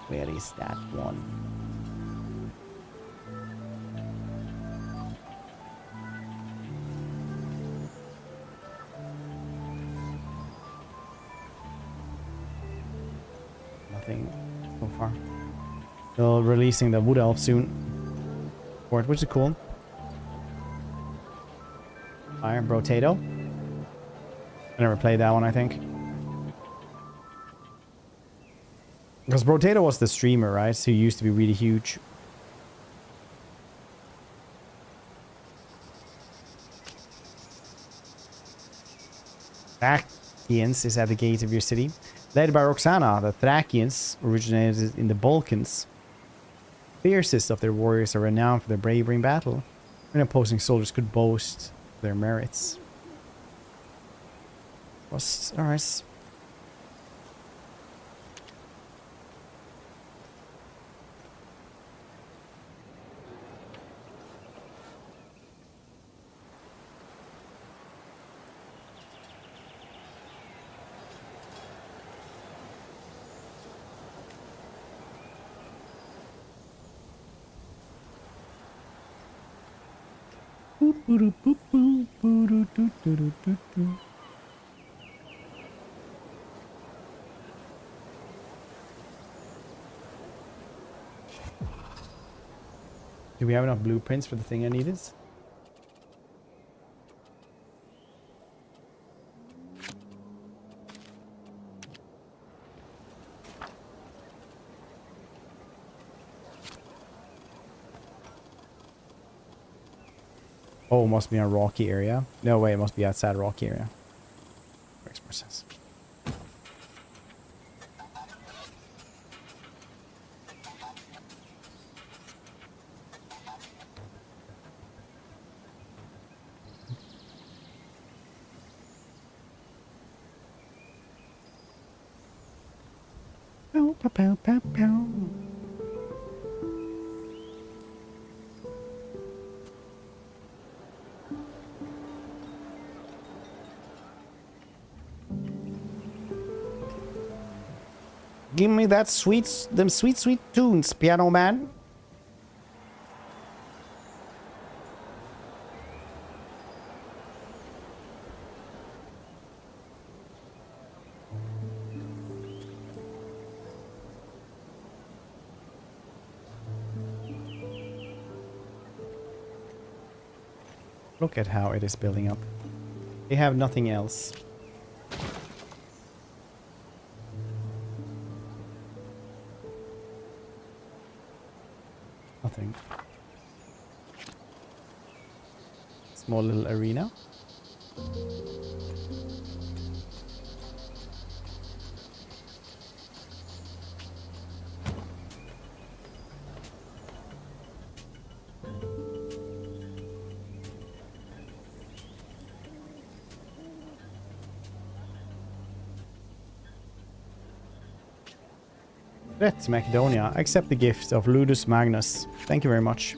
Where is that one? So far. They're releasing the Wood Elf soon, for it, which is cool. Fire Brotato. I never played that one, I think. Because Brotato was the streamer, right? So he used to be really huge. Thracians is at the gate of your city. Led by Roxana, the Thracians originated in the Balkans. Fiercest of their warriors are renowned for their bravery in battle, and opposing soldiers could boast their merits. Alright. Do we have enough blueprints for the thing I needed? Oh, it must be a rocky area. No way, it must be outside a rocky area. Makes more sense. Pow, pow, pow, pow, pow. Give me that them sweet tunes, piano man. Look at how it is building up. They have nothing else. Nothing. Small little arena. Threat, Macedonia. Accept the gift of Ludus Magnus. Thank you very much.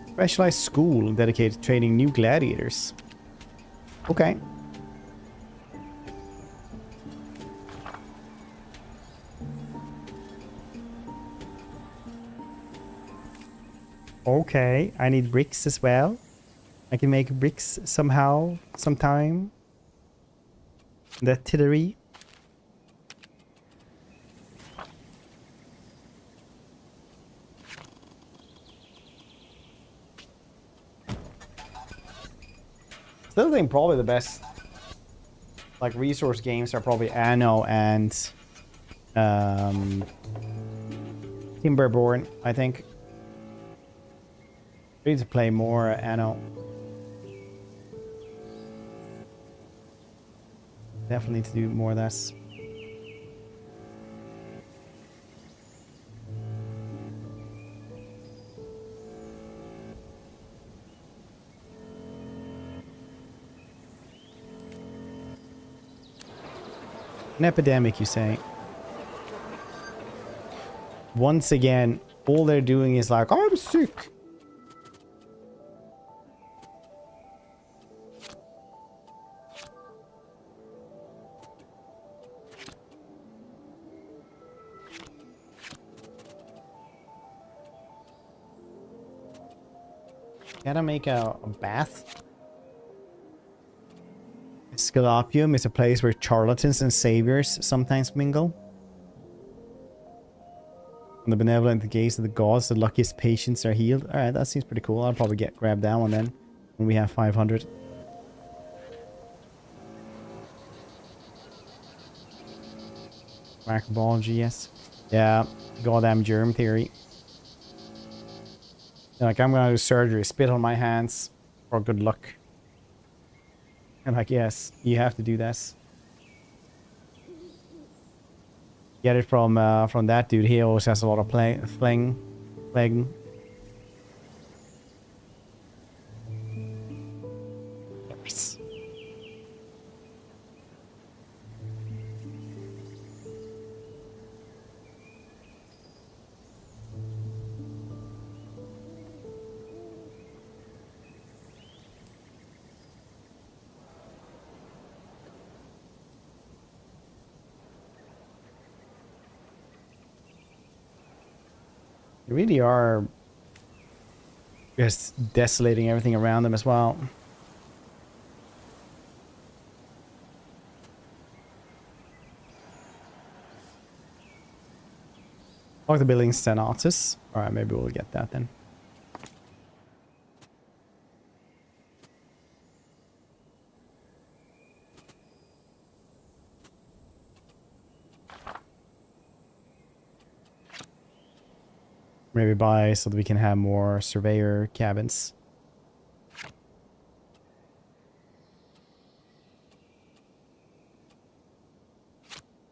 Specialized school dedicated to training new gladiators. Okay. Okay, I need bricks as well. I can make bricks somehow, sometime. That tillery. Still think probably the best like resource games are probably Anno and Timberborn, I think. I need to play more Anno. Definitely need to do more of this. An epidemic, you say? Once again, all they're doing is like, I'm sick. Gotta make a bath. Scalapium is a place where charlatans and saviors sometimes mingle. On the benevolent gaze of the gods, the luckiest patients are healed. Alright, that seems pretty cool. I'll probably grab that one then when we have 500. Microbiology, yes. Yeah, goddamn germ theory. Like, I'm gonna do surgery, spit on my hands for good luck. And like, yes, you have to do this. Get it from that dude. He always has a lot of fling. Nice. They really are just desolating everything around them as well. Like the building Senatus. Alright, maybe we'll get that then. Maybe buy so that we can have more surveyor cabins.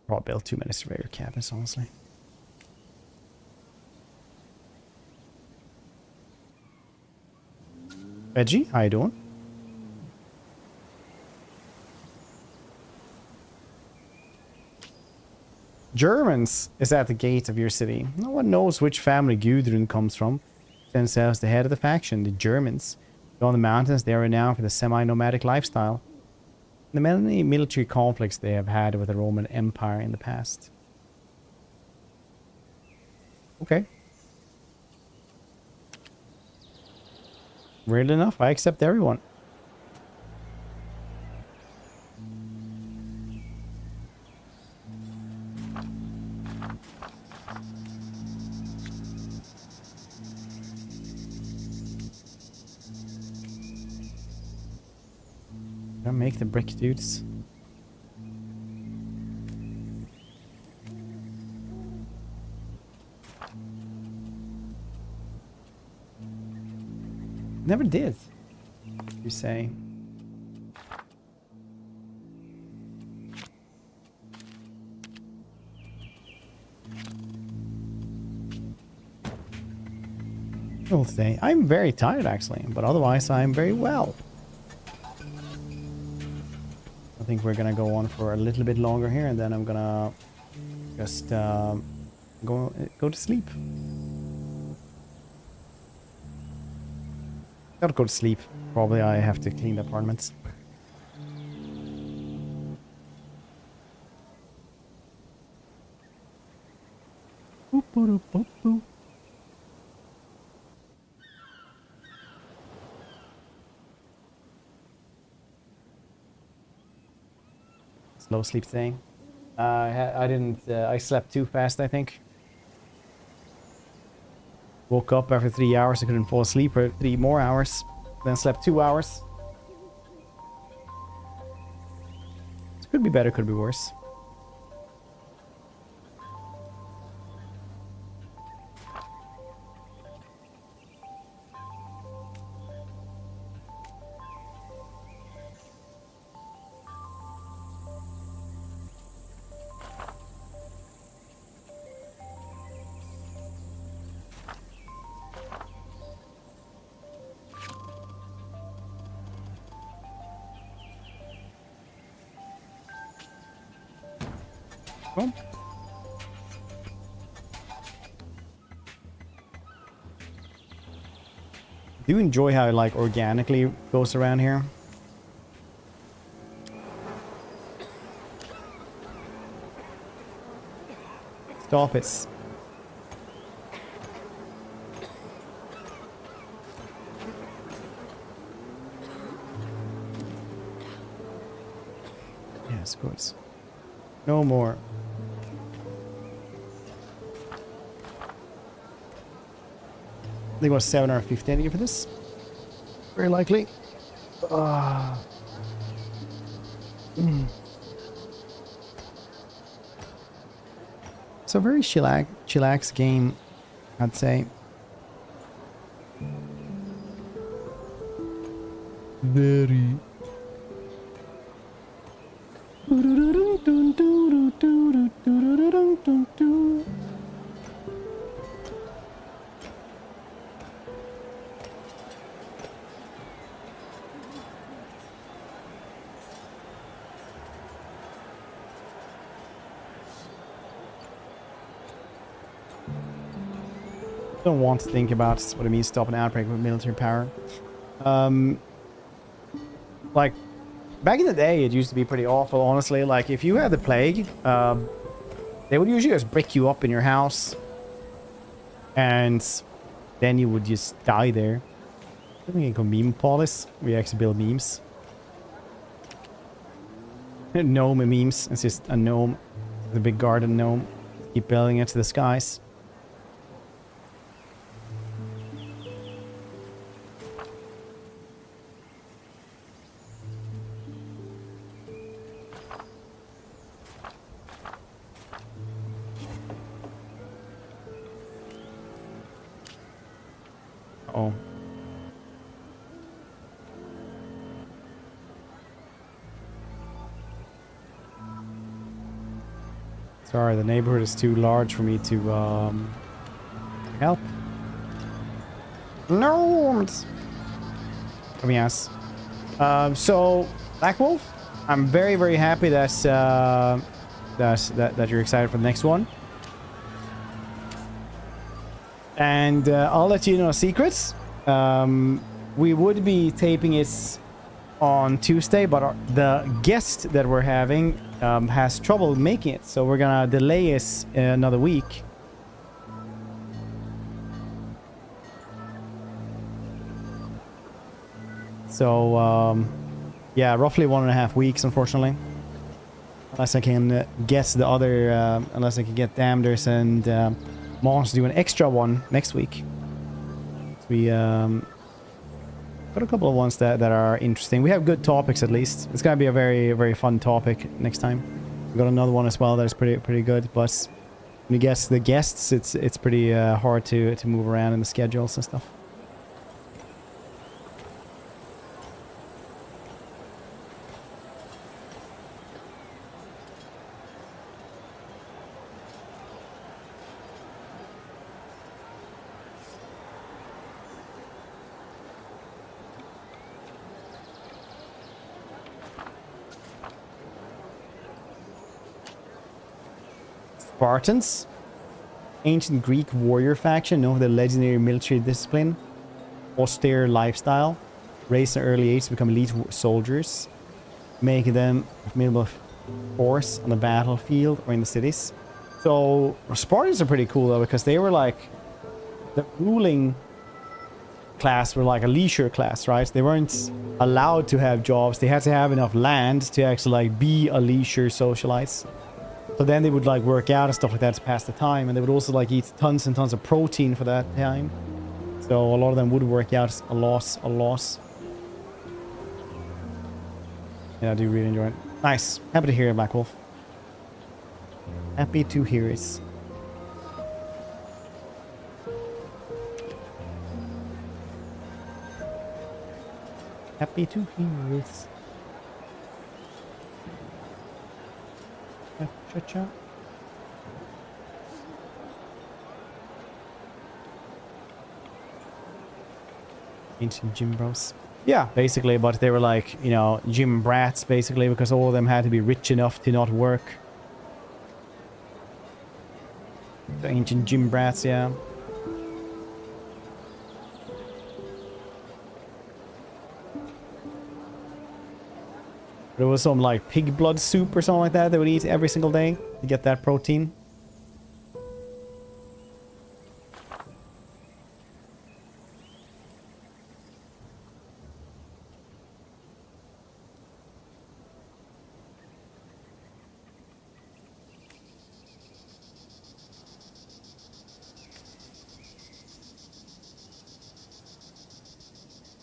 Probably build too many surveyor cabins, honestly. Veggie, how you doing? Germans is at the gate of your city. No one knows which family Gudrun comes from. Themselves the head of the faction, the Germans. Beyond the mountains, they are renowned for the semi-nomadic lifestyle. The many military conflicts they have had with the Roman Empire in the past. Okay. Weird enough, I accept everyone. Make the brick dudes. Never did, you say. All day. I'm very tired actually, but otherwise I'm very well. think we're gonna go on for a little bit longer here, and then I'm gonna just go to sleep. Gotta go to sleep. Probably I have to clean the apartments. Boop, boop, boop, boop. Slow sleep thing. I didn't. I slept too fast, I think. Woke up after 3 hours. I couldn't fall asleep for 3 more hours. Then slept 2 hours. It could be better, could be worse. Cool. Do enjoy how it like organically goes around here. Stop it. Yes, good. No more. I think it was 750 for this. Very likely. It's a very chillax game, I'd say. Very. Don't want to think about what it means to stop an outbreak with military power. Like back in the day, it used to be pretty awful, honestly. Like if you had the plague, they would usually just brick you up in your house, and then you would just die there. I think we can go meme polish. We actually build memes. Gnome memes. It's just a gnome, the big garden gnome. Keep building it to the skies. Oh. Sorry, the neighborhood is too large for me to help. No. Let me ask. So Black Wolf, I'm very, very happy that you're excited for the next one. And I'll let you know secrets. We would be taping it on Tuesday, but the guest that we're having has trouble making it, so we're gonna delay it another week. So yeah, roughly 1.5 weeks, unfortunately. Unless I can guess the other, unless I can get Damners and Mons to do an extra one next week. So we got a couple of ones that are interesting. We have good topics, at least. It's gonna be a very, very fun topic next time. We got another one as well that is pretty good. But when you guess the guests, it's pretty hard to move around in the schedules and stuff. Spartans. Ancient Greek warrior faction known for their legendary military discipline, austere lifestyle, raised at an early age to become elite soldiers, making them a formidable force on the battlefield or in the cities. So Spartans are pretty cool though, because they were like the ruling class, were like a leisure class, right? They weren't allowed to have jobs. They had to have enough land to actually like be a leisure socialite. So then they would like work out and stuff like that to pass the time, and they would also like eat tons and tons of protein for that time. So a lot of them would work out a lot. Yeah, I do really enjoy it. Nice. Happy to hear it, Black Wolf. Happy to hear it. Happy to hear it. Cha-cha. Ancient gym bros. Yeah, basically, but they were like, you know, gym brats, basically, because all of them had to be rich enough to not work. The ancient gym brats, yeah. There was some like pig blood soup or something like that they would eat every single day to get that protein.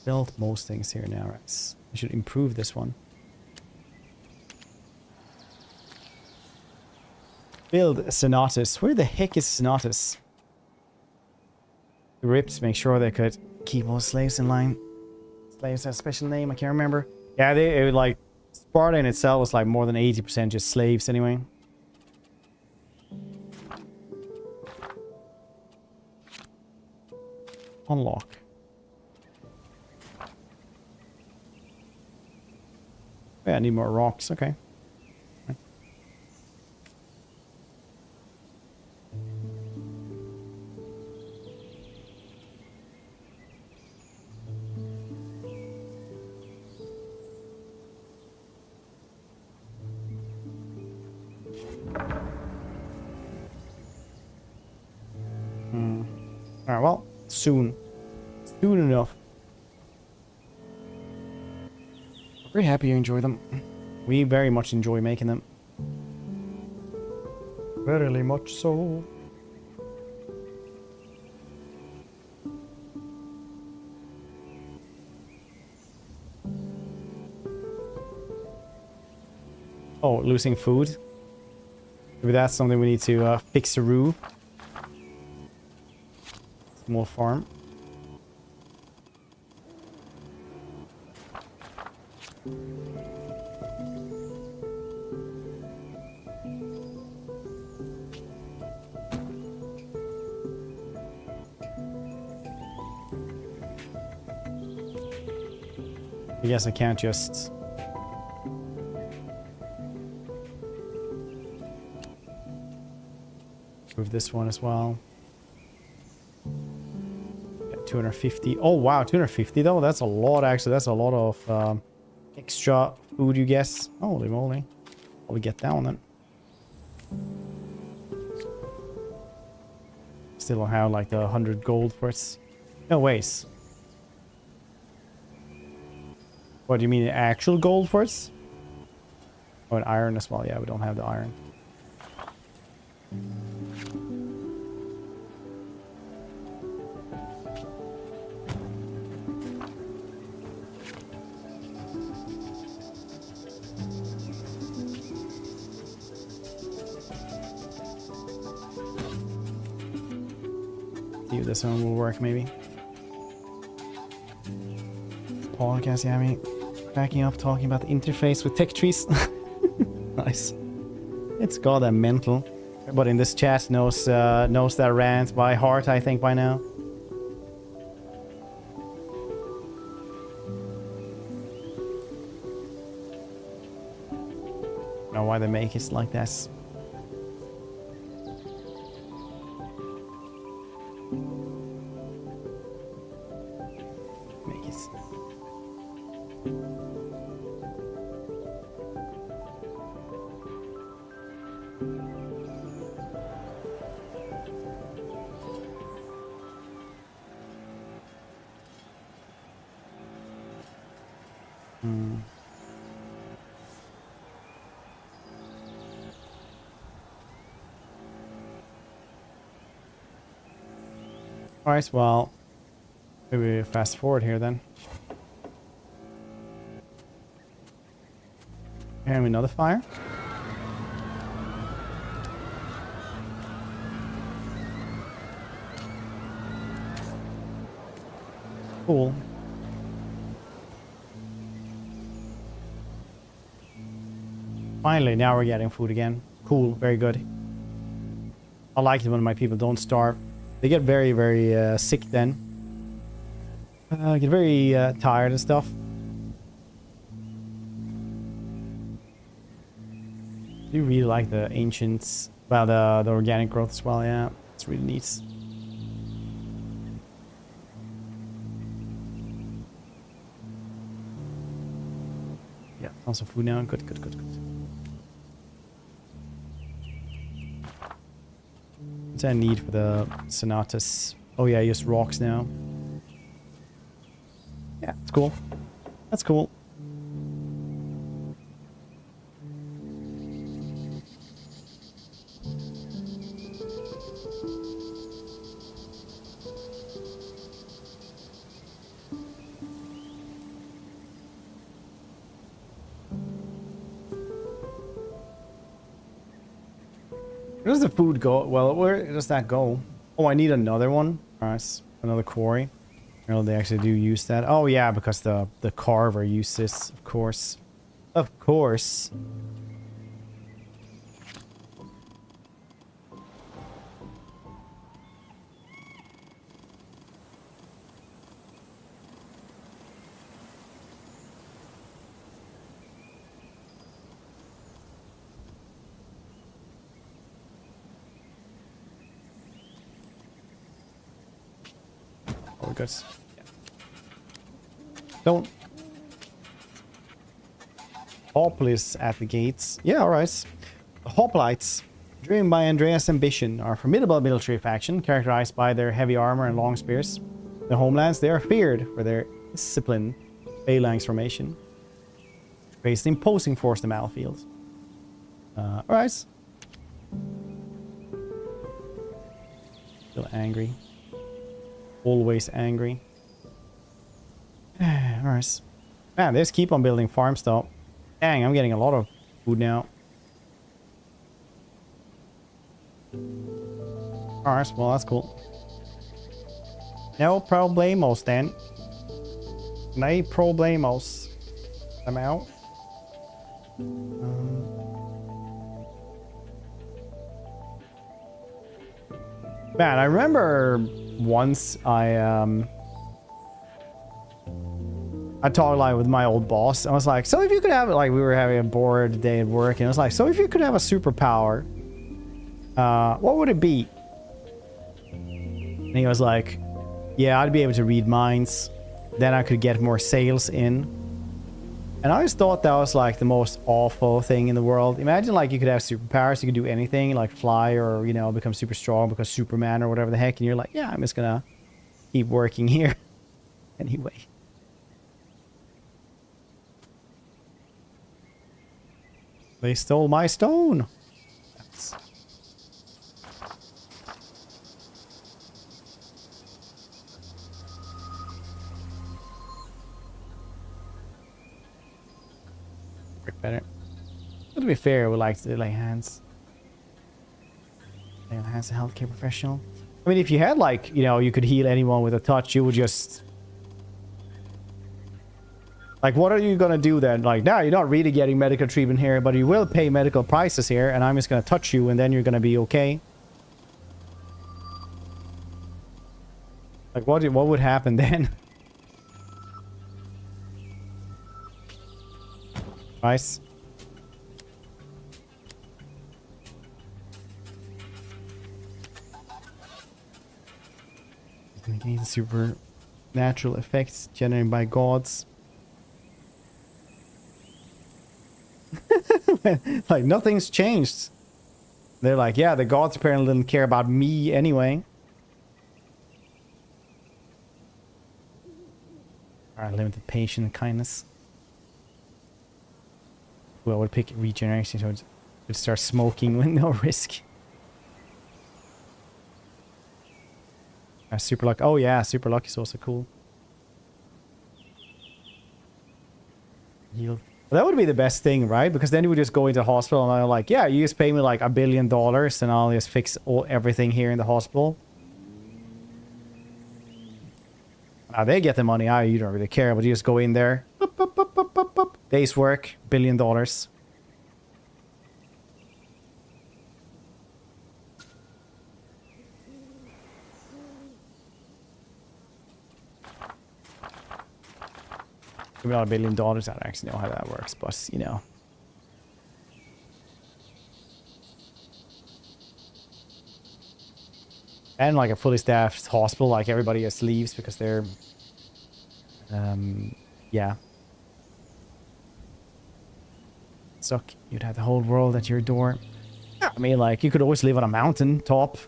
Built most things here now, right? I should improve this one. Build Senatus. Where the heck is Senatus? The Rips, make sure they could keep all slaves in line. Slaves have a special name, I can't remember. Yeah, it would like Sparta in itself was like more than 80% just slaves anyway. Unlock. Yeah, I need more rocks, okay. Alright, well, soon. Soon enough. Very happy you enjoy them. We very much enjoy making them. Very much so. Oh, losing food. Maybe that's something we need to fix a roo. Small farm. I guess I can't just... move this one as well. 250. Oh wow, 250 though? That's a lot actually. That's a lot of extra food, you guess. Holy moly. I'll get that one then. Still don't have like the 100 gold for it. No ways. What do you mean, actual gold for it? Oh, and iron as well. Yeah, we don't have the iron. See if this one will work, maybe. Podcast, yeah, me backing up, talking about the interface with tech trees. Nice. It's goddamn mental. Everybody in this chat knows that rant by heart, I think, by now. I don't know why they make it like this. Nice. Alright, well, maybe fast forward here then. And another fire. Cool. Finally, now we're getting food again. Cool, very good. I like it when my people don't starve. They get very, very sick then. Get very tired and stuff. I do really like the ancients. Well, the organic growth as well, yeah. It's really neat. Yeah, tons of food now. Good, good, good, good. What's I need for the Sonatas? Oh yeah, just rocks now. Yeah, it's cool. That's cool. Where does the food go? Well, where does that go? Oh, I need another one. Alright, another quarry. Well, they actually do use that. Oh yeah, because the carver uses, of course. Of course. Oh, good. Yeah. Don't. Hoplites at the gates. Yeah, alright. The Hoplites, driven by Andreas' ambition, are a formidable military faction characterized by their heavy armor and long spears. In their homelands, they are feared for their discipline, phalanx formation, which creates an imposing force in the battlefield. Alright. Still angry. Always angry. Alright. Man, they just keep on building farms though. Dang, I'm getting a lot of food now. Alright, well that's cool. No problemos then. No problemos. I'm out. Man, I remember once I talked like with my old boss. I was like, so if you could have it, like we were having a bored day at work, and I was like, so if you could have a superpower, what would it be? And he was like, yeah, I'd be able to read minds. Then I could get more sales in. And I just thought that was like the most awful thing in the world. Imagine like you could have superpowers, you could do anything, like fly or, you know, become super strong because Superman or whatever the heck. And you're like, yeah, I'm just gonna keep working here. Anyway. They stole my stone. That's... Work better. But to be fair, we like to lay hands. Lay on hands, a healthcare professional. I mean, if you had like, you know, you could heal anyone with a touch, you would just... Like, what are you gonna do then? Like, now you're not really getting medical treatment here, but you will pay medical prices here, and I'm just gonna touch you, and then you're gonna be okay. Like, what would happen then? Nice. Making the super Natural effects generated by gods. Like, nothing's changed. They're like, yeah, the gods apparently didn't care about me anyway. Alright, limited patience and kindness. Well, I would pick regeneration, so it would start smoking with no risk. Super luck. Oh yeah, super luck is also cool. Yield. Well, that would be the best thing, right? Because then you would just go into the hospital and I'm like, yeah, you just pay me like $1 billion and I'll just fix everything here in the hospital. Now they get the money. You don't really care, but you just go in there. Boop, boop, boop, boop, boop, boop. Day's work, $1 billion. Maybe not $1 billion. I don't actually know how that works, but you know. And like a fully staffed hospital, like everybody just leaves because they're, yeah. Suck. You'd have the whole world at your door. Yeah, I mean, like, you could always live on a mountain top.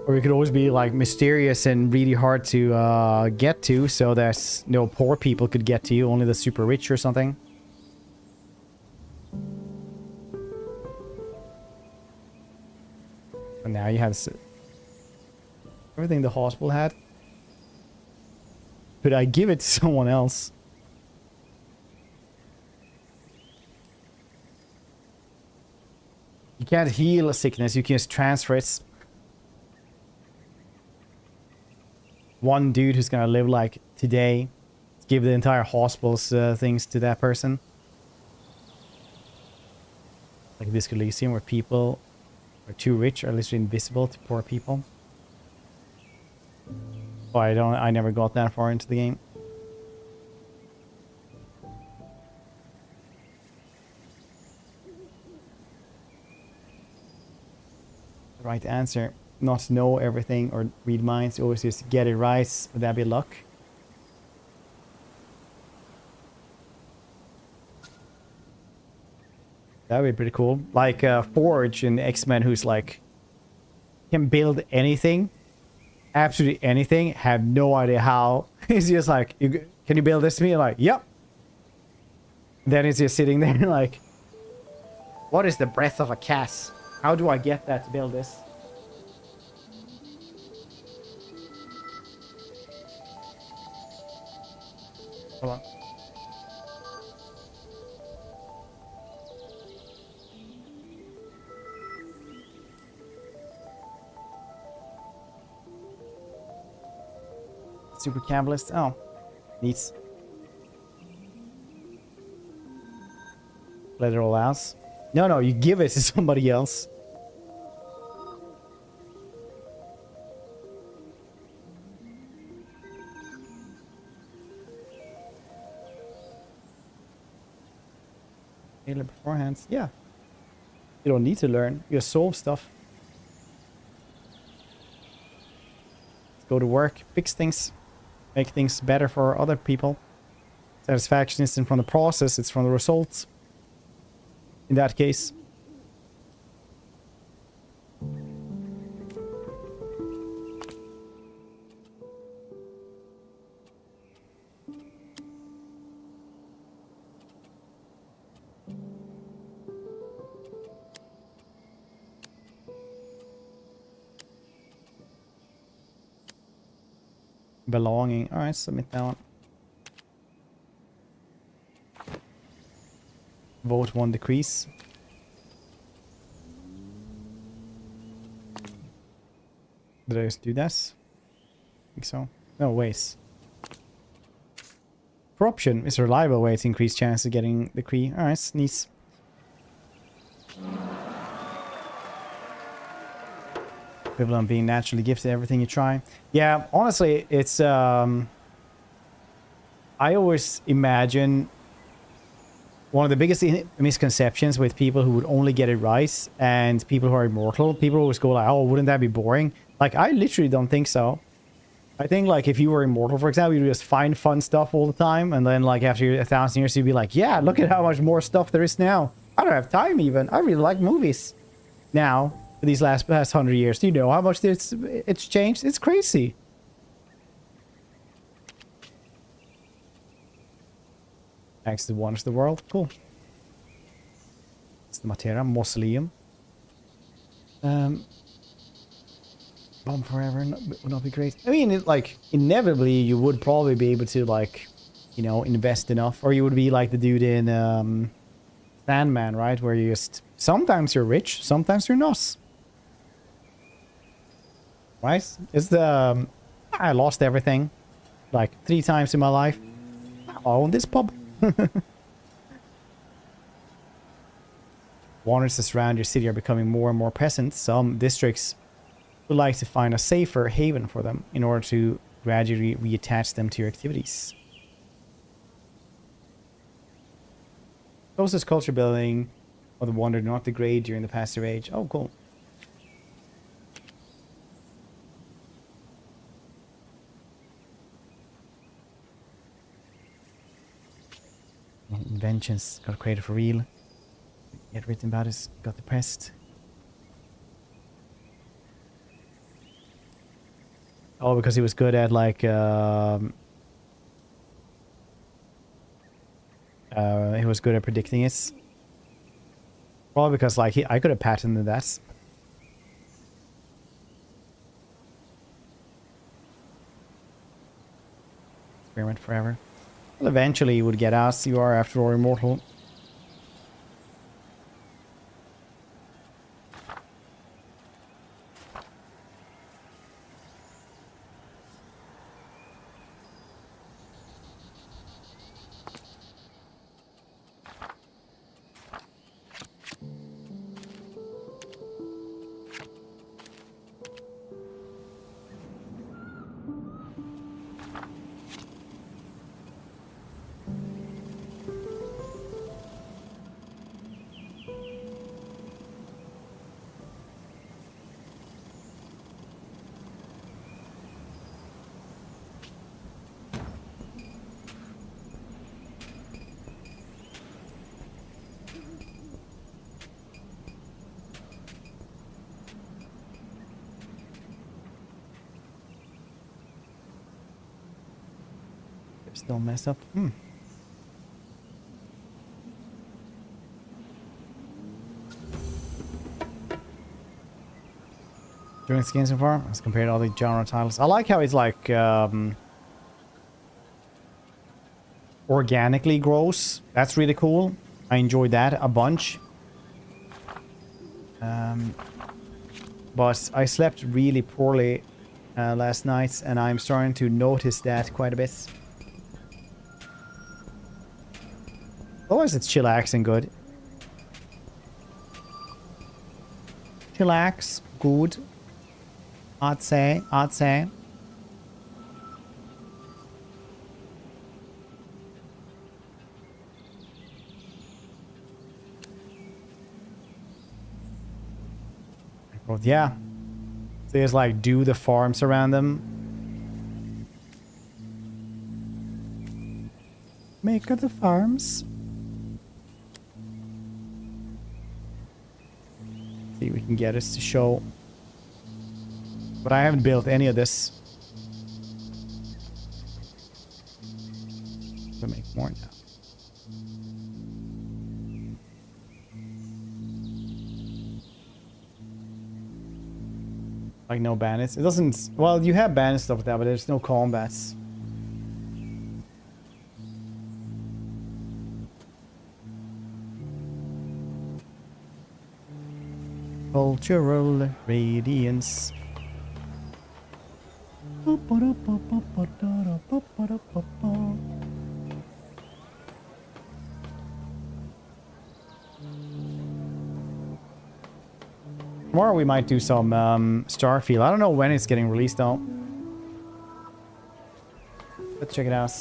Or you could always be like mysterious and really hard to get to, so that no poor people could get to you, only the super rich or something. And now you have everything the hospital had. Could I give it to someone else? You can't heal a sickness, you can just transfer it. One dude who's gonna live like today, give the entire hospital's things to that person. Like this Elysium, where people are too rich or literally invisible to poor people. Oh, I never got that far into the game. The right answer. Not know everything or read minds, you always just get it right. Would that be luck? That would be pretty cool. Like Forge in X-Men, who's like can build anything, absolutely anything, have no idea how. He's just like, can you build this to me? Like, yep. Then he's just sitting there like, what is the breath of a cat? How do I get that to build this? Hold on. Super Cabalist. Oh, neat. Let it all out. No, you give it to somebody else. Beforehand. Yeah. You don't need to learn. You solve stuff. Let's go to work. Fix things. Make things better for other people. Satisfaction isn't from the process, it's from the results. In that case. Belonging. Alright, submit that one. Vote 1 decrease. Did I just do this? I think so. No, waste. Corruption is a reliable way to increase chance of getting the decree. Alright, neat. Equivalent being naturally gifted everything you try. Yeah, honestly, it's I always imagine one of the biggest misconceptions with people who would only get it right and people who are immortal. People always go like, oh, wouldn't that be boring? Like, I literally don't think so. I think, like, if you were immortal, for example, you'd just find fun stuff all the time. And then, like, after 1,000 years, you'd be like, yeah, look at how much more stuff there is now. I don't have time even. I really like movies. Now, for these past 100 years, do you know how much it's changed? It's crazy. Thanks to the wonders of the world. Cool. It's the Matera Mausoleum. Bomb forever would not be great. I mean, like, inevitably, you would probably be able to, like, you know, invest enough. Or you would be like the dude in Sandman, right? Where you just... Sometimes you're rich, sometimes you're not. Right? It's the... I lost everything. Like, 3 times in my life. I own this pub. Wonders around your city are becoming more and more present. Some districts would like to find a safer haven for them in order to gradually reattach them to your activities. Closest culture building of the Wonder do not degrade during the passive age. Oh, cool. Inventions got created for real. Yet written about it got depressed. Oh, because he was good at, like, he was good at predicting it. Probably because, like, I could have patented that. Experiment forever. Well, eventually you would get out. You are, after all, immortal. Still messed up. Doing skins so far as compared to all the genre titles. I like how it's like organically grows. That's really cool. I enjoyed that a bunch. But I slept really poorly last night, and I'm starting to notice that quite a bit. Otherwise, it's chillax and good. Chillax, good. I'd say. Well, yeah. So just like do the farms around them. Make the farms. See if we can get us to show. But I haven't built any of this. To make more now. Like no bandits. It doesn't. Well, you have bandit stuff with that, but there's no combats. Cultural radiance. Tomorrow we might do some Starfield. I don't know when it's getting released though. Let's check it out.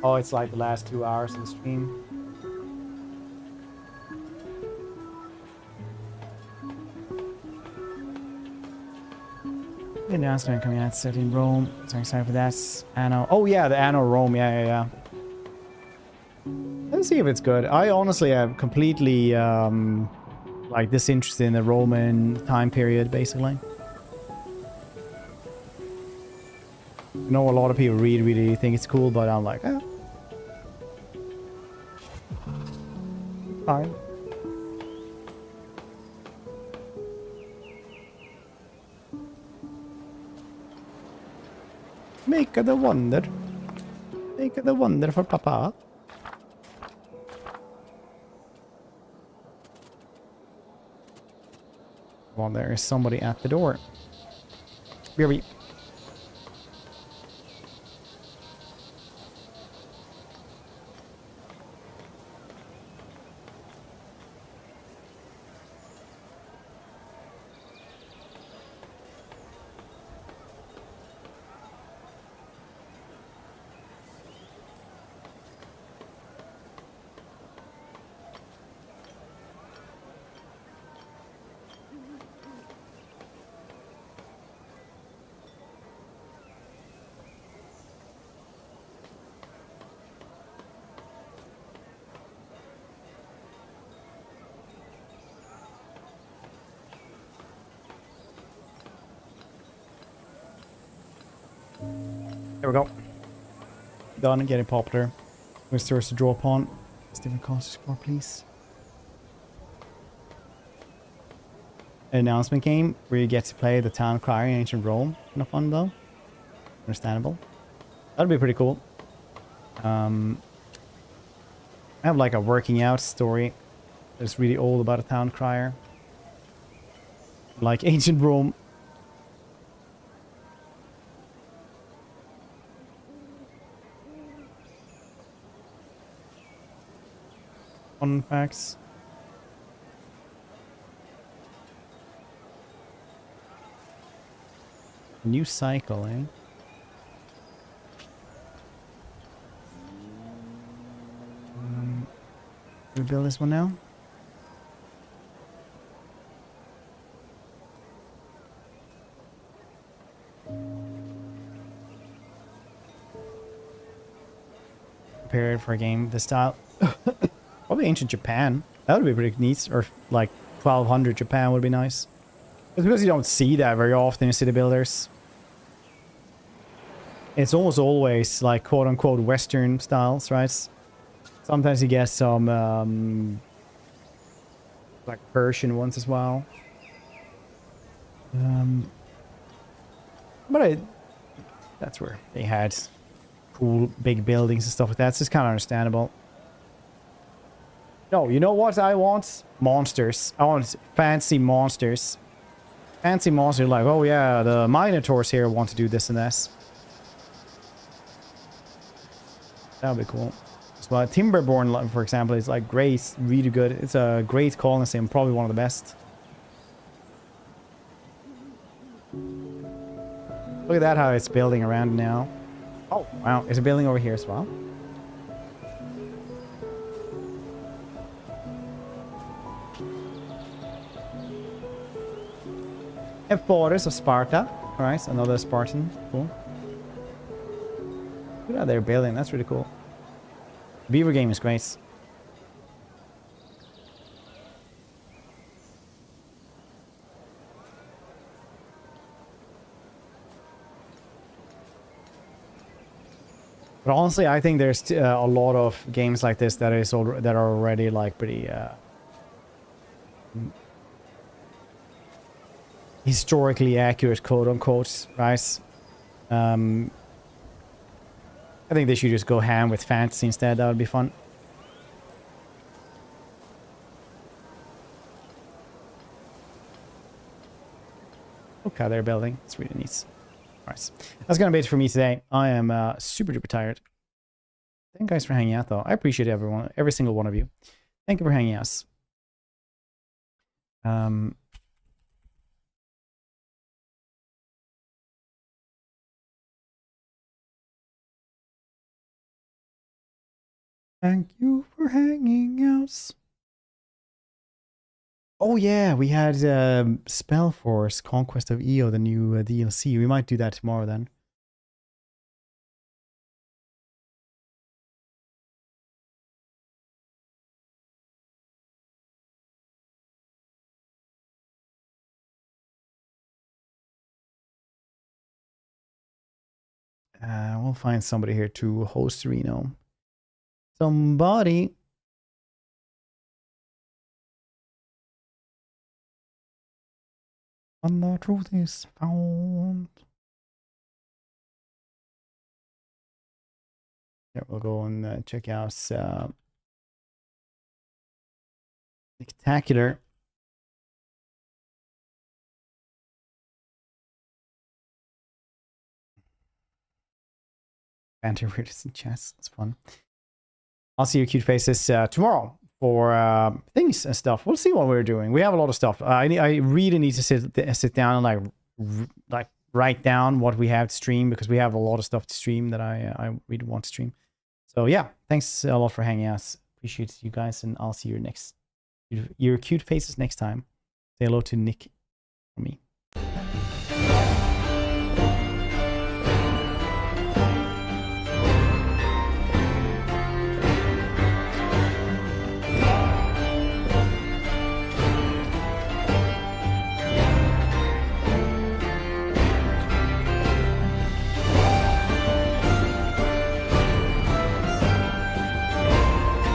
Oh, it's like the last 2 hours of the stream. The announcement coming out set in Rome. So excited for that. Anno. Oh yeah, the Anno Rome. Yeah. Let's see if it's good. I honestly am completely like disinterested in the Roman time period, basically. I know a lot of people really think it's cool, but I'm like, fine. Make the wonder. Make the wonder for Papa. Well, there is somebody at the door. Very. There we go. Done and getting popular. Where's the to draw upon? Stephen Cost score, please. An announcement game where you get to play the town crier in ancient Rome. Kind of fun though. Understandable. That'd be pretty cool. I have like a working out story that's really old about a town crier. Like ancient Rome. Fun facts. New cycle, eh? We build this one now. Prepared for a game this style. Probably ancient Japan. That would be pretty neat. Or like 1200 Japan would be nice. It's because you don't see that very often in city builders. It's almost always like quote unquote Western styles, right? Sometimes you get some like Persian ones as well. But that's where they had cool big buildings and stuff like that. So it's kind of understandable. No, you know what I want? Monsters. I want fancy monsters. Fancy monsters like, oh yeah, the Minotaurs here want to do this and this. That would be cool. So Timberborn, for example, is like great, really good. It's a great colony and probably one of the best. Look at that, how it's building around now. Oh, wow. It's a building over here as well. Have borders of Sparta. Alright, another Spartan. Cool. Look at their building. That's really cool. Beaver game is great. But honestly, I think there's a lot of games like this that are already like pretty historically accurate, quote unquote, right? I think they should just go ham with fantasy instead. That would be fun. Look how they're building. It's really neat. Alright. That's gonna be it for me today. I am super duper tired. Thank you guys for hanging out though. I appreciate everyone, every single one of you. Thank you for hanging out. Thank you for hanging out. Oh yeah, we had Spellforce Conquest of EO, the new DLC. We might do that tomorrow then. We'll find somebody here to host Reno. Somebody. And the truth is found. Yeah, we'll go and check out Spectacular. Banter weirdest in chess. It's fun. I'll see your cute faces tomorrow for things and stuff. We'll see what we're doing. We have a lot of stuff. I really need to sit down and like write down what we have to stream, because we have a lot of stuff to stream that I really want to stream. So yeah, thanks a lot for hanging out. Appreciate you guys, and I'll see your cute faces next time. Say hello to Nick for me.